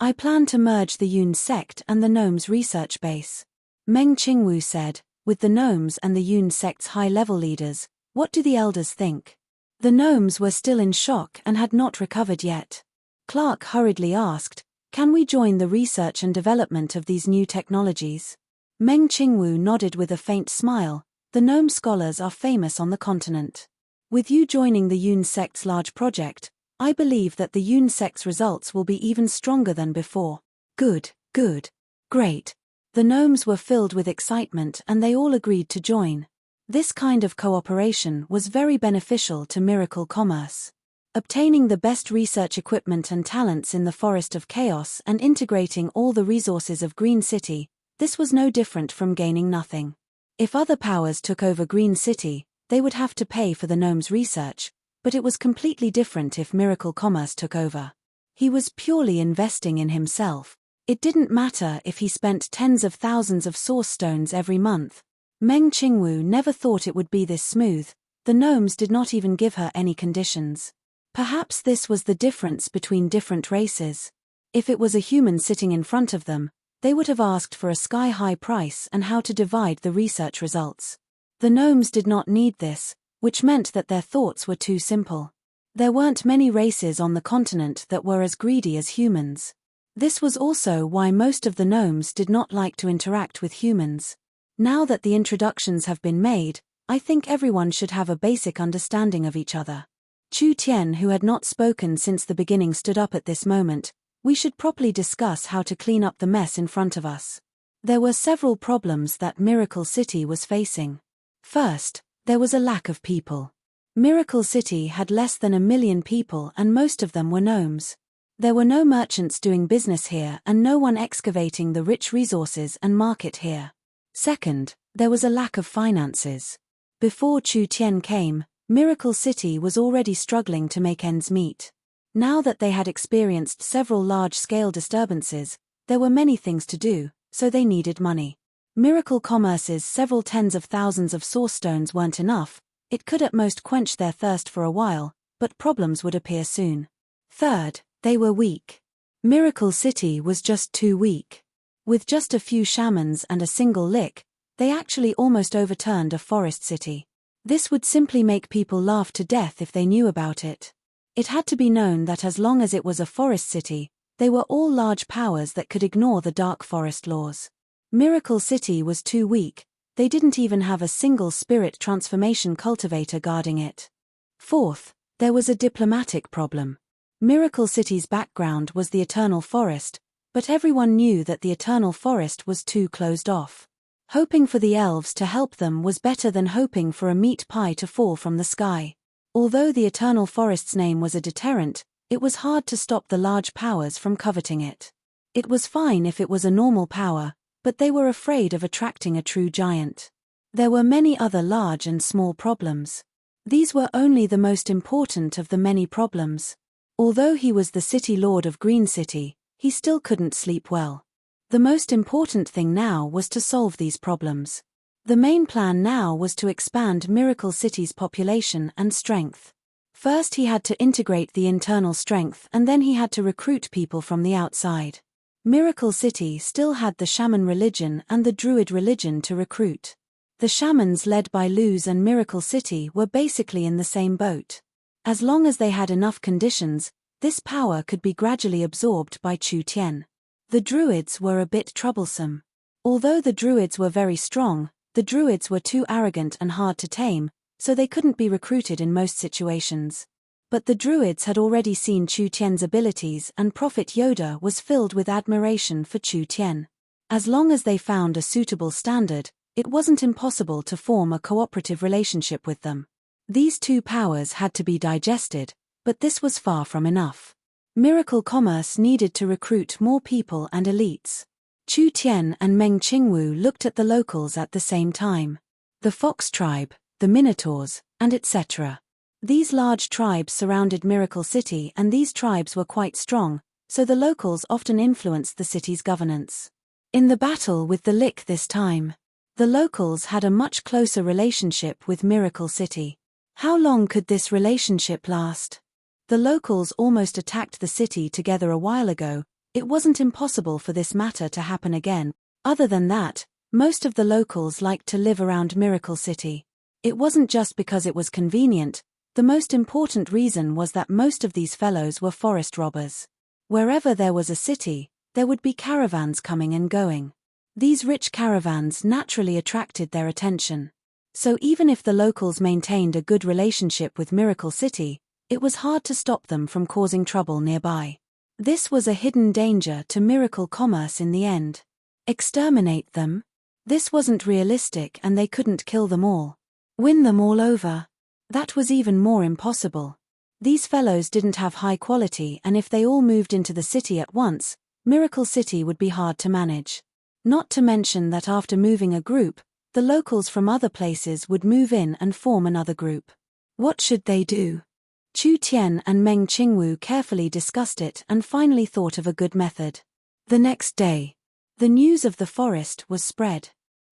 I plan to merge the Yun sect and the gnomes' research base. Meng Qingwu said, with the gnomes and the Yun sect's high-level leaders, what do the elders think? The gnomes were still in shock and had not recovered yet. Clark hurriedly asked, can we join the research and development of these new technologies? Meng Qingwu nodded with a faint smile, the gnome scholars are famous on the continent. With you joining the Yun sect's large project, I believe that the Yun sect's results will be even stronger than before. Good, great. The gnomes were filled with excitement and they all agreed to join. This kind of cooperation was very beneficial to Miracle Commerce. Obtaining the best research equipment and talents in the Forest of Chaos and integrating all the resources of Green City, this was no different from gaining nothing. If other powers took over Green City, they would have to pay for the gnome's research, but it was completely different if Miracle Commerce took over. He was purely investing in himself. It didn't matter if he spent tens of thousands of source stones every month. Meng Qingwu never thought it would be this smooth. The gnomes did not even give her any conditions. Perhaps this was the difference between different races. If it was a human sitting in front of them, they would have asked for a sky-high price and how to divide the research results. The gnomes did not need this, which meant that their thoughts were too simple. There weren't many races on the continent that were as greedy as humans. This was also why most of the gnomes did not like to interact with humans. Now that the introductions have been made, I think everyone should have a basic understanding of each other. Chu Tian, who had not spoken since the beginning, stood up at this moment. We should properly discuss how to clean up the mess in front of us. There were several problems that Miracle City was facing. First, there was a lack of people. Miracle City had less than 1 million people and most of them were gnomes. There were no merchants doing business here and no one excavating the rich resources and market here. Second, there was a lack of finances. Before Chu Tian came, Miracle City was already struggling to make ends meet. Now that they had experienced several large-scale disturbances, there were many things to do, so they needed money. Miracle Commerce's several tens of thousands of source stones weren't enough. It could at most quench their thirst for a while, but problems would appear soon. Third, they were weak. Miracle City was just too weak. With just a few shamans and a single lick, they actually almost overturned a forest city. This would simply make people laugh to death if they knew about it. It had to be known that as long as it was a forest city, they were all large powers that could ignore the dark forest laws. Miracle City was too weak. They didn't even have a single spirit transformation cultivator guarding it. Fourth, there was a diplomatic problem. Miracle City's background was the Eternal Forest, but everyone knew that the Eternal Forest was too closed off. Hoping for the elves to help them was better than hoping for a meat pie to fall from the sky. Although the Eternal Forest's name was a deterrent, it was hard to stop the large powers from coveting it. It was fine if it was a normal power, but they were afraid of attracting a true giant. There were many other large and small problems. These were only the most important of the many problems. Although he was the city lord of Green City, he still couldn't sleep well. The most important thing now was to solve these problems. The main plan now was to expand Miracle City's population and strength. First he had to integrate the internal strength and then he had to recruit people from the outside. Miracle City still had the shaman religion and the druid religion to recruit. The shamans led by Luz and Miracle City were basically in the same boat. As long as they had enough conditions, this power could be gradually absorbed by Chu Tian. The druids were a bit troublesome. Although the druids were very strong, the druids were too arrogant and hard to tame, so they couldn't be recruited in most situations. But the druids had already seen Chu Tian's abilities and Prophet Yoda was filled with admiration for Chu Tian. As long as they found a suitable standard, it wasn't impossible to form a cooperative relationship with them. These two powers had to be digested, but this was far from enough. Miracle Commerce needed to recruit more people and elites. Chu Tian and Meng Qingwu looked at the locals at the same time. The Fox tribe, the Minotaurs, and etc. These large tribes surrounded Miracle City and these tribes were quite strong, so the locals often influenced the city's governance. In the battle with the Lick this time, the locals had a much closer relationship with Miracle City. How long could this relationship last? The locals almost attacked the city together a while ago. It wasn't impossible for this matter to happen again. Other than that, most of the locals liked to live around Miracle City. It wasn't just because it was convenient. The most important reason was that most of these fellows were forest robbers. Wherever there was a city, there would be caravans coming and going. These rich caravans naturally attracted their attention. So even if the locals maintained a good relationship with Miracle City, it was hard to stop them from causing trouble nearby. This was a hidden danger to Miracle Commerce in the end. Exterminate them? This wasn't realistic and they couldn't kill them all. Win them all over? That was even more impossible. These fellows didn't have high quality and if they all moved into the city at once, Miracle City would be hard to manage. Not to mention that after moving a group, The locals from other places would move in and form another group. What should they do? Chu Tian and Meng Qingwu carefully discussed it and finally thought of a good method. The next day, the news of the forest was spread.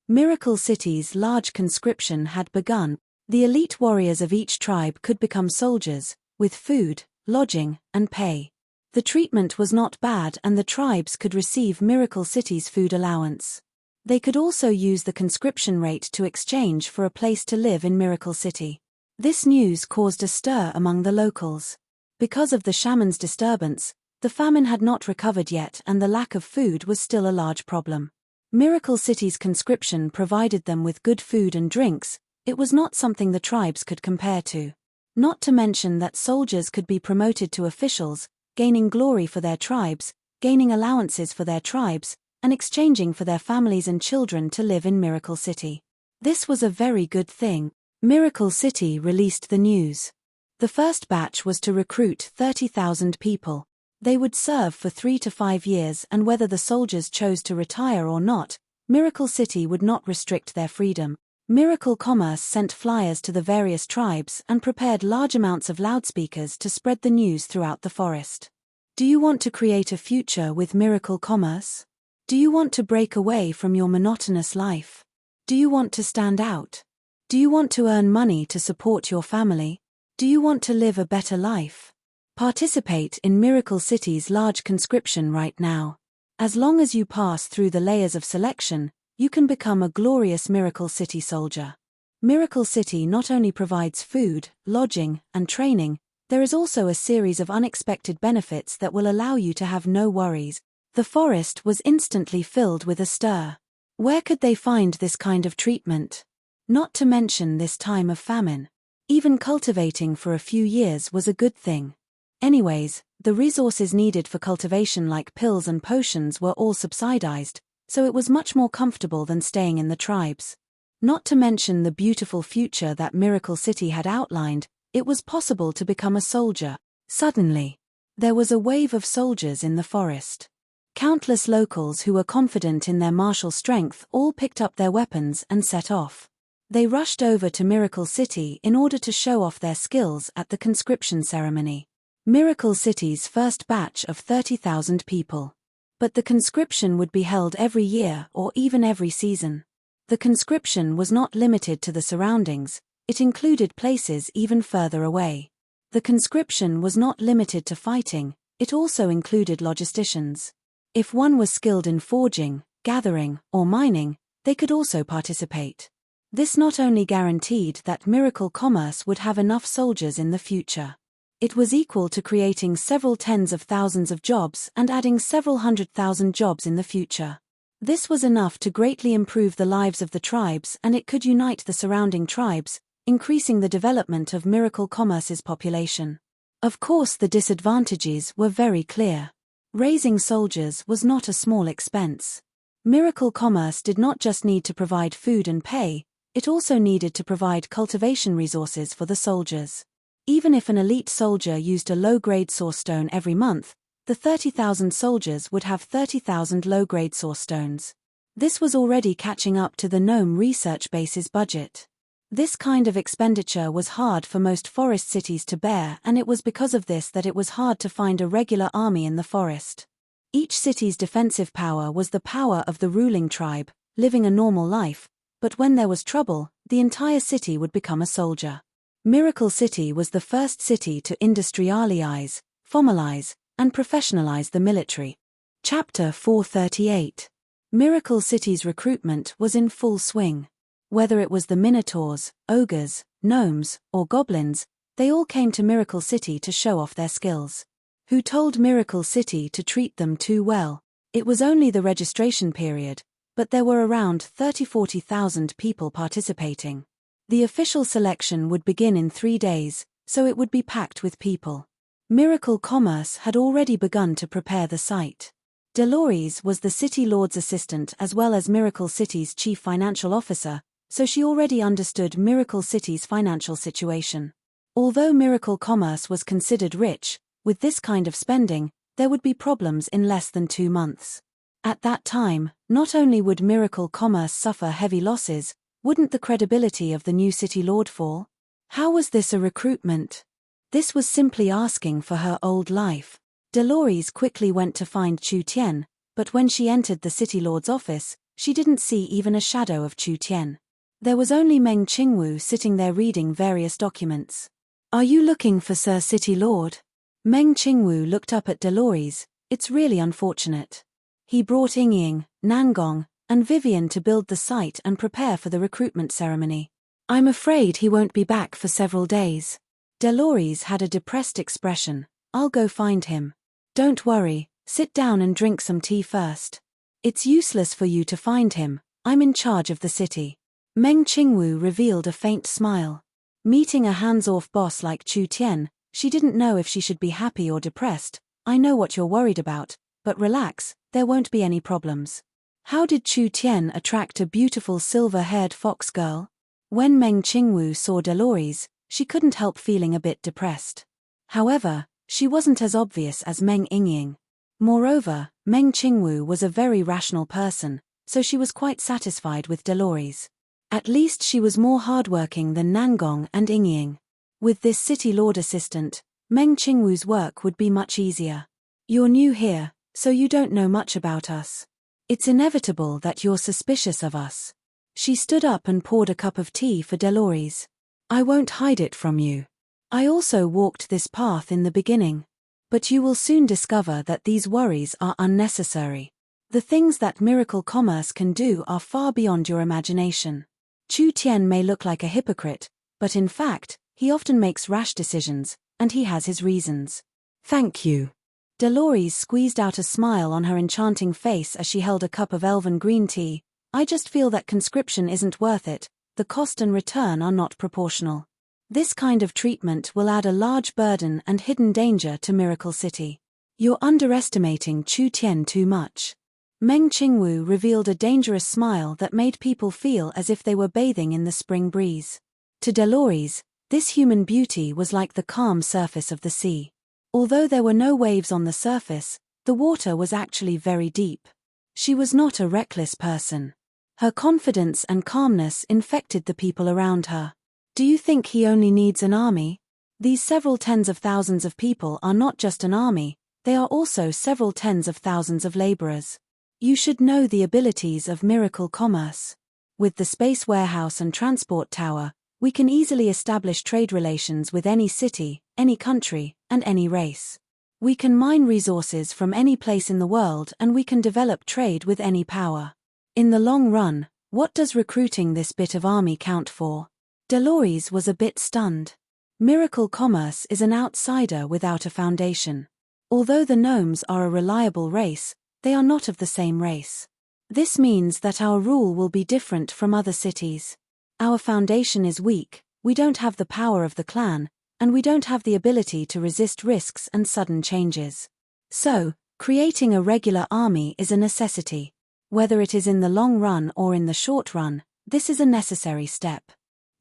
Miracle City's large conscription had begun. The elite warriors of each tribe could become soldiers, with food, lodging, and pay. The treatment was not bad and the tribes could receive Miracle City's food allowance. They could also use the conscription rate to exchange for a place to live in Miracle City. This news caused a stir among the locals. Because of the shaman's disturbance, the famine had not recovered yet and the lack of food was still a large problem. Miracle City's conscription provided them with good food and drinks. It was not something the tribes could compare to. Not to mention that soldiers could be promoted to officials, gaining glory for their tribes, gaining allowances for their tribes, and exchanging for their families and children to live in Miracle City. This was a very good thing. Miracle City released the news. The first batch was to recruit 30,000 people. They would serve for 3 to 5 years and whether the soldiers chose to retire or not, Miracle City would not restrict their freedom. Miracle Commerce sent flyers to the various tribes and prepared large amounts of loudspeakers to spread the news throughout the forest. Do you want to create a future with Miracle Commerce? Do you want to break away from your monotonous life? Do you want to stand out? Do you want to earn money to support your family? Do you want to live a better life? Participate in Miracle City's large conscription right now. As long as you pass through the layers of selection, you can become a glorious Miracle City soldier. Miracle City not only provides food, lodging, and training, there is also a series of unexpected benefits that will allow you to have no worries. The forest was instantly filled with a stir. Where could they find this kind of treatment? Not to mention this time of famine. Even cultivating for a few years was a good thing. Anyways, the resources needed for cultivation like pills and potions were all subsidized, so it was much more comfortable than staying in the tribes. Not to mention the beautiful future that Miracle City had outlined, it was possible to become a soldier. Suddenly, there was a wave of soldiers in the forest. Countless locals who were confident in their martial strength all picked up their weapons and set off. They rushed over to Miracle City in order to show off their skills at the conscription ceremony. Miracle City's first batch of 30,000 people. But the conscription would be held every year or even every season. The conscription was not limited to the surroundings, it included places even further away. The conscription was not limited to fighting, it also included logisticians. If one was skilled in forging, gathering, or mining, they could also participate. This not only guaranteed that Miracle Commerce would have enough soldiers in the future. It was equal to creating several tens of thousands of jobs and adding several 100,000 jobs in the future. This was enough to greatly improve the lives of the tribes and it could unite the surrounding tribes, increasing the development of Miracle Commerce's population. Of course, the disadvantages were very clear. Raising soldiers was not a small expense. Miracle Commerce did not just need to provide food and pay, it also needed to provide cultivation resources for the soldiers. Even if an elite soldier used a low-grade source stone every month, the 30,000 soldiers would have 30,000 low-grade source stones. This was already catching up to the Gnome Research Base's budget. This kind of expenditure was hard for most forest cities to bear and it was because of this that it was hard to find a regular army in the forest. Each city's defensive power was the power of the ruling tribe, living a normal life, but when there was trouble, the entire city would become a soldier. Miracle City was the first city to industrialize, formalize, and professionalize the military. Chapter 438. Miracle City's recruitment was in full swing. Whether it was the minotaurs, ogres, gnomes, or goblins, they all came to Miracle City to show off their skills. Who told Miracle City to treat them too well? It was only the registration period, but there were around 40,000 people participating. The official selection would begin in 3 days, so it would be packed with people. Miracle Commerce had already begun to prepare the site. Dolores was the city lord's assistant as well as Miracle City's chief financial officer, so she already understood Miracle City's financial situation. Although Miracle Commerce was considered rich, with this kind of spending, there would be problems in less than 2 months. At that time, not only would Miracle Commerce suffer heavy losses, Wouldn't the credibility of the new city lord fall? How was this a recruitment? This was simply asking for her old life. Dolores quickly went to find Chu Tian, but when she entered the city lord's office, she didn't see even a shadow of Chu Tian. There was only Meng Qingwu sitting there reading various documents. "Are you looking for Sir City Lord?" Meng Qingwu looked up at Dolores. "It's really unfortunate. He brought Yingying, Nangong, and Vivian to build the site and prepare for the recruitment ceremony. I'm afraid he won't be back for several days." Dolores had a depressed expression. "I'll go find him." "Don't worry, sit down and drink some tea first. It's useless for you to find him, I'm in charge of the city." Meng Qingwu revealed a faint smile. Meeting a hands-off boss like Chu Tian, she didn't know if she should be happy or depressed. "I know what you're worried about, but relax, there won't be any problems." How did Chu Tian attract a beautiful silver-haired fox girl? When Meng Qingwu saw Dolores, she couldn't help feeling a bit depressed. However, she wasn't as obvious as Meng Yingying. Moreover, Meng Qingwu was a very rational person, so she was quite satisfied with Dolores. At least she was more hardworking than Nangong and Yingying. With this city lord assistant, Meng Qingwu's work would be much easier. "You're new here, so you don't know much about us. It's inevitable that you're suspicious of us." She stood up and poured a cup of tea for Dolores. "I won't hide it from you. I also walked this path in the beginning. But you will soon discover that these worries are unnecessary. The things that miracle commerce can do are far beyond your imagination." Chu Tian may look like a hypocrite, but in fact, he often makes rash decisions, and he has his reasons. "Thank you." Dolores squeezed out a smile on her enchanting face as she held a cup of elven green tea. "I just feel that conscription isn't worth it, the cost and return are not proportional. This kind of treatment will add a large burden and hidden danger to Miracle City. You're underestimating Chu Tian too much." Meng Qingwu revealed a dangerous smile that made people feel as if they were bathing in the spring breeze. To Dolores, this human beauty was like the calm surface of the sea. Although there were no waves on the surface, the water was actually very deep. She was not a reckless person. Her confidence and calmness infected the people around her. "Do you think he only needs an army? These several tens of thousands of people are not just an army, they are also several tens of thousands of laborers. You should know the abilities of miracle commerce. With the space warehouse and transport tower, we can easily establish trade relations with any city, any country, and any race. We can mine resources from any place in the world and we can develop trade with any power. In the long run, what does recruiting this bit of army count for?" Dolores was a bit stunned. Miracle commerce is an outsider without a foundation. Although the gnomes are a reliable race, they are not of the same race. This means that our rule will be different from other cities. Our foundation is weak, we don't have the power of the clan, and we don't have the ability to resist risks and sudden changes. So, creating a regular army is a necessity. Whether it is in the long run or in the short run, this is a necessary step.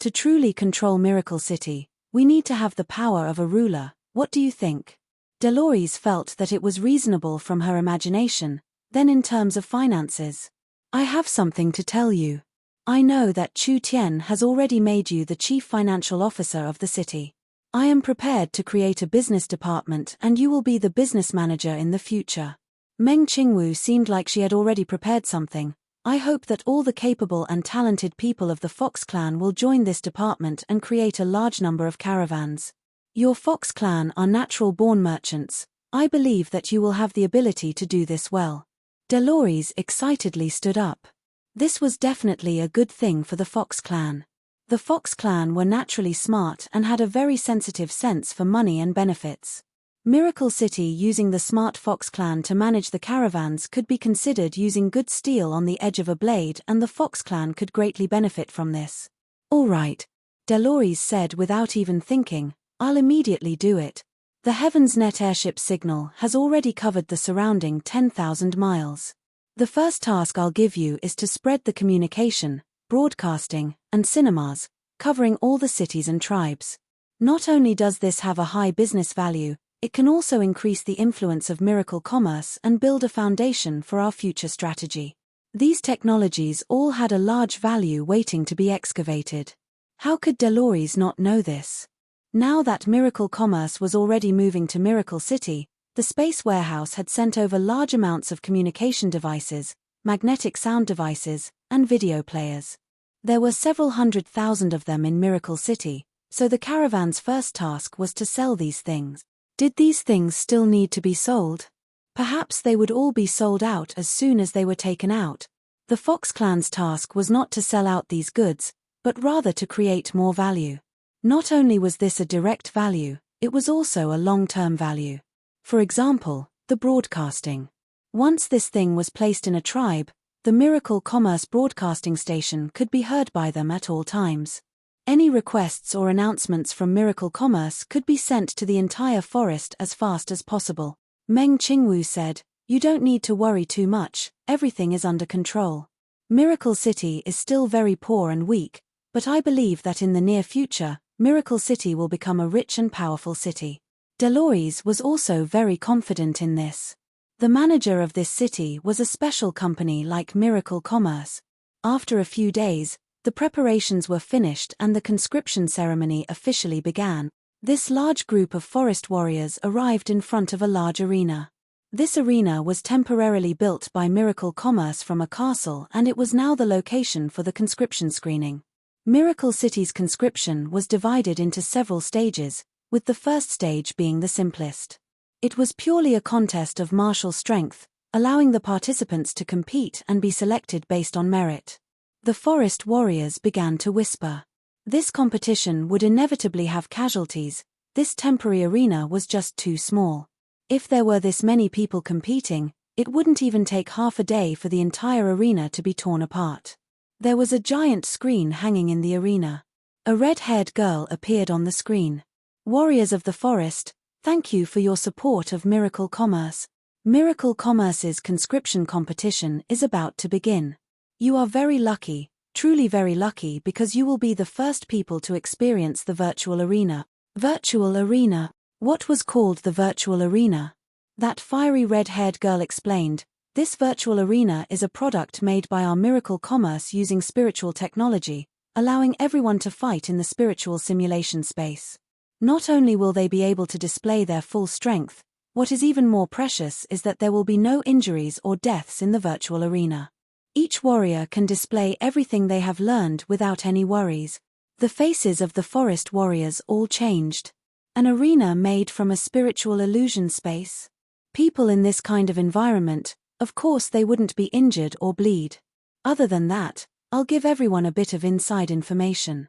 To truly control Miracle City, we need to have the power of a ruler. What do you think? Dolores felt that it was reasonable from her imagination. Then in terms of finances, "I have something to tell you. I know that Chu Tian has already made you the chief financial officer of the city. I am prepared to create a business department and you will be the business manager in the future." Meng Qingwu seemed like she had already prepared something. "I hope that all the capable and talented people of the Fox clan will join this department and create a large number of caravans. Your Fox clan are natural-born merchants. I believe that you will have the ability to do this well." Dolores excitedly stood up. This was definitely a good thing for the Fox clan. The Fox clan were naturally smart and had a very sensitive sense for money and benefits. Miracle City using the smart Fox clan to manage the caravans could be considered using good steel on the edge of a blade, and the Fox clan could greatly benefit from this. "All right," Dolores said without even thinking, "I'll immediately do it. The Heaven's Net airship signal has already covered the surrounding 10,000 miles. The first task I'll give you is to spread the communication, broadcasting, and cinemas, covering all the cities and tribes. Not only does this have a high business value, it can also increase the influence of miracle commerce and build a foundation for our future strategy. These technologies all had a large value waiting to be excavated. How could Delores not know this? Now that Miracle Commerce was already moving to Miracle City, the space warehouse had sent over large amounts of communication devices, magnetic sound devices, and video players. There were several 100,000 of them in Miracle City, so the caravan's first task was to sell these things. Did these things still need to be sold? Perhaps they would all be sold out as soon as they were taken out. The Fox clan's task was not to sell out these goods, but rather to create more value. Not only was this a direct value, it was also a long-term value. For example, the broadcasting. Once this thing was placed in a tribe, the Miracle Commerce broadcasting station could be heard by them at all times. Any requests or announcements from Miracle Commerce could be sent to the entire forest as fast as possible. Meng Qingwu said, "You don't need to worry too much, everything is under control. Miracle City is still very poor and weak, but I believe that in the near future, Miracle City will become a rich and powerful city." Delores was also very confident in this. The manager of this city was a special company like Miracle Commerce. After a few days, the preparations were finished and the conscription ceremony officially began. This large group of forest warriors arrived in front of a large arena. This arena was temporarily built by Miracle Commerce from a castle, and it was now the location for the conscription screening. Miracle City's conscription was divided into several stages, with the first stage being the simplest. It was purely a contest of martial strength, allowing the participants to compete and be selected based on merit. The forest warriors began to whisper. This competition would inevitably have casualties. This temporary arena was just too small. If there were this many people competing, it wouldn't even take half a day for the entire arena to be torn apart. There was a giant screen hanging in the arena. A red-haired girl appeared on the screen. "Warriors of the forest, thank you for your support of Miracle Commerce. Miracle Commerce's conscription competition is about to begin. You are very lucky. Truly very lucky, because you will be the first people to experience the virtual arena." Virtual arena? What was called the virtual arena? That fiery red-haired girl explained, "This virtual arena is a product made by our Miracle Commerce using spiritual technology, allowing everyone to fight in the spiritual simulation space. Not only will they be able to display their full strength, what is even more precious is that there will be no injuries or deaths in the virtual arena. Each warrior can display everything they have learned without any worries." The faces of the forest warriors all changed. An arena made from a spiritual illusion space? People in this kind of environment, of course they wouldn't be injured or bleed. Other than that, I'll give everyone a bit of inside information.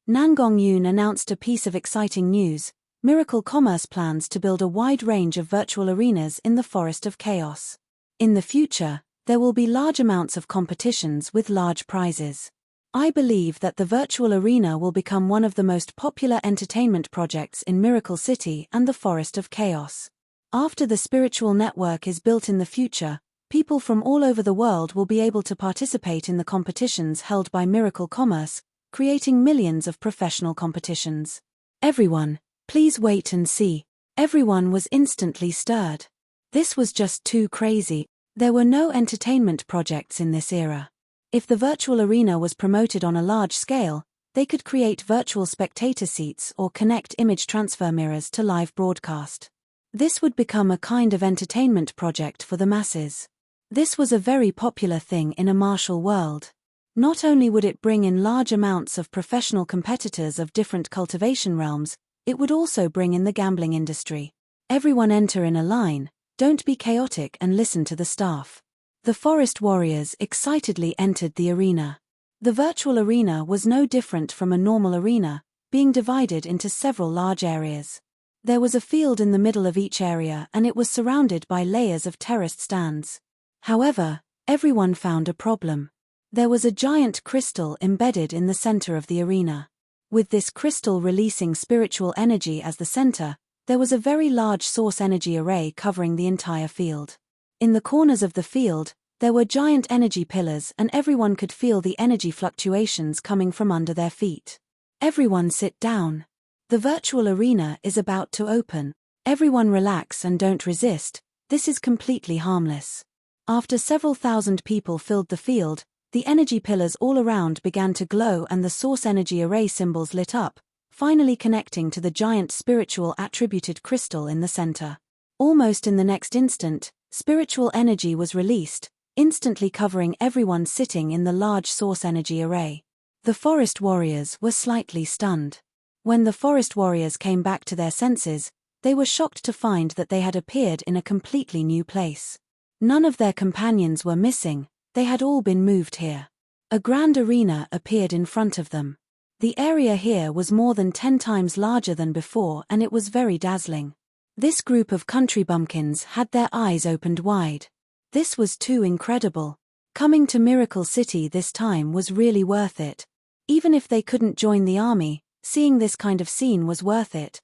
Nangong Yun announced a piece of exciting news. Miracle Commerce plans to build a wide range of virtual arenas in the Forest of Chaos. In the future, there will be large amounts of competitions with large prizes. I believe that the virtual arena will become one of the most popular entertainment projects in Miracle City and the Forest of Chaos. After the spiritual network is built in the future, people from all over the world will be able to participate in the competitions held by Miracle Commerce, creating millions of professional competitions. Everyone, please wait and see. Everyone was instantly stirred. This was just too crazy. There were no entertainment projects in this era. If the virtual arena was promoted on a large scale, they could create virtual spectator seats or connect image transfer mirrors to live broadcast. This would become a kind of entertainment project for the masses. This was a very popular thing in a martial world. Not only would it bring in large amounts of professional competitors of different cultivation realms, it would also bring in the gambling industry. Everyone enter in a line, don't be chaotic and listen to the staff. The forest warriors excitedly entered the arena. The virtual arena was no different from a normal arena, being divided into several large areas. There was a field in the middle of each area and it was surrounded by layers of terraced stands. However, everyone found a problem. There was a giant crystal embedded in the center of the arena. With this crystal releasing spiritual energy as the center, there was a very large source energy array covering the entire field. In the corners of the field, there were giant energy pillars and everyone could feel the energy fluctuations coming from under their feet. Everyone sit down. The virtual arena is about to open. Everyone relax and don't resist, this is completely harmless. After several thousand people filled the field, the energy pillars all around began to glow and the source energy array symbols lit up, finally connecting to the giant spiritual attributed crystal in the center. Almost in the next instant, spiritual energy was released, instantly covering everyone sitting in the large source energy array. The forest warriors were slightly stunned. When the forest warriors came back to their senses, they were shocked to find that they had appeared in a completely new place. None of their companions were missing, they had all been moved here. A grand arena appeared in front of them. The area here was more than 10 times larger than before and it was very dazzling. This group of country bumpkins had their eyes opened wide. This was too incredible. Coming to Miracle City this time was really worth it. Even if they couldn't join the army, seeing this kind of scene was worth it.